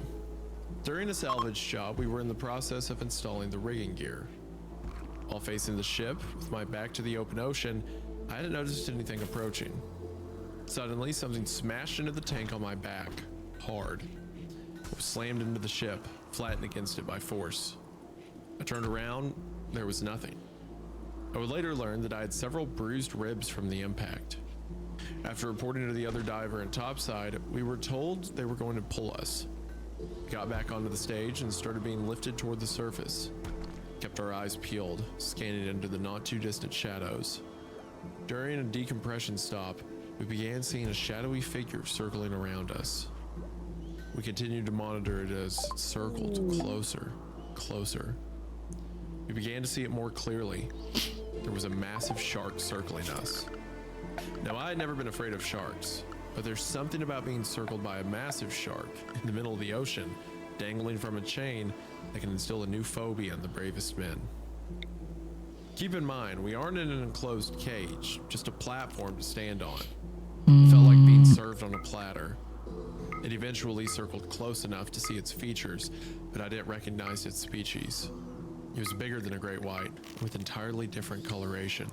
During a salvage job, we were in the process of installing the rigging gear. While facing the ship, with my back to the open ocean, I hadn't noticed anything approaching. Suddenly, something smashed into the tank on my back, hard. I was slammed into the ship, flattened against it by force. I turned around, there was nothing. I would later learn that I had several bruised ribs from the impact. After reporting to the other diver and topside, we were told they were going to pull us. We got back onto the stage and started being lifted toward the surface. Kept our eyes peeled, scanning into the not too distant shadows. During a decompression stop, we began seeing a shadowy figure circling around us. We continued to monitor it as it circled closer. We began to see it more clearly. There was a massive shark circling us. Now, I had never been afraid of sharks, but there's something about being circled by a massive shark in the middle of the ocean, dangling from a chain, that can instill a new phobia in the bravest men. Keep in mind, we aren't in an enclosed cage, just a platform to stand on. It felt like being served on a platter. It eventually circled close enough to see its features, but I didn't recognize its species. It was bigger than a great white, with entirely different coloration.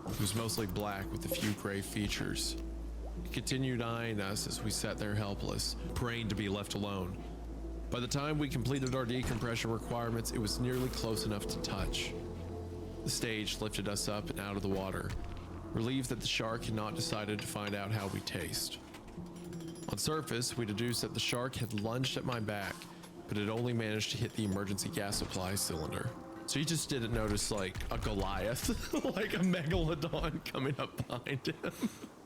It was mostly black with a few gray features. It continued eyeing us as we sat there helpless, praying to be left alone. By the time we completed our decompression requirements, it was nearly close enough to touch. The stage lifted us up and out of the water, relieved that the shark had not decided to find out how we taste. On surface, we deduced that the shark had lunged at my back, but it only managed to hit the emergency gas supply cylinder. So he just didn't notice like a Goliath, like a megalodon coming up behind him.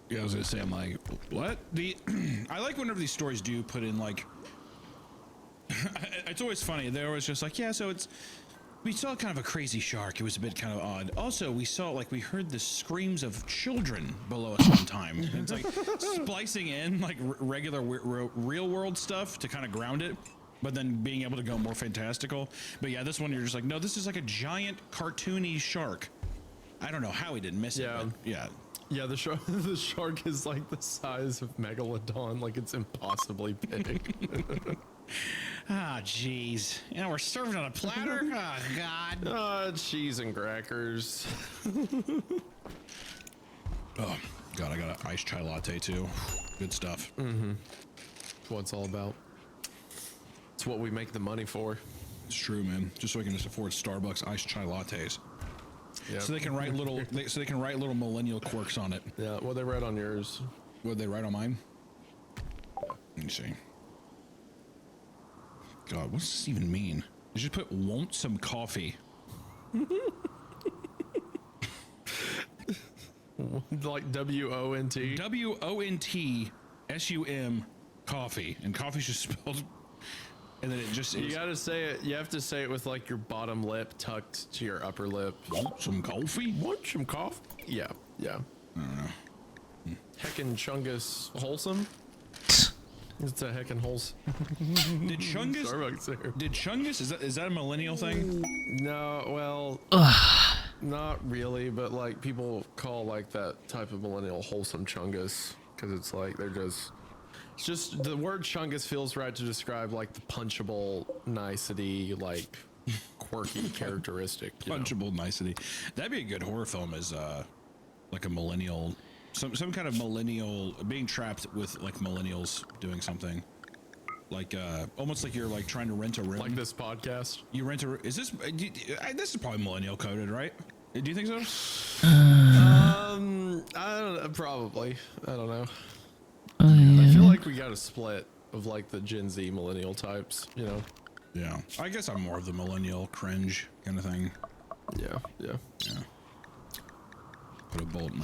Yeah, I was gonna say, I'm like, what? I like whenever these stories do put in like, it's always funny. They're always just like, yeah, so we saw kind of a crazy shark. It was a bit kind of odd. Also, we heard the screams of children below us one time. And it's like splicing in like regular real world stuff to kind of ground it, but then being able to go more fantastical. But yeah, this one you're just like, no, this is like a giant cartoony shark. I don't know how he didn't miss it. But yeah. Yeah, the shark is like the size of Megalodon, like it's impossibly big. Ah, jeez. Yeah, we're serving on a platter? Oh, God. Cheese and crackers. Oh, God, I got an iced chai latte, too. Good stuff. Mm-hmm. That's what it's all about. It's what we make the money for. It's true, man. Just so we can just afford Starbucks iced chai lattes. Yep. So they can write little millennial quirks on it. Yeah, what they write on yours. What they write on mine? Let me see. God, what does this even mean? You just put "want some coffee." Like W-O-N-T? W-O-N-T-S-U-M coffee. And coffee's just spelled, and then it just you gotta say it, you have to say it with like your bottom lip tucked to your upper lip. Want some coffee? Want some coffee? Yeah. I don't know. Heckin' Chungus wholesome? It's a heckin' holes. Did Chungus, is that a millennial thing? No, well, not really, but like people call like that type of millennial wholesome Chungus because it's like it's just the word Chungus feels right to describe like the punchable nicety, like quirky characteristic. Punchable nicety. That'd be a good horror film as like a millennial. Some kind of millennial being trapped with like millennials doing something like almost like you're like trying to rent a room, like this podcast. You rent a this is probably millennial coded, right? Do you think so? I don't know, probably. I don't know. I feel like we got a split of like the Gen Z millennial types, you know. Yeah, I guess I'm more of the millennial cringe kind of thing. Yeah. Put a bolt in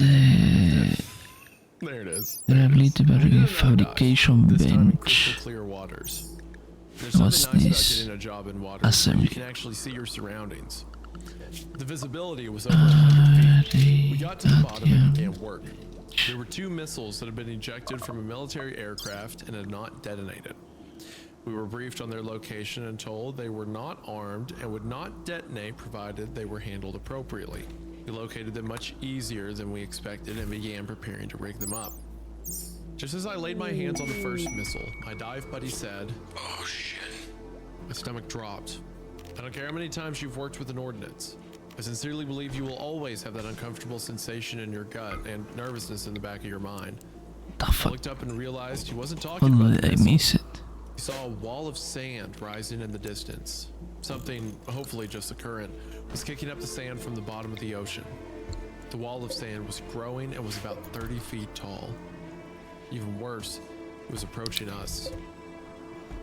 There it is. The ability fabrication bench. Clear waters. There's something nice about getting a job in water. You can actually see your surroundings. The visibility was over 100 feet. We got to the bottom and began work. There were 2 missiles that had been ejected from a military aircraft and had not detonated. We were briefed on their location and told they were not armed and would not detonate provided they were handled appropriately. We located them much easier than we expected and began preparing to rig them up. Just as I laid my hands on the first missile, my dive buddy said, "Oh shit." My stomach dropped. I don't care how many times you've worked with an ordnance. I sincerely believe you will always have that uncomfortable sensation in your gut and nervousness in the back of your mind. I looked up and realized he wasn't talking about the missile. He saw a wall of sand rising in the distance. Something, hopefully just a current, was kicking up the sand from the bottom of the ocean. The wall of sand was growing and was about 30 feet tall. Even worse, it was approaching us.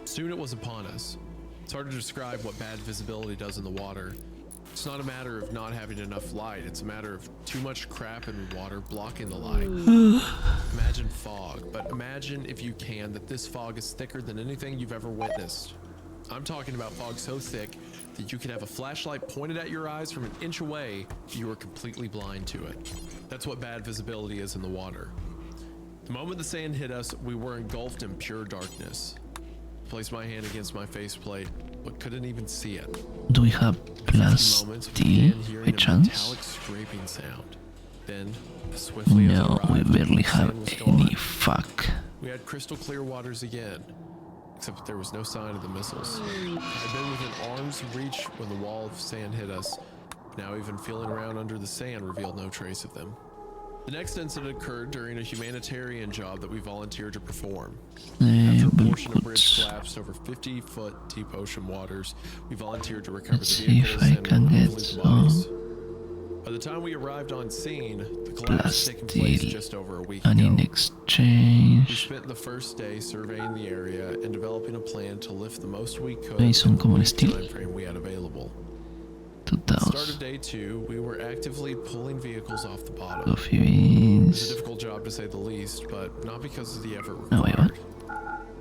Soon it was upon us. It's hard to describe what bad visibility does in the water. It's not a matter of not having enough light. It's a matter of too much crap and water blocking the light. Imagine fog, but imagine, if you can, that this fog is thicker than anything you've ever witnessed. I'm talking about fog so thick that you could have a flashlight pointed at your eyes from an inch away, you are completely blind to it. That's what bad visibility is in the water. The moment the sand hit us, we were engulfed in pure darkness. I placed my hand against my faceplate, but couldn't even see it. Do we have plus steel by chance? Metallic scraping sound. Then, as swiftly as No, we barely have any fuck. we had crystal clear waters again, except that there was no sign of the missiles. I'd been within arm's reach when the wall of sand hit us. Now even feeling around under the sand revealed no trace of them. The next incident occurred during a humanitarian job that we volunteered to perform. After a portion of bridge collapsed over 50-foot deep ocean waters, we volunteered to recover the vehicles and the bodies. By the time we arrived on scene, the collapse had taken place just over a week and ago. in exchange We spent the first day surveying the area and developing a plan to lift the most we could ahí son como in el the estilo. time frame we had available. At 2000 the start of day 2, we were actively pulling vehicles off the bottom. coffee It was beans. a difficult job to say the least, but not because of the effort No, wait, what? required.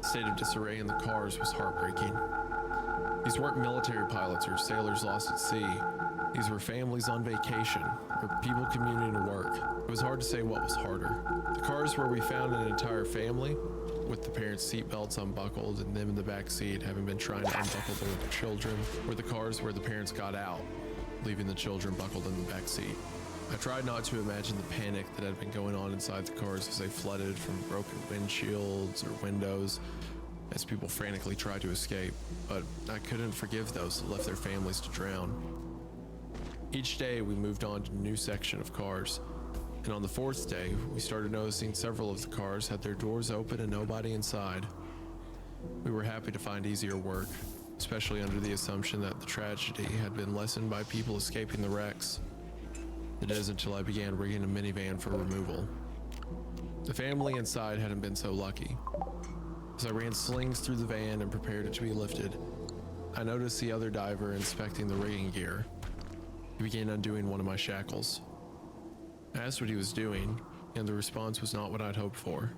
The state of disarray in the cars was heartbreaking. These weren't military pilots or sailors lost at sea. These were families on vacation, or people commuting to work. It was hard to say what was harder. The cars where we found an entire family, with the parents' seatbelts unbuckled and them in the back seat having been trying to unbuckle their children, were the cars where the parents got out, leaving the children buckled in the back seat. I tried not to imagine the panic that had been going on inside the cars as they flooded from broken windshields or windows as people frantically tried to escape, but I couldn't forgive those that left their families to drown. Each day we moved on to a new section of cars, and on the 4th day we started noticing several of the cars had their doors open and nobody inside. We were happy to find easier work, especially under the assumption that the tragedy had been lessened by people escaping the wrecks. It is until I began rigging a minivan for removal. The family inside hadn't been so lucky. As I ran slings through the van and prepared it to be lifted, I noticed the other diver inspecting the rigging gear. He began undoing one of my shackles. I asked what he was doing, and the response was not what I'd hoped for.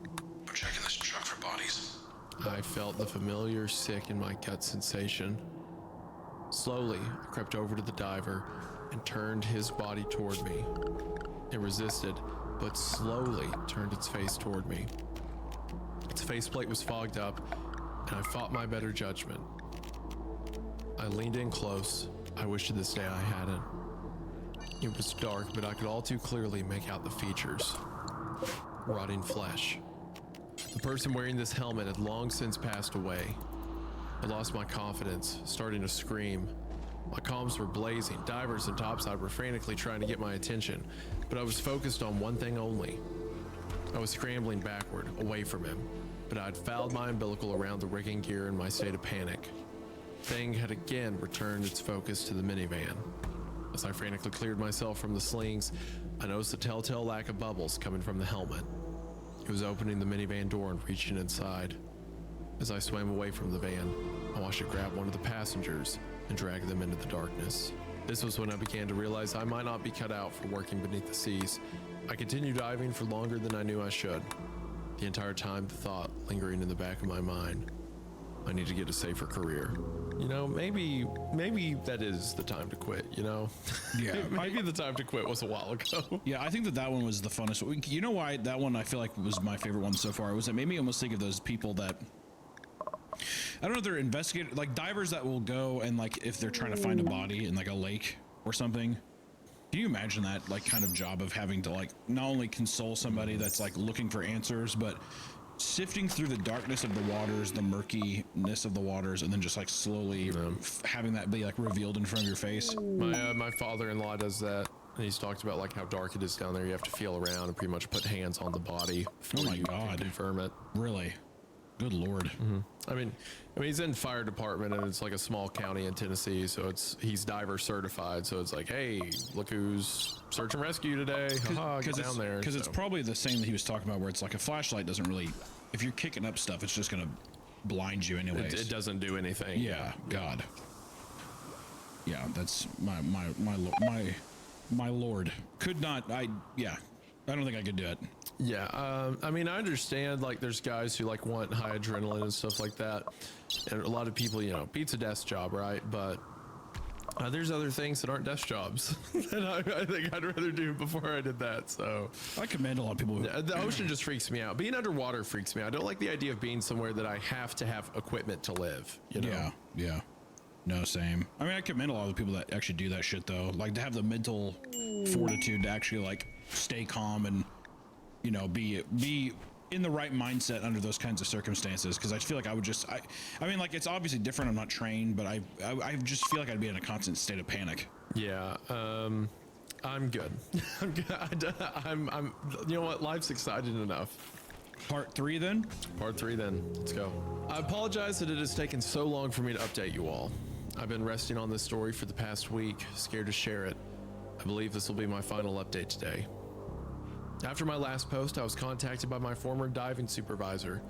We're checking this truck for bodies. I felt the familiar sick in my gut sensation. Slowly, I crept over to the diver and turned his body toward me. It resisted, but slowly turned its face toward me. Its faceplate was fogged up, and I fought my better judgment. I leaned in close. I wish to this day I hadn't. It was dark, but I could all too clearly make out the features. Rotting flesh. The person wearing this helmet had long since passed away. I lost my confidence, starting to scream. My comms were blazing. Divers and topside were frantically trying to get my attention, but I was focused on one thing only. I was scrambling backward, away from him, but I'd fouled my umbilical around the rigging gear in my state of panic. Thing had again returned its focus to the minivan. As I frantically cleared myself from the slings, I noticed a telltale lack of bubbles coming from the helmet. It was opening the minivan door and reaching inside. As I swam away from the van, I watched it grab one of the passengers and drag them into the darkness. This was when I began to realize I might not be cut out for working beneath the seas. I continued diving for longer than I knew I should. The entire time, the thought lingering in the back of my mind, I need to get a safer career. You know, maybe that is the time to quit, you know? Yeah. Maybe the time to quit was a while ago. Yeah, I think that one was the funnest. You know why that one I feel like was my favorite one so far? Was it made me almost think of those people that, I don't know if they're investigators, like divers that will go and like if they're trying to find a body in like a lake or something. Can you imagine that like kind of job of having to like not only console somebody that's like looking for answers, but sifting through the darkness of the waters, the murkiness of the waters, and then just like slowly having that be like revealed in front of your face? My father-in-law does that. And he's talked about like how dark it is down there. You have to feel around and pretty much put hands on the body. Oh my God. Confirm it. Really? Good Lord. Mm-hmm. I mean, he's in fire department and it's like a small county in Tennessee. So he's diver certified. So it's like, hey, look who's search and rescue today. Haha, get down there. Because it's probably the same that he was talking about where it's like a flashlight doesn't really, if you're kicking up stuff, it's just going to blind you anyways. It doesn't do anything. Yeah. God. yeah, that's my lord. Could not. I don't think I could do it. Yeah, I mean, I understand, like, there's guys who, like, want high adrenaline and stuff like that, and a lot of people, you know, beats a desk job, right? But there's other things that aren't desk jobs that I think I'd rather do before I did that, so. I commend a lot of people. The ocean just freaks me out. Being underwater freaks me out. I don't like the idea of being somewhere that I have to have equipment to live, you know? Yeah. No, same. I mean, I commend a lot of the people that actually do that shit, though. Like, to have the mental fortitude to actually, like, stay calm and, you know, be in the right mindset under those kinds of circumstances. Because I feel like I would just, I mean, like, it's obviously different. I'm not trained, but I just feel like I'd be in a constant state of panic. Yeah. I'm good. I'm good. I'm. You know what? Life's exciting enough. Part 3 then? Part 3 then. Let's go. I apologize that it has taken so long for me to update you all. I've been resting on this story for the past week, scared to share it. I believe this will be my final update today. After my last post, I was contacted by my former diving supervisor.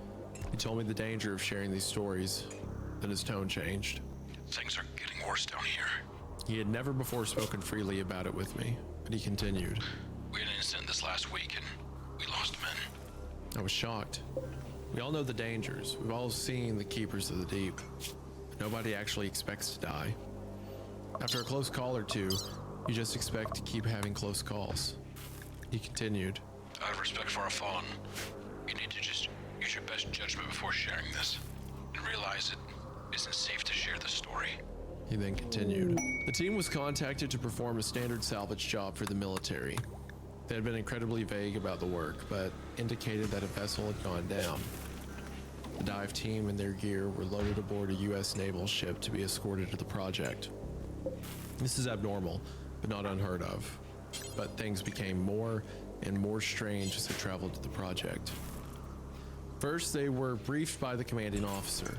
He told me the danger of sharing these stories. Then his tone changed. Things are getting worse down here. He had never before spoken freely about it with me, but he continued. We had an incident this last week and we lost men. I was shocked. We all know the dangers. We've all seen the keepers of the deep. But nobody actually expects to die. After a close call or two, you just expect to keep having close calls. He continued. Out of respect for our fallen, you need to just use your best judgment before sharing this and realize it isn't safe to share the story. He then continued. The team was contacted to perform a standard salvage job for the military. They had been incredibly vague about the work, but indicated that a vessel had gone down. The dive team and their gear were loaded aboard a U.S. naval ship to be escorted to the project. This is abnormal, but not unheard of. But things became more and more strange as they traveled to the project. First, they were briefed by the commanding officer.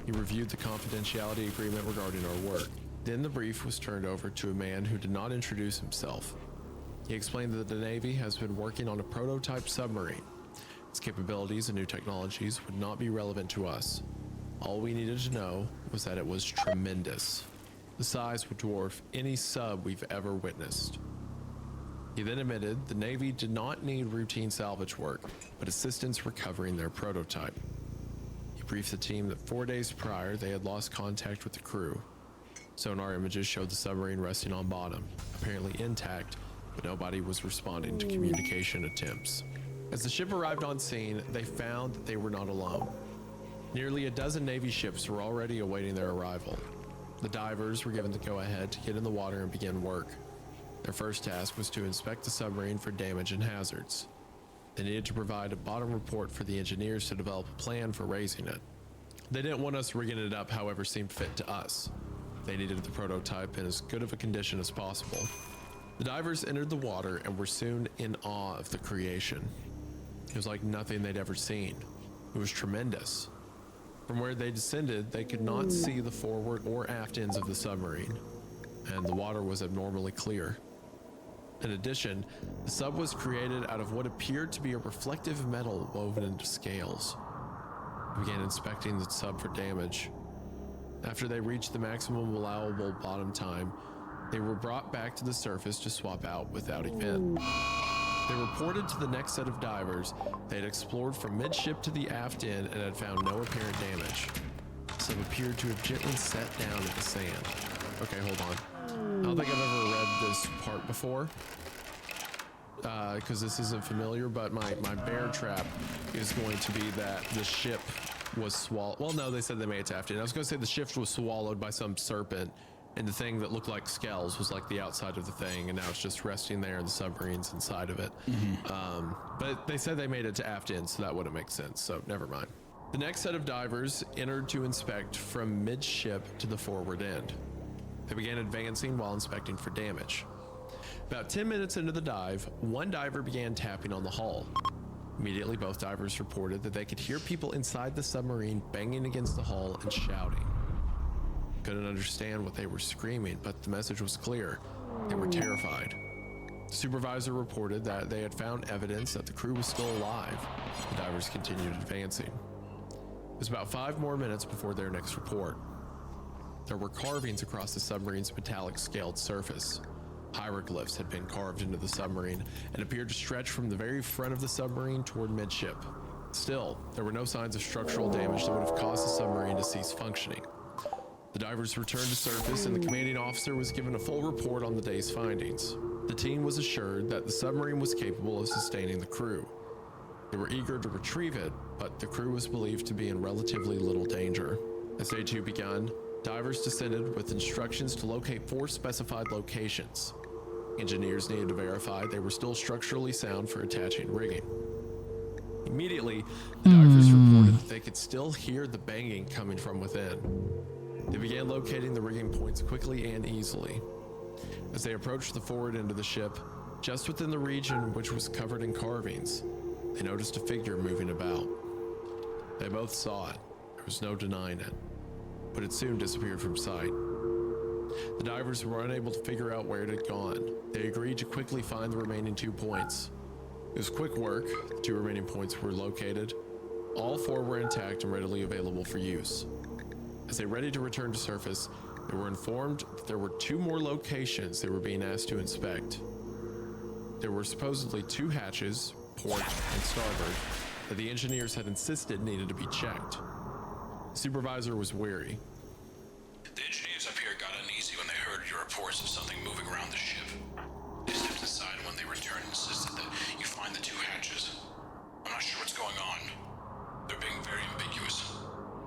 He reviewed the confidentiality agreement regarding our work. Then the brief was turned over to a man who did not introduce himself. He explained that the Navy has been working on a prototype submarine. Its capabilities and new technologies would not be relevant to us. All we needed to know was that it was tremendous. The size would dwarf any sub we've ever witnessed. He then admitted the Navy did not need routine salvage work, but assistance recovering their prototype. He briefed the team that 4 days prior they had lost contact with the crew. Sonar images showed the submarine resting on bottom, apparently intact, but nobody was responding to communication attempts. As the ship arrived on scene, they found that they were not alone. Nearly a dozen Navy ships were already awaiting their arrival. The divers were given the go-ahead to get in the water and begin work. Their first task was to inspect the submarine for damage and hazards. They needed to provide a bottom report for the engineers to develop a plan for raising it. They didn't want us rigging it up however seemed fit to us. They needed the prototype in as good of a condition as possible. The divers entered the water and were soon in awe of the creation. It was like nothing they'd ever seen. It was tremendous. From where they descended, they could not see the forward or aft ends of the submarine, and the water was abnormally clear. In addition, the sub was created out of what appeared to be a reflective metal woven into scales. They began inspecting the sub for damage. After they reached the maximum allowable bottom time, they were brought back to the surface to swap out without event. They reported to the next set of divers they had explored from midship to the aft end and had found no apparent damage. The sub appeared to have gently sat down in the sand. Okay, hold on. I don't think I've ever read this part before, because this isn't familiar, but my bear trap is going to be that the ship was swallowed. Well, no, they said they made it to aft end. I was going to say the ship was swallowed by some serpent, and the thing that looked like scales was like the outside of the thing, and now it's just resting there and the submarine's inside of it. But they said they made it to aft end, so that wouldn't make sense, so never mind. The next set of divers entered to inspect from midship to the forward end. They began advancing while inspecting for damage. About 10 minutes into the dive, one diver began tapping on the hull. Immediately, both divers reported that they could hear people inside the submarine banging against the hull and shouting. Couldn't understand what they were screaming, but the message was clear. They were terrified. The supervisor reported that they had found evidence that the crew was still alive. The divers continued advancing. It was about 5 more minutes before their next report. there were carvings across the submarine's metallic scaled surface. Hieroglyphs had been carved into the submarine and appeared to stretch from the very front of the submarine toward midship. Still, there were no signs of structural damage that would have caused the submarine to cease functioning. The divers returned to surface and the commanding officer was given a full report on the day's findings. The team was assured that the submarine was capable of sustaining the crew. They were eager to retrieve it, but the crew was believed to be in relatively little danger. As day 2 began, divers descended with instructions to locate 4 specified locations. Engineers needed to verify they were still structurally sound for attaching rigging. Immediately, the divers reported that they could still hear the banging coming from within. They began locating the rigging points quickly and easily. As they approached the forward end of the ship, just within the region which was covered in carvings, they noticed a figure moving about. They both saw it. There was no denying it, but it soon disappeared from sight. The divers were unable to figure out where it had gone. They agreed to quickly find the remaining 2 points. It was quick work. The 2 remaining points were located. All 4 were intact and readily available for use. As they were ready to return to surface, they were informed that there were 2 more locations they were being asked to inspect. There were supposedly 2 hatches, port and starboard, that the engineers had insisted needed to be checked. The supervisor was weary. The engineers up here got uneasy when they heard your reports of something moving around the ship. They stepped aside when they returned and insisted that you find the 2 hatches. I'm not sure what's going on. They're being very ambiguous.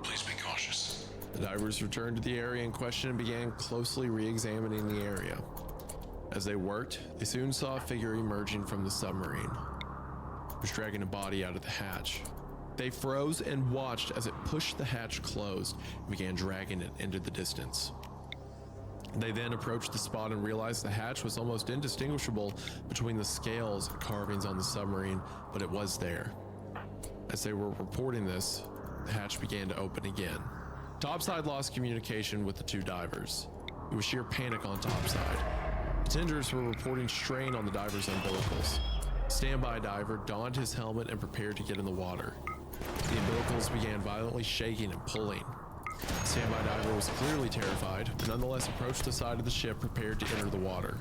Please be cautious. The divers returned to the area in question and began closely re-examining the area. As they worked, they soon saw a figure emerging from the submarine. It was dragging a body out of the hatch. They froze and watched as it pushed the hatch closed and began dragging it into the distance. They then approached the spot and realized the hatch was almost indistinguishable between the scales and carvings on the submarine, but it was there. As they were reporting this, the hatch began to open again. Topside lost communication with the 2 divers. It was sheer panic on topside. Attenders were reporting strain on the divers' umbilicals. A standby diver donned his helmet and prepared to get in the water. The umbilicals began violently shaking and pulling. The standby diver was clearly terrified, but nonetheless approached the side of the ship prepared to enter the water.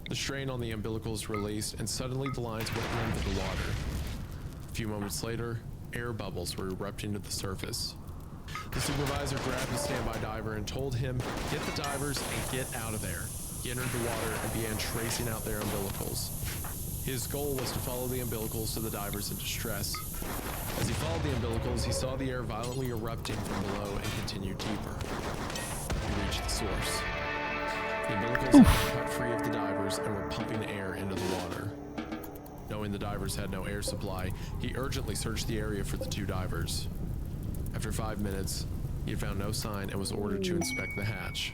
The strain on the umbilicals released, and suddenly the lines went into the water. A few moments later, air bubbles were erupting to the surface. The supervisor grabbed the standby diver and told him, "Get the divers and get out of there." He entered the water and began tracing out their umbilicals. His goal was to follow the umbilicals to the divers in distress. As he followed the umbilicals, he saw the air violently erupting from below and continued deeper. He reached the source. The umbilicals had cut free of the divers and were pumping air into the water. Knowing the divers had no air supply, he urgently searched the area for the 2 divers. After 5 minutes, he had found no sign and was ordered to inspect the hatch.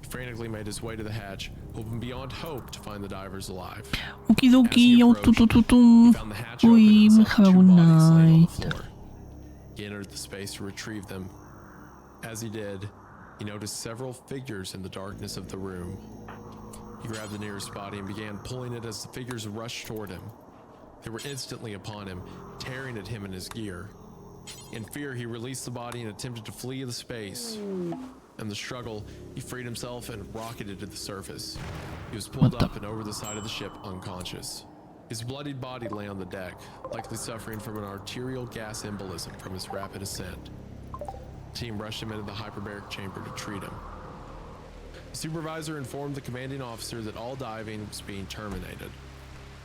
He frantically made his way to the hatch, hoping beyond hope to find the divers alive. Okidoki, He found the hatch open and saw 2 bodies laying on the floor. He entered the space to retrieve them. As he did, he noticed several figures in the darkness of the room. He grabbed the nearest body and began pulling it as the figures rushed toward him. They were instantly upon him, tearing at him in his gear. In fear, he released the body and attempted to flee the space. In the struggle, he freed himself and rocketed to the surface. He was pulled up and over the side of the ship unconscious. His bloodied body lay on the deck, likely suffering from an arterial gas embolism from his rapid ascent. The team rushed him into the hyperbaric chamber to treat him. The supervisor informed the commanding officer that all diving was being terminated.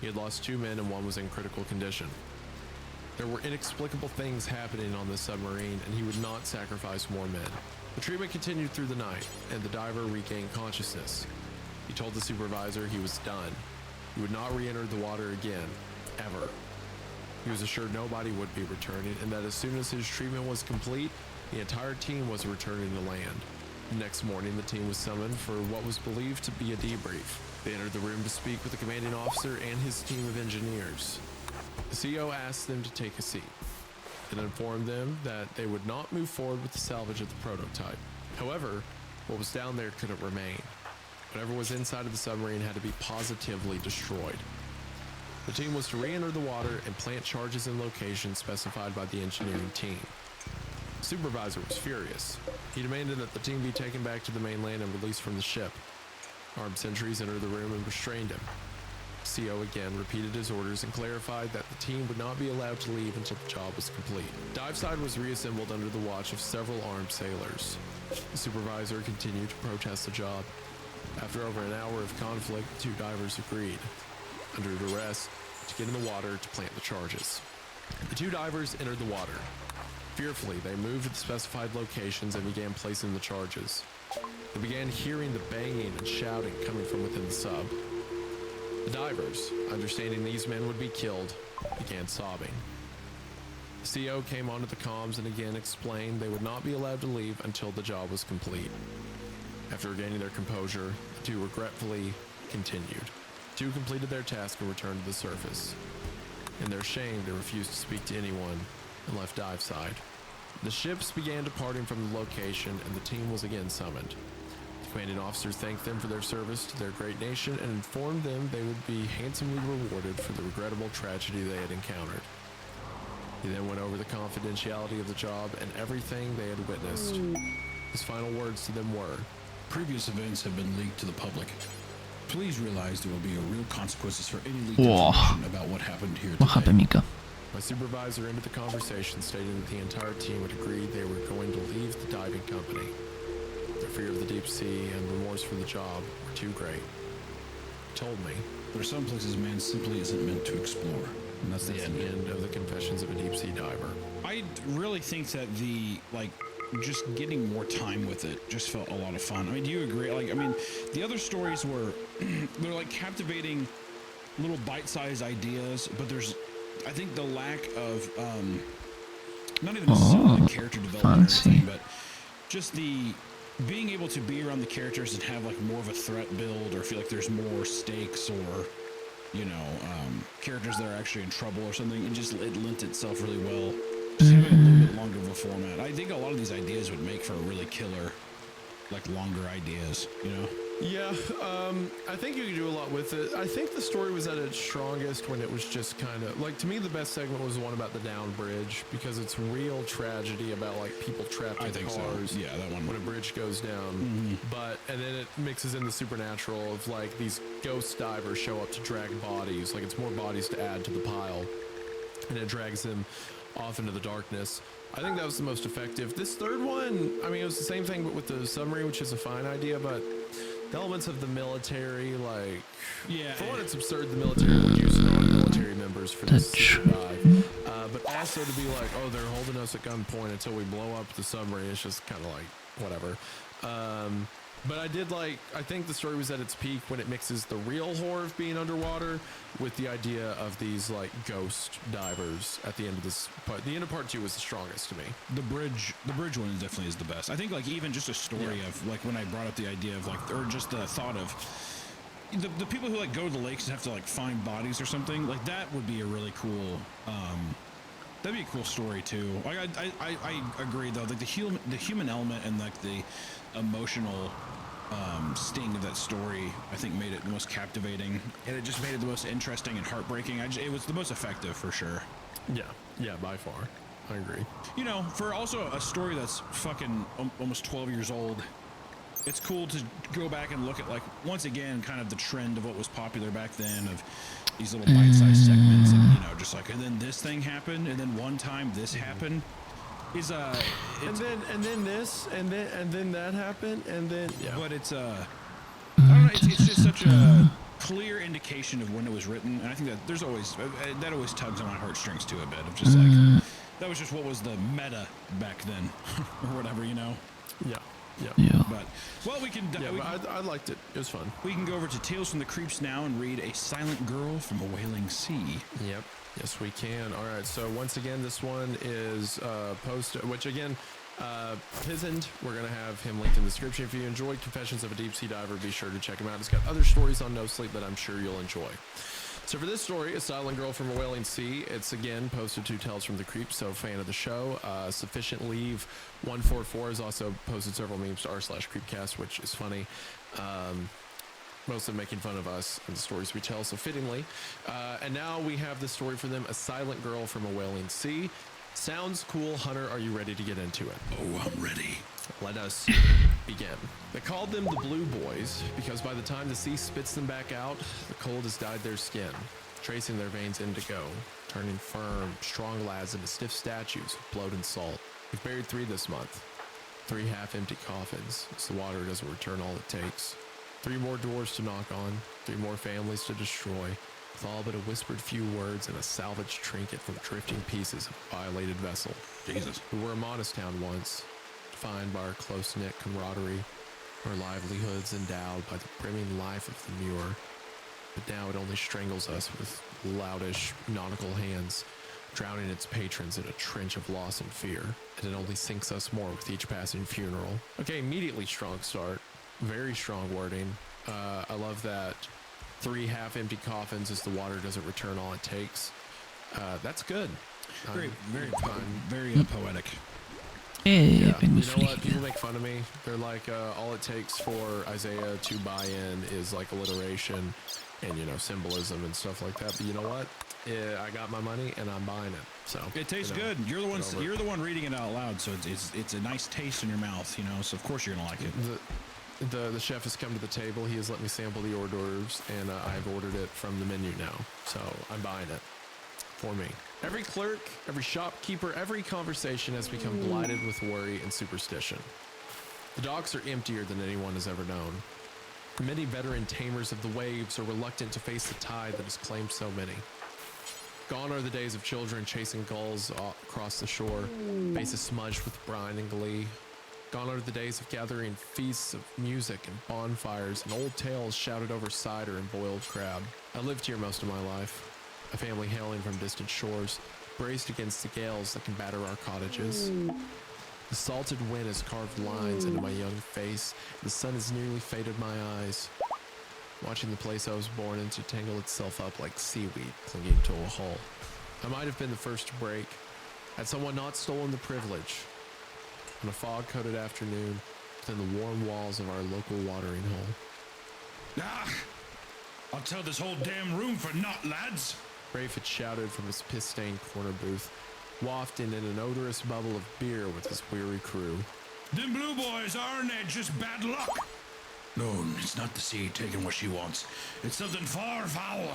He had lost 2 men and 1 was in critical condition. There were inexplicable things happening on the submarine, and he would not sacrifice more men. The treatment continued through the night, and the diver regained consciousness. He told the supervisor he was done. He would not re-enter the water again, ever. He was assured nobody would be returning, and that as soon as his treatment was complete, the entire team was returning to land. The next morning, the team was summoned for what was believed to be a debrief. They entered the room to speak with the commanding officer and his team of engineers. The CO asked them to take a seat and informed them that they would not move forward with the salvage of the prototype. However, what was down there couldn't remain. Whatever was inside of the submarine had to be positively destroyed. The team was to re-enter the water and plant charges in locations specified by the engineering team. The supervisor was furious. He demanded that the team be taken back to the mainland and released from the ship. Armed sentries entered the room and restrained him. CO again repeated his orders and clarified that the team would not be allowed to leave until the job was complete. Diveside was reassembled under the watch of several armed sailors. The supervisor continued to protest the job. After over an hour of conflict, the two divers agreed, under duress, to get in the water to plant the charges. The two divers entered the water. Fearfully, they moved to the specified locations and began placing the charges. They began hearing the banging and shouting coming from within the sub. The divers, understanding these men would be killed, began sobbing. The CO came onto the comms and again explained they would not be allowed to leave until the job was complete. After regaining their composure, the two regretfully continued. The two completed their task and returned to the surface. In their shame, they refused to speak to anyone and left Diveside. The ships began departing from the location and the team was again summoned. The commanding officers thanked them for their service to their great nation and informed them they would be handsomely rewarded for the regrettable tragedy they had encountered. He then went over the confidentiality of the job and everything they had witnessed. His final words to them were, "Previous events have been leaked to the public. Please realize there will be real consequences for any leaked Wow. information about what happened here What today." happened, Mika? My supervisor ended the conversation stating that the entire team had agreed they were going to leave the diving company. Their fear of the deep sea and remorse for the job were too great. He told me, "There are some places man simply isn't meant to explore." And that's the end. End of the Confessions of a Deep Sea Diver. I really think that just getting more time with it just felt a lot of fun. I mean, do you agree? The other stories were, they're like captivating little bite-sized ideas, but I think the lack of, not even necessarily character development or anything, but just the being able to be around the characters and have like more of a threat build or feel like there's more stakes or, characters that are actually in trouble or something, it lent itself really well. Just having a little bit longer of a format. I think a lot of these ideas would make for a really killer, longer ideas, Yeah, I think you could do a lot with it. I think the story was at its strongest when it was just kind of, to me, the best segment was the one about the down bridge, because it's real tragedy about, people trapped in cars. So. Yeah, that one. When a bridge goes down. And then it mixes in the supernatural of, these ghost divers show up to drag bodies. It's more bodies to add to the pile. And it drags them off into the darkness. I think that was the most effective. This third one, it was the same thing, but with the submarine, which is a fine idea, but the elements of the military, for one, it's absurd the military would use non-military members for this dive. But also to be they're holding us at gunpoint until we blow up the submarine. It's just kind of whatever. But I think the story was at its peak when it mixes the real horror of being underwater with the idea of these ghost divers at the end of this part. The end of part 2 was the strongest to me. The bridge one definitely is the best. I think even just a story of when I brought up the idea of or just the thought of the people who go to the lakes and have to find bodies or something, that would be a really cool that'd be a cool story too. I agree though, the human element and the emotional sting of that story, I think, made it the most captivating, and it just made it the most interesting and heartbreaking. It was the most effective for sure. Yeah, by far. I agree. For also a story that's fucking almost 12 years old, it's cool to go back and look at once again kind of the trend of what was popular back then of these little bite-sized segments, and and then this thing happened, and then one time this happened. And then this, and then that happened, and then But it's I don't know. It's just such a clear indication of when it was written, and I think that there's always that always tugs on my heartstrings too a bit of just that was just what was the meta back then, or whatever, Yeah. But we can. I liked it. It was fun. We can go over to Tales from the Creeps now and read A Silent Girl from a Wailing Sea. Yep. Yes, we can. All right. So once again, this one is posted, which again, Pizened. We're going to have him linked in the description. If you enjoyed Confessions of a Deep Sea Diver, be sure to check him out. It's got other stories on No Sleep that I'm sure you'll enjoy. So for this story, A Silent Girl from a Wailing Sea, it's again posted to Tales from the Creeps, so fan of the show. Sufficient Leave 144 has also posted several memes to r/creepcast, which is funny. Most of them making fun of us and the stories we tell, so fittingly. And now we have the story for them, A Silent Girl from a Wailing Sea. Sounds cool. Hunter, are you ready to get into it? Oh, I'm ready. Let us begin. They called them the Blue Boys because by the time the sea spits them back out, the cold has dyed their skin, tracing their veins indigo, turning firm, strong lads into stiff statues of blood and salt. We've buried 3 this month. 3 half-empty coffins, as the water doesn't return all it takes. 3 more doors to knock on, 3 more families to destroy, with all but a whispered few words and a salvaged trinket from drifting pieces of a violated vessel. Jesus. We were a modest town once, defined by our close-knit camaraderie, our livelihoods endowed by the brimming life of the Muir. But now it only strangles us with loutish, nautical hands, drowning its patrons in a trench of loss and fear, and it only sinks us more with each passing funeral. Okay, immediately strong start. Very strong wording. I love that 3 half-empty coffins as the water doesn't return all it takes. That's good. Very poetic. Yeah, You know what? People make fun of me. They're like, all it takes for Isaiah to buy in is like alliteration and, you know, symbolism and stuff like that. But you know what? Yeah, I got my money and I'm buying it. So it tastes good. You're the one reading it out loud, so it's a nice taste in your mouth, you know. So of course you're gonna like it. The chef has come to the table. He has let me sample the hors d'oeuvres, and I've ordered it from the menu now. So I'm buying it for me. Every clerk, every shopkeeper, every conversation has become blighted with worry and superstition. The docks are emptier than anyone has ever known. Many veteran tamers of the waves are reluctant to face the tide that has claimed so many. Gone are the days of children chasing gulls across the shore, faces smudged with brine and glee. Gone are the days of gathering feasts of music and bonfires and old tales shouted over cider and boiled crab. I lived here most of my life, a family hailing from distant shores, braced against the gales that can batter our cottages. The salted wind has carved lines into my young face, and the sun has nearly faded my eyes. Watching the place I was born in to tangle itself up like seaweed clinging to a hull. I might have been the first to break, had someone not stolen the privilege. On a fog-coated afternoon, within the warm walls of our local watering hole. Ah! I'll tell this whole damn room for naught, lads! Rafe had shouted from his piss-stained corner booth, wafting in an odorous bubble of beer with his weary crew. Them Blue Boys, aren't they just bad luck? No, it's not the sea taking what she wants. It's something far fouler.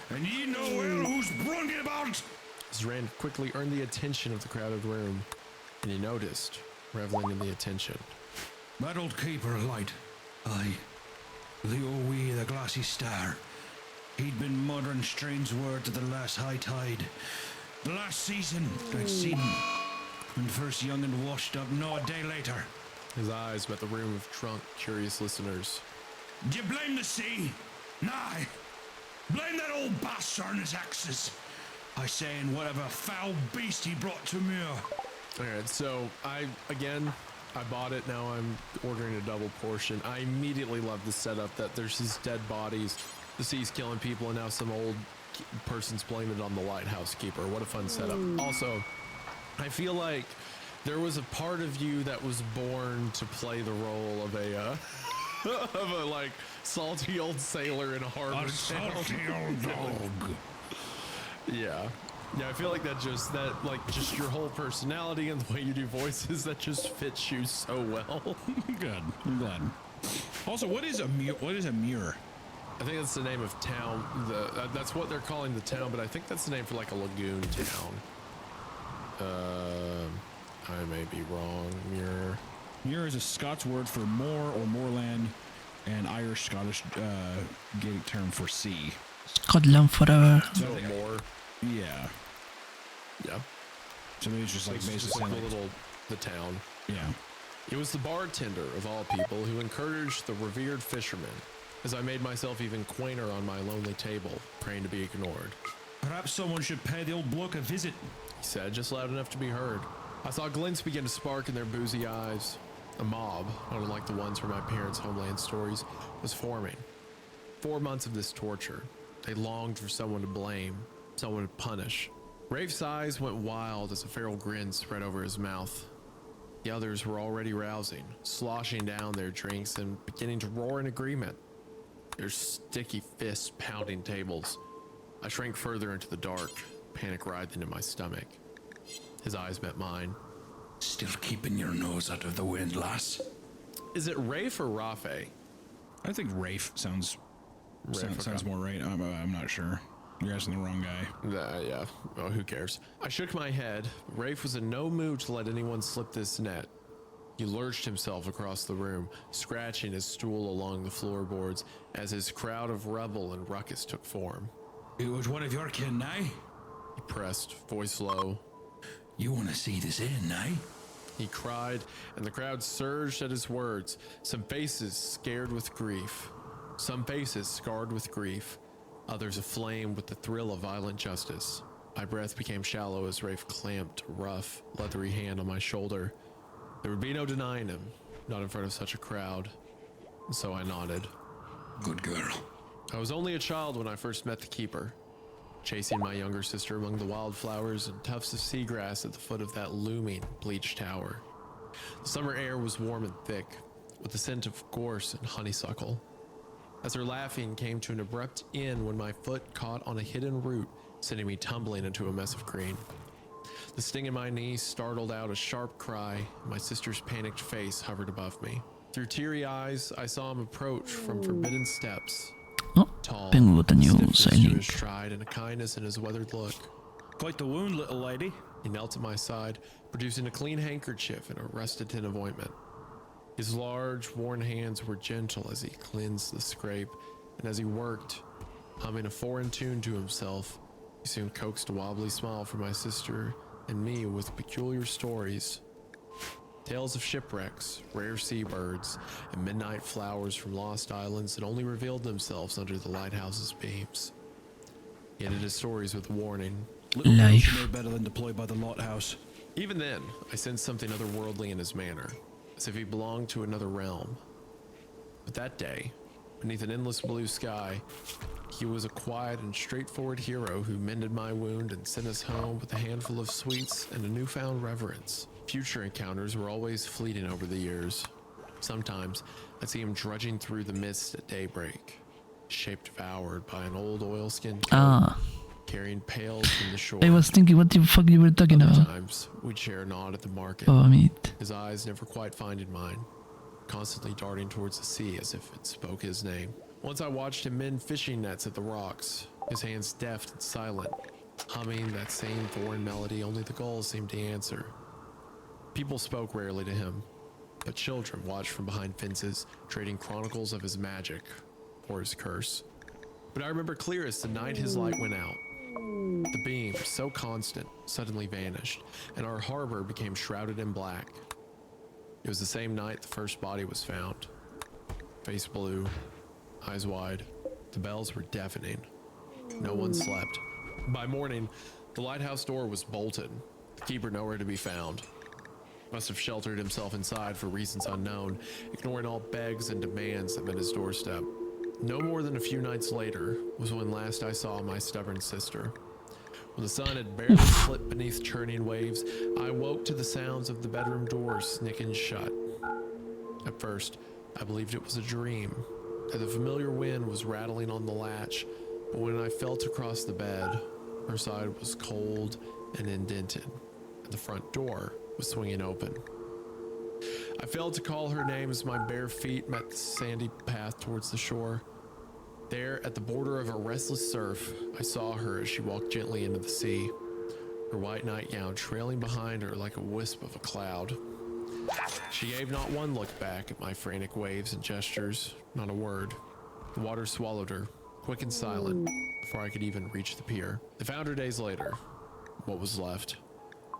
And ye know well who's brung it about. As Rand quickly earned the attention of the crowded room, and he noticed, reveling in the attention. That old keeper of light. Aye. The old wee, the glassy star. He'd been muttering strange words at the last high tide. The last season I'd seen him. When first young and washed up, no a day later. His eyes met the room of drunk, curious listeners. Do you blame the sea? Nah. Blame that old bastard and his axes. I say in whatever foul beast he brought to Muir. Alright, so I bought it, now I'm ordering a double portion. I immediately love the setup that there's these dead bodies, the sea's killing people, and now some old person's blaming it on the lighthouse keeper. What a fun setup. Also, I feel like there was a part of you that was born to play the role of a of a like salty old sailor in a harbor town. Salty old dog. Yeah, I feel like just your whole personality and the way you do voices, that just fits you so well. Good. I'm glad. Also, what is a Muir? I think that's the name of town. That's what they're calling the town, but I think that's the name for like a lagoon town. I may be wrong. Muir. Muir is a Scots word for moor or moorland, and Irish-Scottish Gaelic term for sea. Scotland forever. So moor. Yeah. Yeah. So maybe it's just like basically the town. Yeah. It was the bartender of all people who encouraged the revered fishermen, as I made myself even quainter on my lonely table, praying to be ignored. Perhaps someone should pay the old bloke a visit, he said, just loud enough to be heard. I saw glints begin to spark in their boozy eyes. A mob, not unlike the ones from my parents' homeland stories, was forming. 4 months of this torture. They longed for someone to blame, someone to punish. Rafe's eyes went wild as a feral grin spread over his mouth. The others were already rousing, sloshing down their drinks and beginning to roar in agreement, their sticky fists pounding tables. I shrank further into the dark, panic writhing in my stomach. His eyes met mine. Still keeping your nose out of the wind, lass? Is it Rafe or Rafe? I think Rafe sounds okay. more right. I'm not sure. You're asking the wrong guy. Yeah. Oh, who cares? I shook my head. Rafe was in no mood to let anyone slip this net. He lurched himself across the room, scratching his stool along the floorboards as his crowd of rebel and ruckus took form. It was one of your kin, eh? He pressed, voice low. You want to see this end, eh? He cried, and the crowd surged at his words, some faces scared with grief, some faces scarred with grief, others aflame with the thrill of violent justice. My breath became shallow as Rafe clamped a rough, leathery hand on my shoulder. There would be no denying him, not in front of such a crowd, and so I nodded. Good girl. I was only a child when I first met the keeper, chasing my younger sister among the wildflowers and tufts of seagrass at the foot of that looming, bleached tower. The summer air was warm and thick, with the scent of gorse and honeysuckle. As her laughing came to an abrupt end when my foot caught on a hidden root, sending me tumbling into a mess of green. The sting in my knee startled out a sharp cry, and my sister's panicked face hovered above me. Through teary eyes, I saw him approach from forbidden steps. Tall, Benvenuto to his stride, and a kindness in his weathered look. Quite the wound, little lady. He knelt at my side, producing a clean handkerchief and a rusted tin of ointment. His large, worn hands were gentle as he cleansed the scrape, and as he worked, humming a foreign tune to himself, he soon coaxed a wobbly smile from my sister and me with peculiar stories. Tales of shipwrecks, rare seabirds, and midnight flowers from lost islands that only revealed themselves under the lighthouse's beams. He ended his stories with a warning. Little girls should know better than deploy by the lighthouse. Even then, I sensed something otherworldly in his manner, as if he belonged to another realm. But that day, beneath an endless blue sky, he was a quiet and straightforward hero who mended my wound and sent us home with a handful of sweets and a newfound reverence. Future encounters were always fleeting over the years. Sometimes I'd see him drudging through the mist at daybreak, shape devoured by an old oilskin coat, carrying pails from the shore. I was thinking what the fuck you were talking about. Sometimes we'd share a nod at the market. Oh, meat. His eyes never quite finding mine, constantly darting towards the sea as if it spoke his name. Once I watched him mend fishing nets at the rocks, his hands deft and silent, humming that same foreign melody only the gulls seemed to answer. People spoke rarely to him, but children watched from behind fences, trading chronicles of his magic or his curse. But I remember clearest the night his light went out. The beam, so constant, suddenly vanished, and our harbor became shrouded in black. It was the same night the first body was found. Face blue, eyes wide. The bells were deafening. No one slept. By morning, the lighthouse door was bolted, the keeper nowhere to be found. Must have sheltered himself inside for reasons unknown, ignoring all begs and demands that met his doorstep. No more than a few nights later was when last I saw my stubborn sister. When the sun had barely slipped beneath churning waves, I woke to the sounds of the bedroom door snicking shut. At first, I believed it was a dream, that the familiar wind was rattling on the latch, but when I felt across the bed, her side was cold and indented, and the front door was swinging open. I failed to call her name as my bare feet met the sandy path towards the shore. There, at the border of a restless surf, I saw her as she walked gently into the sea, her white nightgown trailing behind her like a wisp of a cloud. She gave not one look back at my frantic waves and gestures, not a word. The water swallowed her, quick and silent, before I could even reach the pier. I found her days later, what was left,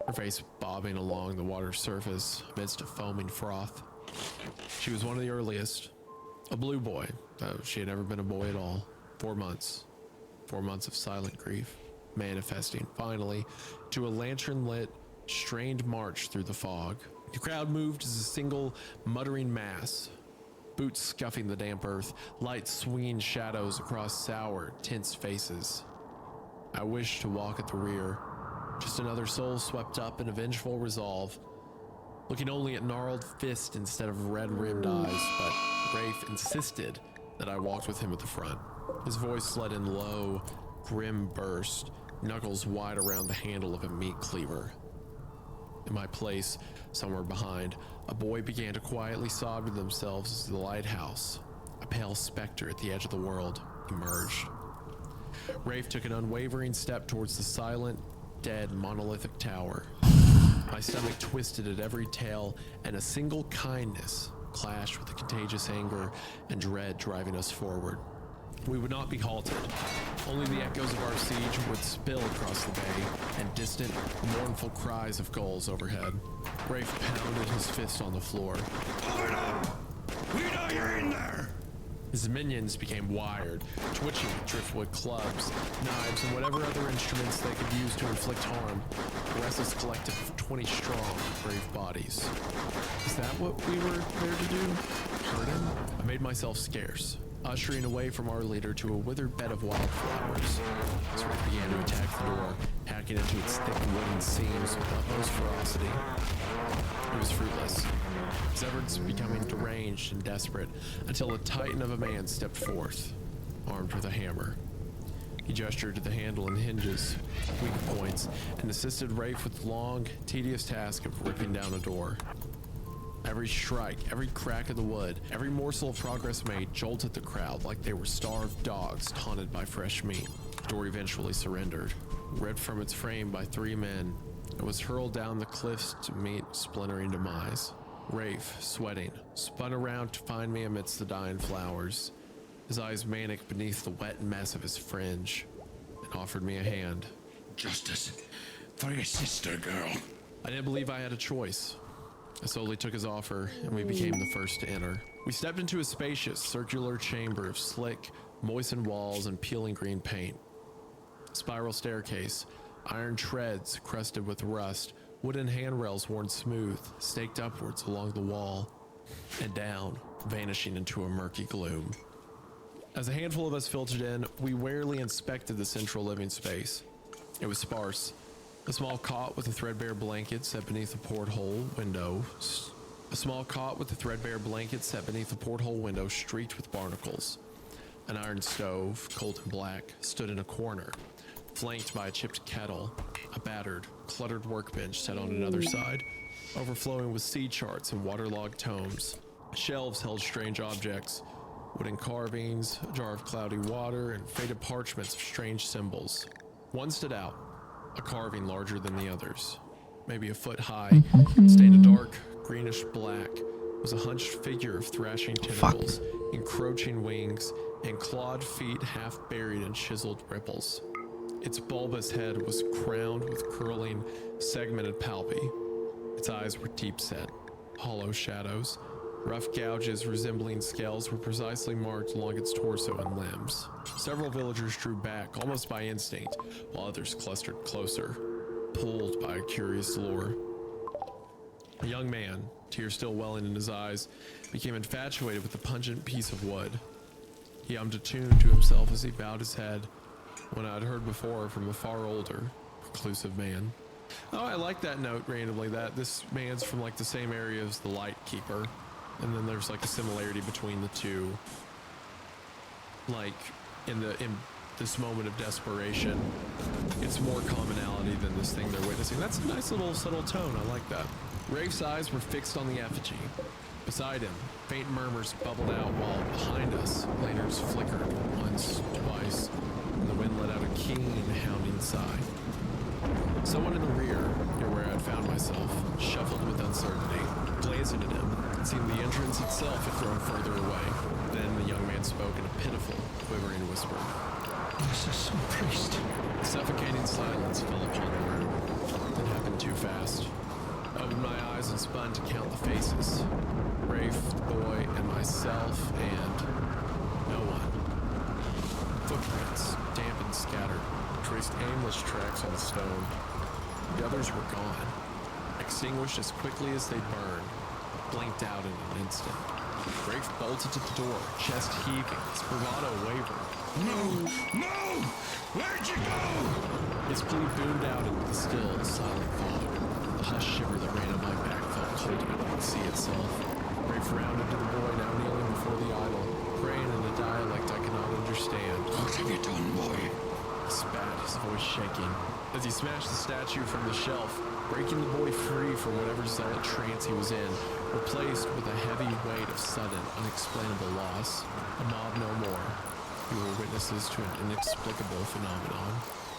her face bobbing along the water's surface amidst a foaming froth. She was one of the earliest, a blue boy, though she had never been a boy at all. 4 months. 4 months of silent grief, manifesting, finally, to a lantern-lit, strained march through the fog. The crowd moved as a single, muttering mass, boots scuffing the damp earth, light swinging shadows across sour, tense faces. I wished to walk at the rear, just another soul swept up in a vengeful resolve, looking only at gnarled fist instead of red-rimmed eyes, but Rafe insisted that I walked with him at the front. His voice let in low, grim burst, knuckles wide around the handle of a meat cleaver. In my place, somewhere behind, a boy began to quietly solder themselves as the lighthouse, a pale specter at the edge of the world, emerged. Rafe took an unwavering step towards the silent, dead, monolithic tower. My stomach twisted at every tale, and a single kindness clashed with the contagious anger and dread driving us forward. We would not be halted. Only the echoes of our siege would spill across the bay, and distant, mournful cries of gulls overhead. Rafe pounded his fist on the floor. Pull it up! We know you're in there! His minions became wired, twitching with driftwood clubs, knives, and whatever other instruments they could use to inflict harm. A restless collective of 20 strong, brave bodies. Is that what we were there to do? Hurt him? I made myself scarce, ushering away from our leader to a withered bed of wildflowers. Swift began to attack the door, hacking into its thick wooden seams with utmost ferocity. It was fruitless. His efforts becoming deranged and desperate until a titan of a man stepped forth, armed with a hammer. He gestured to the handle and hinges, weak points, and assisted Rafe with the long, tedious task of ripping down a door. Every strike, every crack of the wood, every morsel of progress made jolted the crowd like they were starved dogs taunted by fresh meat. The door eventually surrendered, ripped from its frame by 3 men, and was hurled down the cliffs to meet splintering demise. Rafe, sweating, spun around to find me amidst the dying flowers, his eyes manic beneath the wet mess of his fringe, and offered me a hand. Justice for your sister, girl. I didn't believe I had a choice. I slowly took his offer, and we became the first to enter. We stepped into a spacious, circular chamber of slick, moistened walls and peeling green paint. Spiral staircase, iron treads crusted with rust, wooden handrails worn smooth, staked upwards along the wall, and down, vanishing into a murky gloom. As a handful of us filtered in, we warily inspected the central living space. It was sparse. A small cot with a threadbare blanket set beneath a porthole window. Streaked with barnacles. An iron stove, cold and black, stood in a corner, flanked by a chipped kettle, a battered, cluttered workbench set on another side, overflowing with sea charts and waterlogged tomes. Shelves held strange objects, wooden carvings, a jar of cloudy water, and faded parchments of strange symbols. One stood out, a carving larger than the others, maybe a foot high, stained a dark, greenish black, was a hunched figure of thrashing tentacles, encroaching wings, and clawed feet half buried in chiseled ripples. Its bulbous head was crowned with curling, segmented palpi. Its eyes were deep-set, hollow shadows. Rough gouges resembling scales were precisely marked along its torso and limbs. Several villagers drew back, almost by instinct, while others clustered closer, pulled by a curious lure. A young man, tears still welling in his eyes, became infatuated with the pungent piece of wood. He hummed a tune to himself as he bowed his head, one I'd heard before from a far older, reclusive man. Oh, I like that note randomly, that this man's from like the same area as the Light Keeper. And then there's like a similarity between the two. Like in this moment of desperation, it's more commonality than this thing they're witnessing. That's a nice little subtle tone. I like that. Rafe's eyes were fixed on the effigy. Beside him, faint murmurs bubbled out while behind us, lanterns flickered once, twice, and the wind let out a keen and hounding sigh. Someone in the rear, near where I'd found myself, shuffled with uncertainty. Glancing at him, it seemed the entrance itself had grown further away. Then the young man spoke in a pitiful, quivering whisper. This is some priest. Suffocating silence fell upon the room. It happened too fast. I opened my eyes and spun to count the faces. Rafe, the boy, and myself, and no one. Footprints, damp and scattered, traced aimless tracks on the stone. The others were gone, extinguished as quickly as they burned, blinked out in an instant. Rafe bolted to the door, chest heaving, his bravado wavered. No! Where'd you go? His plea boomed out into the still, silent fog. The hush shiver that ran on my back felt colder than the sea itself. Rafe rounded to the boy now kneeling before the idol, praying in a dialect I cannot understand. What have you done, boy? He spat, his voice shaking as he smashed the statue from the shelf, breaking the boy free from whatever zealot trance he was in, replaced with a heavy weight of sudden, unexplainable loss. A mob no more. We were witnesses to an inexplicable phenomenon.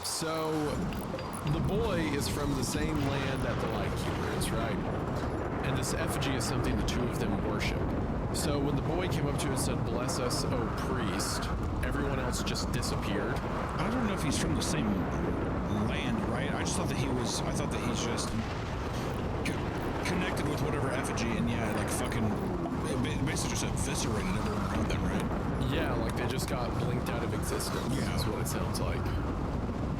So, the boy is from the same land that the Lightkeeper is, right? And this effigy is something the two of them worship. So when the boy came up to it and said, "Bless us, O priest," everyone else just disappeared. I don't know if he's from the same land, right? I just thought that I thought that he's just connected with whatever effigy, and yeah, like fucking, it basically just eviscerated everyone around them, right? Yeah, like they just got blinked out of existence. Yeah, is what it sounds like.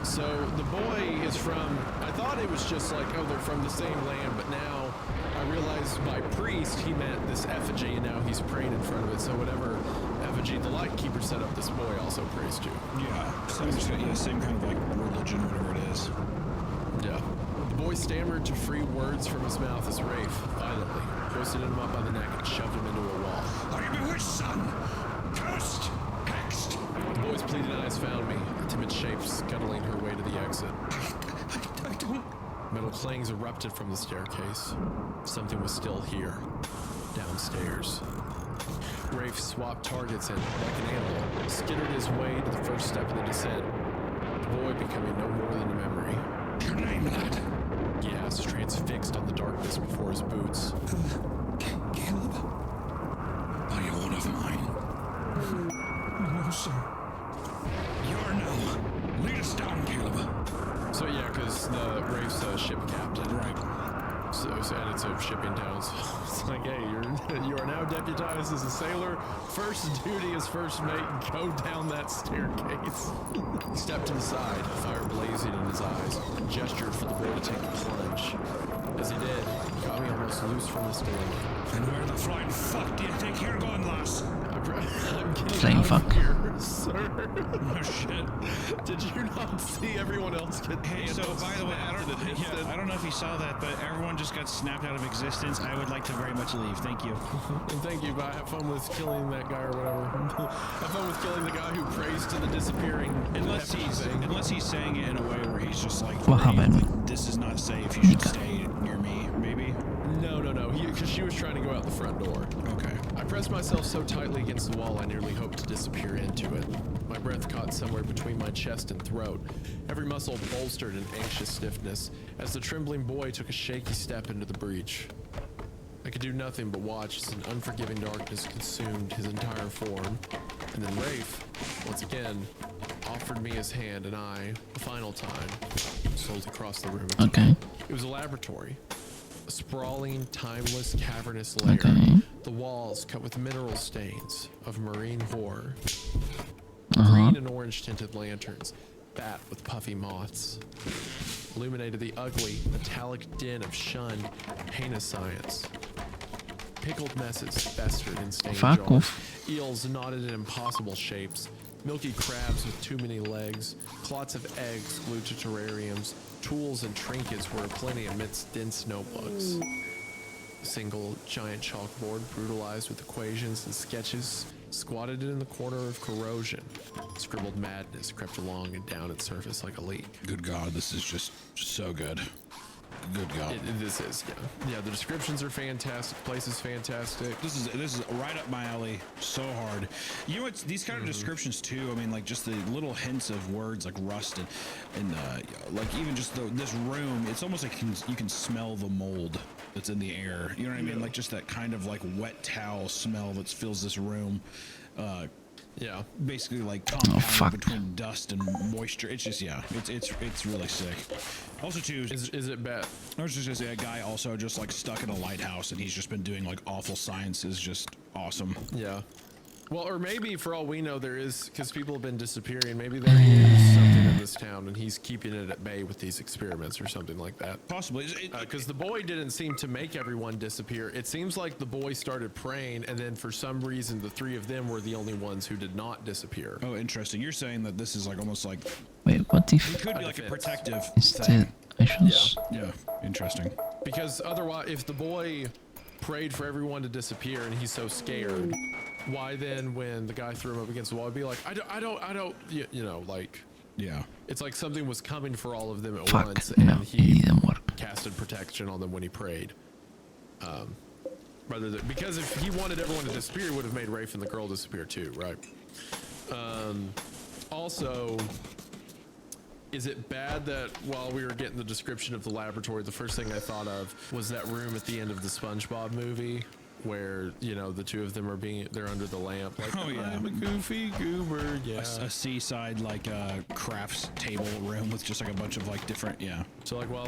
So the boy is from, I thought it was just like, oh, they're from the same land, but now I realized by priest he meant this effigy, and now he's praying in front of it. So whatever effigy the Lightkeeper set up, this boy also prays to. Yeah, same kind of like religion, whatever it is. Yeah. The boy stammered to free words from his mouth as Rafe violently twisted him up by the neck and shoved him into a wall. Are you bewitched, son? Cursed? Hexed? The boy's pleading eyes found me, a timid shape scuttling her way to the exit. I don't... Metal clangs erupted from the staircase. Something was still here, downstairs. Rafe swapped targets and, like an animal, skittered his way to the first step of the descent. The boy becoming no more than a memory. Your name, lad? Gas transfixed on the darkness before his boots. Caleb? Are you one of mine? No, sir. You're no. Lead us down, Caleb. So yeah, because the Rafe's ship captain. Right. So and it's a shipping town. So it's like, hey, you are now deputized as a sailor. First duty as first mate, go down that staircase. Step to the side, fire blazing in his eyes, gestured for the boy to take a plunge. As he did, he got me almost loose from the dilemma. And where the flying fuck do you think you're going, lass? I'm getting Flying out fuck. of here, sir. No shit. Did you not see everyone else get Hey, so by the way, I don't know if you saw that, but everyone just got snapped out of existence. I would like to very much leave. Thank you. And thank you, but have fun with killing that guy or whatever. Have fun with killing the guy who prays to the disappearing. Unless he's saying it in a way where he's just like, What happened? like, this is not safe. You should stay near me, maybe. No. Because she was trying to go out the front door. Okay. I pressed myself so tightly against the wall I nearly hoped to disappear into it. My breath caught somewhere between my chest and throat, every muscle bolstered in anxious stiffness as the trembling boy took a shaky step into the breach. I could do nothing but watch as an unforgiving darkness consumed his entire form. And then Rafe, once again, offered me his hand, and I, the final time, strolled across the room. Okay. It was a laboratory. A sprawling, timeless, cavernous lair. Okay. The walls cut with mineral stains of marine horror. Uh-huh. Green and orange tinted lanterns, bat with puffy moths. Illuminated the ugly, metallic din of shunned, heinous science. Pickled messes festered in stained Fuck jars. off. Eels knotted in impossible shapes. Milky crabs with too many legs. Clots of eggs glued to terrariums. Tools and trinkets were aplenty amidst dense notebooks. A single giant chalkboard brutalized with equations and sketches squatted in the corner of corrosion. Scribbled madness crept along and down its surface like a leak. Good God, this is just so good. Good God. This is, yeah. The descriptions are fantastic. The place is fantastic. This is right up my alley. So hard. You know what? These kind of descriptions too. I mean, like just the little hints of words like rust and like even just this room. It's almost like you can smell the mold that's in the air. You know what I mean? Like just that kind of like wet towel smell that fills this room. Yeah, basically like compounded between dust and moisture. It's just it's really sick. Also too, is it bad? I was just gonna say a guy also just like stuck in a lighthouse and he's just been doing like awful science is just awesome. Yeah. Well, or maybe for all we know, there is, because people have been disappearing, maybe there is something in this town and he's keeping it at bay with these experiments or something like that. Possibly. Because the boy didn't seem to make everyone disappear. It seems like the boy started praying, and then for some reason, the three of them were the only ones who did not disappear. Oh, interesting. You're saying that this is like almost like... Wait, what if... It could be like a protective thing. Yeah, interesting. Because otherwise, if the boy prayed for everyone to disappear and he's so scared, why then when the guy threw him up against the wall, he'd be like, I don't, you know, like... Yeah. It's like something was coming for all of them at Fuck, once, no, and it he didn't work. casted protection on them when he prayed. Rather than, because if he wanted everyone to disappear, he would have made Rafe and the girl disappear too, right? Also, is it bad that while we were getting the description of the laboratory, the first thing I thought of was that room at the end of the SpongeBob movie where, you know, the two of them are they're under the lamp, like, oh yeah, I'm a goofy goober, yeah. A seaside like crafts table room with just like a bunch of like different, yeah. So like while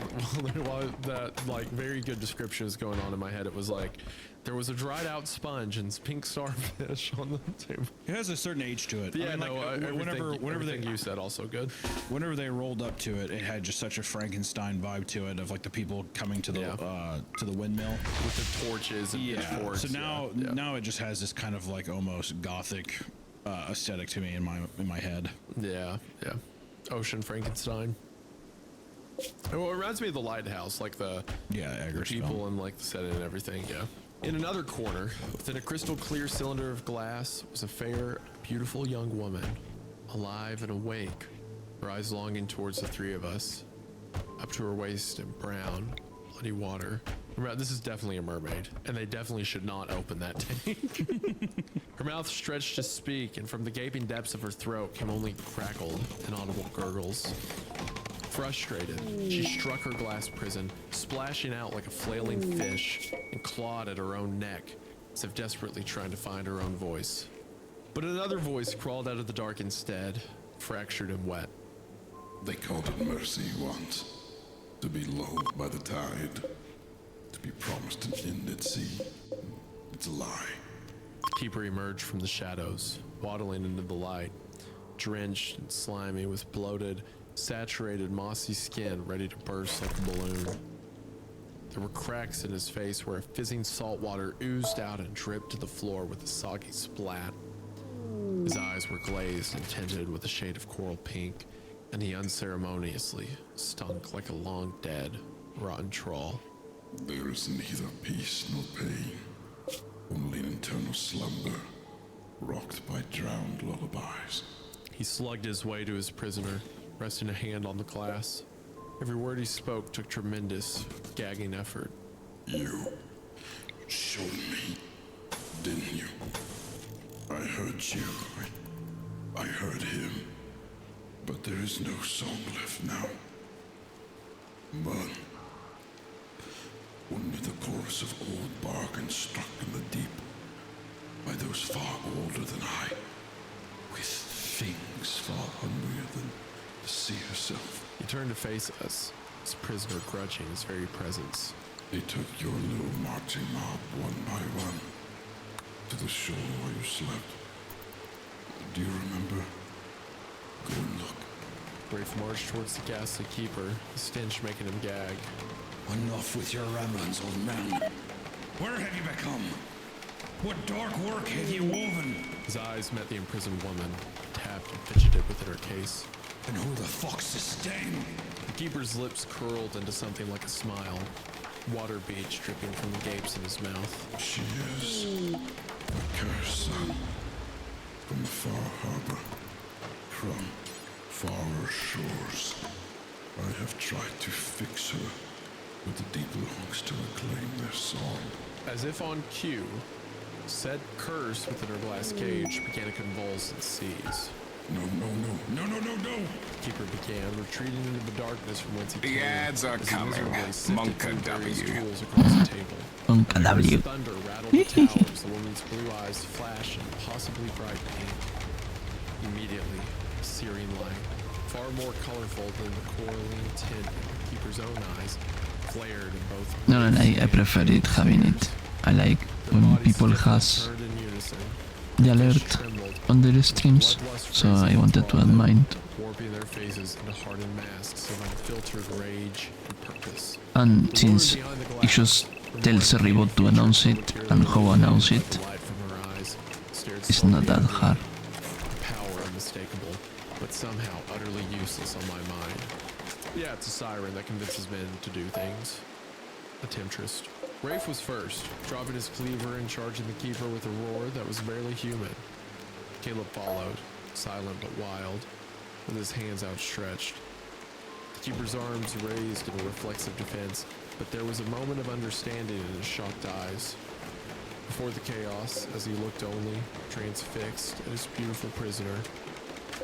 that like very good description is going on in my head, it was like there was a dried out sponge and pink starfish on the table. It has a certain age to it. Yeah, I mean, like, whenever you said also good. Whenever they rolled up to it, it had just such a Frankenstein vibe to it of like the people coming to the windmill with the torches and pitchforks. So now it just has this kind of like almost gothic aesthetic to me in my head. Yeah. Ocean Frankenstein. Oh, it reminds me of the lighthouse, like the people and like the setting and everything. Yeah. In another corner, within a crystal clear cylinder of glass, was a fair, beautiful young woman, alive and awake, her eyes longing towards the three of us, up to her waist in brown, bloody water. Remember, this is definitely a mermaid, and they definitely should not open that tank. Her mouth stretched to speak, and from the gaping depths of her throat came only crackled, inaudible gurgles. Frustrated, she struck her glass prison, splashing out like a flailing fish, and clawed at her own neck, as if desperately trying to find her own voice. But another voice crawled out of the dark instead, fractured and wet. They called it mercy once, to be lulled by the tide, to be promised an end at sea. It's a lie. Keeper emerged from the shadows, waddling into the light, drenched and slimy with bloated, saturated mossy skin ready to burst like a balloon. There were cracks in his face where a fizzing salt water oozed out and dripped to the floor with a soggy splat. His eyes were glazed and tinted with a shade of coral pink, and he unceremoniously stunk like a long dead, rotten troll. There is neither peace nor pain, only an eternal slumber, rocked by drowned lullabies. He slugged his way to his prisoner, resting a hand on the glass. Every word he spoke took tremendous, gagging effort. You showed me, didn't you? I heard you. I heard him. But there is no song left now. But only the chorus of old bargains struck in the deep by those far older than I, with things far hungrier than the sea herself. He turned to face us, his prisoner grudging his very presence. They took your little marching mob one by one to the shore where you slept. Do you remember? Go and look. Rafe marched towards the ghastly keeper, the stench making him gag. Enough with your ramblings, old man. Where have you become? What dark work have you woven? His eyes met the imprisoned woman, tapped and fidgeted within her case. And who the fuck's this stain? The keeper's lips curled into something like a smile, water beads dripping from the gapes in his mouth. She is a cursed son from the far harbor, from farer shores. I have tried to fix her, but the deep longs to reclaim their song. As if on cue, said curse within her glass cage began to convulse and seize. No. Keeper began retreating into the darkness from whence he came. The ads are coming. Monka W. Across the table. Monka W. Thunder rattled the towers. The woman's blue eyes flashed in possibly bright pink. Immediately, a searing light, far more colorful than the coralline tint in the keeper's own eyes, flared in both. No, I prefer it having it. I like when people has the alert on their streams, so I wanted to add mine. Warping their faces into hardened masks of unfiltered rage and purpose. And since it just tells a robot to announce it and how announce it, it's not that hard. Power unmistakable, but somehow utterly useless on my mind. Yeah, it's a siren that convinces men to do things. A temptress. Rafe was first, dropping his cleaver and charging the keeper with a roar that was barely human. Caleb followed, silent but wild. with his hands outstretched. The keeper's arms raised in a reflexive defense, but there was a moment of understanding in his shocked eyes. Before the chaos, as he looked only, transfixed at his beautiful prisoner,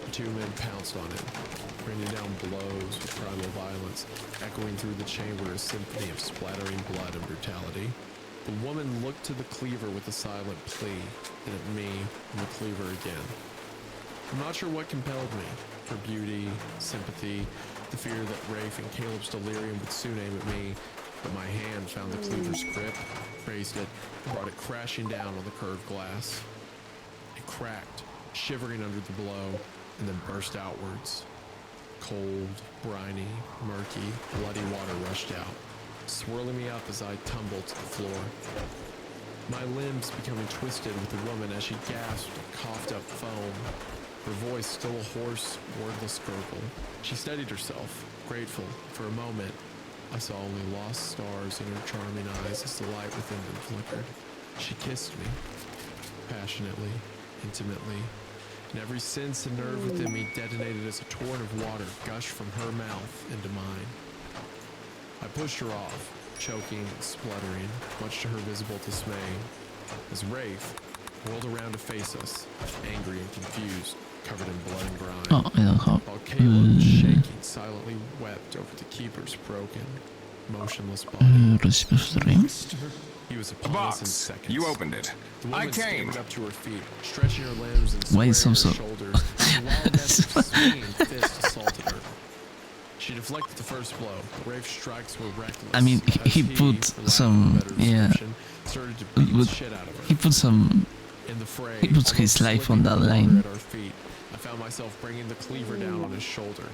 the two men pounced on him, raining down blows with primal violence, echoing through the chamber a symphony of splattering blood and brutality. The woman looked to the cleaver with a silent plea, then at me, and the cleaver again. I'm not sure what compelled me. Her beauty, sympathy, the fear that Rafe and Caleb's delirium would soon aim at me, but my hand found the cleaver's grip, raised it, and brought it crashing down on the curved glass. It cracked, shivering under the blow, and then burst outwards. Cold, briny, murky, bloody water rushed out, swirling me up as I tumbled to the floor. My limbs becoming twisted with the woman as she gasped and coughed up foam, her voice still a hoarse, wordless gurgle. She steadied herself, grateful. For a moment, I saw only lost stars in her charming eyes as the light within them flickered. She kissed me, passionately, intimately, and every sense and nerve within me detonated as a torrent of water gushed from her mouth into mine. I pushed her off, choking and spluttering, much to her visible dismay, as Rafe whirled around to face us, angry and confused, covered in blood and grime. Oh, I don't have. While Caleb, shaking, silently wept over the keeper's broken, motionless body. He was upon us in seconds. You opened it. The woman I came. scampered up to her feet, stretching her limbs and Why squaring so her shoulders. A wild nest of swinging fist assaulted her. She deflected the first blow. Rafe's strikes were reckless. I mean, he put some, yeah, started to beat the shit out of her. he put some, In the fray, he puts his life on that water line. at our feet, I found myself bringing the cleaver down on his shoulder,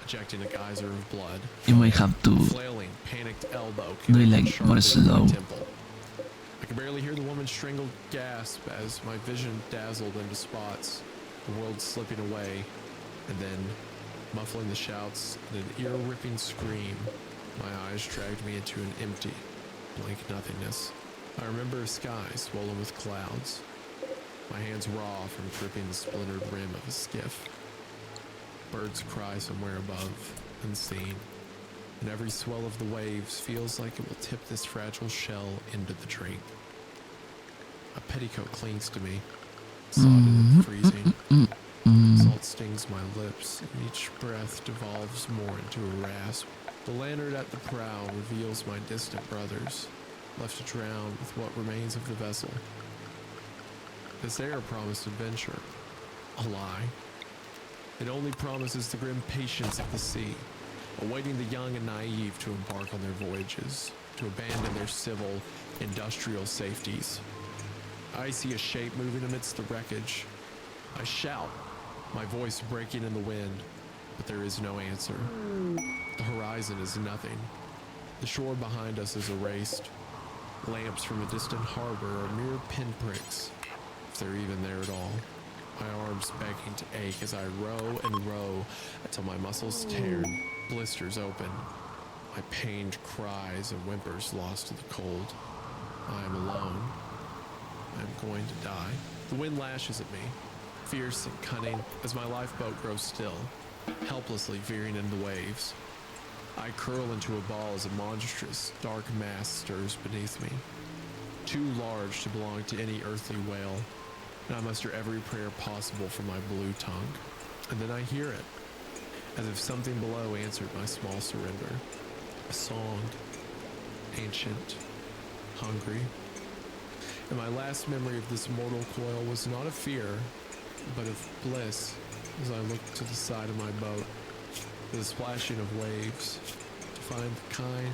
ejecting a geyser of blood. You might have to Flailing, panicked elbow do it connected like sharply more with my slow. temple. I could barely hear the woman's strangled gasp as my vision dazzled into spots, the world slipping away, and then, muffling the shouts in an ear-ripping scream, my eyes dragged me into an empty, blank nothingness. I remember a sky swollen with clouds, my hands raw from gripping the splintered rim of a skiff. Birds cry somewhere above, unseen, and every swell of the waves feels like it will tip this fragile shell into the drink. A petticoat clings to me, sodden and freezing. Salt stings my lips, and each breath devolves more into a rasp. The lantern at the prow reveals my distant brothers, left to drown with what remains of the vessel. This air promised adventure. A lie. It only promises the grim patience of the sea, awaiting the young and naive to embark on their voyages, to abandon their civil, industrial safeties. I see a shape moving amidst the wreckage. I shout, my voice breaking in the wind, but there is no answer. The horizon is nothing. The shore behind us is erased. Lamps from a distant harbor are mere pinpricks, if they're even there at all. My arms begging to ache as I row and row until my muscles tear, blisters open. My pained cries and whimpers lost to the cold. I am alone. I am going to die. The wind lashes at me, fierce and cunning, as my lifeboat grows still, helplessly veering in the waves. I curl into a ball as a monstrous, dark mass stirs beneath me, too large to belong to any earthly whale, and I muster every prayer possible for my blue tongue. And then I hear it, as if something below answered my small surrender. A song, ancient, hungry. And my last memory of this mortal coil was not of fear, but of bliss, as I looked to the side of my boat, the splashing of waves, to find the kind,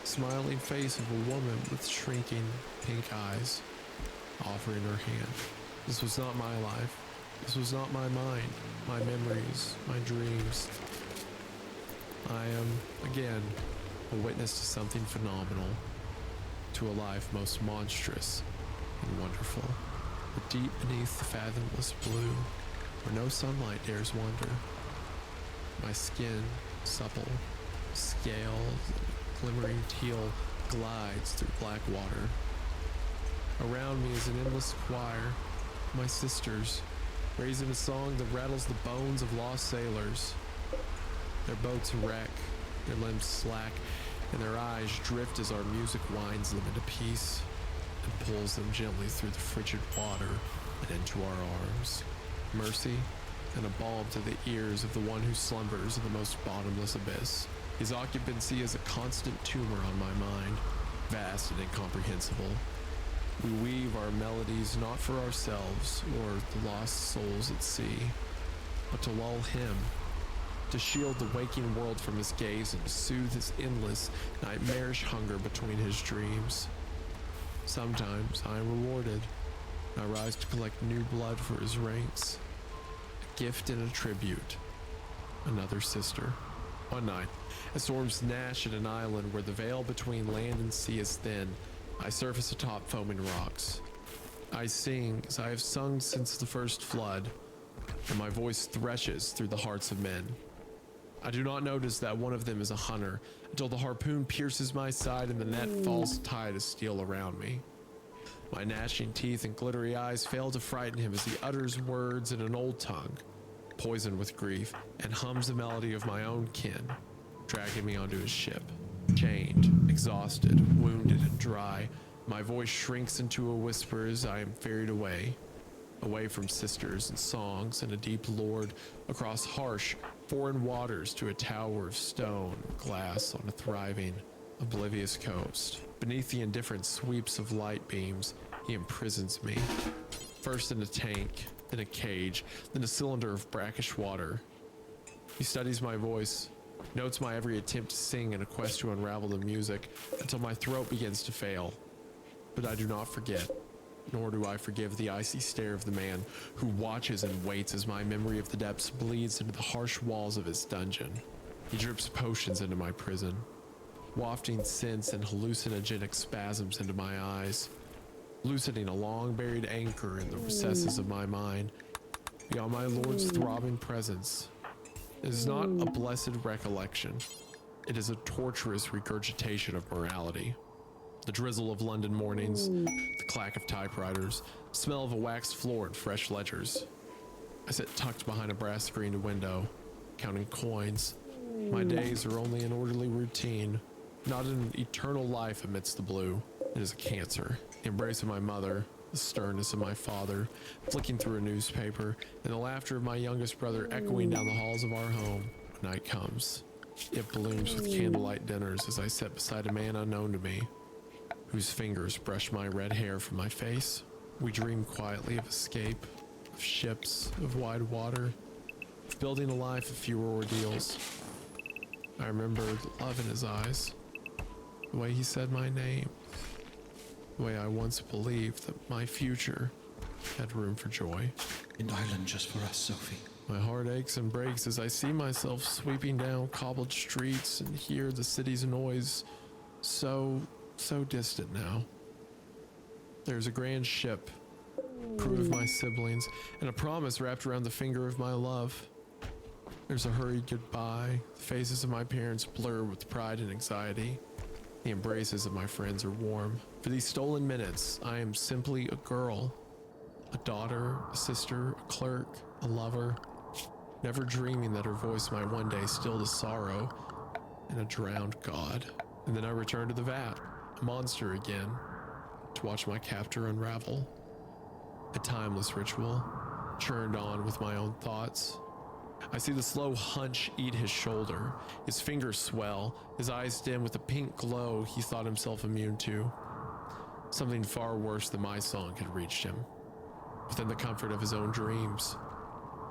smiling face of a woman with shrinking pink eyes, offering her hand. This was not my life. This was not my mind, my memories, my dreams. I am, again, a witness to something phenomenal, to a life most monstrous and wonderful, but deep beneath the fathomless blue, where no sunlight dares wander. My skin, supple, scaled, glimmering teal, glides through black water. Around me is an endless choir, my sisters, raising a song that rattles the bones of lost sailors. Their boats wreck, their limbs slack, and their eyes drift as our music winds them into peace and pulls them gently through the frigid water and into our arms. Mercy and a balm to the ears of the one who slumbers in the most bottomless abyss. His occupancy is a constant tumor on my mind, vast and incomprehensible. We weave our melodies not for ourselves or the lost souls at sea, but to lull him, to shield the waking world from his gaze and to soothe his endless, nightmarish hunger between his dreams. Sometimes I am rewarded. I rise to collect new blood for his ranks. A gift and a tribute. Another sister. One night, as storms gnash at an island where the veil between land and sea is thin, I surface atop foaming rocks. I sing as I have sung since the first flood, and my voice threshes through the hearts of men. I do not notice that one of them is a hunter until the harpoon pierces my side and the net falls tight as steel around me. My gnashing teeth and glittery eyes fail to frighten him as he utters words in an old tongue, poisoned with grief, and hums a melody of my own kin, dragging me onto his ship. Chained, exhausted, wounded, and dry, my voice shrinks into a whisper as I am ferried away from sisters and songs and a deep lord, across harsh, foreign waters to a tower of stone and glass on a thriving, oblivious coast. Beneath the indifferent sweeps of light beams, he imprisons me. First in a tank, then a cage, then a cylinder of brackish water. He studies my voice, notes my every attempt to sing in a quest to unravel the music until my throat begins to fail. But I do not forget, nor do I forgive the icy stare of the man who watches and waits as my memory of the depths bleeds into the harsh walls of his dungeon. He drips potions into my prison, wafting scents and hallucinogenic spasms into my eyes, loosening a long-buried anchor in the recesses of my mind. Beyond my lord's throbbing presence, it is not a blessed recollection. It is a torturous regurgitation of morality. The drizzle of London mornings, the clack of typewriters, smell of a waxed floor and fresh ledgers. I sit tucked behind a brass screened window, counting coins. My days are only an orderly routine, not an eternal life amidst the blue. It is a cancer. The embrace of my mother, the sternness of my father, flicking through a newspaper, and the laughter of my youngest brother echoing down the halls of our home. When night comes, it blooms with candlelight dinners as I sit beside a man unknown to me, whose fingers brush my red hair from my face. We dream quietly of escape, of ships, of wide water, of building a life of fewer ordeals. I remember the love in his eyes, the way he said my name, the way I once believed that my future had room for joy. An island just for us, Sophie. My heart aches and breaks as I see myself sweeping down cobbled streets and hear the city's noise so distant now. There's a grand ship, crew of my siblings, and a promise wrapped around the finger of my love. There's a hurried goodbye. The faces of my parents blur with pride and anxiety. The embraces of my friends are warm. For these stolen minutes, I am simply a girl, a daughter, a sister, a clerk, a lover, never dreaming that her voice might one day still the sorrow in a drowned god. And then I return to the vat, a monster again, to watch my captor unravel. A timeless ritual, churned on with my own thoughts. I see the slow hunch eat his shoulder, his fingers swell, his eyes dim with the pink glow he thought himself immune to. Something far worse than my song had reached him, within the comfort of his own dreams.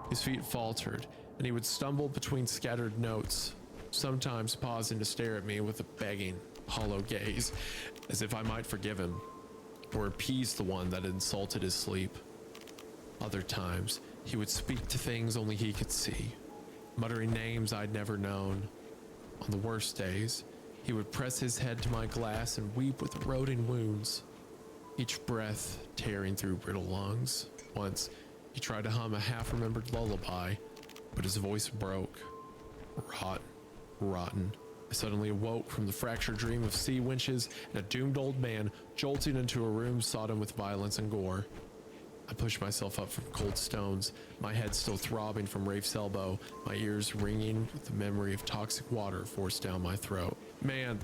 His feet faltered, and he would stumble between scattered notes, sometimes pausing to stare at me with a begging, hollow gaze, as if I might forgive him, or appease the one that had insulted his sleep. Other times, he would speak to things only he could see, muttering names I'd never known. On the worst days, he would press his head to my glass and weep with eroding wounds, each breath tearing through brittle lungs. Once, he tried to hum a half-remembered lullaby, but his voice broke. Rotten. I suddenly awoke from the fractured dream of sea winches and a doomed old man jolting into a room sodden with violence and gore. I pushed myself up from cold stones, my head still throbbing from Rafe's elbow, my ears ringing with the memory of toxic water forced down my throat. Man,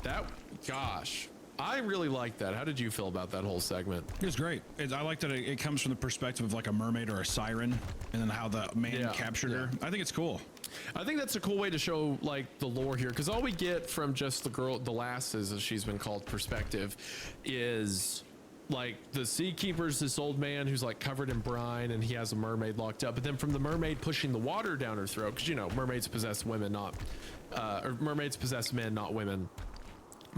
gosh, I really like that. How did you feel about that whole segment? It was great. I like that it comes from the perspective of like a mermaid or a siren, and then how the man captured her. I think it's cool. I think that's a cool way to show like the lore here, because all we get from just the lasses, as she's been called, perspective, is like the sea keeper's this old man who's like covered in brine and he has a mermaid locked up, but then from the mermaid pushing the water down her throat, because you know mermaids possess women, or mermaids possess men, not women,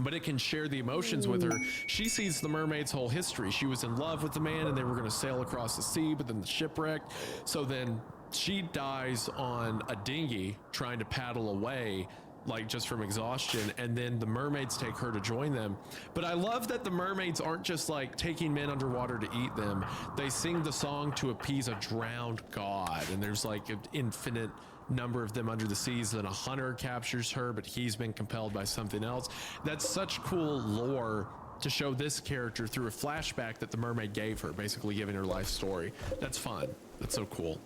but it can share the emotions with her. She sees the mermaid's whole history. She was in love with the man and they were going to sail across the sea, but then the ship wrecked. So then she dies on a dinghy trying to paddle away, like just from exhaustion, and then the mermaids take her to join them. But I love that the mermaids aren't just like taking men underwater to eat them. They sing the song to appease a drowned god, and there's like an infinite number of them under the seas. Then a hunter captures her, but he's been compelled by something else. That's such cool lore to show this character through a flashback that the mermaid gave her, basically giving her life story. That's fun. That's so cool.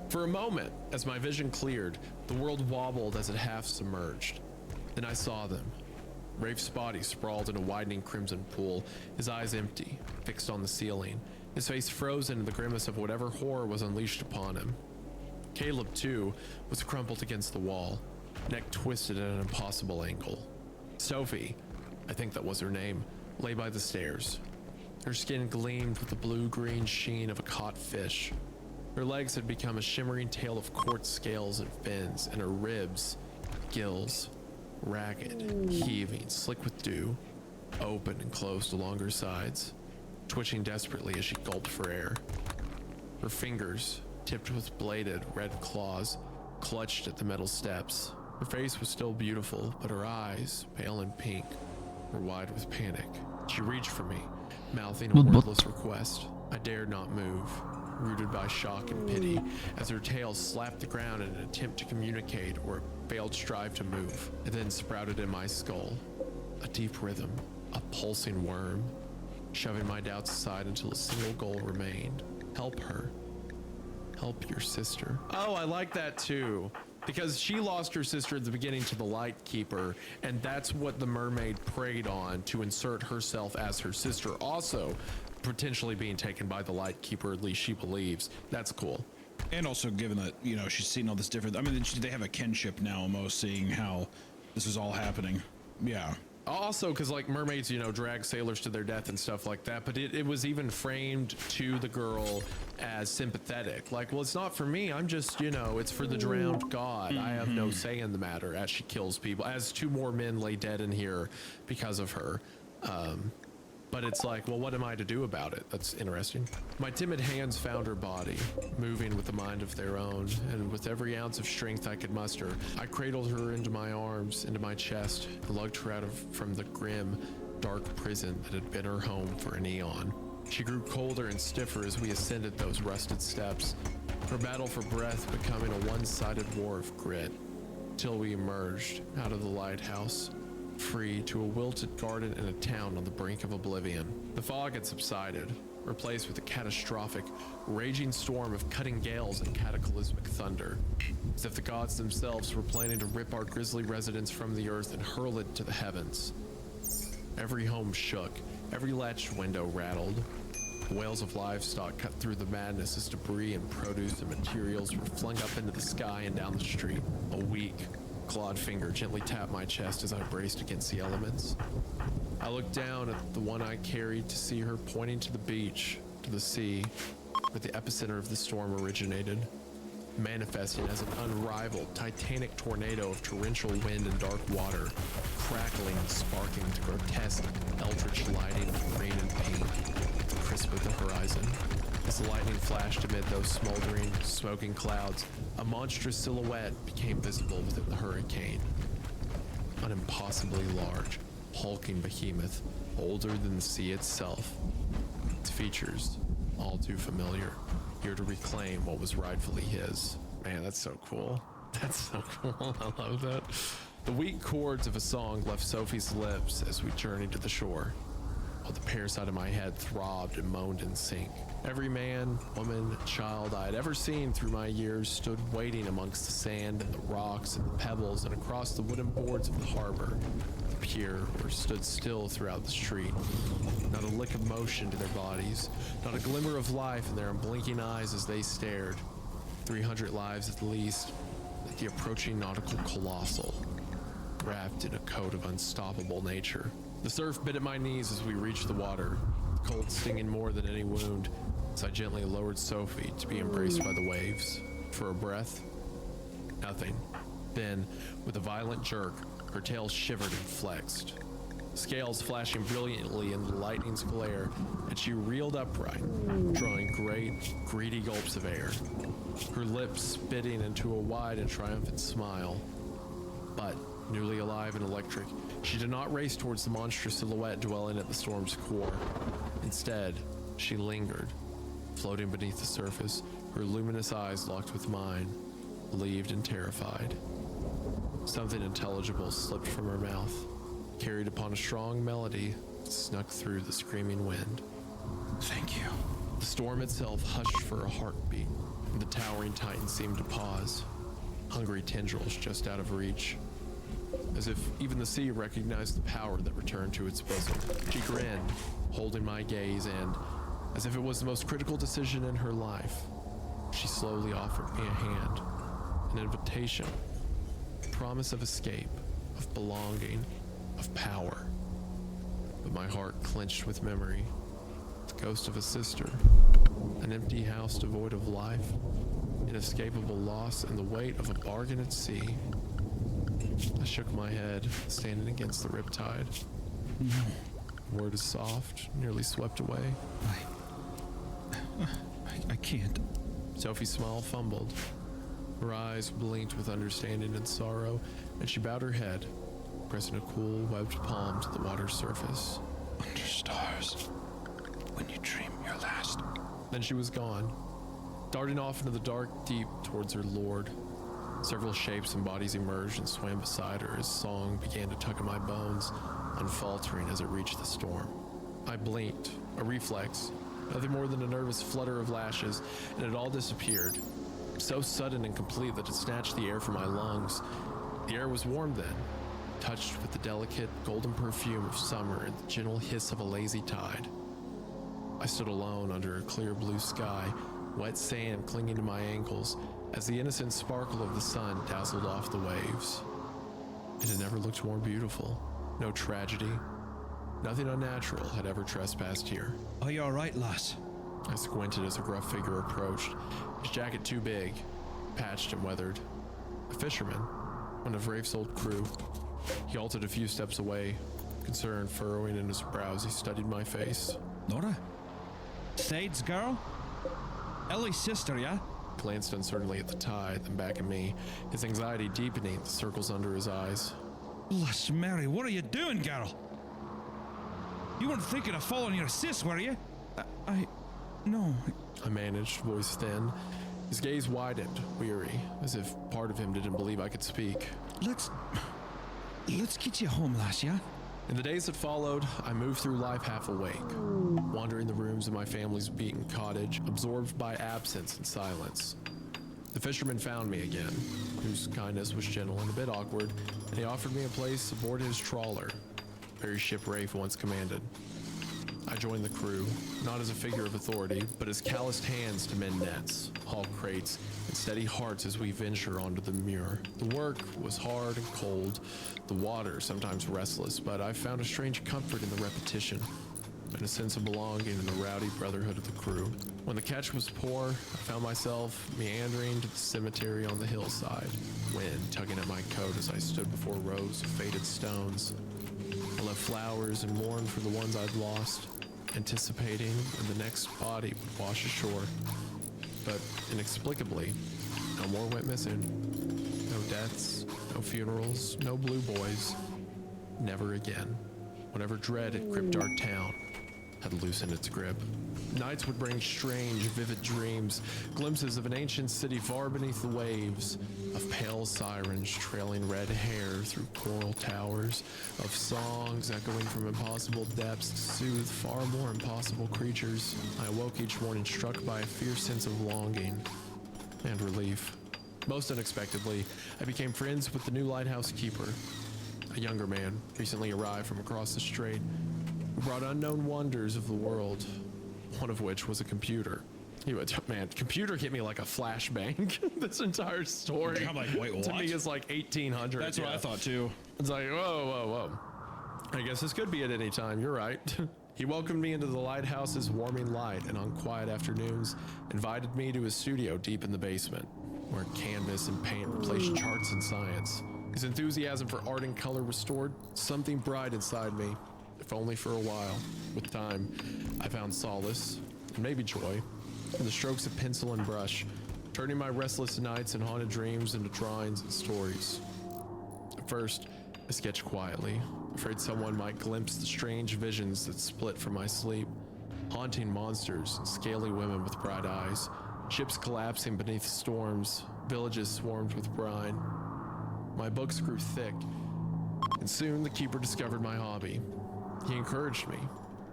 For a moment, as my vision cleared, the world wobbled as it half submerged. Then I saw them. Rafe's body sprawled in a widening crimson pool, his eyes empty, fixed on the ceiling, his face frozen in the grimace of whatever horror was unleashed upon him. Caleb, too, was crumpled against the wall, neck twisted at an impossible angle. Sophie, I think that was her name, lay by the stairs. Her skin gleamed with the blue-green sheen of a caught fish. Her legs had become a shimmering tail of quartz scales and fins, and her ribs, gills, ragged, heaving, slick with dew, opened and closed along her sides, twitching desperately as she gulped for air. Her fingers, tipped with bladed red claws, clutched at the metal steps. Her face was still beautiful, but her eyes, pale and pink, were wide with panic. She reached for me, mouthing a wordless request. I dared not move, rooted by shock and pity, as her tail slapped the ground in an attempt to communicate or a failed strive to move. It then sprouted in my skull, a deep rhythm, a pulsing worm, shoving my doubts aside until a single goal remained. Help her. Help your sister. Oh, I like that too, because she lost her sister at the beginning to the Light Keeper, and that's what the mermaid preyed on to insert herself as her sister, also potentially being taken by the Light Keeper, at least she believes. That's cool. And also given that, you know, she's seen all this different, I mean, they have a kinship now almost, seeing how this is all happening. Yeah. Also, because like mermaids, you know, drag sailors to their death and stuff like that, but it was even framed to the girl as sympathetic. Like, well, it's not for me. I'm just, you know, it's for the drowned god. I have no say in the matter, as she kills people, as 2 more men lay dead in here because of her. But it's like, well, what am I to do about it? That's interesting. My timid hands found her body, moving with a mind of their own, and with every ounce of strength I could muster, I cradled her into my arms, into my chest, and lugged her out from the grim, dark prison that had been her home for an eon. She grew colder and stiffer as we ascended those rusted steps, her battle for breath becoming a one-sided war of grit, till we emerged out of the lighthouse, free to a wilted garden and a town on the brink of oblivion. The fog had subsided, replaced with a catastrophic, raging storm of cutting gales and cataclysmic thunder, as if the gods themselves were planning to rip our grisly residence from the earth and hurl it to the heavens. Every home shook, every latched window rattled. Wails of livestock cut through the madness as debris and produce and materials were flung up into the sky and down the street. A weak, clawed finger gently tapped my chest as I braced against the elements. I looked down at the one I carried to see her pointing to the beach, to the sea, where the epicenter of the storm originated, manifesting as an unrivaled, titanic tornado of torrential wind and dark water, crackling and sparking with grotesque, eldritch lighting of green and pink, crisp at the horizon. As the lightning flashed amid those smoldering, smoking clouds, a monstrous silhouette became visible within the hurricane. An impossibly large, hulking behemoth, older than the sea itself. Its features, all too familiar, here to reclaim what was rightfully his. Man, that's so cool. That's so cool. I love that. The weak chords of a song left Sophie's lips as we journeyed to the shore. while the parasite in my head throbbed and moaned in sync. Every man, woman, child I had ever seen through my years stood waiting amongst the sand and the rocks and the pebbles and across the wooden boards of the harbor, the pier, or stood still throughout the street. Not a lick of motion to their bodies, not a glimmer of life in their unblinking eyes as they stared. 300 lives at least, like the approaching nautical colossal, wrapped in a coat of unstoppable nature. The surf bit at my knees as we reached the water, the cold stinging more than any wound, as I gently lowered Sophie to be embraced by the waves. For a breath, nothing. Then, with a violent jerk, her tail shivered and flexed, scales flashing brilliantly in the lightning's glare, and she reeled upright, drawing great, greedy gulps of air, her lips spitting into a wide and triumphant smile. But, newly alive and electric, she did not race towards the monstrous silhouette dwelling at the storm's core. Instead, she lingered, floating beneath the surface, her luminous eyes locked with mine, relieved and terrified. Something intelligible slipped from her mouth, carried upon a strong melody that snuck through the screaming wind. Thank you. The storm itself hushed for a heartbeat, and the towering titan seemed to pause, hungry tendrils just out of reach, as if even the sea recognized the power that returned to its bosom. She grinned, holding my gaze, and, as if it was the most critical decision in her life, she slowly offered me a hand, an invitation, a promise of escape, of belonging, of power. But my heart clenched with memory, the ghost of a sister, an empty house devoid of life, inescapable loss, and the weight of a bargain at sea. I shook my head, standing against the riptide. No. Word is soft, nearly swept away. I can't. Sophie's smile fumbled. Her eyes blinked with understanding and sorrow, and she bowed her head, pressing a cool, webbed palm to the water's surface. Under stars, when you dream your last. Then she was gone, darting off into the dark deep towards her lord. Several shapes and bodies emerged and swam beside her as song began to tug at my bones, unfaltering as it reached the storm. I blinked, a reflex, nothing more than a nervous flutter of lashes, and it all disappeared. So sudden and complete that it snatched the air from my lungs. The air was warm then, touched with the delicate golden perfume of summer and the gentle hiss of a lazy tide. I stood alone under a clear blue sky, wet sand clinging to my ankles, as the innocent sparkle of the sun dazzled off the waves. It had never looked more beautiful. No tragedy, nothing unnatural had ever trespassed here. Are you all right, lass? I squinted as a gruff figure approached, his jacket too big, patched and weathered. A fisherman, one of Rafe's old crew. He halted a few steps away, concern furrowing in his brow as he studied my face. Nora? Sides girl? Ellie's sister, yeah? Glanced uncertainly at the tide, then back at me, his anxiety deepening the circles under his eyes. Lass Mary, what are you doing, girl? You weren't thinking of following your sis, were you? No. I managed, voice thin. His gaze widened, weary, as if part of him didn't believe I could speak. Let's get you home, lass, yeah? In the days that followed, I moved through life half awake, wandering the rooms of my family's beaten cottage, absorbed by absence and silence. The fisherman found me again, whose kindness was gentle and a bit awkward, and he offered me a place aboard his trawler, very ship Rafe once commanded. I joined the crew, not as a figure of authority, but as calloused hands to mend nets, haul crates, and steady hearts as we venture onto the Muir. The work was hard and cold, the water sometimes restless, but I found a strange comfort in the repetition, and a sense of belonging in the rowdy brotherhood of the crew. When the catch was poor, I found myself meandering to the cemetery on the hillside, wind tugging at my coat as I stood before rows of faded stones. I left flowers and mourned for the ones I'd lost, anticipating when the next body would wash ashore. But inexplicably, no more went missing. No deaths, no funerals, no blue boys. Never again. Whatever dread had gripped our town had loosened its grip. Nights would bring strange, vivid dreams, glimpses of an ancient city far beneath the waves, of pale sirens trailing red hair through coral towers, of songs echoing from impossible depths to soothe far more impossible creatures. I awoke each morning struck by a fierce sense of longing and relief. Most unexpectedly, I became friends with the new lighthouse keeper, a younger man recently arrived from across the strait, who brought unknown wonders of the world, one of which was a computer. He went, man, computer hit me like a flashbang. This entire story. I'm like, wait, what? To me is like 1800. That's what I thought too. It's like, whoa. I guess this could be at any time. You're right. He welcomed me into the lighthouse's warming light, and on quiet afternoons, invited me to his studio deep in the basement, where canvas and paint replaced charts and science. His enthusiasm for art and color restored something bright inside me, if only for a while. With time, I found solace, and maybe joy, in the strokes of pencil and brush, turning my restless nights and haunted dreams into drawings and stories. At first, I sketched quietly, afraid someone might glimpse the strange visions that split from my sleep, haunting monsters and scaly women with bright eyes, ships collapsing beneath storms, villages swarmed with brine. My books grew thick, and soon the keeper discovered my hobby. He encouraged me,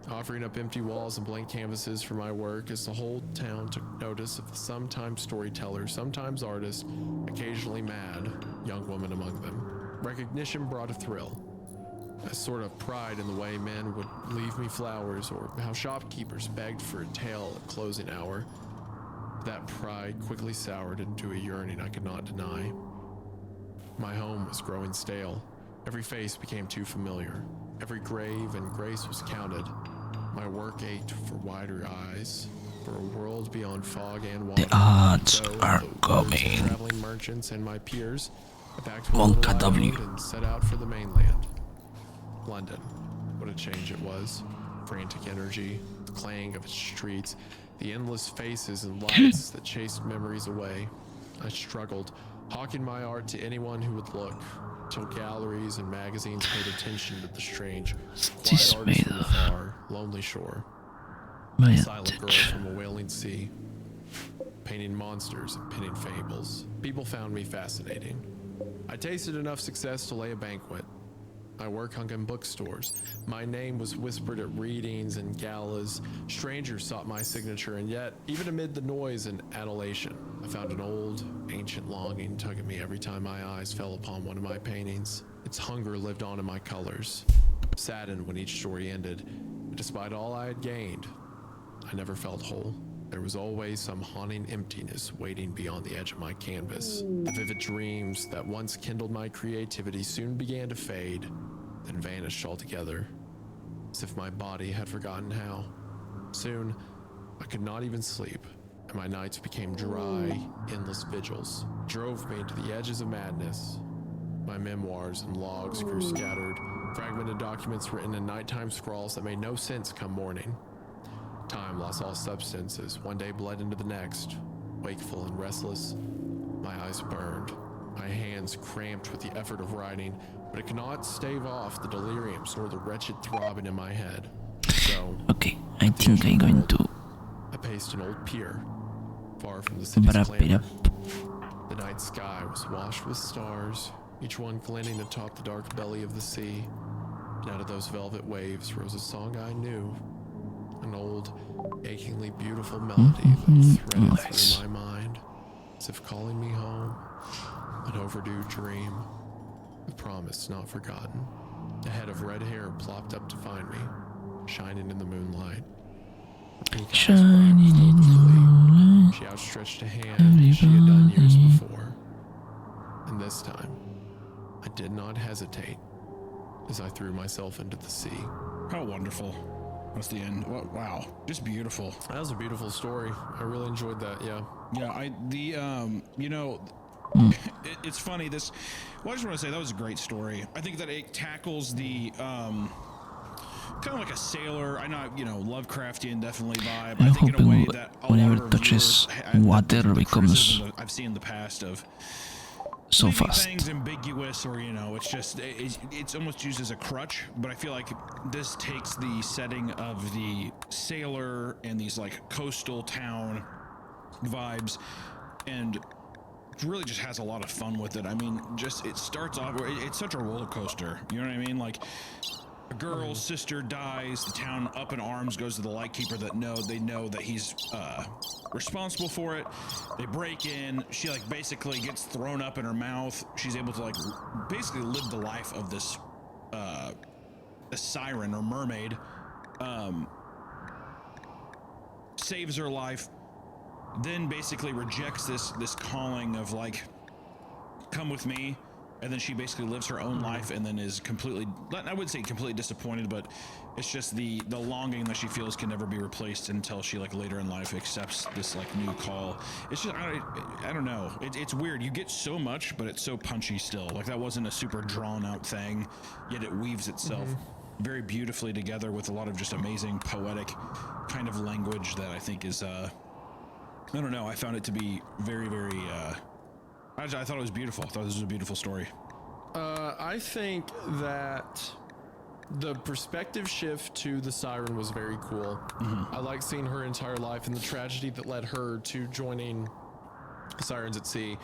offering up empty walls and blank canvases for my work as the whole town took notice of the sometimes storyteller, sometimes artist, occasionally mad, young woman among them. Recognition brought a thrill, a sort of pride in the way men would leave me flowers or how shopkeepers begged for a tale at closing hour. That pride quickly soured into a yearning I could not deny. My home was growing stale. Every face became too familiar. Every grave and grace was counted. My work ached for wider eyes, for a world beyond fog and water. The odds So, are going. Traveling merchants and my peers, I packed my little lifeboat and set out for the mainland. London. What a change it was. Frantic energy, the clang of its streets, the endless faces and lights that chased memories away. I struggled, hawking my art to anyone who would look, till galleries and magazines paid attention to the strange, quiet artist from the far, lonely shore. A silent girl from a wailing sea, painting monsters and pinning fables. People found me fascinating. I tasted enough success to lay a banquet. My work hung in bookstores. My name was whispered at readings and galas. Strangers sought my signature, and yet, even amid the noise and adulation, I found an old, ancient longing tug at me every time my eyes fell upon one of my paintings. Its hunger lived on in my colors. Saddened when each story ended, and despite all I had gained, I never felt whole. There was always some haunting emptiness waiting beyond the edge of my canvas. The vivid dreams that once kindled my creativity soon began to fade, then vanished altogether, as if my body had forgotten how. Soon, I could not even sleep, and my nights became dry, endless vigils. It drove me to the edges of madness. My memoirs and logs grew scattered, fragmented documents written in nighttime scrawls that made no sense come morning. Time lost all substances, one day bled into the next. Wakeful and restless, my eyes burned, my hands cramped with the effort of writing, but it could not stave off the deliriums nor the wretched throbbing in my head. So, okay, I think I'm going to I paced an old pier, far from the city's clamor. The night sky was washed with stars, each one glinting atop the dark belly of the sea. And out of those velvet waves rose a song I knew, an old, achingly beautiful melody that threaded through my mind, as if calling me home, an overdue dream, a promise not forgotten. A head of red hair plopped up to find me, shining in the moonlight. Shining in the moonlight. She outstretched a hand as she had done years before. And this time, I did not hesitate as I threw myself into the sea. How wonderful. That's the end. Wow. Just beautiful. That was a beautiful story. I really enjoyed that. Yeah. Yeah. You know, it's funny. Well, I just want to say that was a great story. I think that it tackles the, kind of like a sailor. I know, Lovecraftian definitely vibe. I think in a way that whenever it touches water becomes I've seen in the past of so leaving fast. things ambiguous, or it's just it's almost used as a crutch. But I feel like this takes the setting of the sailor and these like coastal town vibes and really just has a lot of fun with it. I mean, just it starts off, it's such a roller coaster, you know what I mean? Like, a girl's sister dies, the town up in arms goes to the lightkeeper they know that he's responsible for it. They break in, she like basically gets thrown up in her mouth. She's able to like basically live the life of this a siren or mermaid. Saves her life, then basically rejects this calling of like, come with me. And then she basically lives her own life and then is completely, I wouldn't say completely disappointed, but it's just the longing that she feels can never be replaced until she like later in life accepts this like new call. It's just, I don't know. It's weird. You get so much, but it's so punchy still. Like that wasn't a super drawn out thing, yet it weaves itself very beautifully together with a lot of just amazing poetic kind of language that I think is, I don't know. I found it to be very, very, I thought it was beautiful. I thought this was a beautiful story. I think that the perspective shift to the siren was very cool. I like seeing her entire life and the tragedy that led her to joining Sirens at Sea.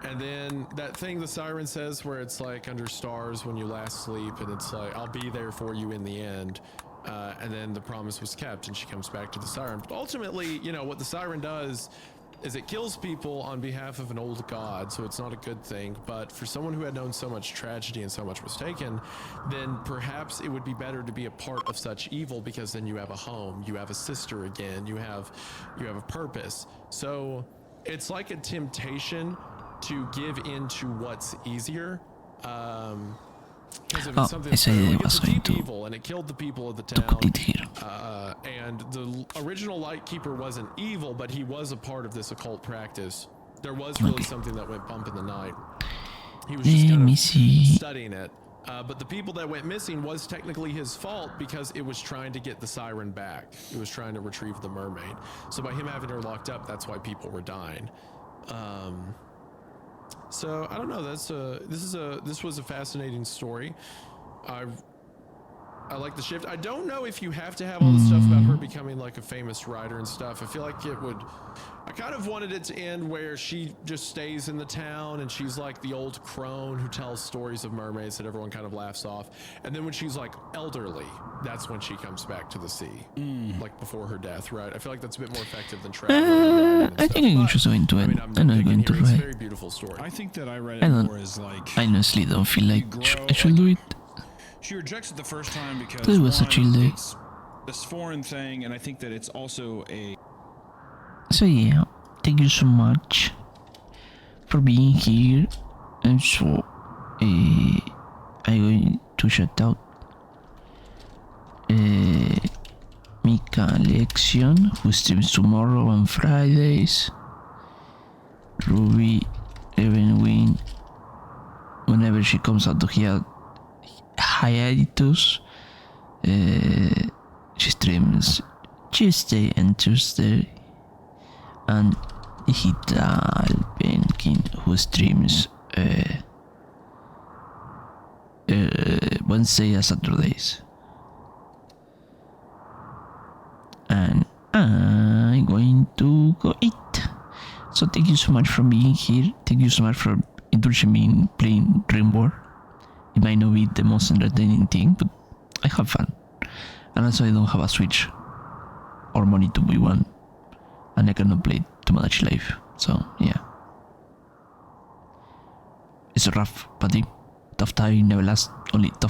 And then that thing the siren says where it's like under stars when you last sleep, and it's like, I'll be there for you in the end. And then the promise was kept and she comes back to the siren. But ultimately, what the siren does is it kills people on behalf of an old god, so it's not a good thing. But for someone who had known so much tragedy and so much was taken, then perhaps it would be better to be a part of such evil, because then you have a home, you have a sister again, you have a purpose. So it's like a temptation to give into what's easier. Because if it's something esa idea was going deep evil and it killed the people of the town, and the original lightkeeper wasn't evil, but he was a part of this occult practice. There was really something that went bump in the night. He was just kind of studying it. But the people that went missing was technically his fault, because it was trying to get the siren back. It was trying to retrieve the mermaid. So by him having her locked up, that's why people were dying. So I don't know. This was a fascinating story. I like the shift. I don't know if you have to have all the stuff about her becoming like a famous writer and stuff. I feel like it would. I kind of wanted it to end where she just stays in the town and she's like the old crone who tells stories of mermaids that everyone kind of laughs off. And then when she's like elderly, that's when she comes back to the sea, like before her death, right? I feel like that's a bit more effective than traveling. I think I'm just going to it. I'm not going to It's a read. very beautiful story. I think that I read it more as like, I honestly don't feel like I should do it. she rejects it the first time because It was a chill day. it's this foreign thing, and I think that it's also a. So yeah, thank you so much for being here. And so I'm going to shout out Mika Lexion, who streams tomorrow and Fridays. Ruby Evenwin, whenever she comes out of here hiatus, she streams Tuesday and Tuesday. And Digital Penkin, who streams Wednesday and Saturdays. And I'm going to go eat. So thank you so much for being here. Thank you so much for indulging me in playing Dream War. It might not be the most entertaining thing, but I have fun. And also I don't have a Switch or money to buy one. And I cannot play Tomodachi Life. So yeah. It's a rough, buddy. Tough time never lasts, only tough